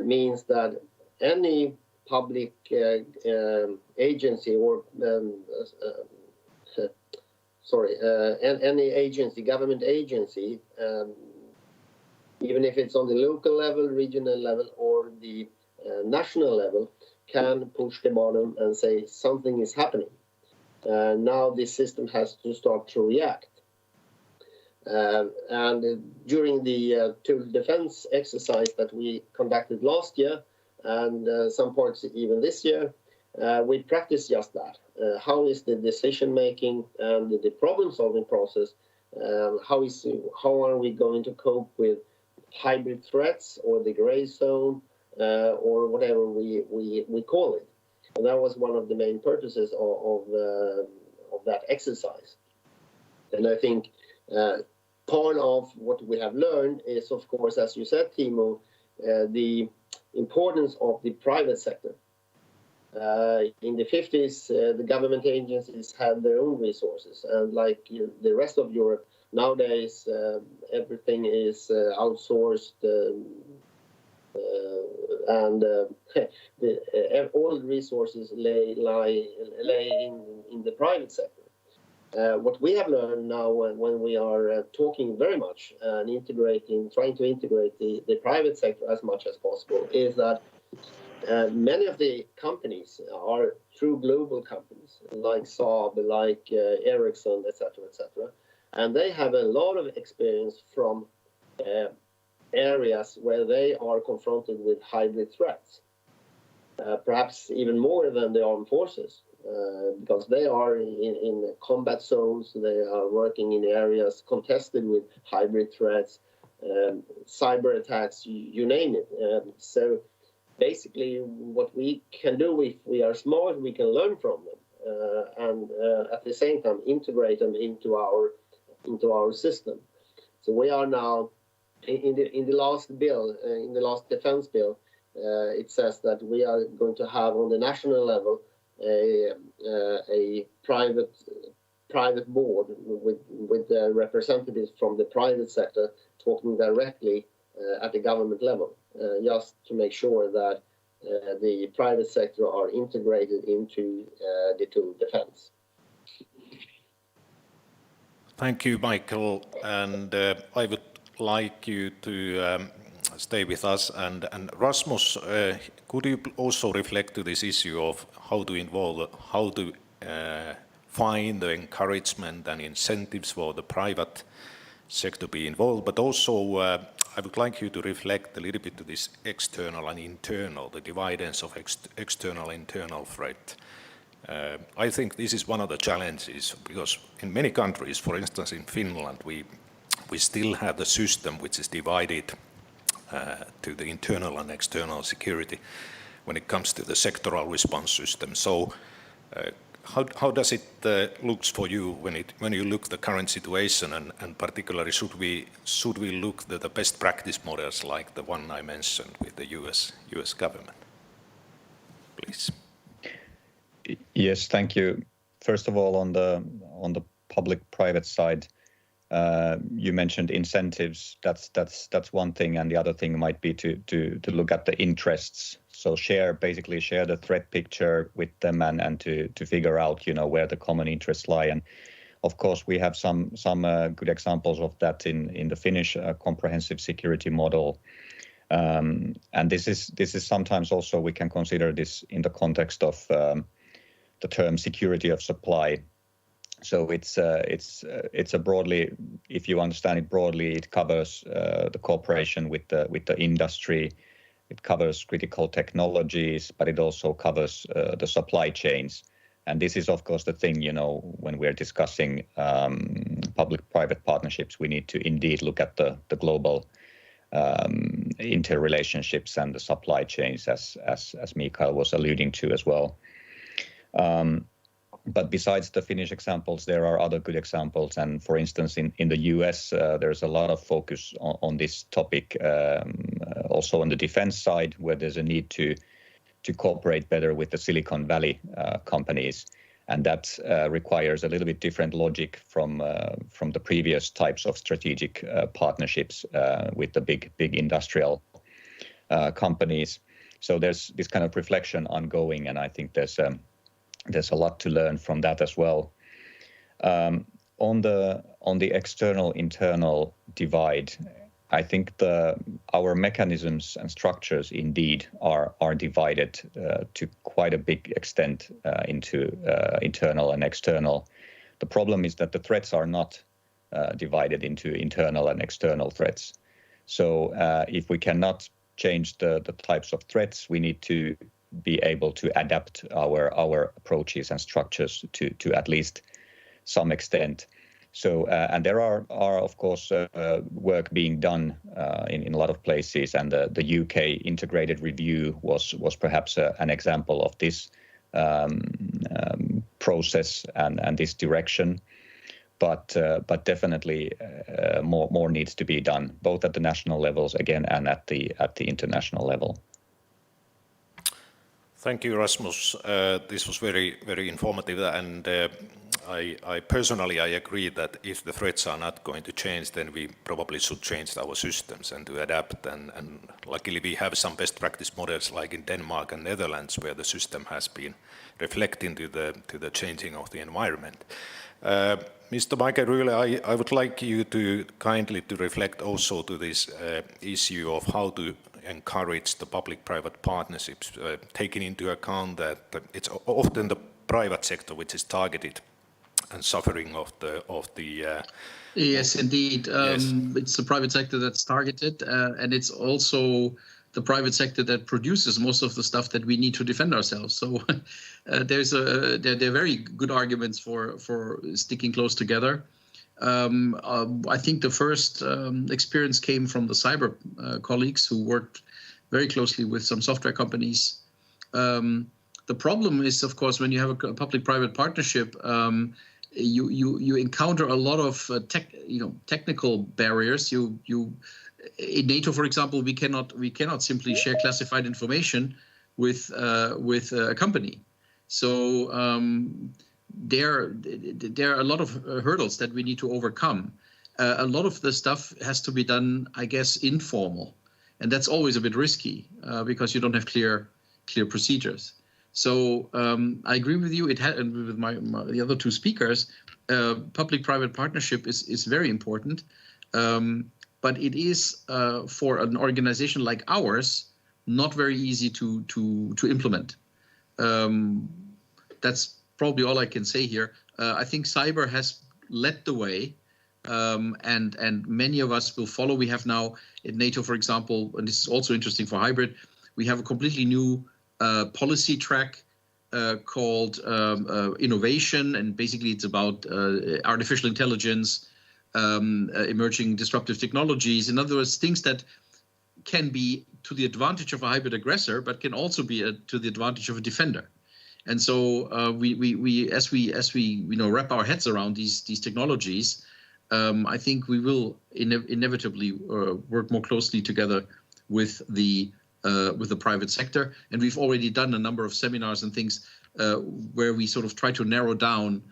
means that any public agency or any agency, government agency, even if it's on the local level, regional level, or the national level, can push the bottom and say something is happening. Now this system has to start to react. And during the total defense exercise that we conducted last year, and some parts even this year, we practiced just that. How is the decision-making and the problem-solving process, how are we going to cope with hybrid threats or the gray zone, or whatever we call it. And that was one of the main purposes of that exercise. And I think part of what we have learned is, of course, as you said, Timo, the importance of the private sector. In the 50s, the government agencies had their own resources, and like the rest of Europe, nowadays everything is outsourced, and all the resources lay in the private sector. What we have learned now, when we are talking very much and trying to integrate the private sector as much as possible, is that many of the companies are true global companies, like Saab, like Ericsson, etc., etc., and they have a lot of experience from areas where they are confronted with hybrid threats, perhaps even more than the armed forces. Because they are in combat zones, they are working in areas contested with hybrid threats, cyber attacks, you name it. So basically what we can do, if we are smart, we can learn from them, and at the same time integrate them into our system. So we are now, in the last bill, in the last defense bill, it says that we are going to have on the national level a private board with representatives from the private sector talking directly at the government level, just to make sure that the private sector are integrated into the total defense. Thank you, Michael, and I would like you to stay with us. And Rasmus, could you also reflect to this issue of how to find the encouragement and incentives for the private sector to be involved, but also I would like you to reflect a little bit to this external and internal, the dividends of external internal threat. I think this is one of the challenges, because in many countries, for instance in Finland, we still have the system which is divided to the internal and external security when it comes to the sectoral response system. So how does it look for you when you look the current situation, and particularly should we look at the best practice models like the one I mentioned with the US government? Please. Yes, thank you. First of all, on the public-private side, You mentioned incentives. That's one thing, and the other thing might be to look at the interests. So basically share the threat picture with them and to figure out, where the common interests lie. And of course, we have some good examples of that in the Finnish comprehensive security model. And this is sometimes also we can consider this in the context of the term security of supply. So it's a broadly, if you understand it broadly, it covers the cooperation with the industry. It covers critical technologies, but it also covers the supply chains. And this is, of course, the thing, when we're discussing public-private partnerships, we need to indeed look at the global interrelationships and the supply chains, as Mikael was alluding to as well. But besides the Finnish examples, there are other good examples. And for instance, in the US, there's a lot of focus on this topic, also on the defense side, where there's a need to cooperate better with the Silicon Valley companies. And that requires a little bit different logic from the previous types of strategic partnerships with the big industrial companies. So there's this kind of reflection ongoing, and I think there's a lot to learn from that as well. On the external-internal divide, I think our mechanisms and structures indeed are divided to quite a big extent into internal and external. The problem is that the threats are not divided into internal and external threats. So if we cannot change the types of threats, we need to be able to adapt our approaches and structures to at least some extent. So and there are of course work being done in a lot of places, and the UK integrated review was perhaps an example of this process and this direction. But definitely more needs to be done, both at the national levels again and at the international level. Thank you, Rasmus. This was very, very informative, and I personally agree that if the threats are not going to change, then we probably should change our systems and to adapt. And luckily, we have some best practice models like in Denmark and Netherlands, where the system has been reflecting to the changing of the environment. Mr. Michael Rühle, I would like you to kindly to reflect also to this issue of how to encourage the public-private partnerships, taking into account that it's often the private sector which is targeted and suffering of the yes, indeed. Yes. It's the private sector that's targeted, and it's also the private sector that produces most of the stuff that we need to defend ourselves. So there are very good arguments for sticking close together. I think the first experience came from the cyber colleagues who worked very closely with some software companies. The problem is, of course, when you have a public-private partnership, you encounter a lot of technical barriers. In NATO, for example, we cannot simply share classified information with a company. So there are a lot of hurdles that we need to overcome. A lot of the stuff has to be done, I guess, informal, and that's always a bit risky because you don't have clear procedures. So I agree with you. And with the other two speakers, public-private partnership is very important, but it is for an organization like ours not very easy to implement. That's probably all I can say here. I think cyber has led the way, and many of us will follow. We have now in NATO, for example, and this is also interesting for hybrid, we have a completely new policy track called innovation, and basically it's about artificial intelligence, emerging disruptive technologies. In other words, things that can be to the advantage of a hybrid aggressor, but can also be to the advantage of a defender. And so we as we wrap our heads around these technologies, I think we will inevitably work more closely together with the private sector. And we've already done a number of seminars and things where we sort of try to narrow down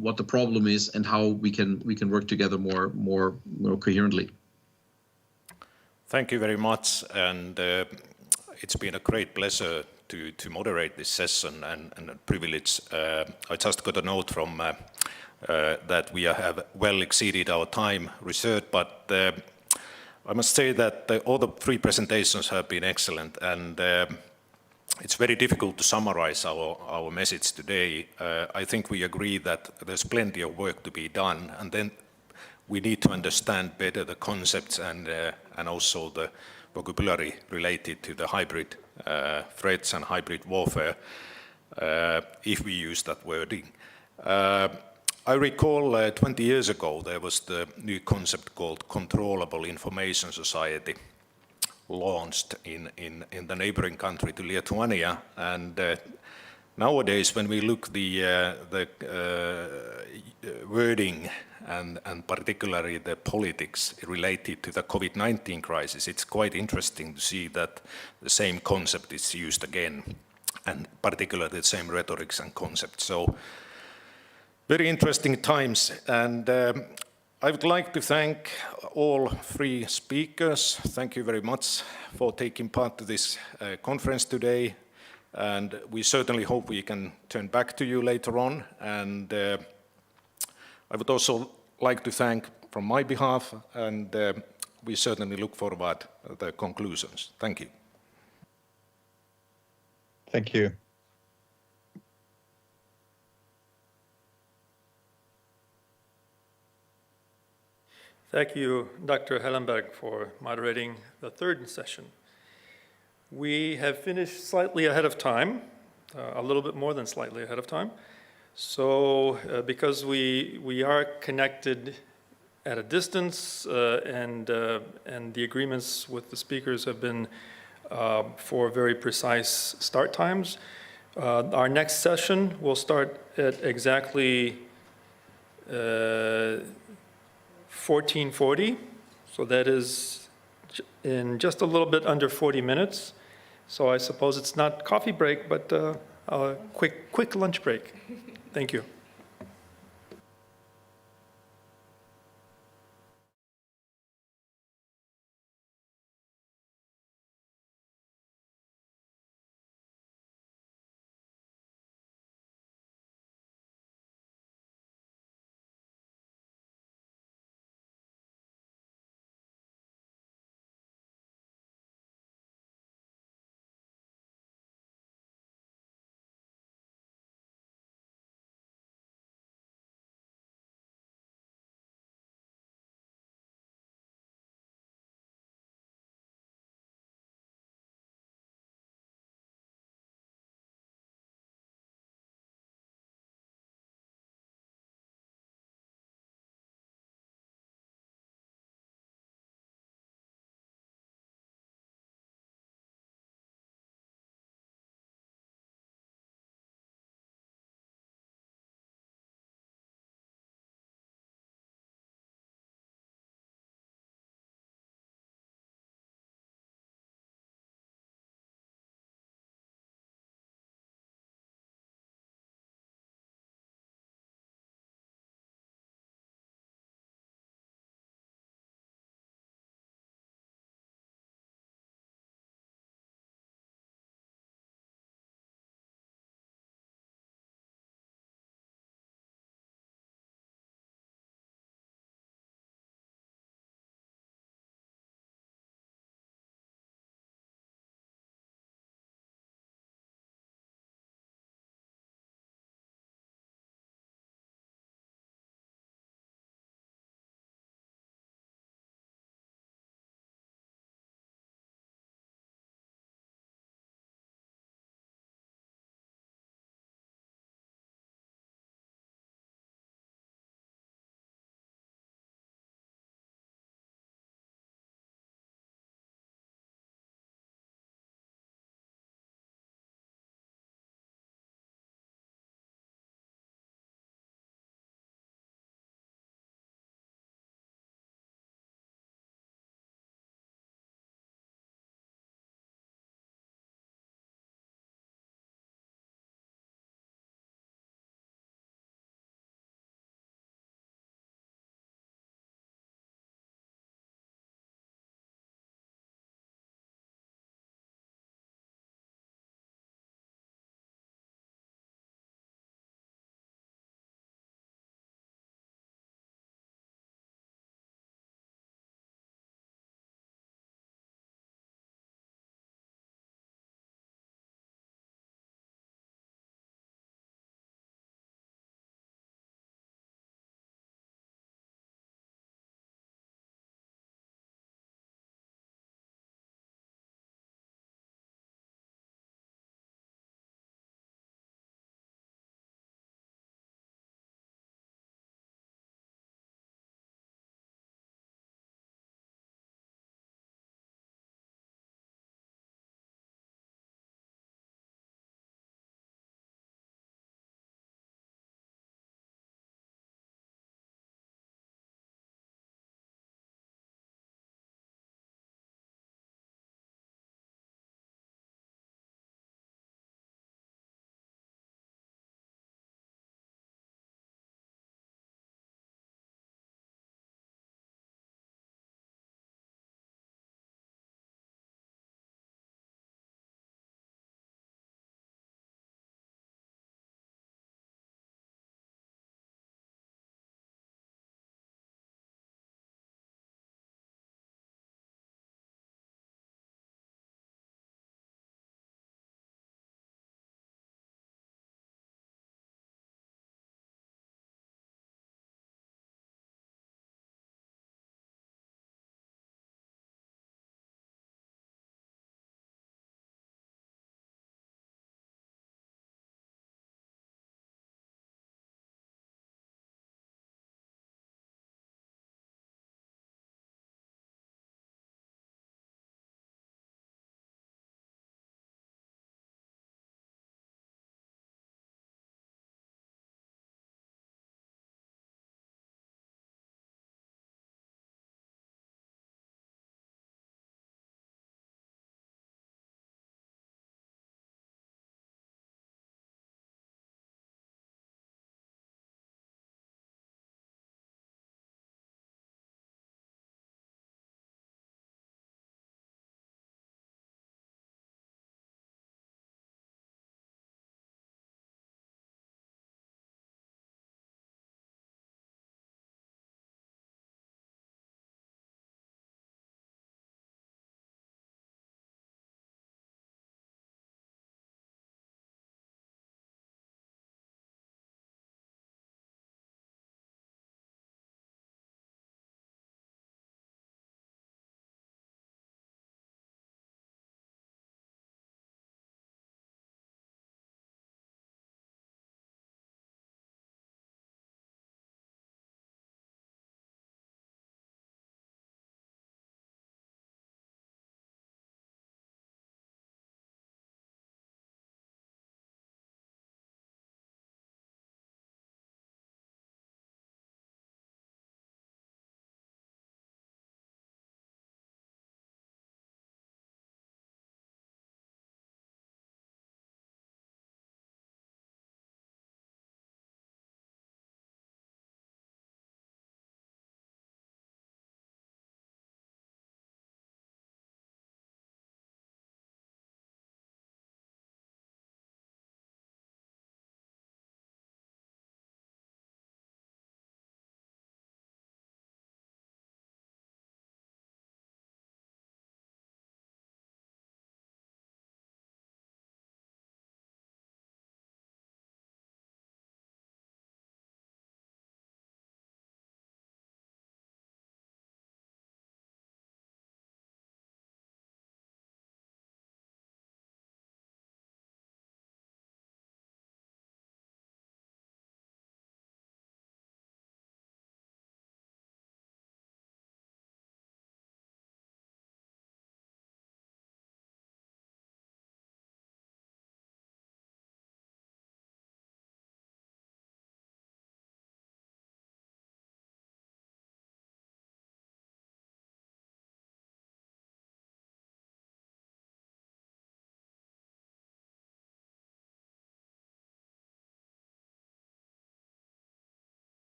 what the problem is and how we can work together more coherently. Thank you very much, and it's been a great pleasure to moderate this session and a privilege. I just got a note from that we have well exceeded our time reserved, but I must say that all the three presentations have been excellent, and it's very difficult to summarize our message today. I think we agree that there's plenty of work to be done, and then we need to understand better the concepts and also the vocabulary related to the hybrid threats and hybrid warfare, if we use that wording. I recall 20 years ago there was the new concept called controllable information society launched in the neighboring country to Lithuania, and nowadays when we look the wording and particularly the politics related to the COVID-19 crisis, it's quite interesting to see that the same concept is used again, and particularly the same rhetorics and concepts. So very interesting times, and I would like to thank all three speakers. Thank you very much for taking part to this conference today, and we certainly hope we can turn back to you later on. And I would also like to thank from my behalf, and we certainly look forward to the conclusions. Thank you. Thank you. Thank you, Dr. Hellenberg, for moderating the third session. We have finished slightly ahead of time, a little bit more than slightly ahead of time. So because we are connected at a distance and the agreements with the speakers have been for very precise start times, our next session will start at exactly 14:40, so that is in just a little bit under 40 minutes. So I suppose it's not coffee break, but a quick lunch break. Thank you.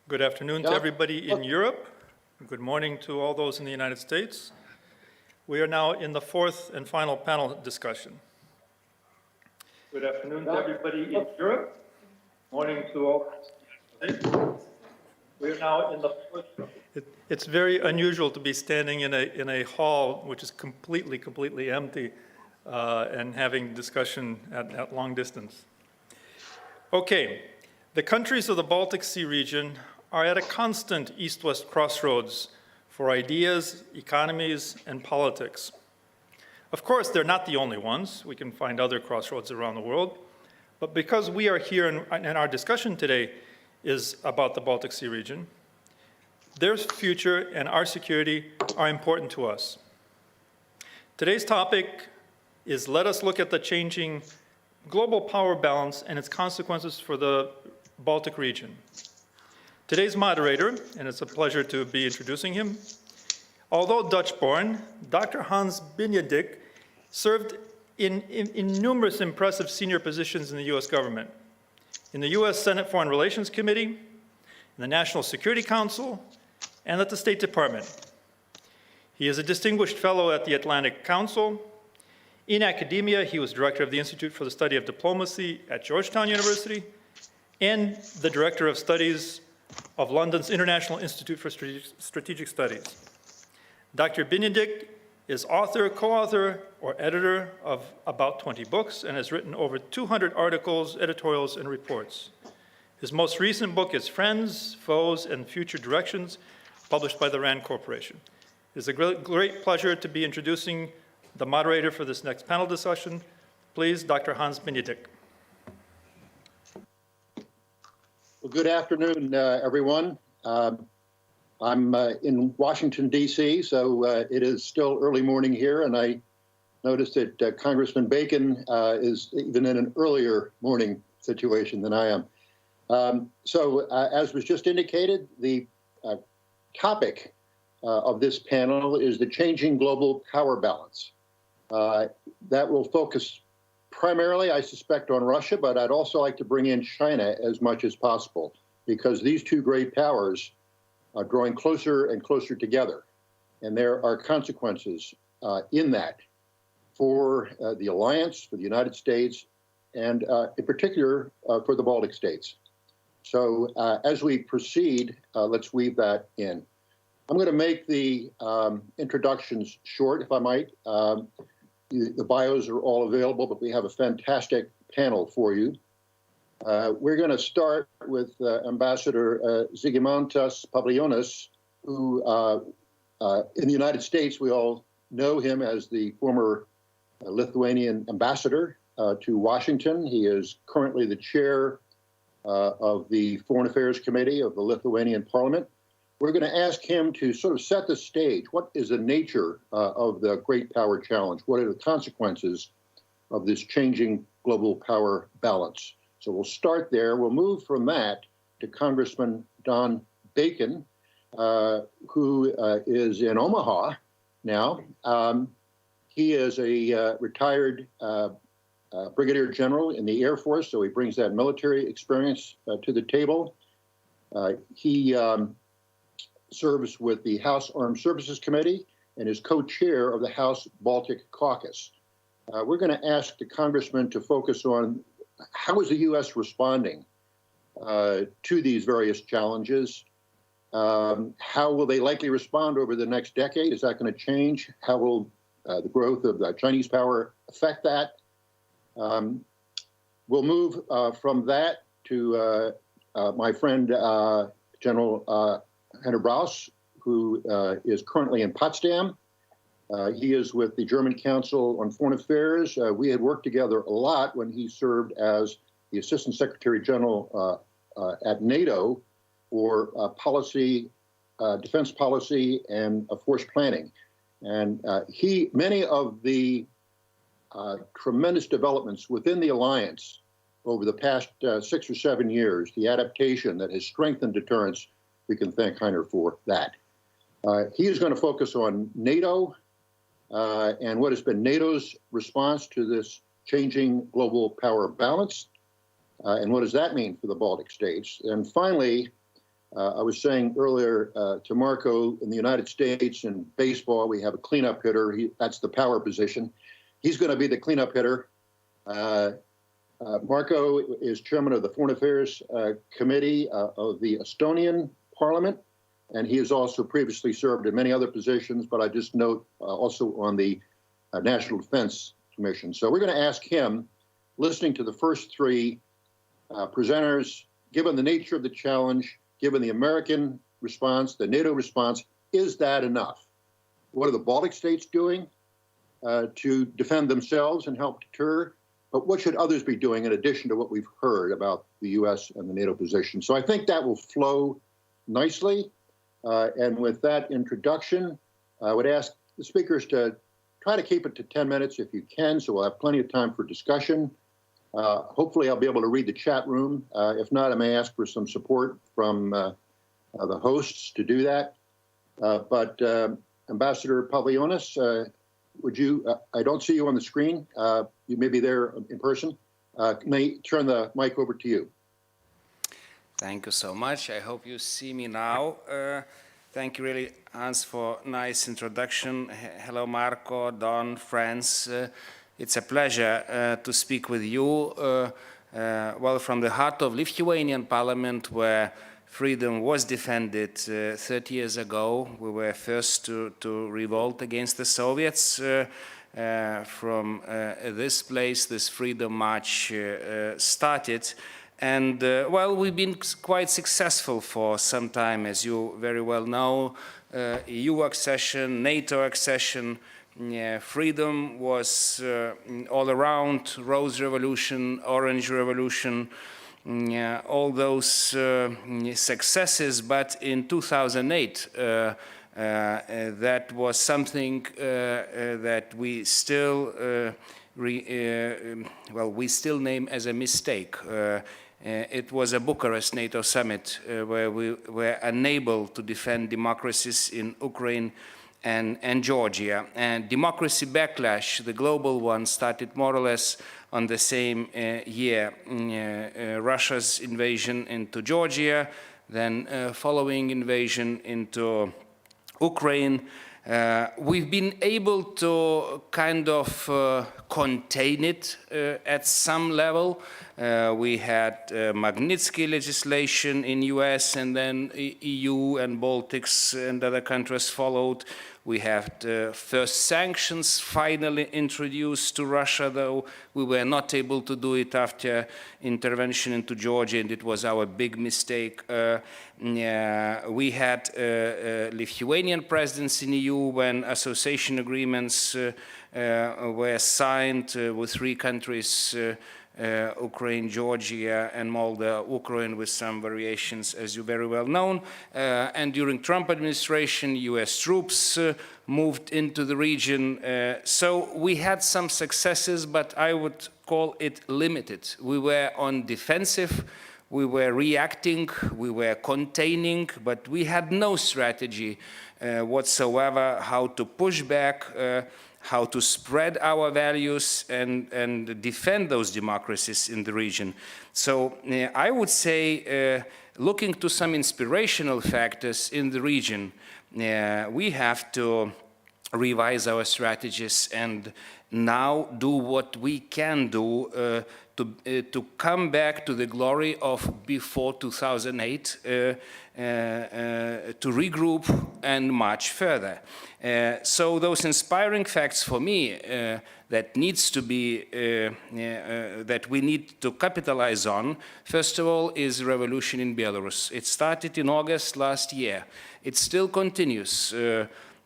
Good afternoon to everybody in Europe. Good morning to all those in the United States. We are now in the fourth and final panel discussion. Good afternoon to everybody in Europe. Morning to all. We are now in the fourth. It's very unusual to be standing in a hall which is completely empty and having discussion at long distance. Okay, the countries of the Baltic Sea region are at a constant east-west crossroads for ideas, economies, and politics. Of course, they're not the only ones. We can find other crossroads around the world. But because we are here and our discussion today is about the Baltic Sea region, their future and our security are important to us. Today's topic is let us look at the changing global power balance and its consequences for the Baltic region. Today's moderator, and it's a pleasure to be introducing him, although Dutch-born, Dr. Hans Benedict served in numerous impressive senior positions in the U.S. government, in the U.S. Senate Foreign Relations Committee, in the National Security Council, and at the State Department. He is a distinguished fellow at the Atlantic Council. In academia, he was director of the Institute for the Study of Diplomacy at Georgetown University and the director of studies of London's International Institute for Strategic Studies. Dr. Benedict is author, co-author, or editor of about 20 books and has written over 200 articles, editorials, and reports. His most recent book is Friends, Foes, and Future Directions, published by the RAND Corporation. It is a great pleasure to be introducing the moderator for this next panel discussion. Please, Dr. Hans Benedict. Well, good afternoon, everyone. I'm in Washington, D.C., so it is still early morning here, and I noticed that Congressman Bacon is even in an earlier morning situation than I am. As was just indicated, the topic of this panel is the changing global power balance. That will focus primarily, I suspect, on Russia, but I'd also like to bring in China as much as possible, because these two great powers are drawing closer and closer together. And there are consequences in that for the alliance, for the United States, and in particular for the Baltic states. So as we proceed, let's weave that in. I'm going to make the introductions short, if I might. The bios are all available, but we have a fantastic panel for you. We're going to start with Ambassador Zygimantas Pavlionis, who in the United States, we all know him as the former Lithuanian ambassador to Washington. He is currently the chair of the Foreign Affairs Committee of the Lithuanian Parliament. We're going to ask him to sort of set the stage. What is the nature of the great power challenge? What are the consequences of this changing global power balance? So we'll start there. We'll move from that to Congressman Don Bacon, who is in Omaha now. He is a retired brigadier general in the Air Force, so he brings that military experience to the table. He serves with the House Armed Services Committee and is co-chair of the House Baltic Caucus. We're going to ask the congressman to focus on how is the U.S. responding to these various challenges? How will they likely respond over the next decade? Is that going to change? How will the growth of the Chinese power affect that? We'll move from that to my friend, General Henner Braus, who is currently in Potsdam. He is with the German Council on Foreign Affairs. We had worked together a lot when he served as the Assistant Secretary General at NATO for policy, defense policy, and force planning. And many of the tremendous developments within the alliance over the past 6 or 7 years, the adaptation that has strengthened deterrence, we can thank Heiner for that. He is going to focus on NATO and what has been NATO's response to this changing global power balance, and what does that mean for the Baltic states. And finally, I was saying earlier to Marco, in the United States in baseball, we have a cleanup hitter. That's the power position. He's going to be the cleanup hitter. Marco is chairman of the Foreign Affairs Committee of the Estonian Parliament, and he has also previously served in many other positions, but I just note also on the National Defense Commission. So we're going to ask him, listening to the first three presenters, given the nature of the challenge, given the American response, the NATO response, is that enough? What are the Baltic states doing to defend themselves and help deter? But what should others be doing in addition to what we've heard about the U.S. and the NATO position? So I think that will flow nicely. And with that introduction, I would ask the speakers to try to keep it to 10 minutes if you can, so we'll have plenty of time for discussion. Hopefully I'll be able to read the chat room. If not, I may ask for some support from the hosts to do that. But Ambassador Pavlionis, would you, I don't see you on the screen. You may be there in person. May I turn the mic over to you. Thank you so much. I hope you see me now. Thank you really, Hans, for nice introduction. Hello, Marco, Don, friends. It's a pleasure to speak with you. Well, from the heart of Lithuanian Parliament, where freedom was defended 30 years ago. We were first to revolt against the Soviets. From this place, this freedom march started. And, well, we've been quite successful for some time, as you very well know. EU accession, NATO accession, freedom was all around, Rose Revolution, Orange Revolution, all those successes. But in 2008, that was something that we still, we still name as a mistake. It was a Bucharest NATO summit where we were unable to defend democracies in Ukraine and Georgia. And democracy backlash, the global one, started more or less on the same year. Russia's invasion into Georgia, then following invasion into Ukraine. We've been able to kind of contain it at some level. We had Magnitsky legislation in US, and then EU and Baltics and other countries followed. We had first sanctions finally introduced to Russia, though we were not able to do it after intervention into Georgia, and it was our big mistake. We had Lithuanian presidency in EU when association agreements were signed with 3 countries, Ukraine, Georgia, and Moldova, Ukraine with some variations, as you very well know. And during Trump administration, US troops moved into the region. So we had some successes, but I would call it limited. We were on defensive, we were reacting, we were containing, but we had no strategy whatsoever how to push back, how to spread our values and defend those democracies in the region. So I would say, looking to some inspirational factors in the region, we have to revise our strategies and now do what we can do to come back to the glory of before 2008, to regroup and march further. So those inspiring facts for me that needs to be, that we need to capitalize on, first of all, is revolution in Belarus. It started in August last year. It still continues.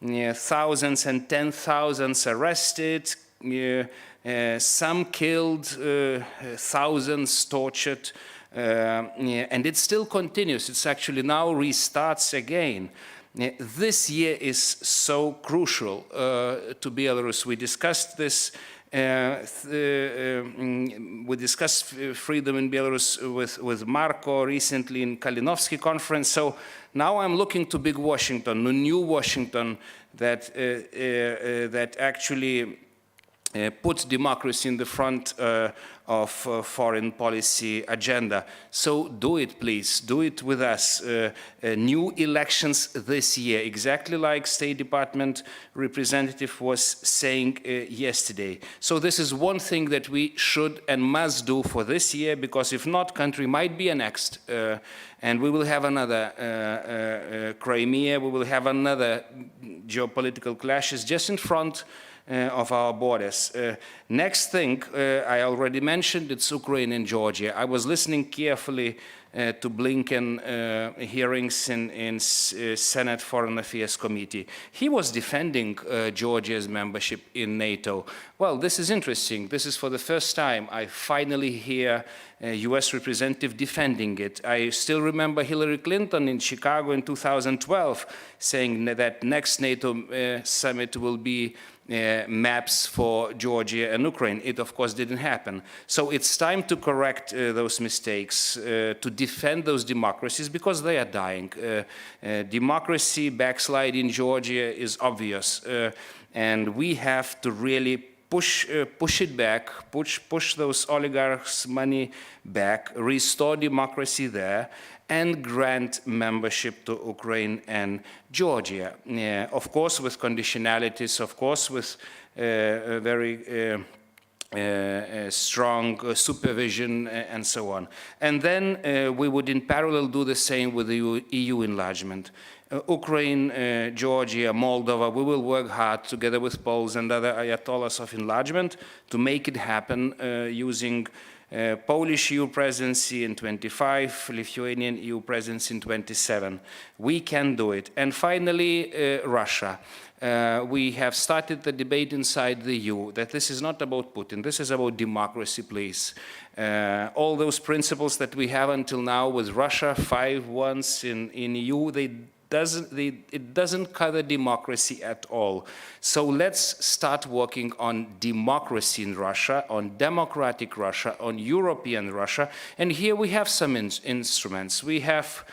Thousands and 10,000s arrested, some killed, thousands tortured, and it still continues. It's actually now restarts again. This year is so crucial to Belarus. We discussed this. We discussed freedom in Belarus with Marco recently in Kalinovsky conference. So now I'm looking to big Washington, the new Washington that that actually put democracy in the front of foreign policy agenda. So do it, please. Do it with us. New elections this year, exactly like State Department representative was saying yesterday. So this is one thing that we should and must do for this year, because if not, country might be annexed, and we will have another Crimea, we will have another geopolitical clashes just in front of our borders. Next thing, I already mentioned, it's Ukraine and Georgia. I was listening carefully to Blinken hearings in Senate Foreign Affairs Committee. He was defending Georgia's membership in NATO. Well, this is interesting. This is for the first time I finally hear a US representative defending it. I still remember Hillary Clinton in Chicago in 2012 saying that next NATO summit will be maps for Georgia and Ukraine. It, of course, didn't happen. So it's time to correct those mistakes, to defend those democracies, because they are dying. Democracy backslide in Georgia is obvious, and we have to really push it back, push those oligarchs' money back, restore democracy there, and grant membership to Ukraine and Georgia. Of course, with conditionalities, of course, with very strong supervision and so on. And then we would in parallel do the same with the EU enlargement. Ukraine, Georgia, Moldova, we will work hard together with Poles and other ayatollahs of enlargement to make it happen using Polish EU presidency in 25, Lithuanian EU presidency in 27. We can do it. And finally, Russia. We have started the debate inside the EU that this is not about Putin, this is about democracy, please. All those principles that we have until now with Russia, 5 once in EU, it doesn't cover democracy at all. So let's start working on democracy in Russia, on democratic Russia, on European Russia. And here we have some instruments. We have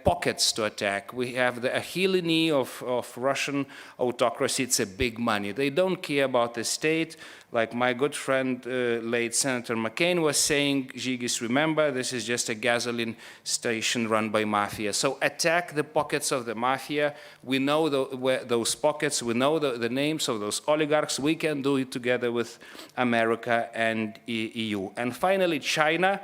pockets to attack. We have the Achilles knee of Russian autocracy. It's a big money. They don't care about the state. Like my good friend, late Senator McCain was saying, Žygis, remember, this is just a gasoline station run by mafia. So attack the pockets of the mafia. We know those pockets. We know the names of those oligarchs. We can do it together with America and EU. And finally, China.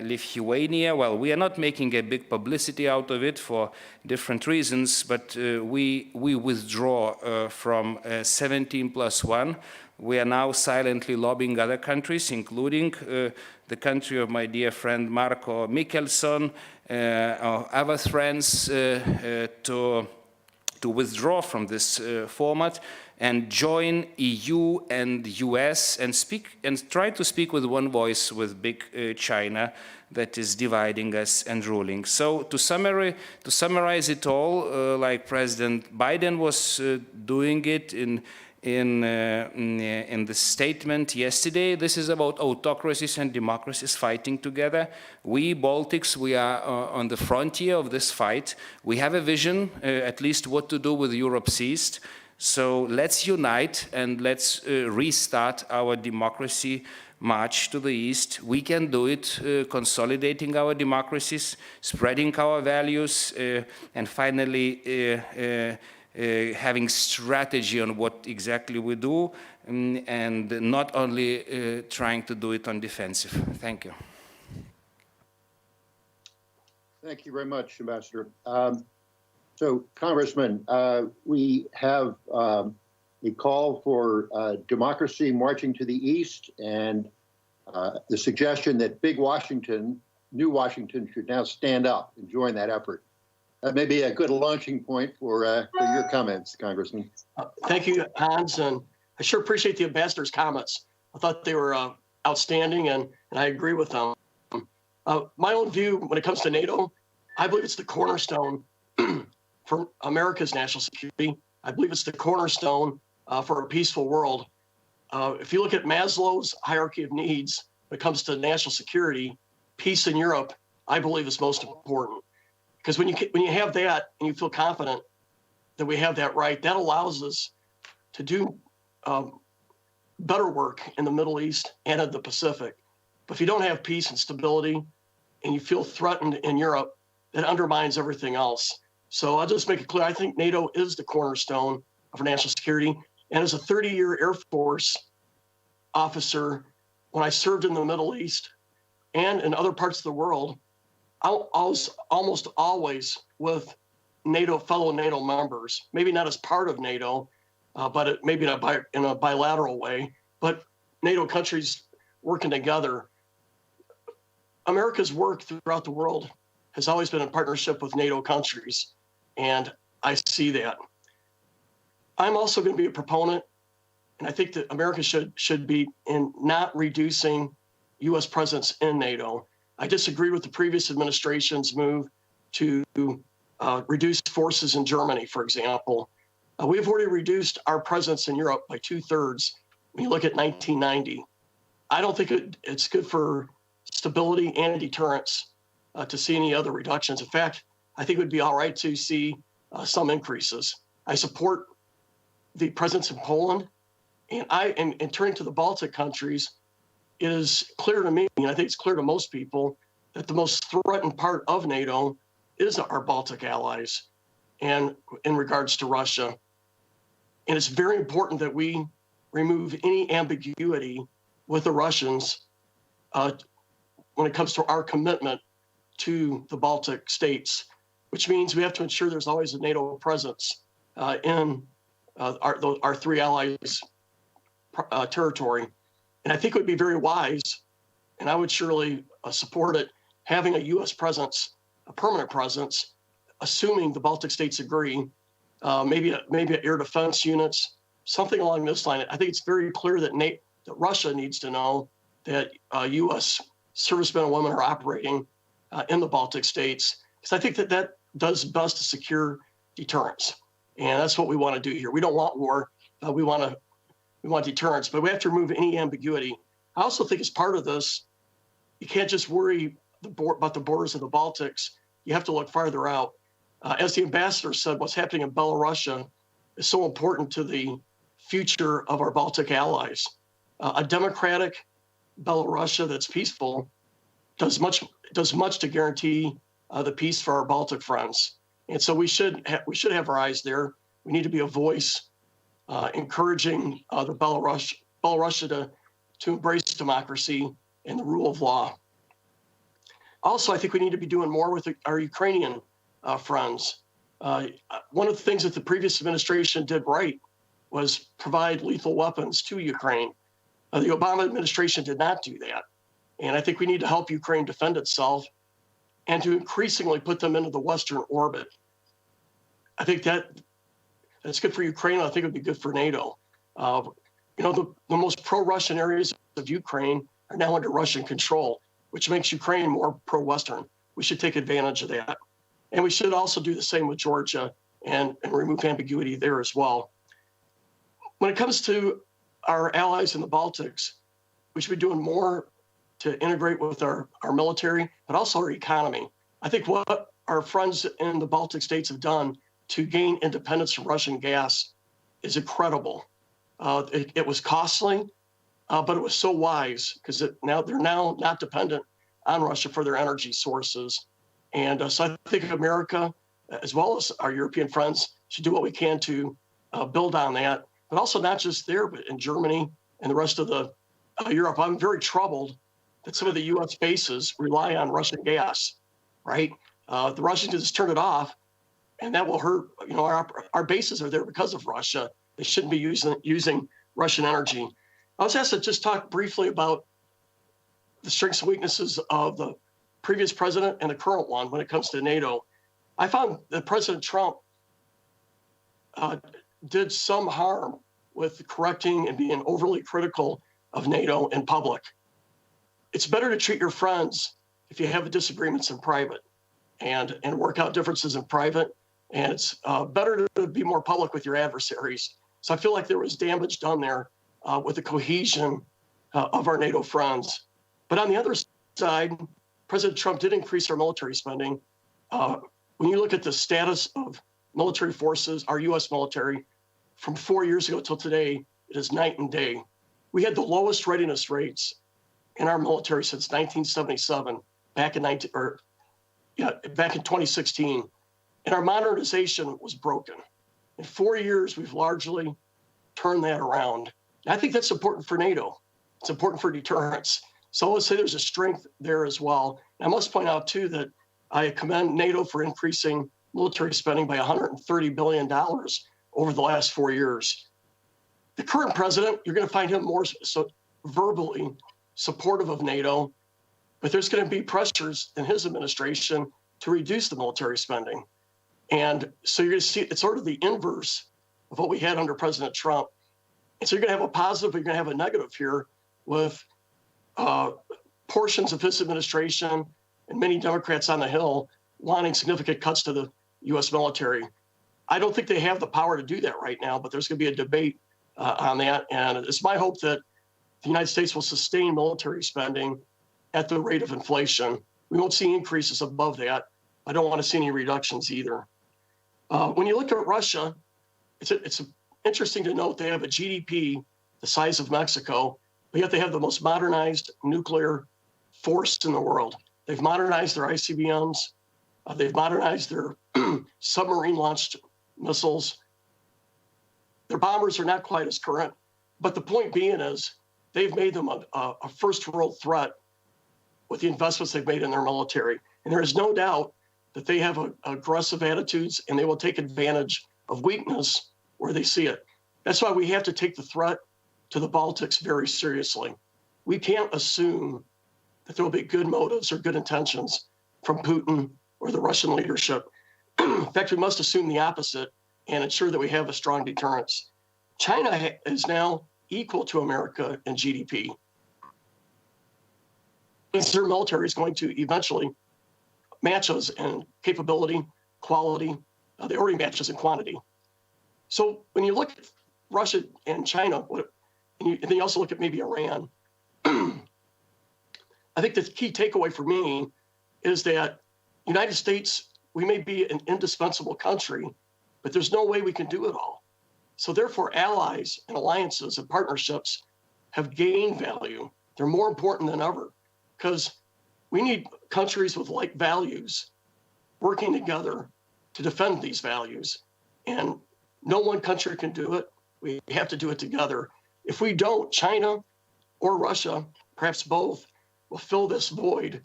Lithuania, well, we are not making a big publicity out of it for different reasons, but we withdraw from 17+1. We are now silently lobbying other countries, including the country of my dear friend Marko Mickelson, or other friends, to withdraw from this format and join EU and US and try to speak with one voice with big China that is dividing us and ruling. So to summarize it all, like President Biden was doing it in the statement yesterday, this is about autocracies and democracies fighting together. We Baltics, we are on the frontier of this fight. We have a vision, at least what to do with Europe's East. So let's unite and let's restart our democracy march to the East. We can do it, consolidating our democracies, spreading our values, and finally having strategy on what exactly we do, and not only trying to do it on defensive. Thank you. Thank you very much, Ambassador. So, Congressman, we have a call for democracy marching to the east, and the suggestion that big Washington, new Washington, should now stand up and join that effort. That may be a good launching point for your comments, Congressman. Thank you, Hans, and I sure appreciate the ambassador's comments. I thought they were outstanding, and I agree with them. My own view when it comes to NATO, I believe it's the cornerstone for America's national security. I believe it's the cornerstone for a peaceful world. If you look at Maslow's hierarchy of needs when it comes to national security, peace in Europe, I believe is most important. Because when you have that and you feel confident that we have that right, that allows us to do better work in the Middle East and in the Pacific. But if you don't have peace and stability and you feel threatened in Europe, that undermines everything else. So I'll just make it clear, I think NATO is the cornerstone of our national security. And as a 30-year Air Force officer, when I served in the Middle East and in other parts of the world, I was almost always with NATO, fellow NATO members, maybe not as part of NATO, but maybe in a bilateral way, but NATO countries working together. America's work throughout the world has always been in partnership with NATO countries, and I see that. I'm also going to be a proponent, and I think that America should be in not reducing U.S. presence in NATO. I disagree with the previous administration's move to reduce forces in Germany, for example. We've already reduced our presence in Europe by 2/3 when you look at 1990. I don't think it's good for stability and deterrence to see any other reductions. In fact, I think it would be all right to see some increases. I support the presence in Poland, and turning to the Baltic countries, it is clear to me, and I think it's clear to most people, that the most threatened part of NATO is our Baltic allies, and in regards to Russia. And it's very important that we remove any ambiguity with the Russians when it comes to our commitment to the Baltic states, which means we have to ensure there's always a NATO presence in our three allies' territory. And I think it would be very wise, and I would surely support it, having a U.S. presence, a permanent presence, assuming the Baltic states agree, maybe air defense units, something along this line. I think it's very clear that Russia needs to know that U.S. servicemen and women are operating in the Baltic states, because I think that does best to secure deterrence, and that's what we want to do here. We don't want war. We want deterrence, but we have to remove any ambiguity. I also think as part of this, you can't just worry about the borders of the Baltics. You have to look farther out. As the ambassador said, what's happening in Belarus is so important to the future of our Baltic allies. A democratic Belarus that's peaceful does much to guarantee the peace for our Baltic friends. And so we should have our eyes there. We need to be a voice encouraging the Belarus to embrace democracy and the rule of law. Also, I think we need to be doing more with our Ukrainian friends. One of the things that the previous administration did right was provide lethal weapons to Ukraine. The Obama administration did not do that. And I think we need to help Ukraine defend itself and to increasingly put them into the Western orbit. I think that's good for Ukraine. I think it would be good for NATO. The most pro-Russian areas of Ukraine are now under Russian control, which makes Ukraine more pro-Western. We should take advantage of that. And we should also do the same with Georgia and remove ambiguity there as well. When it comes to our allies in the Baltics, we should be doing more to integrate with our military, but also our economy. I think what our friends in the Baltic states have done to gain independence from Russian gas is incredible. It was costly, but it was so wise, because they're now not dependent on Russia for their energy sources. And so I think America, as well as our European friends, should do what we can to build on that, but also not just there, but in Germany and the rest of Europe. I'm very troubled that some of the U.S. bases rely on Russian gas, right? The Russians just turn it off, and that will hurt. Our bases are there because of Russia. They shouldn't be using Russian energy. I was asked to just talk briefly about the strengths and weaknesses of the previous president and the current one when it comes to NATO. I found that President Trump did some harm with correcting and being overly critical of NATO in public. It's better to treat your friends if you have disagreements in private and work out differences in private. And it's better to be more public with your adversaries. So I feel like there was damage done there with the cohesion of our NATO friends. But on the other side, President Trump did increase our military spending. When you look at the status of military forces, our U.S. military, from 4 years ago till today, it is night and day. We had the lowest readiness rates in our military since 1977, back in 2016. And our modernization was broken. In 4 years, we've largely turned that around. And I think that's important for NATO. It's important for deterrence. So let's say there's a strength there as well. And I must point out, too, that I commend NATO for increasing military spending by $130 billion over the last 4 years. The current president, you're going to find him more so verbally supportive of NATO, but there's going to be pressures in his administration to reduce the military spending. And so you're going to see it's sort of the inverse of what we had under President Trump. And so you're going to have a positive, but you're going to have a negative here with portions of his administration and many Democrats on the Hill wanting significant cuts to the U.S. military. I don't think they have the power to do that right now, but there's going to be a debate on that. And it's my hope that the United States will sustain military spending at the rate of inflation. We won't see increases above that. I don't want to see any reductions either. When you look at Russia, it's interesting to note they have a GDP the size of Mexico, but yet they have the most modernized nuclear force in the world. They've modernized their ICBMs. They've modernized their submarine-launched missiles. Their bombers are not quite as current, but the point being is they've made them a first-world threat with the investments they've made in their military. And there is no doubt that they have aggressive attitudes and they will take advantage of weakness where they see it. That's why we have to take the threat to the Baltics very seriously. We can't assume that there will be good motives or good intentions from Putin or the Russian leadership. In fact, we must assume the opposite and ensure that we have a strong deterrence. China is now equal to America in GDP. Their military is going to eventually match us in capability, quality. They already match us in quantity. So when you look at Russia and China, and then you also look at maybe Iran, I think the key takeaway for me is that United States, we may be an indispensable country, but there's no way we can do it all. So therefore, allies and alliances and partnerships have gained value. They're more important than ever because we need countries with like values working together to defend these values. And no one country can do it. We have to do it together. If we don't, China or Russia, perhaps both, will fill this void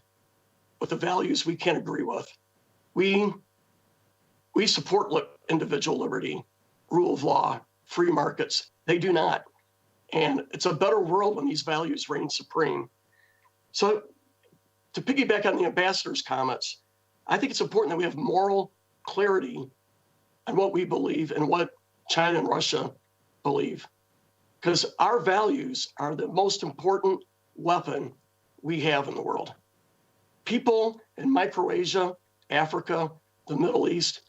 with the values we can't agree with. We support individual liberty, rule of law, free markets. They do not. And it's a better world when these values reign supreme. So to piggyback on the ambassador's comments, I think it's important that we have moral clarity on what we believe and what China and Russia believe. Because our values are the most important weapon we have in the world. People in Microasia, Africa, the Middle East,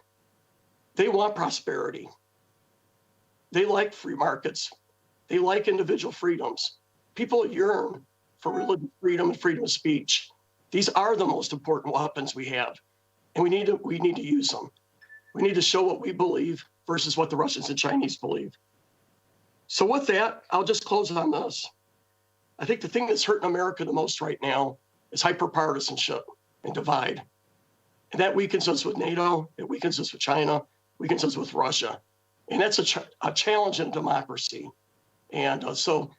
they want prosperity. They like free markets. They like individual freedoms. People yearn for religious freedom and freedom of speech. These are the most important weapons we have, and we need to use them. We need to show what we believe versus what the Russians and Chinese believe. So with that, I'll just close on this. I think the thing that's hurting America the most right now is hyperpartisanship and divide. And that weakens us with NATO, it weakens us with China, weakens us with Russia. And that's a challenge in democracy. And so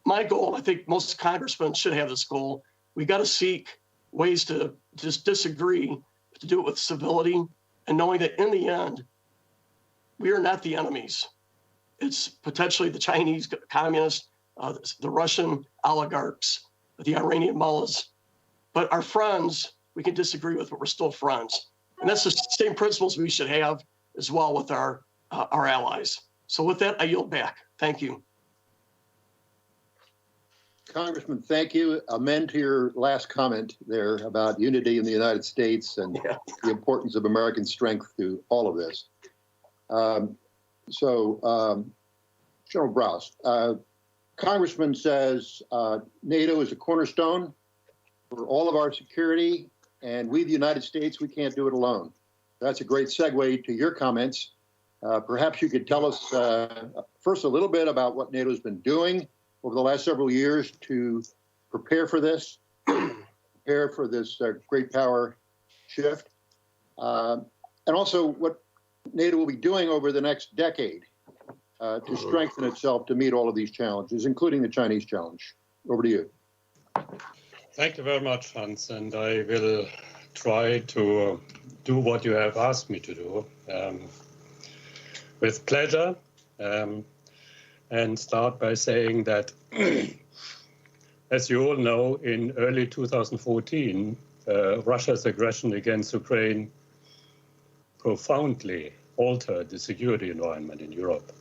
my goal, I think most congressmen should have this goal. We got to seek ways to just disagree, to do it with civility, and knowing that in the end, we are not the enemies. It's potentially the Chinese communists, the Russian oligarchs, the Iranian mullahs. But our friends, we can disagree with, but we're still friends. And that's the same principles we should have as well with our allies. So with that, I yield back. Thank you. Congressman, thank you. Amend to your last comment there about unity in the United States and the importance of American strength to all of this. General Brous, Congressman says NATO is a cornerstone for all of our security, and we, the United States, we can't do it alone. That's a great segue to your comments. Perhaps you could tell us first a little bit about what NATO's been doing over the last several years to prepare for this, prepare for this great power shift, and also what NATO will be doing over the next decade to strengthen itself to meet all of these challenges, including the Chinese challenge. Over to you. Thank you very much, Hans, and I will try to do what you have asked me to do with pleasure, and start by saying that, as you all know, in early 2014, Russia's aggression against Ukraine profoundly altered the security environment in Europe.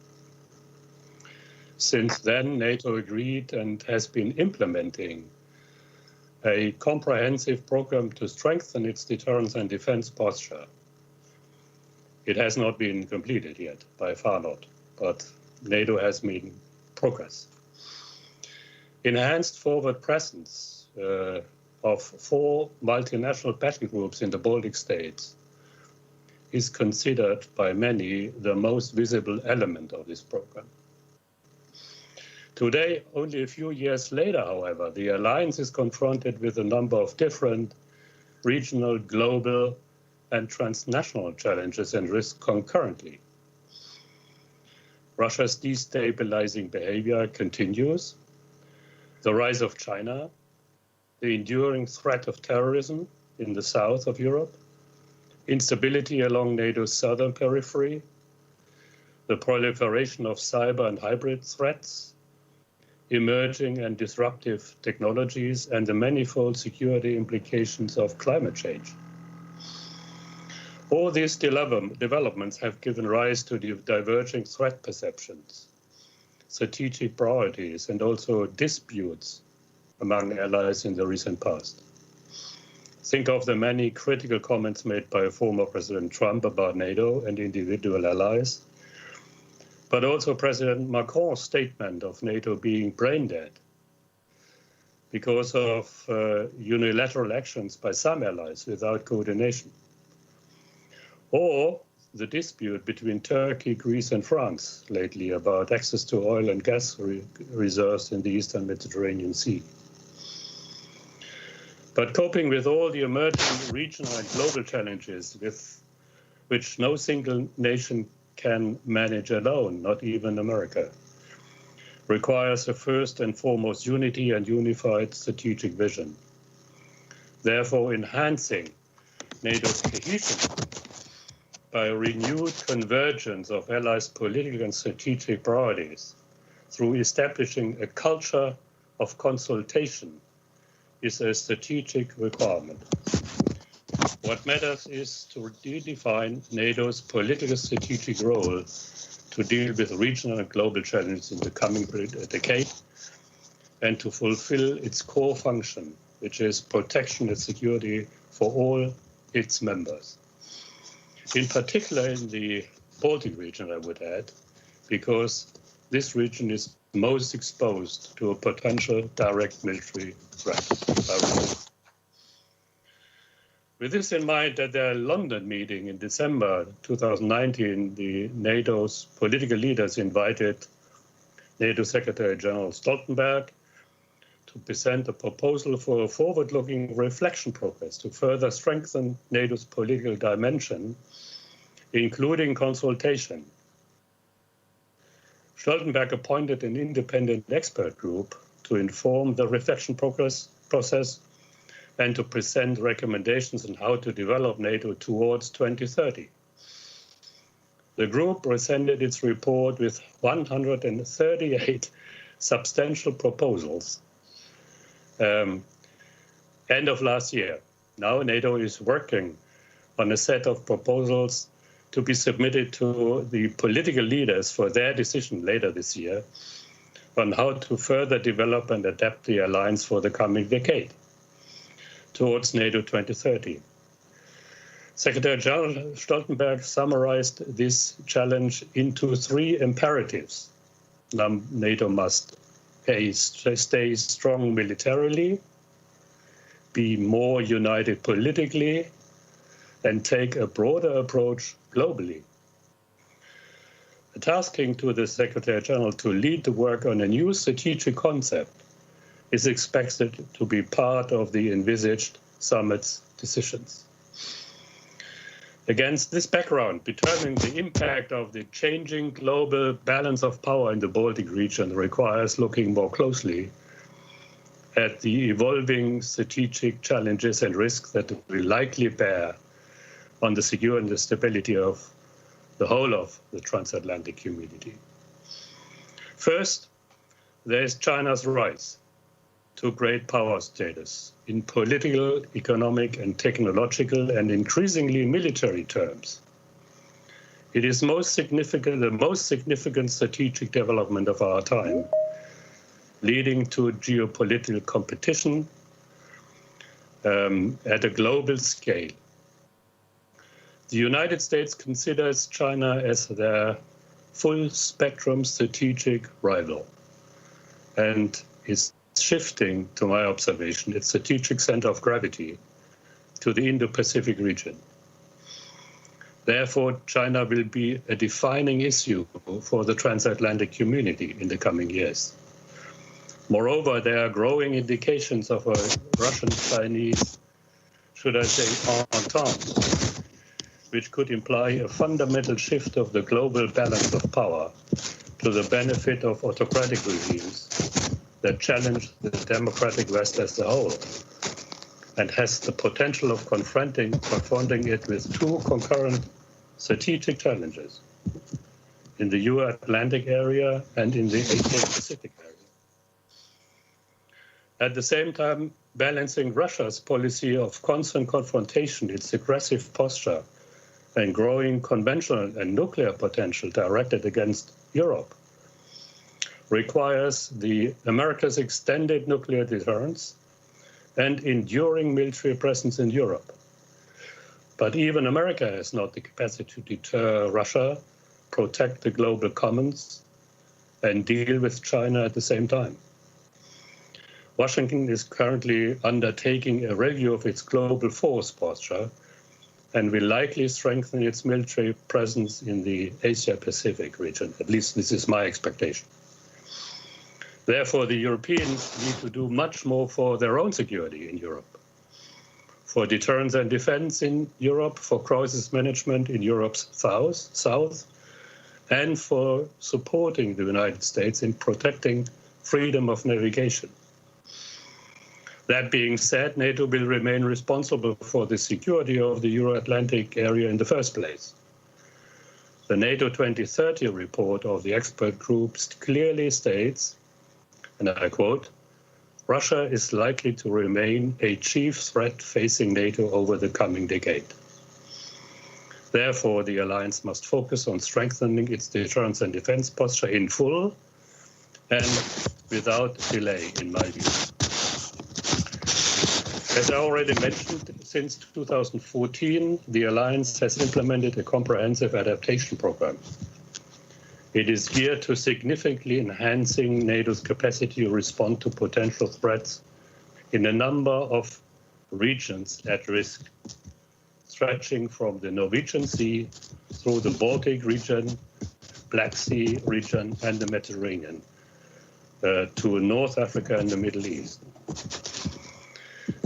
Since then, NATO agreed and has been implementing a comprehensive program to strengthen its deterrence and defense posture. It has not been completed yet, by far not, but NATO has made progress. Enhanced forward presence of 4 multinational battle groups in the Baltic states is considered by many the most visible element of this program. Today, only a few years later, however, the alliance is confronted with a number of different regional, global, and transnational challenges and risks concurrently. Russia's destabilizing behavior continues, the rise of China, the enduring threat of terrorism in the south of Europe, instability along NATO's southern periphery, the proliferation of cyber and hybrid threats, emerging and disruptive technologies, and the manifold security implications of climate change. All these developments have given rise to diverging threat perceptions, strategic priorities, and also disputes among allies in the recent past. Think of the many critical comments made by former President Trump about NATO and individual allies, but also President Macron's statement of NATO being brain dead because of unilateral actions by some allies without coordination. Or the dispute between Turkey, Greece, and France lately about access to oil and gas reserves in the Eastern Mediterranean Sea. But coping with all the emerging regional and global challenges with which no single nation can manage alone, not even America, requires a first and foremost unity and unified strategic vision. Therefore, enhancing NATO's cohesion by a renewed convergence of allies' political and strategic priorities through establishing a culture of consultation is a strategic requirement. What matters is to redefine NATO's political strategic role to deal with regional and global challenges in the coming decade and to fulfill its core function, which is protection and security for all its members. In particular in the Baltic region, I would add, because this region is most exposed to a potential direct military threat by Russia. With this in mind, at their London meeting in December 2019, the NATO's political leaders invited NATO Secretary General Stoltenberg to present a proposal for a forward-looking reflection process to further strengthen NATO's political dimension, including consultation. Stoltenberg appointed an independent expert group to inform the reflection process and to present recommendations on how to develop NATO towards 2030. The group presented its report with 138 substantial proposals end of last year. Now NATO is working on a set of proposals to be submitted to the political leaders for their decision later this year on how to further develop and adapt the alliance for the coming decade towards NATO 2030. Secretary General Stoltenberg summarized this challenge into 3 imperatives. NATO must A, stay strong militarily, be more united politically, and take a broader approach globally. tasking to the Secretary General to lead the work on a new strategic concept is expected to be part of the envisaged summit's decisions. Against this background, determining the impact of the changing global balance of power in the Baltic region requires looking more closely at the evolving strategic challenges and risks that will likely bear on the security and the stability of the whole of the transatlantic community. First, there is China's rise to great power status in political, economic, and technological, and increasingly military terms. It is the most significant strategic development of our time, leading to geopolitical competition at a global scale. The United States considers China as their full-spectrum strategic rival and is shifting, to my observation, its strategic center of gravity to the Indo-Pacific region. Therefore, China will be a defining issue for the transatlantic community in the coming years. Moreover, there are growing indications of a Russian-Chinese, should I say, entente, which could imply a fundamental shift of the global balance of power to the benefit of autocratic regimes that challenge the democratic West as a whole, and has the potential of confronting it with two concurrent strategic challenges in the Euro-Atlantic area and in the Asia-Pacific area. At the same time, balancing Russia's policy of constant confrontation, its aggressive posture, and growing conventional and nuclear potential directed against Europe requires the America's extended nuclear deterrence and enduring military presence in Europe. But even America has not the capacity to deter Russia, protect the global commons, and deal with China at the same time. Washington is currently undertaking a review of its global force posture and will likely strengthen its military presence in the Asia-Pacific region. At least this is my expectation. Therefore, the Europeans need to do much more for their own security in Europe, for deterrence and defense in Europe, for crisis management in Europe's south, and for supporting the United States in protecting freedom of navigation. That being said, NATO will remain responsible for the security of the Euro-Atlantic area in the first place. The NATO 2030 report of the expert groups clearly states, and I quote, "Russia is likely to remain a chief threat facing NATO over the coming decade. Therefore, the alliance must focus on strengthening its deterrence and defense posture in full and without delay, in my view." As I already mentioned, since 2014, the alliance has implemented a comprehensive adaptation program. It is geared to significantly enhancing NATO's capacity to respond to potential threats in a number of regions at risk, stretching from the Norwegian Sea through the Baltic region, Black Sea region, and the Mediterranean, to North Africa and the Middle East.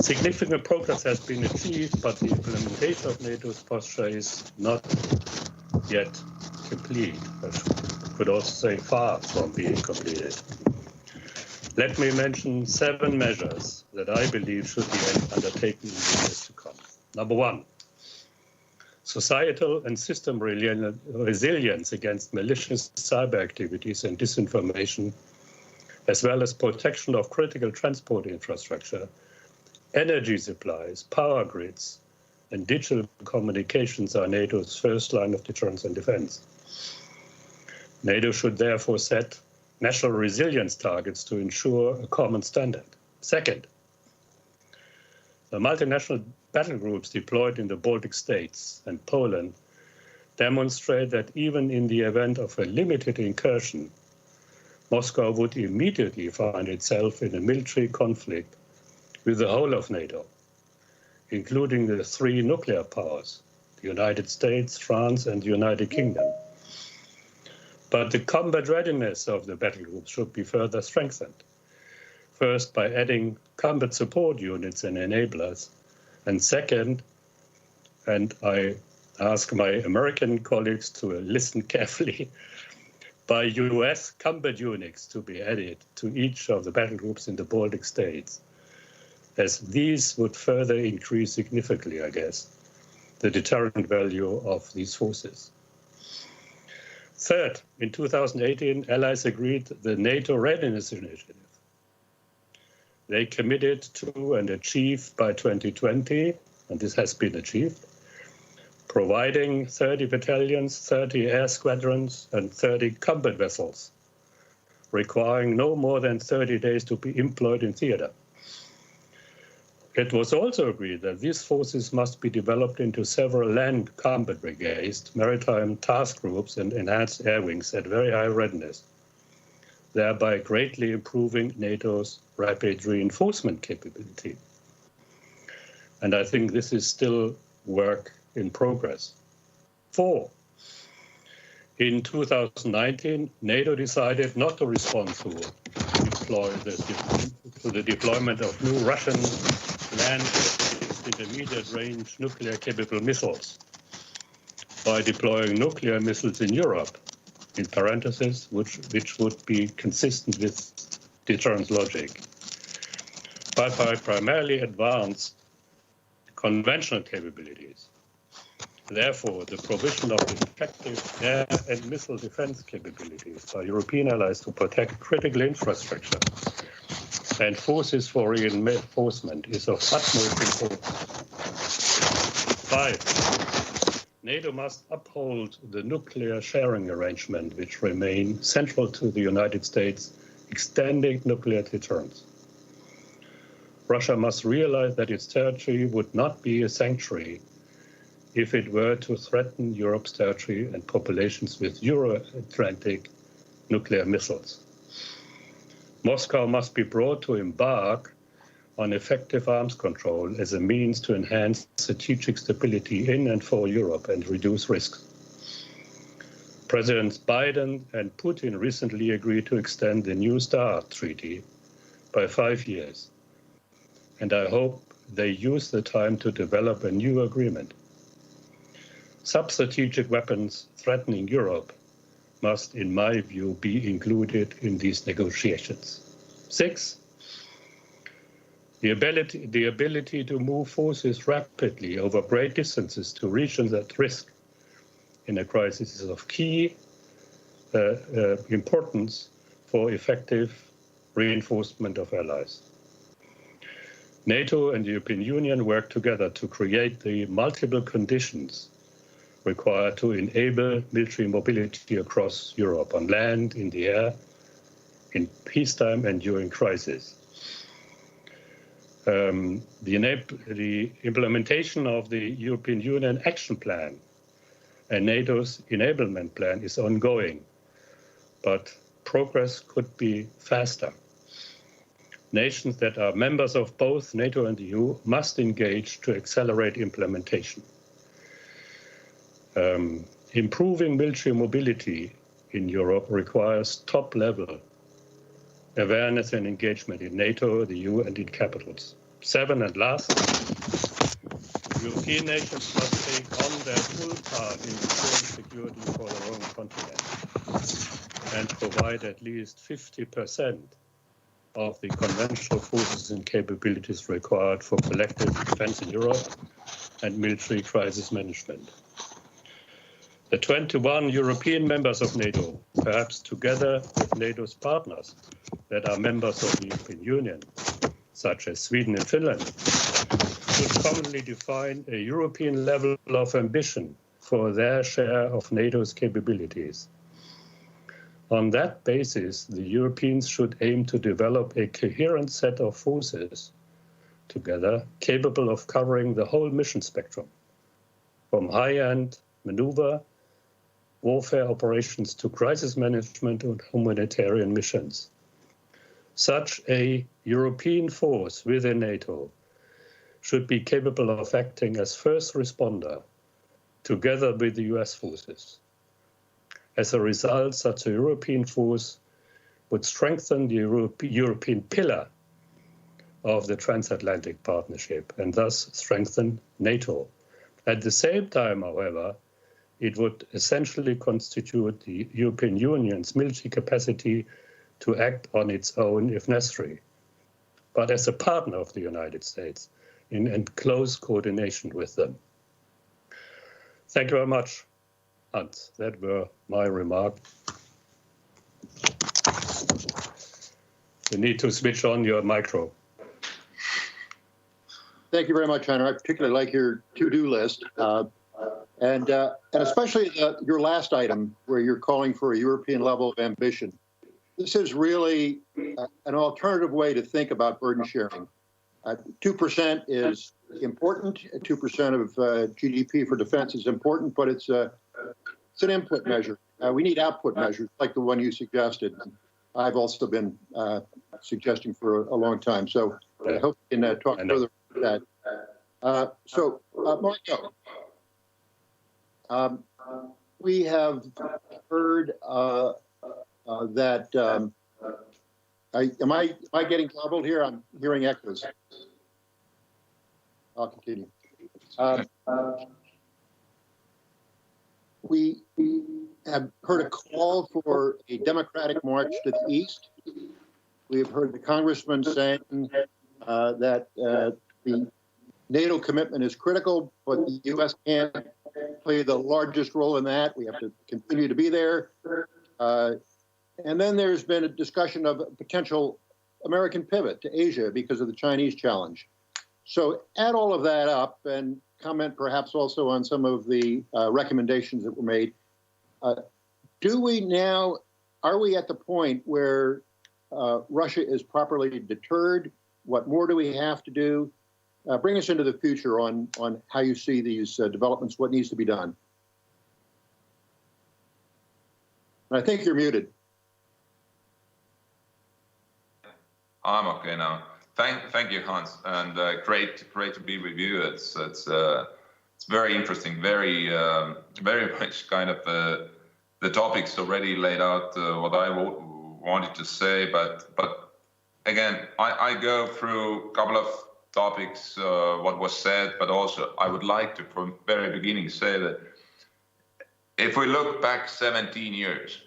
Significant progress has been achieved, but the implementation of NATO's posture is not yet complete. I could also say far from being completed. Let me mention 7 measures that I believe should be undertaken in the years to come. Number 1, societal and system resilience against malicious cyber activities and disinformation, as well as protection of critical transport infrastructure, energy supplies, power grids, and digital communications are NATO's first line of deterrence and defense. NATO should therefore set national resilience targets to ensure a common standard. Second, the multinational battle groups deployed in the Baltic states and Poland demonstrate that even in the event of a limited incursion, Moscow would immediately find itself in a military conflict with the whole of NATO, including the 3 nuclear powers, the United States, France, and the United Kingdom. But the combat readiness of the battle groups should be further strengthened. First, by adding combat support units and enablers. And second, and I ask my American colleagues to listen carefully, by US combat units to be added to each of the battle groups in the Baltic states, as these would further increase significantly, I guess, the deterrent value of these forces. Third, in 2018, allies agreed the NATO Readiness Initiative. They committed to and achieved by 2020, and this has been achieved, providing 30 battalions, 30 air squadrons, and 30 combat vessels, requiring no more than 30 days to be employed in theater. It was also agreed that these forces must be developed into several land combat brigades, maritime task groups, and enhanced air wings at very high readiness, thereby greatly improving NATO's rapid reinforcement capability. And I think this is still work in progress. 4. In 2019, NATO decided not to respond to the deployment of new Russian land-based intermediate-range nuclear-capable missiles by deploying nuclear missiles in Europe, in parentheses, which would be consistent with deterrence logic, but by primarily advanced conventional capabilities. Therefore, the provision of effective air and missile defense capabilities by European allies to protect critical infrastructure and forces for reinforcement is of utmost importance. 5. NATO must uphold the nuclear sharing arrangement, which remain central to the United States extending nuclear deterrence. Russia must realize that its territory would not be a sanctuary if it were to threaten Europe's territory and populations with Euro-Atlantic nuclear missiles. Moscow must be brought to embark on effective arms control as a means to enhance strategic stability in and for Europe and reduce risks. Presidents Biden and Putin recently agreed to extend the New START treaty by 5 years, and I hope they use the time to develop a new agreement. Sub-strategic weapons threatening Europe must, in my view, be included in these negotiations. 6. The ability to move forces rapidly over great distances to regions at risk in a crisis is of key importance for effective reinforcement of allies. NATO and the European Union work together to create the multiple conditions required to enable military mobility across Europe, on land, in the air, in peacetime and during crisis. The implementation of the European Union Action Plan and NATO's enablement plan is ongoing, but progress could be faster. Nations that are members of both NATO and the EU must engage to accelerate implementation. Improving military mobility in Europe requires top-level awareness and engagement in NATO, the EU, and in capitals. 7, and last, European nations must take on their full part in ensuring security for their own continent and provide at least 50% of the conventional forces and capabilities required for collective defense in Europe and military crisis management. The 21 European members of NATO, perhaps together with NATO's partners that are members of the European Union, such as Sweden and Finland, should commonly define a European level of ambition for their share of NATO's capabilities. On that basis, the Europeans should aim to develop a coherent set of forces together capable of covering the whole mission spectrum, from high-end maneuver, warfare operations to crisis management and humanitarian missions. Such a European force within NATO should be capable of acting as first responder together with the US forces As a result, such a European force would strengthen the European pillar of the transatlantic partnership and thus strengthen NATO. At the same time, however, it would essentially constitute the European Union's military capacity to act on its own if necessary, but as a partner of the United States in close coordination with them. Thank you very much, Hans. That were my remarks. You need to switch on your micro. Thank you very much, Hunter. I particularly like your to-do list, and especially your last item, where you're calling for a European level of ambition. This is really an alternative way to think about burden sharing. 2% is important. 2% of GDP for defense is important, but it's an input measure. We need output measures like the one you suggested. I've also been suggesting for a long time. So I hope we can talk further about that. Marco, we have heard that. Am I getting garbled here? I'm hearing echoes. I'll continue. We have heard a call for a democratic march to the east. We have heard the congressman saying that the NATO commitment is critical, but the U.S. can't play the largest role in that. We have to continue to be there. And then there's been a discussion of a potential American pivot to Asia because of the Chinese challenge. So add all of that up and comment perhaps also on some of the recommendations that were made. Are we at the point where Russia is properly deterred? What more do we have to do? Bring us into the future on how you see these developments, what needs to be done. And I think you're muted. I'm okay now. Thank you, Hans, and great to be with you. It's very interesting, very much kind of the topics already laid out what I wanted to say, but again, I go through a couple of topics what was said, but also I would like to from very beginning say that if we look back 17 years,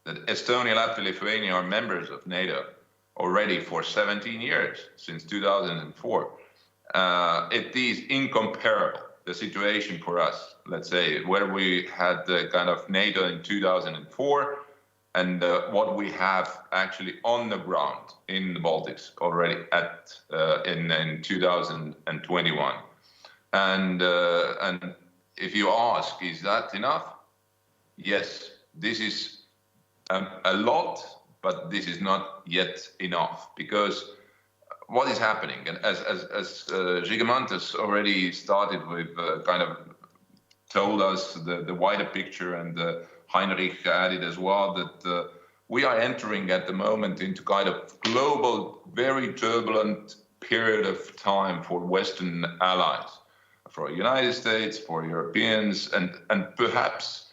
that Estonia, Latvia, Lithuania are members of NATO already for 17 years, since 2004. It is incomparable, the situation for us, let's say, where we had the kind of NATO in 2004 and what we have actually on the ground in the Baltics already in 2021. And if you ask, is that enough? Yes, this is a lot, but this is not yet enough, because what is happening, and as Žygimantas already started with, kind of told us the wider picture, and Heinrich added as well, that we are entering at the moment into kind of global, very turbulent period of time for Western allies, for United States, for Europeans, and perhaps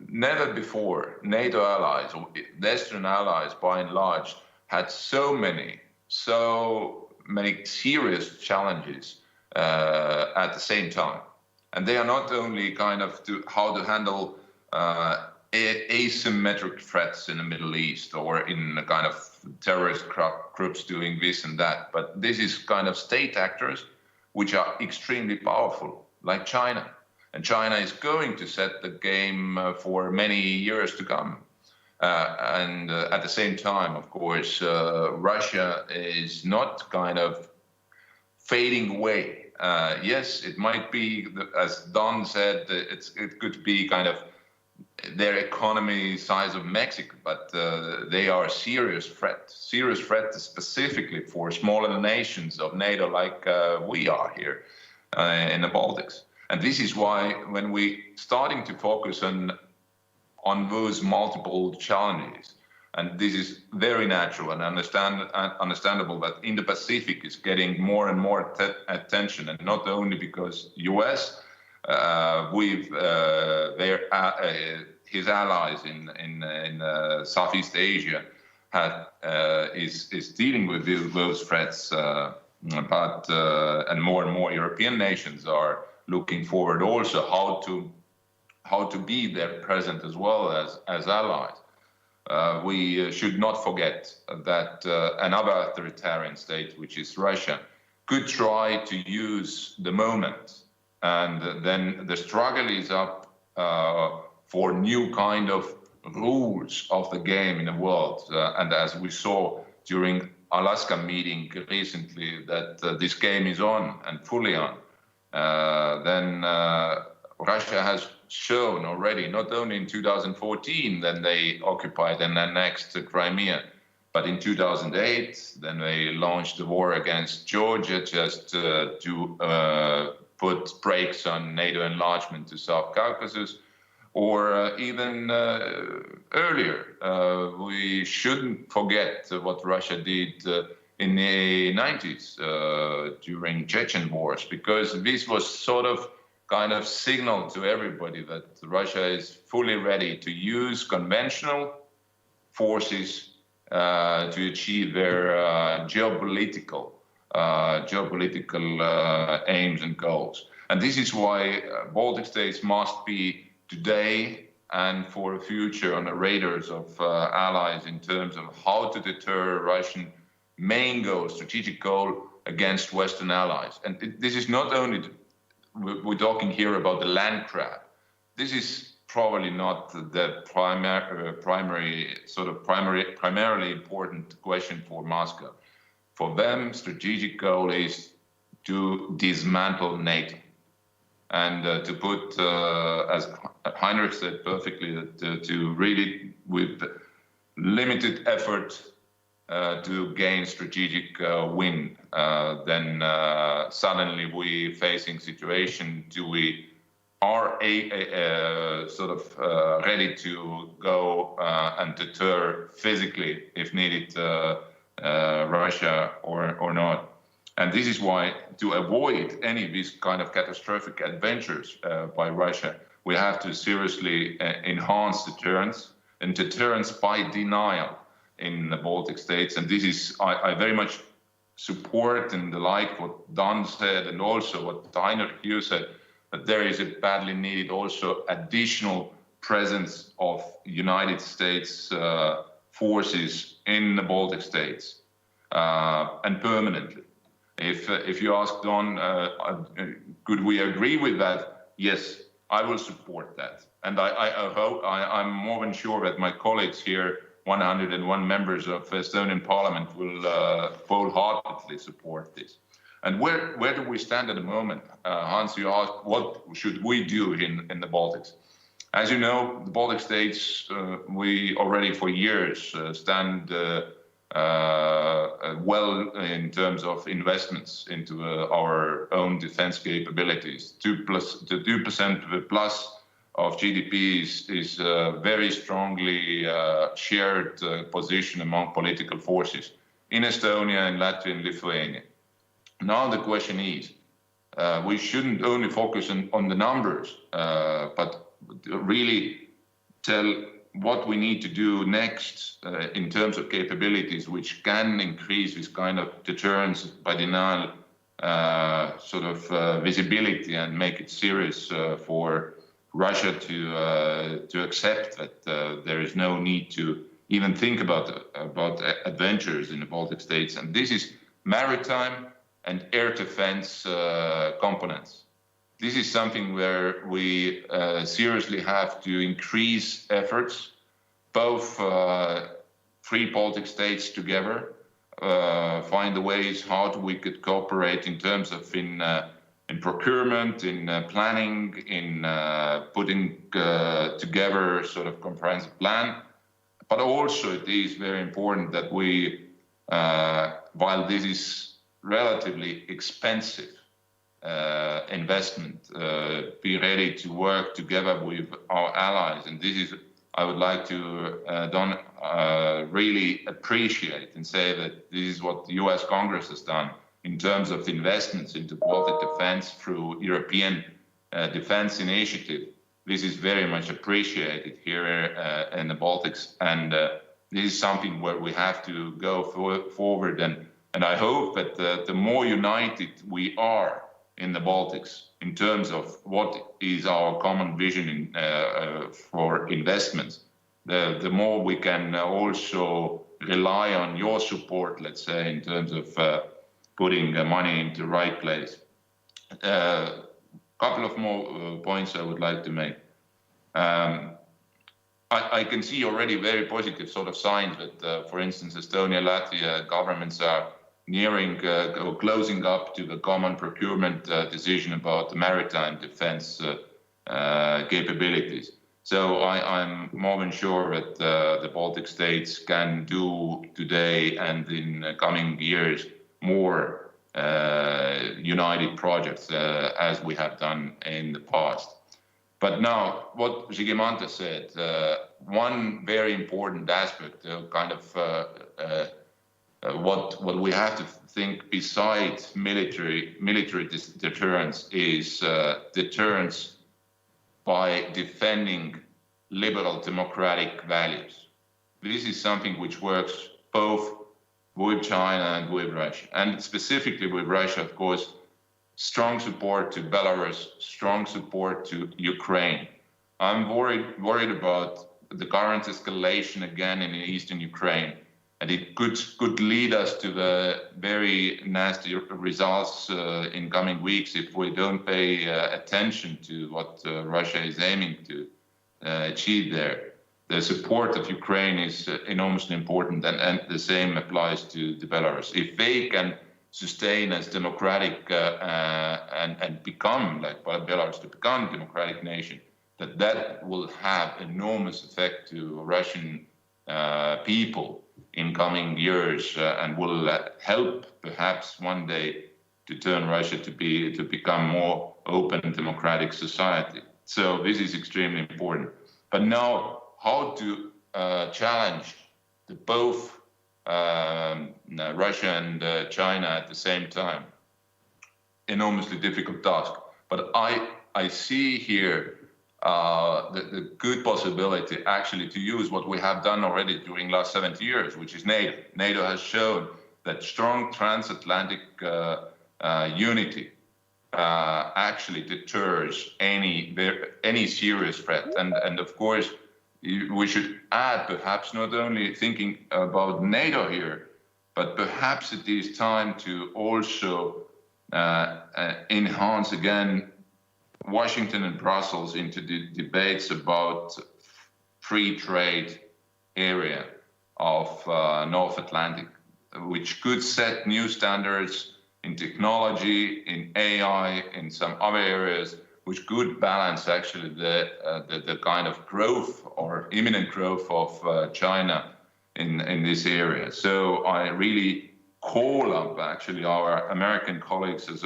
never before NATO allies, or Western allies by and large, had so many serious challenges at the same time. And they are not only kind of how to handle asymmetric threats in the Middle East or in a kind of terrorist groups doing this and that, but this is kind of state actors which are extremely powerful, like China. And China is going to set the game for many years to come. And at the same time, of course, Russia is not kind of fading away. Yes, it might be, as Don said, it could be kind of their economy size of Mexico, but they are a serious threat specifically for smaller nations of NATO like we are here in the Baltics. And this is why when we starting to focus on those multiple challenges, and this is very natural and understandable that Indo-Pacific is getting more and more attention, and not only because US with their his allies in Southeast Asia is dealing with those threats, and more European nations are looking forward also how to be there present as well as allies. We should not forget that another authoritarian state, which is Russia, could try to use the moment, and then the struggle is up for new kind of rules of the game in the world. And as we saw during Alaska meeting recently, that this game is on and fully on. Then Russia has shown already, not only in 2014, then they occupied and annexed Crimea, but in 2008, then they launched the war against Georgia just to put brakes on NATO enlargement to South Caucasus, or even earlier. We shouldn't forget what Russia did in the 90s during Chechen wars, because this was sort of kind of signal to everybody that Russia is fully ready to use conventional forces to achieve their geopolitical aims and goals. And this is why Baltic states must be today and for the future on the radars of allies in terms of how to deter Russian main goal, strategic goal against Western allies. And this is not only, we're talking here about the land grab. This is probably not the primarily important question for Moscow. For them, strategic goal is to dismantle NATO. And to put, as Heinrich said perfectly, that to really, with limited effort, to gain strategic win, then suddenly we facing situation we are ready to go and deter physically, if needed, Russia or not. And this is why, to avoid any of these kind of catastrophic adventures by Russia, we have to seriously enhance deterrence, and deterrence by denial in the Baltic states. And this is, I very much support and like what Don said, and also what Heinrich here said, that there is a badly needed also additional presence of United States forces in the Baltic states, and permanently. If you ask Don, could we agree with that? Yes, I will support that. And I hope, I'm more than sure that my colleagues here, 101 members of the Estonian Parliament, will wholeheartedly support this. And where do we stand at the moment? Hans, you asked, what should we do in the Baltics? As you know, the Baltic states, we already for years stand well in terms of investments into our own defense capabilities. 2% plus of GDP is a very strongly shared position among political forces in Estonia and Latvia and Lithuania. Now the question is, we shouldn't only focus on the numbers, but really tell what we need to do next in terms of capabilities, which can increase this kind of deterrence by denial visibility and make it serious for Russia to accept that there is no need to even think about adventures in the Baltic states. And this is maritime and air defense components. This is something where we seriously have to increase efforts, both three Baltic states together, find the ways how we could cooperate in terms of in procurement, in planning, in putting together sort of comprehensive plan. But also it is very important that we, while this is relatively expensive investment, be ready to work together with our allies. And this is, I would like to Don really appreciate and say that this is what the US Congress has done in terms of investments into Baltic defense through European Defense Initiative. This is very much appreciated here in the Baltics, and this is something where we have to go forward. And I hope that the more united we are in the Baltics in terms of what is our common vision for investments, the more we can also rely on your support, let's say, in terms of putting money into the right place. Couple of more points I would like to make. I can see already very positive sort of signs that, for instance, Estonia, Latvia governments are nearing or closing up to the common procurement decision about the maritime defense capabilities. So I'm more than sure that the Baltic states can do today and in coming years more united projects as we have done in the past. But now, what Žygimantas said, one very important aspect, kind of what we have to think besides military deterrence is deterrence by defending liberal democratic values. This is something which works both with China and with Russia, and specifically with Russia, of course. Strong support to Belarus, strong support to Ukraine. I'm worried about the current escalation again in eastern Ukraine, and it could lead us to the very nasty results in coming weeks if we don't pay attention to what Russia is aiming to achieve there. The support of Ukraine is enormously important, and the same applies to Belarus. If they can sustain as democratic and become, like Belarus, to become a democratic nation, that will have enormous effect to Russian people in coming years and will help perhaps one day to turn Russia to become more open democratic society. So this is extremely important. But now, how to challenge both Russia and China at the same time? Enormously difficult task. But I see here the good possibility actually to use what we have done already during the last 70 years, which is NATO. NATO has shown that strong transatlantic unity actually deters any serious threat. And of course, we should add, perhaps not only thinking about NATO here, but perhaps it is time to also enhance again Washington and Brussels into the debates about free trade area of North Atlantic, which could set new standards in technology, in AI, in some other areas, which could balance actually the kind of growth or imminent growth of China in this area. So I really call up actually our American colleagues as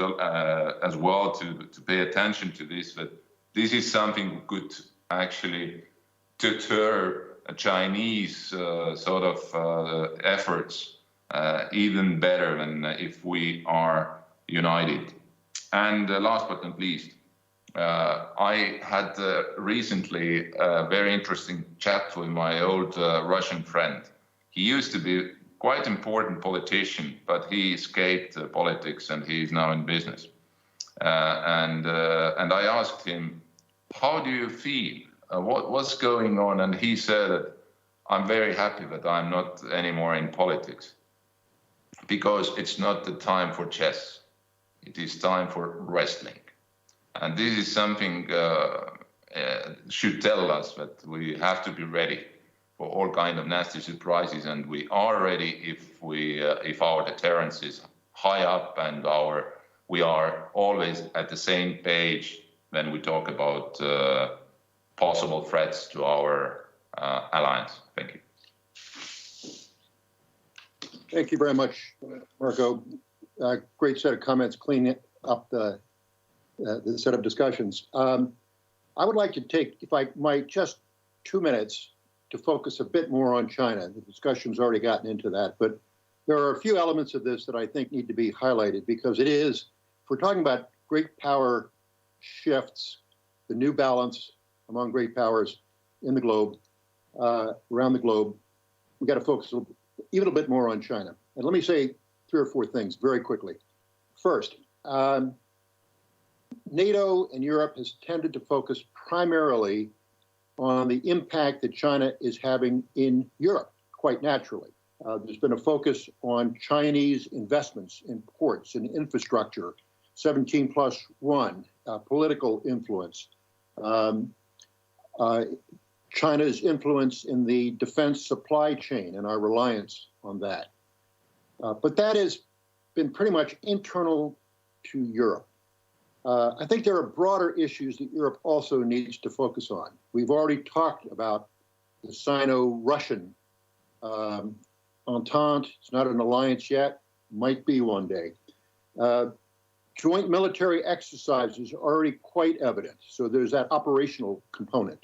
well to pay attention to this, that this is something that could actually deter Chinese sort of efforts even better than if we are united. And last but not least, I had recently a very interesting chat with my old Russian friend. He used to be quite important politician, but he escaped politics and he is now in business. And I asked him, how do you feel? What's going on? And he said that I'm very happy that I'm not anymore in politics, because it's not the time for chess. It is time for wrestling. And this is something should tell us that we have to be ready for all kind of nasty surprises, and we are ready if our deterrence is high up and we are always at the same page when we talk about possible threats to our alliance. Thank you. Thank you very much, Marko. Great set of comments, cleaning up the set of discussions. I would like to take, if I might, just 2 minutes to focus a bit more on China. The discussion's already gotten into that, but there are a few elements of this that I think need to be highlighted, because it is, if we're talking about great power shifts, the new balance among great powers in the globe, around the globe, we got to focus even a bit more on China. And let me say 3 or 4 things very quickly. First, NATO and Europe has tended to focus primarily on the impact that China is having in Europe, quite naturally. There's been a focus on Chinese investments in ports and infrastructure, 17+1, political influence, China's influence in the defense supply chain and our reliance on that. But that has been pretty much internal to Europe. I think there are broader issues that Europe also needs to focus on. We've already talked about the Sino-Russian entente. It's not an alliance yet, might be one day. Joint military exercises are already quite evident, so there's that operational component.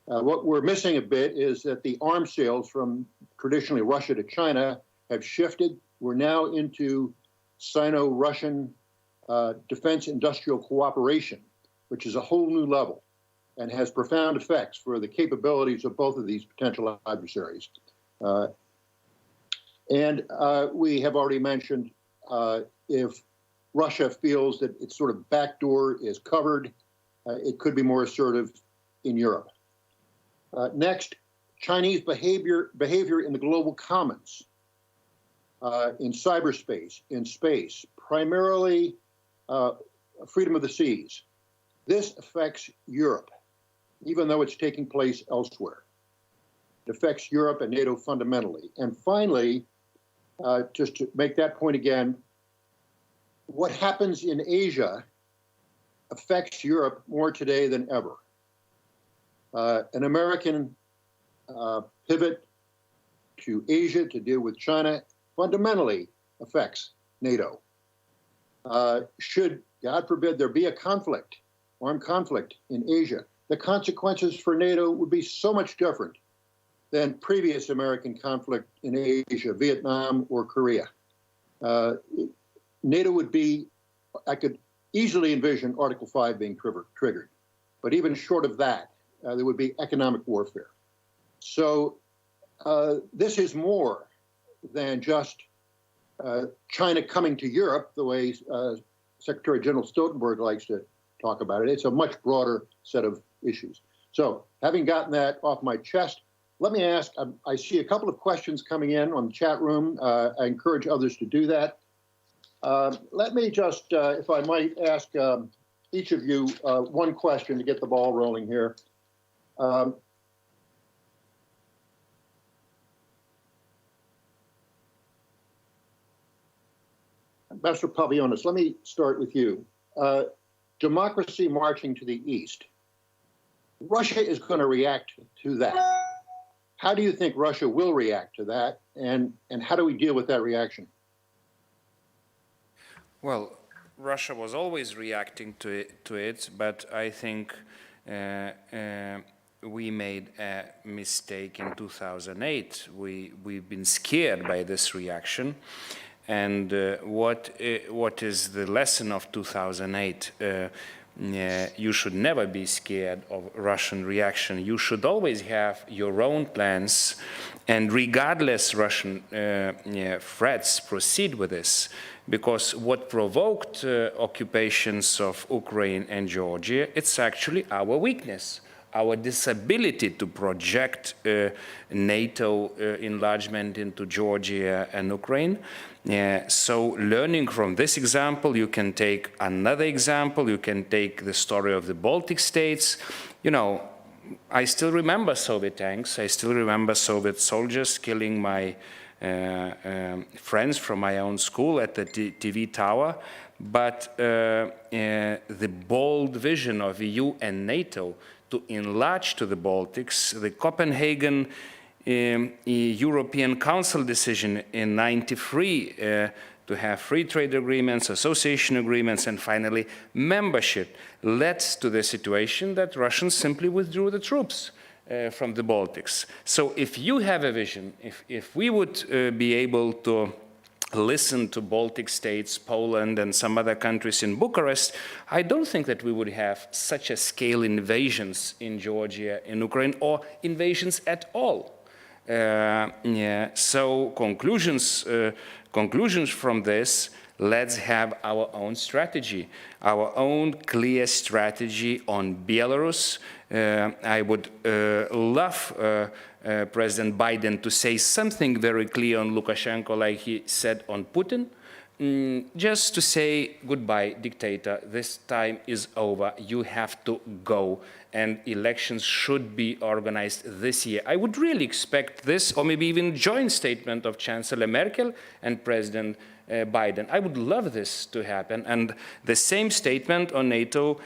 What we're missing a bit is that the arms sales from traditionally Russia to China have shifted. We're now into Sino-Russian defense industrial cooperation, which is a whole new level and has profound effects for the capabilities of both of these potential adversaries. And we have already mentioned if Russia feels that its sort of backdoor is covered, it could be more assertive in Europe. Next, Chinese behavior in the global commons, in cyberspace, in space, primarily freedom of the seas. This affects Europe, even though it's taking place elsewhere. It affects Europe and NATO fundamentally. And finally, just to make that point again, what happens in Asia affects Europe more today than ever. An American pivot to Asia to deal with China fundamentally affects NATO. Should, God forbid, there be a conflict, armed conflict in Asia, the consequences for NATO would be so much different than previous American conflict in Asia, Vietnam or Korea. NATO would be, I could easily envision Article 5 being triggered, but even short of that, there would be economic warfare. So this is more than just China coming to Europe, the way Secretary General Stoltenberg likes to talk about it. It's a much broader set of issues. So having gotten that off my chest, let me ask, I see a couple of questions coming in on the chat room. I encourage others to do that. Let me just, if I might ask each of you one question to get the ball rolling here. Ambassador Pavlionis, let me start with you. Democracy marching to the east. Russia is going to react to that. How do you think Russia will react to that, and how do we deal with that reaction? Well, Russia was always reacting to it, but I think we made a mistake in 2008. We've been scared by this reaction. And what is the lesson of 2008? You should never be scared of Russian reaction. You should always have your own plans, and regardless Russian threats, proceed with this. Because what provoked occupations of Ukraine and Georgia, it's actually our weakness, our disability to project NATO enlargement into Georgia and Ukraine. So learning from this example, you can take another example. You can take the story of the Baltic states. You know, I still remember Soviet tanks. I still remember Soviet soldiers killing my friends from my own school at the TV tower. But the bold vision of EU and NATO to enlarge to the Baltics, the Copenhagen European Council decision in '93 to have free trade agreements, association agreements, and finally membership led to the situation that Russians simply withdrew the troops from the Baltics. So if you have a vision, if we would be able to listened to Baltic states, Poland, and some other countries in Bucharest, I don't think that we would have such a scale invasions in Georgia, in Ukraine, or invasions at all. So conclusions from this, let's have our own strategy, our own clear strategy on Belarus. I would love President Biden to say something very clear on Lukashenko like he said on Putin, just to say, goodbye, dictator, this time is over, you have to go, and elections should be organized this year. I would really expect this, or maybe even joint statement of Chancellor Merkel and President Biden. I would love this to happen, and the same statement on NATO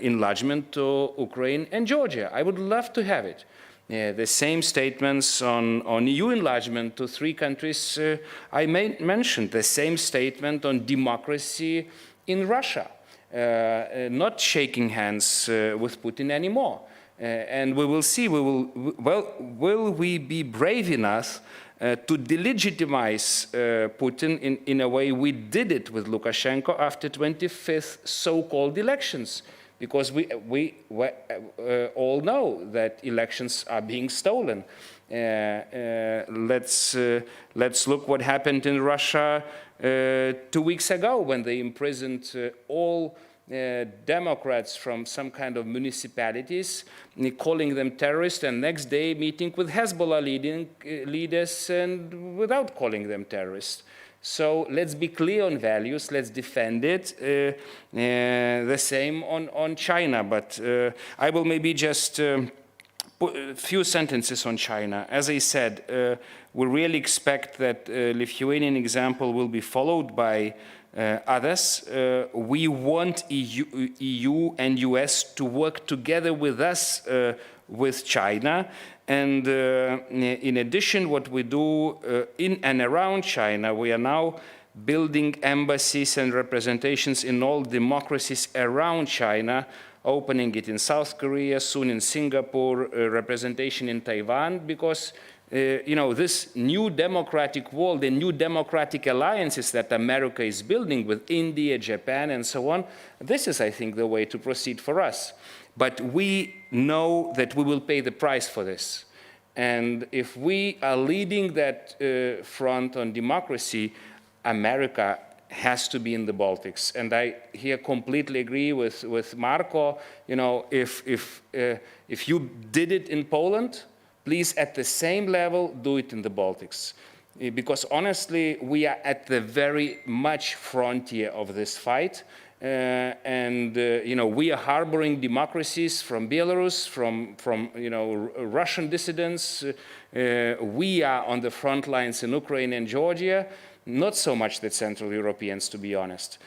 enlargement to Ukraine and Georgia. I would love to have it. The same statements on EU enlargement to 3 countries I mentioned. The same statement on democracy in Russia. Not shaking hands with Putin anymore. And we will see, will we be brave enough to delegitimize Putin in a way we did it with Lukashenko after 25th so-called elections? Because we all know that elections are being stolen. Let's look what happened in Russia 2 weeks ago when they imprisoned all Democrats from some kind of municipalities, calling them terrorists, and next day meeting with Hezbollah leaders and without calling them terrorists. So let's be clear on values, let's defend it. The same on China, but I will maybe just put a few sentences on China. As I said, we really expect that Lithuanian example will be followed by others. We want EU and US to work together with us, with China. And in addition, what we do in and around China, we are now building embassies and representations in all democracies around China, opening it in South Korea, soon in Singapore, representation in Taiwan, because this new democratic world, the new democratic alliances that America is building with India, Japan, and so on, this is, I think, the way to proceed for us. But we know that we will pay the price for this. And if we are leading that front on democracy, America has to be in the Baltics. And I here completely agree with Marco. If you did it in Poland, please, at the same level, do it in the Baltics. Because honestly, we are at the very much frontier of this fight. We are harboring democracies from Belarus, from Russian dissidents. We are on the front lines in Ukraine and Georgia, not so much the Central Europeans, to be honest.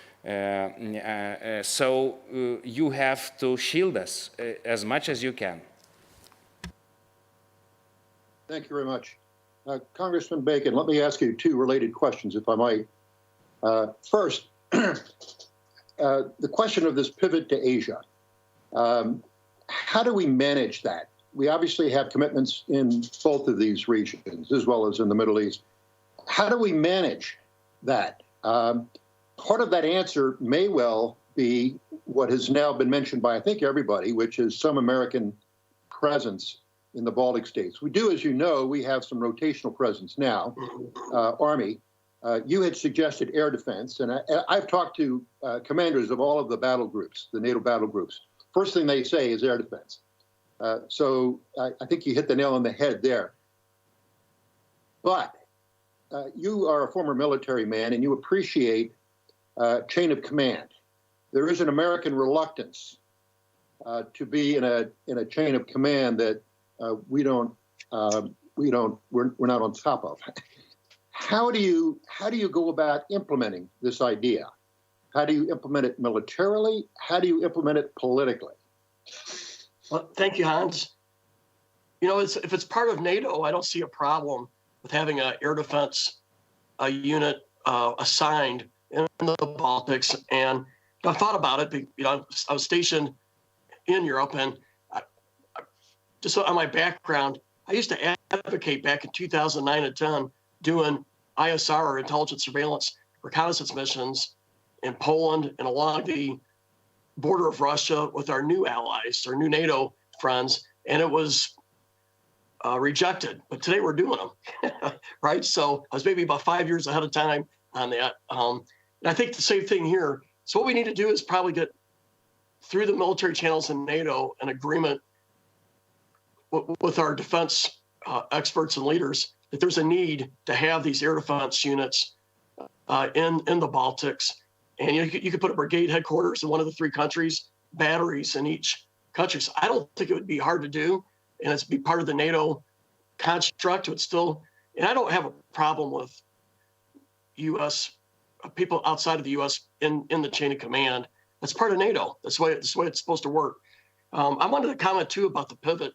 So you have to shield us as much as you can. Thank you very much. Congressman Bacon, let me ask you 2 related questions, if I might. First, the question of this pivot to Asia. How do we manage that? We obviously have commitments in both of these regions, as well as in the Middle East. How do we manage that? Part of that answer may well be what has now been mentioned by, I think, everybody, which is some American presence in the Baltic states. We do, as you know, we have some rotational presence now, Army. You had suggested air defense, and I've talked to commanders of all of the battle groups, the NATO battle groups. First thing they say is air defense. So I think you hit the nail on the head there. But you are a former military man, and you appreciate chain of command. There is an American reluctance to be in a chain of command that we're not on top of. How do you go about implementing this idea? How do you implement it militarily? How do you implement it politically? Well, thank you, Hans. If it's part of NATO, I don't see a problem with having an air defense unit assigned in the Baltics. And I thought about it. I was stationed in Europe, and just on my background, I used to advocate back in 2009 and 10 doing ISR, or intelligence surveillance reconnaissance missions in Poland and along the border of Russia with our new allies, our new NATO friends, and it was rejected. But today we're doing them, right? So I was maybe about 5 years ahead of time on that. And I think the same thing here. So what we need to do is probably get through the military channels in NATO an agreement with our defense experts and leaders that there's a need to have these air defense units in the Baltics. And you could put a brigade headquarters in one of the three countries, batteries in each country. So I don't think it would be hard to do, and it's be part of the NATO construct. It's still, and I don't have a problem with U.S. people outside of the U.S. in the chain of command. That's part of NATO. That's the way it's supposed to work. I wanted to comment too about the pivot.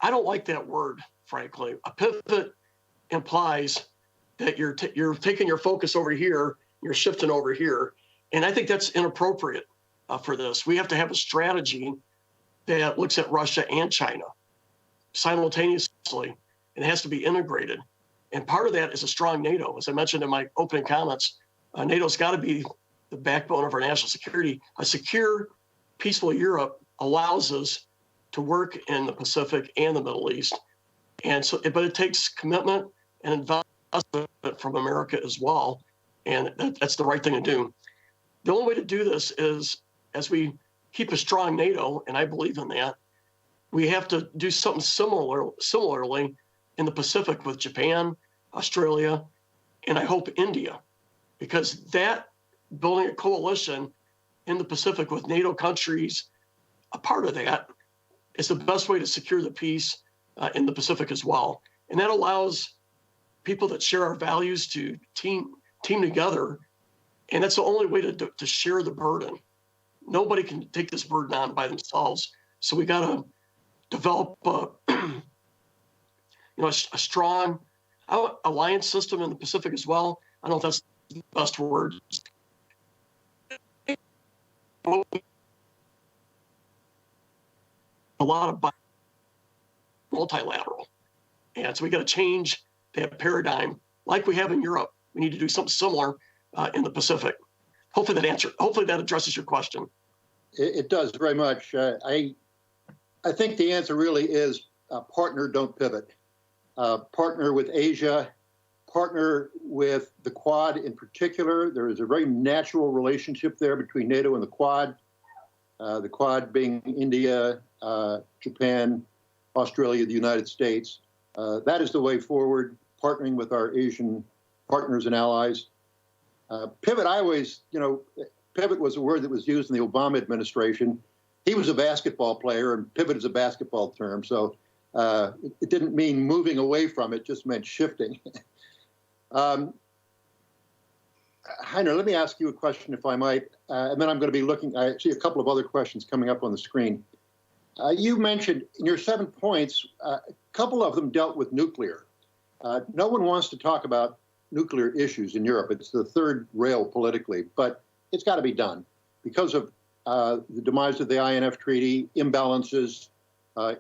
I don't like that word, frankly. A pivot implies that you're taking your focus over here, you're shifting over here, and I think that's inappropriate for this. We have to have a strategy that looks at Russia and China simultaneously, and it has to be integrated. And part of that is a strong NATO. As I mentioned in my opening comments, NATO's got to be the backbone of our national security. A secure, peaceful Europe allows us to work in the Pacific and the Middle East. And so, but it takes commitment and investment from America as well. And that's the right thing to do. The only way to do this is, as we keep a strong NATO, and I believe in that, we have to do something similarly in the Pacific with Japan, Australia, and I hope India, because that building a coalition in the Pacific with NATO countries, a part of that, is the best way to secure the peace in the Pacific as well. And that allows people that share our values to team together. And that's the only way to share the burden. Nobody can take this burden on by themselves. So we got to develop a strong alliance system in the Pacific as well. I don't know if that's the best word. A lot of multilateral. And so we got to change that paradigm like we have in Europe. We need to do something similar in the Pacific. Hopefully that addresses your question. It does very much. I think the answer really is partner, don't pivot. Partner with Asia, partner with the Quad in particular. There is a very natural relationship there between NATO and the Quad being India, Japan, Australia, the United States. That is the way forward, partnering with our Asian partners and allies. Pivot, pivot was a word that was used in the Obama administration. He was a basketball player, and pivot is a basketball term. So it didn't mean moving away from it, just meant shifting. Heiner, let me ask you a question, if I might, and then I'm going to be looking. I see a couple of other questions coming up on the screen. You mentioned in your 7 points, a couple of them dealt with nuclear. No one wants to talk about nuclear issues in Europe. It's the third rail politically, but it's got to be done because of the demise of the INF Treaty, imbalances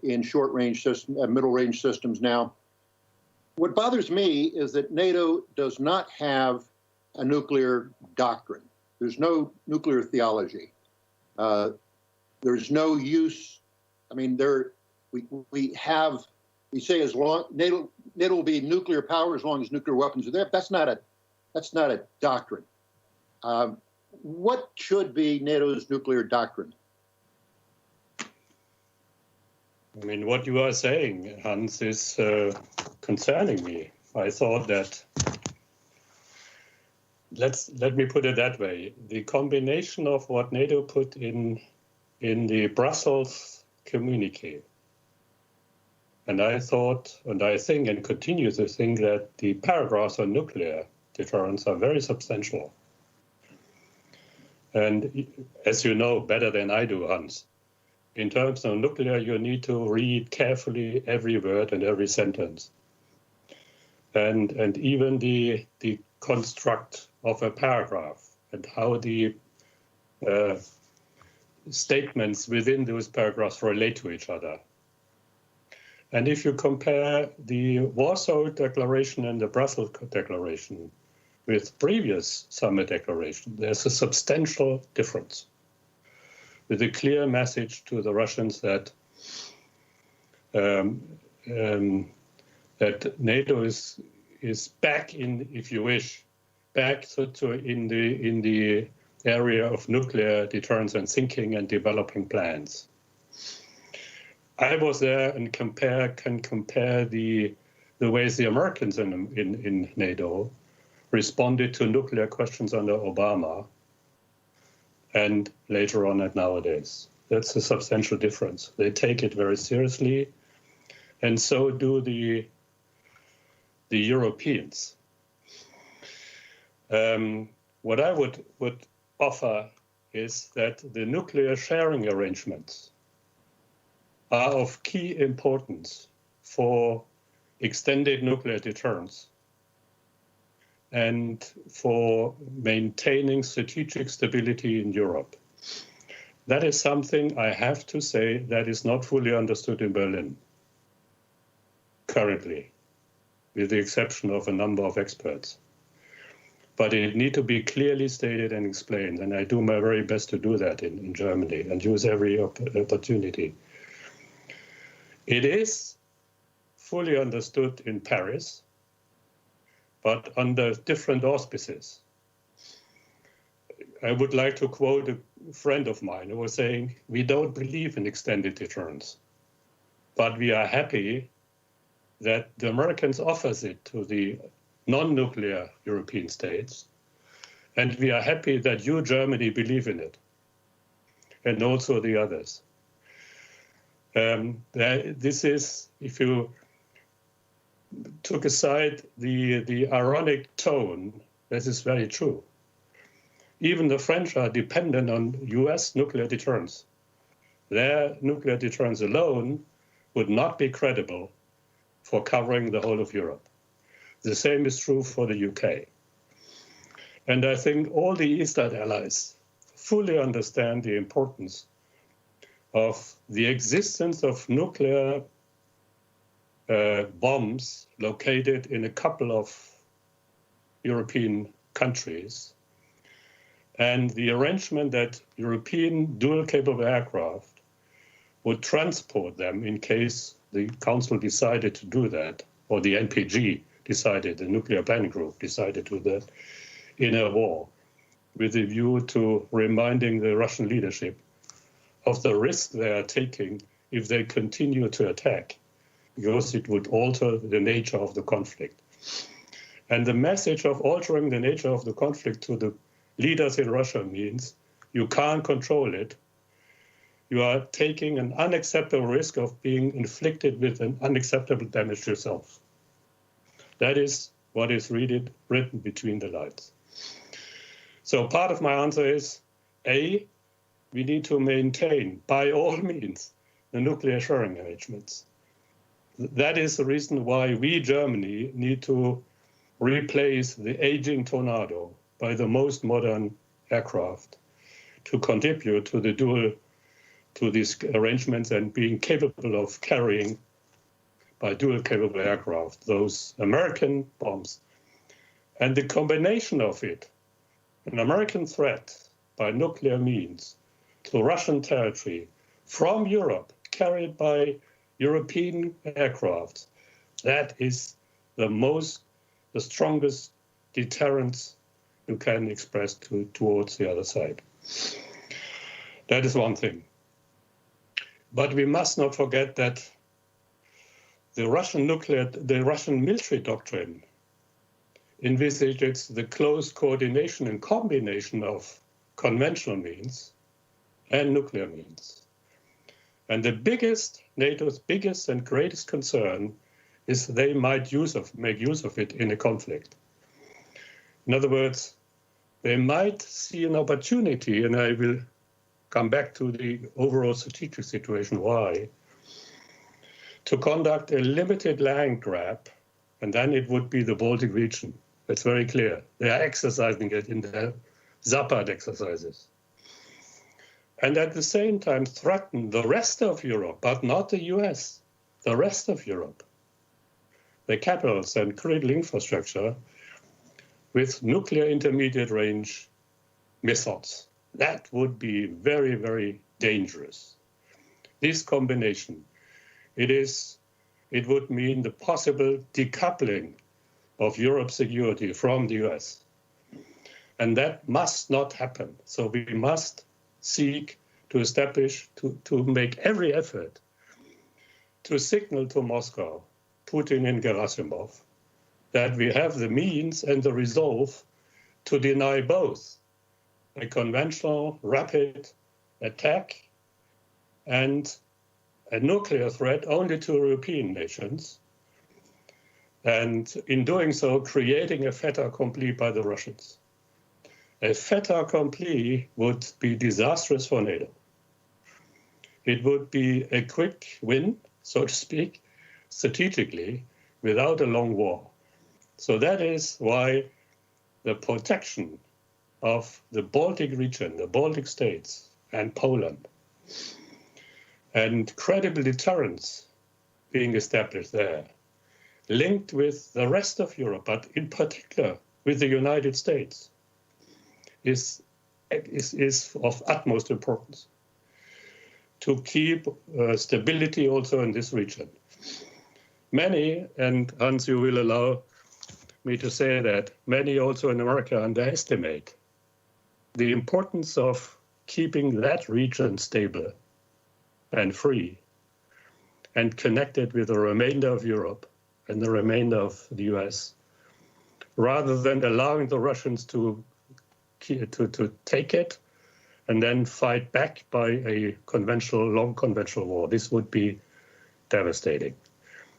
in short-range systems, middle-range systems now. What bothers me is that NATO does not have a nuclear doctrine. There's no nuclear theology. There's no use. I mean, we say as long NATO will be nuclear power as long as nuclear weapons are there. That's not a doctrine. What should be NATO's nuclear doctrine? I mean, what you are saying, Hans, is concerning me. I thought that, let me put it that way, the combination of what NATO put in the Brussels communique, and I thought, and I think, and continue to think that the paragraphs on nuclear deterrence are very substantial. And as you know better than I do, Hans, in terms of nuclear, you need to read carefully every word and every sentence. And even the construct of a paragraph and how the statements within those paragraphs relate to each other. And if you compare the Warsaw Declaration and the Brussels Declaration with previous summit declaration, there's a substantial difference, with a clear message to the Russians that that NATO is back in, if you wish, back in the area of nuclear deterrence and thinking and developing plans. I was there and can compare the ways the Americans in NATO responded to nuclear questions under Obama and later on and nowadays. That's a substantial difference. They take it very seriously, and so do the Europeans. What I would offer is that the nuclear sharing arrangements are of key importance for extended nuclear deterrence and for maintaining strategic stability in Europe. That is something, I have to say, that is not fully understood in Berlin currently, with the exception of a number of experts. But it needs to be clearly stated and explained, and I do my very best to do that in Germany and use every opportunity. It is fully understood in Paris, but under different auspices. I would like to quote a friend of mine who was saying, we don't believe in extended deterrence, but we are happy that the Americans offers it to the non-nuclear European states, and we are happy that you, Germany, believe in it, and also the others. This is, if you took aside the ironic tone, this is very true. Even the French are dependent on US nuclear deterrence. Their nuclear deterrence alone would not be credible for covering the whole of Europe. The same is true for the UK. And I think all the Eastern allies fully understand the importance of the existence of nuclear bombs located in a couple of European countries, and the arrangement that European dual-capable aircraft would transport them in case the Council decided to do that, or the NPG decided, the Nuclear Planning Group decided to do that in a war, with a view to reminding the Russian leadership of the risk they are taking if they continue to attack, because it would alter the nature of the conflict. And the message of altering the nature of the conflict to the leaders in Russia means you can't control it. You are taking an unacceptable risk of being inflicted with an unacceptable damage to yourself. That is what is written between the lines. So part of my answer is, A, we need to maintain, by all means, the nuclear sharing arrangements. That is the reason why we, Germany, need to replace the aging Tornado by the most modern aircraft to contribute to these arrangements and being capable of carrying by dual-capable aircraft those American bombs. And the combination of it, an American threat by nuclear means to Russian territory from Europe, carried by European aircraft, that is the strongest deterrence you can express towards the other side. That is one thing. But we must not forget that the Russian military doctrine envisages the close coordination and combination of conventional means and nuclear means. And NATO's biggest and greatest concern is they might make use of it in a conflict. In other words, they might see an opportunity, and I will come back to the overall strategic situation, why, to conduct a limited land grab, and then it would be the Baltic region. That's very clear. They are exercising it in their Zapad exercises. And at the same time threaten the rest of Europe, but not the US, the rest of Europe, the capitals and critical infrastructure, with nuclear intermediate range missiles. That would be very, very dangerous. This combination, it would mean the possible decoupling of Europe's security from the US. And that must not happen. So we must seek to establish, to make every effort to signal to Moscow, Putin and Gerasimov, that we have the means and the resolve to deny both a conventional rapid attack and a nuclear threat only to European nations, and in doing so, creating a fait accompli by the Russians. A fait accompli would be disastrous for NATO. It would be a quick win, so to speak, strategically, without a long war. So that is why the protection of the Baltic region, the Baltic states, and Poland, and credible deterrence being established there, linked with the rest of Europe, but in particular with the United States, is of utmost importance to keep stability also in this region. Many, and Hans, you will allow me to say that, many also in America underestimate the importance of keeping that region stable and free and connected with the remainder of Europe and the remainder of the US, rather than allowing the Russians to take it and then fight back by a long conventional war. This would be devastating.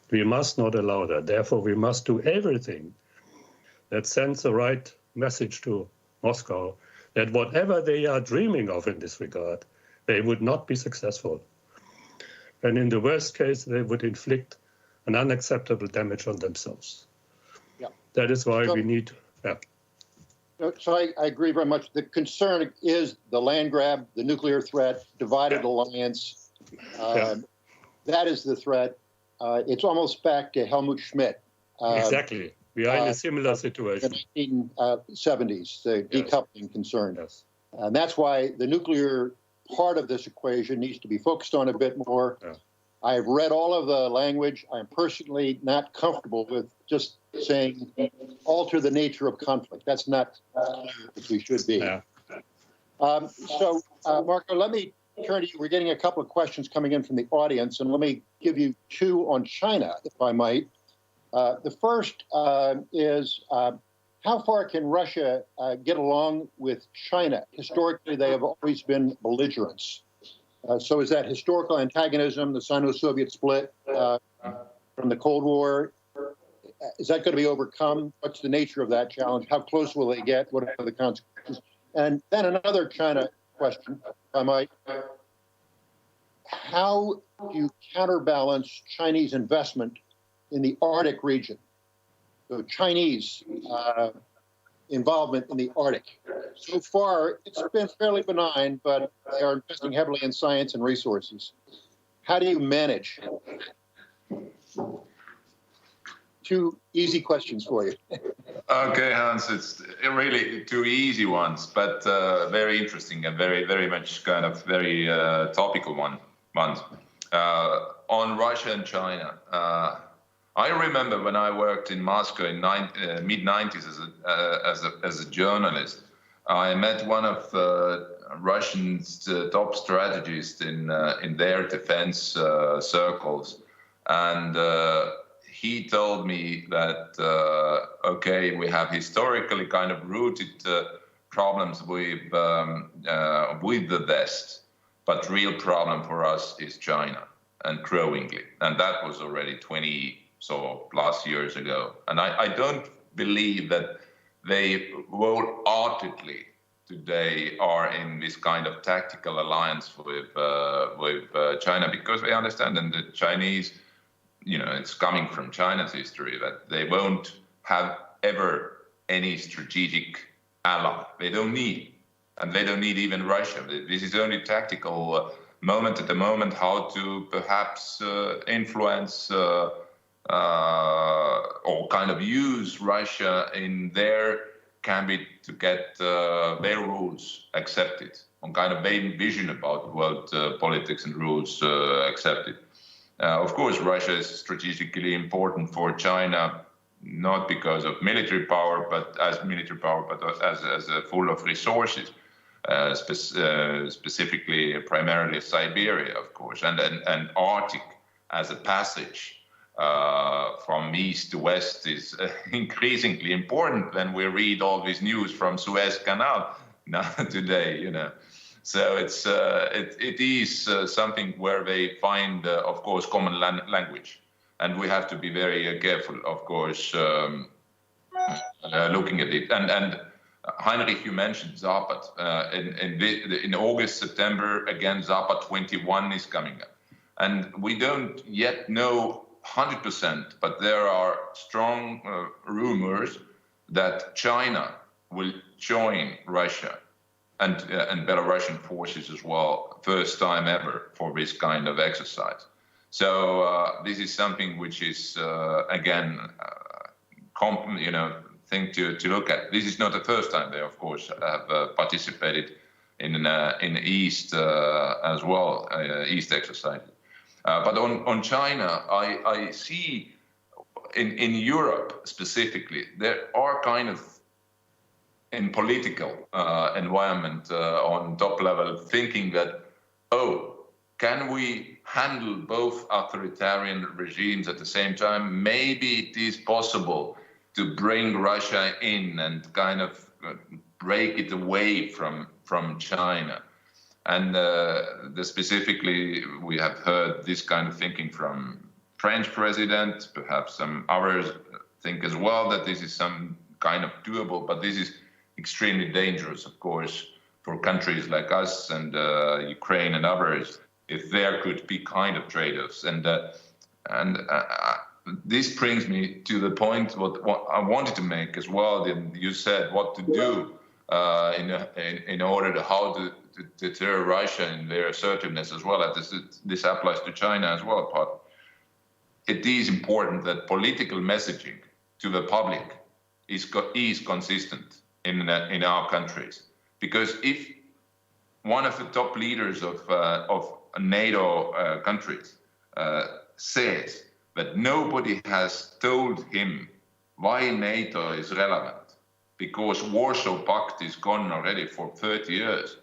We must not allow that. Therefore, we must do everything that sends the right message to Moscow that whatever they are dreaming of in this regard, they would not be successful. And in the worst case, they would inflict an unacceptable damage on themselves. Yeah. That is why we need, yeah. So I agree very much. The concern is the land grab, the nuclear threat, divided alliance. That is the threat. It's almost back to Helmut Schmidt. Exactly. We are in a similar situation. The 1970s, the decoupling concern. Yes. And that's why the nuclear part of this equation needs to be focused on a bit more. Yeah. I've read all of the language. I'm personally not comfortable with just saying alter the nature of conflict. That's not as we should be. Yeah. So, Marco, let me turn to you. We're getting a couple of questions coming in from the audience, and let me give you two on China, if I might. The first is how far can Russia get along with China? Historically, they have always been belligerents. So is that historical antagonism, the Sino-Soviet split from the Cold War, is that going to be overcome? What's the nature of that challenge? How close will they get? What are the consequences? And then another China question, if I might. How do you counterbalance Chinese investment in the Arctic region? So Chinese involvement in the Arctic. So far, it's been fairly benign, but they are investing heavily in science and resources. How do you manage? Two easy questions for you. Okay, Hans, it's really two easy ones, but very interesting and very, very much kind of very topical ones. On Russia and China. I remember when I worked in Moscow in mid-90s as a journalist, I met one of Russia's top strategists in their defense circles, and he told me that okay, we have historically kind of rooted problems with the West, but real problem for us is China, and growingly, and that was already 20 plus years ago. And I don't believe that they wholeheartedly today are in this kind of tactical alliance with China, because they understand, and the Chinese, it's coming from China's history, that they won't have ever any strategic ally. They don't need, and they don't need even Russia. This is only tactical moment at the moment how to perhaps influence or kind of use Russia in their gambit to get their rules accepted, on kind of main vision about world politics and rules accepted. Of course, Russia is strategically important for China, not because of military power, but as full of resources, specifically, primarily Siberia, of course, and Arctic as a passage from east to west is increasingly important when we read all this news from Suez Canal now today, you know. So it is something where they find, of course, common language, and we have to be very careful, of course, looking at it. And Heinrich, you mentioned Zapad. In August, September, again, Zapad 21 is coming up, and we don't yet know 100%, but there are strong rumors that China will join Russia and Belarusian forces as well, first time ever for this kind of exercise. So this is something which is again, thing to look at. This is not the first time they, of course, have participated in East as well, East exercise. But on China, I see in Europe specifically, there are kind of in political environment on top level thinking that, can we handle both authoritarian regimes at the same time? Maybe it is possible to bring Russia in and kind of break it away from China. And specifically, we have heard this kind of thinking from French president, perhaps some others think as well that this is some kind of doable, but this is extremely dangerous, of course, for countries like us and Ukraine and others, if there could be kind of trade-offs. And this brings me to the point what I wanted to make as well. You said what to do in order to how to deter Russia in their assertiveness as well. This applies to China as well. But it is important that political messaging to the public is consistent in our countries, because if one of the top leaders of NATO countries says that nobody has told him why NATO is relevant, because Warsaw Pact is gone already for 30 years,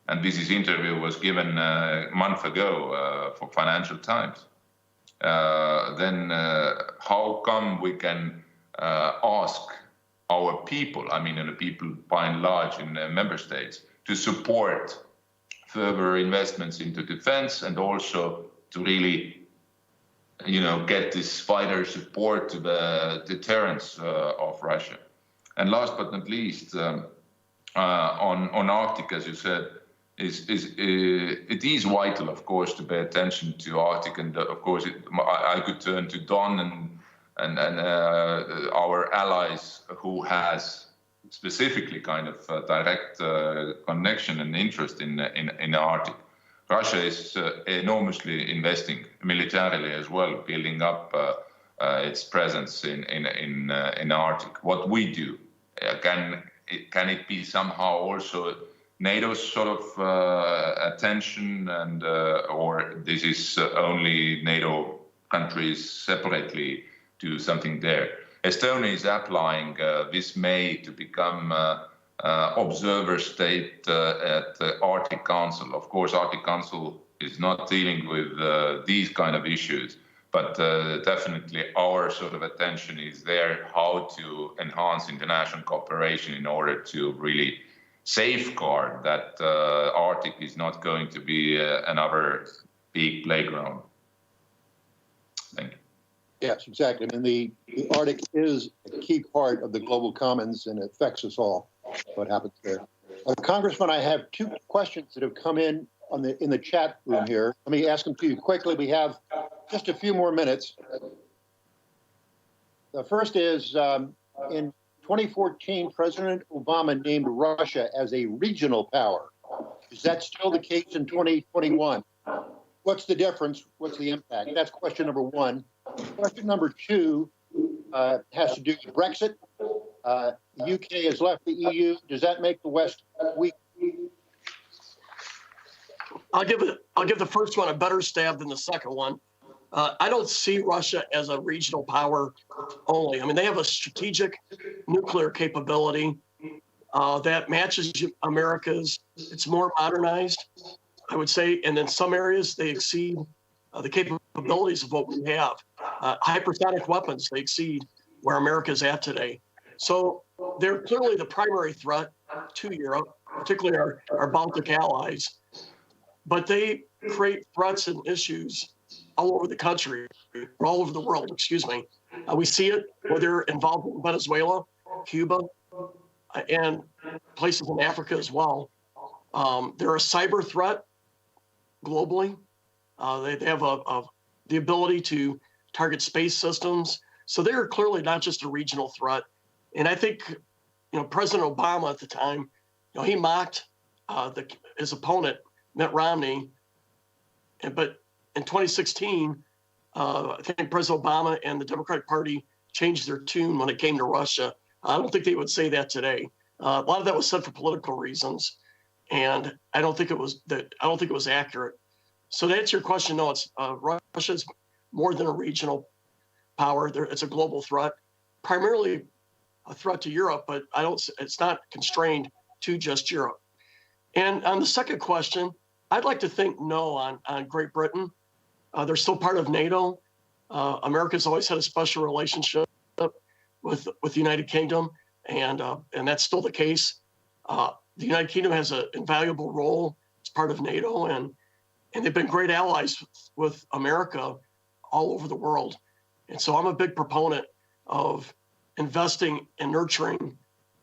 and this interview was given a month ago for Financial Times, then how come we can ask our people, I mean, and the people by and large in member states, to support further investments into defense and also to really, get this wider support to the deterrence of Russia. And last but not least, on Arctic, as you said, it is vital, of course, to pay attention to Arctic, and of course, I could turn to Don and our allies who has specifically kind of direct connection and interest in Arctic. Russia is enormously investing militarily as well, building up its presence in Arctic. What we do, can it be somehow also NATO's sort of attention, and or this is only NATO countries separately do something there? Estonia is applying this May to become observer state at the Arctic Council. Of course, Arctic Council is not dealing with these kind of issues, but definitely our sort of attention is there, how to enhance international cooperation in order to really safeguard that Arctic is not going to be another big playground. Thank you. Yes, exactly. I mean, the Arctic is a key part of the global commons, and it affects us all, what happens there. Congressman, I have two questions that have come in the chat room here. Let me ask them to you quickly. We have just a few more minutes. The first is, in 2014, President Obama named Russia as a regional power. Is that still the case in 2021? What's the difference? What's the impact? That's question number one. Question number two has to do with Brexit. The UK has left the EU. Does that make the West weak? I'll give the first one a better stab than the second one. I don't see Russia as a regional power only. I mean, they have a strategic nuclear capability that matches America's. It's more modernized, I would say, and in some areas they exceed the capabilities of what we have. Hypersonic weapons, they exceed where America's at today. So they're clearly the primary threat to Europe, particularly our Baltic allies. But they create threats and issues all over the country, or all over the world, excuse me. We see it where they're involved in Venezuela, Cuba, and places in Africa as well. They're a cyber threat globally. They have the ability to target space systems. So they're clearly not just a regional threat. And I think, President Obama at the time, he mocked his opponent, Mitt Romney. But in 2016, I think President Obama and the Democratic Party changed their tune when it came to Russia. I don't think they would say that today. A lot of that was said for political reasons, and I don't think it was accurate. So to answer your question, no, it's Russia's more than a regional power. It's a global threat, primarily a threat to Europe, but it's not constrained to just Europe. And on the second question, I'd like to think no on Great Britain. They're still part of NATO. America's always had a special relationship with the United Kingdom, and that's still the case. The United Kingdom has an invaluable role as part of NATO, and they've been great allies with America all over the world. And so I'm a big proponent of investing and nurturing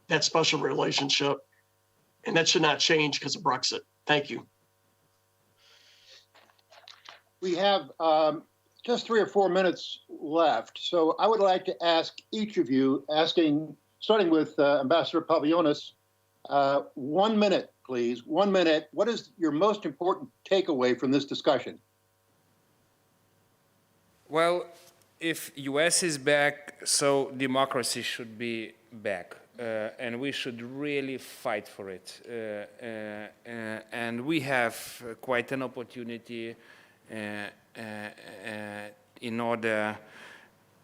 that special relationship, and that should not change because of Brexit. Thank you. We have just 3 or 4 minutes left. So I would like to ask each of you, starting with Ambassador Pavlionis, 1 minute, please. 1 minute. What is your most important takeaway from this discussion? Well, if US is back, so democracy should be back. And we should really fight for it. And we have quite an opportunity in order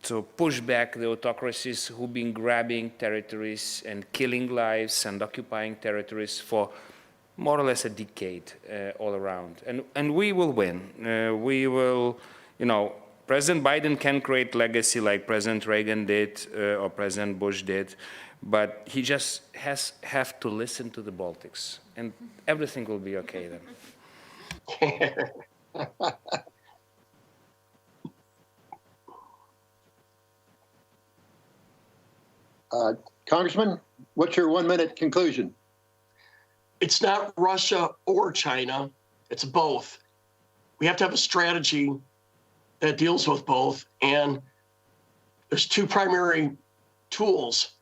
to push back the autocracies who've been grabbing territories and killing lives and occupying territories for more or less a decade all around. And we will win. We will, President Biden can create legacy like President Reagan did or President Bush did, but he just have to listen to the Baltics, and everything will be okay then. Congressman, what's your 1 minute conclusion? It's not Russia or China, it's both. We have to have a strategy that deals with both, and there's 2 primary tools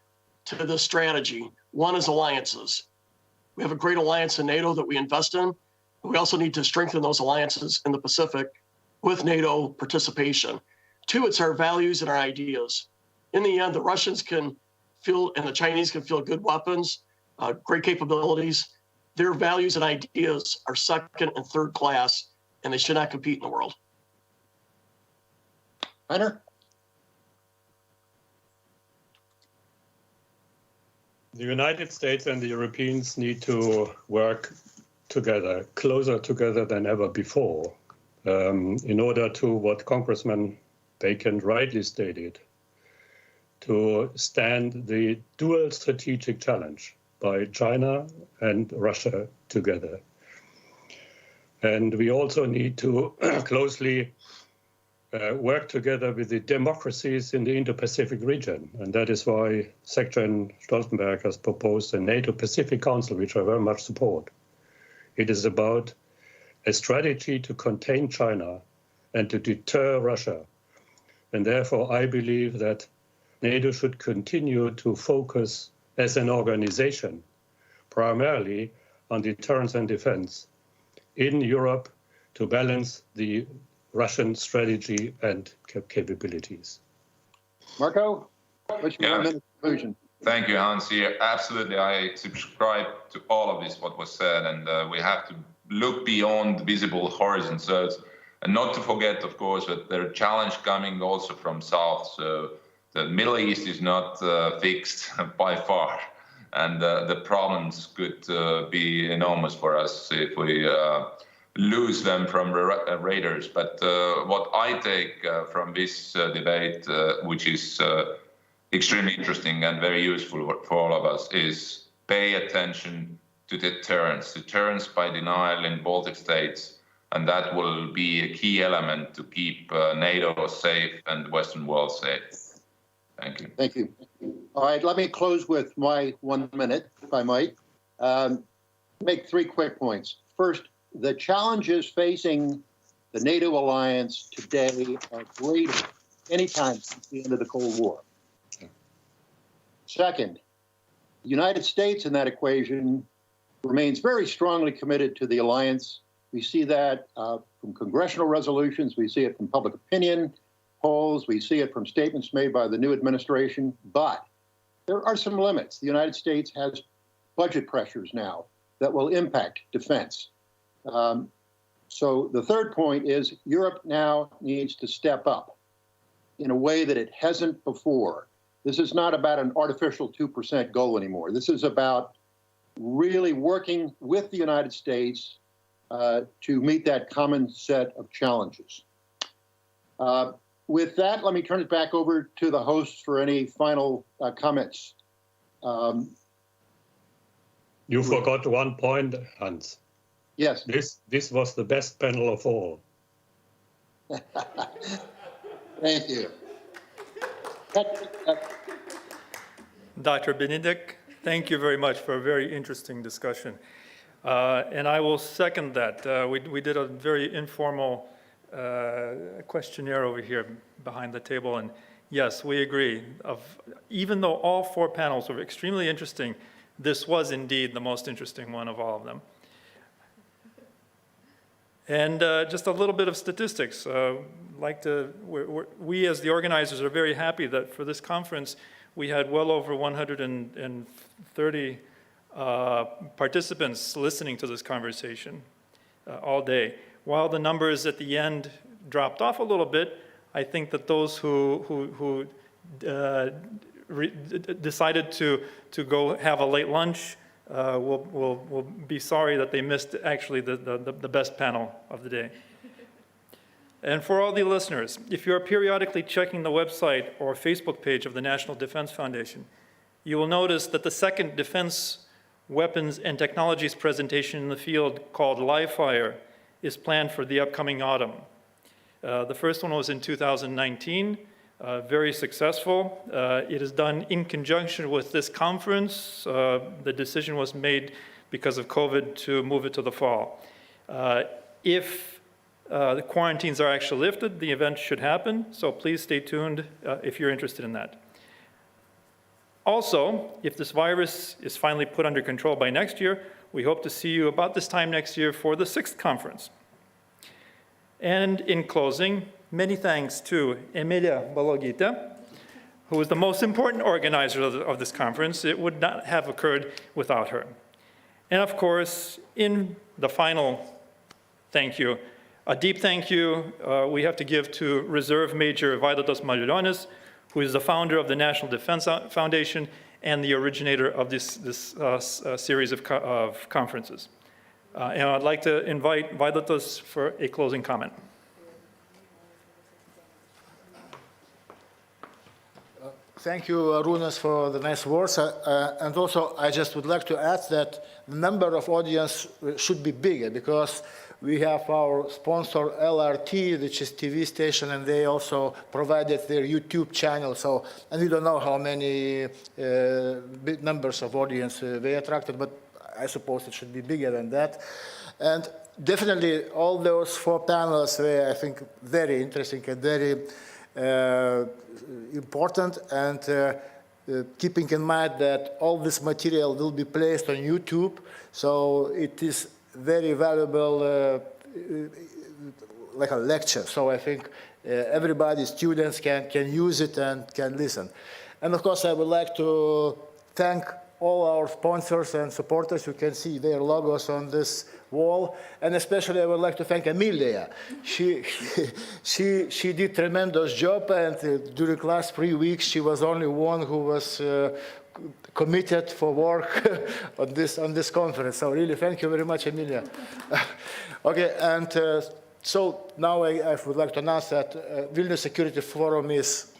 to this strategy. One is alliances. We have a great alliance in NATO that we invest in. We also need to strengthen those alliances in the Pacific with NATO participation. 2, it's our values and our ideas. In the end, the Russians can feel, and the Chinese can feel good weapons, great capabilities. Their values and ideas are second and third class, and they should not compete in the world. Hunter? The United States and the Europeans need to work together, closer together than ever before, in order to, what Congressman Bacon rightly stated, to stand the dual strategic challenge by China and Russia together. And we also need to closely work together with the democracies in the Indo-Pacific region. And that is why Secretary Stoltenberg has proposed a NATO-Pacific Council, which I very much support. It is about a strategy to contain China and to deter Russia. And therefore, I believe that NATO should continue to focus as an organization, primarily on deterrence and defense in Europe, to balance the Russian strategy and capabilities. Marco, what's your 1 minute conclusion? Thank you, Hans. Yeah, absolutely. I subscribe to all of this, what was said, and we have to look beyond visible horizon. So, and not to forget, of course, that there are challenges coming also from south. So the Middle East is not fixed by far, and the problems could be enormous for us if we lose them from radars. But what I take from this debate, which is extremely interesting and very useful for all of us, is pay attention to deterrence by denial in Baltic states, and that will be a key element to keep NATO safe and the Western world safe. Thank you. Thank you. All right, let me close with my 1 minute, if I might. Make 3 quick points. First, the challenges facing the NATO alliance today are greater anytime since the end of the Cold War. Second, the United States in that equation remains very strongly committed to the alliance. We see that from congressional resolutions, we see it from public opinion polls, we see it from statements made by the new administration, but there are some limits. The United States has budget pressures now that will impact defense. So the third point is Europe now needs to step up in a way that it hasn't before. This is not about an artificial 2% goal anymore. This is about really working with the United States to meet that common set of challenges. With that, let me turn it back over to the hosts for any final comments. You forgot one point, Hans. Yes. This was the best panel of all. Thank you. Dr. Benedict, thank you very much for a very interesting discussion. And I will second that. We did a very informal questionnaire over here behind the table, and yes, we agree. Even though all 4 panels were extremely interesting, this was indeed the most interesting one of all of them. And just a little bit of statistics. We as the organizers are very happy that for this conference, we had well over 130 participants listening to this conversation all day. While the numbers at the end dropped off a little bit, I think that those who decided to go have a late lunch will be sorry that they missed actually the best panel of the day. And for all the listeners, if you're periodically checking the website or Facebook page of the National Defense Foundation, you will notice that the second Defense Weapons and Technologies presentation in the field, called Live Fire, is planned for the upcoming autumn. The first one was in 2019, very successful. It is done in conjunction with this conference. The decision was made because of COVID to move it to the fall. If the quarantines are actually lifted, the event should happen, so please stay tuned if you're interested in that. Also, if this virus is finally put under control by next year, we hope to see you about this time next year for the 6th conference. And in closing, many thanks to Emilia Balogita, who is the most important organizer of this conference. It would not have occurred without her. And of course, in the final thank you, a deep thank you we have to give to Reserve Major Vaidotas Marilionis, who is the founder of the National Defense Foundation and the originator of this series of conferences. And I'd like to invite Vaidotas for a closing comment. Thank you, Arūnas, for the nice words. And also, I just would like to add that the number of audience should be bigger, because we have our sponsor LRT, which is TV station, and they also provided their YouTube channel. So, and we don't know how many big numbers of audience they attracted, but I suppose it should be bigger than that. And definitely all those 4 panels were, I think, very interesting and very important, and keeping in mind that all this material will be placed on YouTube, so it is very valuable like a lecture. So I think everybody, students can use it and can listen. And of course, I would like to thank all our sponsors and supporters. You can see their logos on this wall. And especially I would like to thank Emilia. She did tremendous job, and during the last 3 weeks, she was only one who was committed for work on this conference. So really, thank you very much, Emilia. Okay, and so now I would like to announce that Vilnius Security Forum is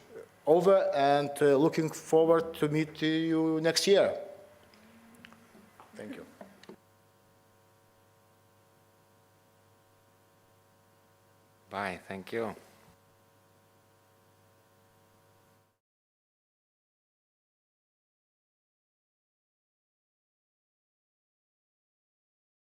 over, and looking forward to meet you next year. Thank you. Bye, thank you.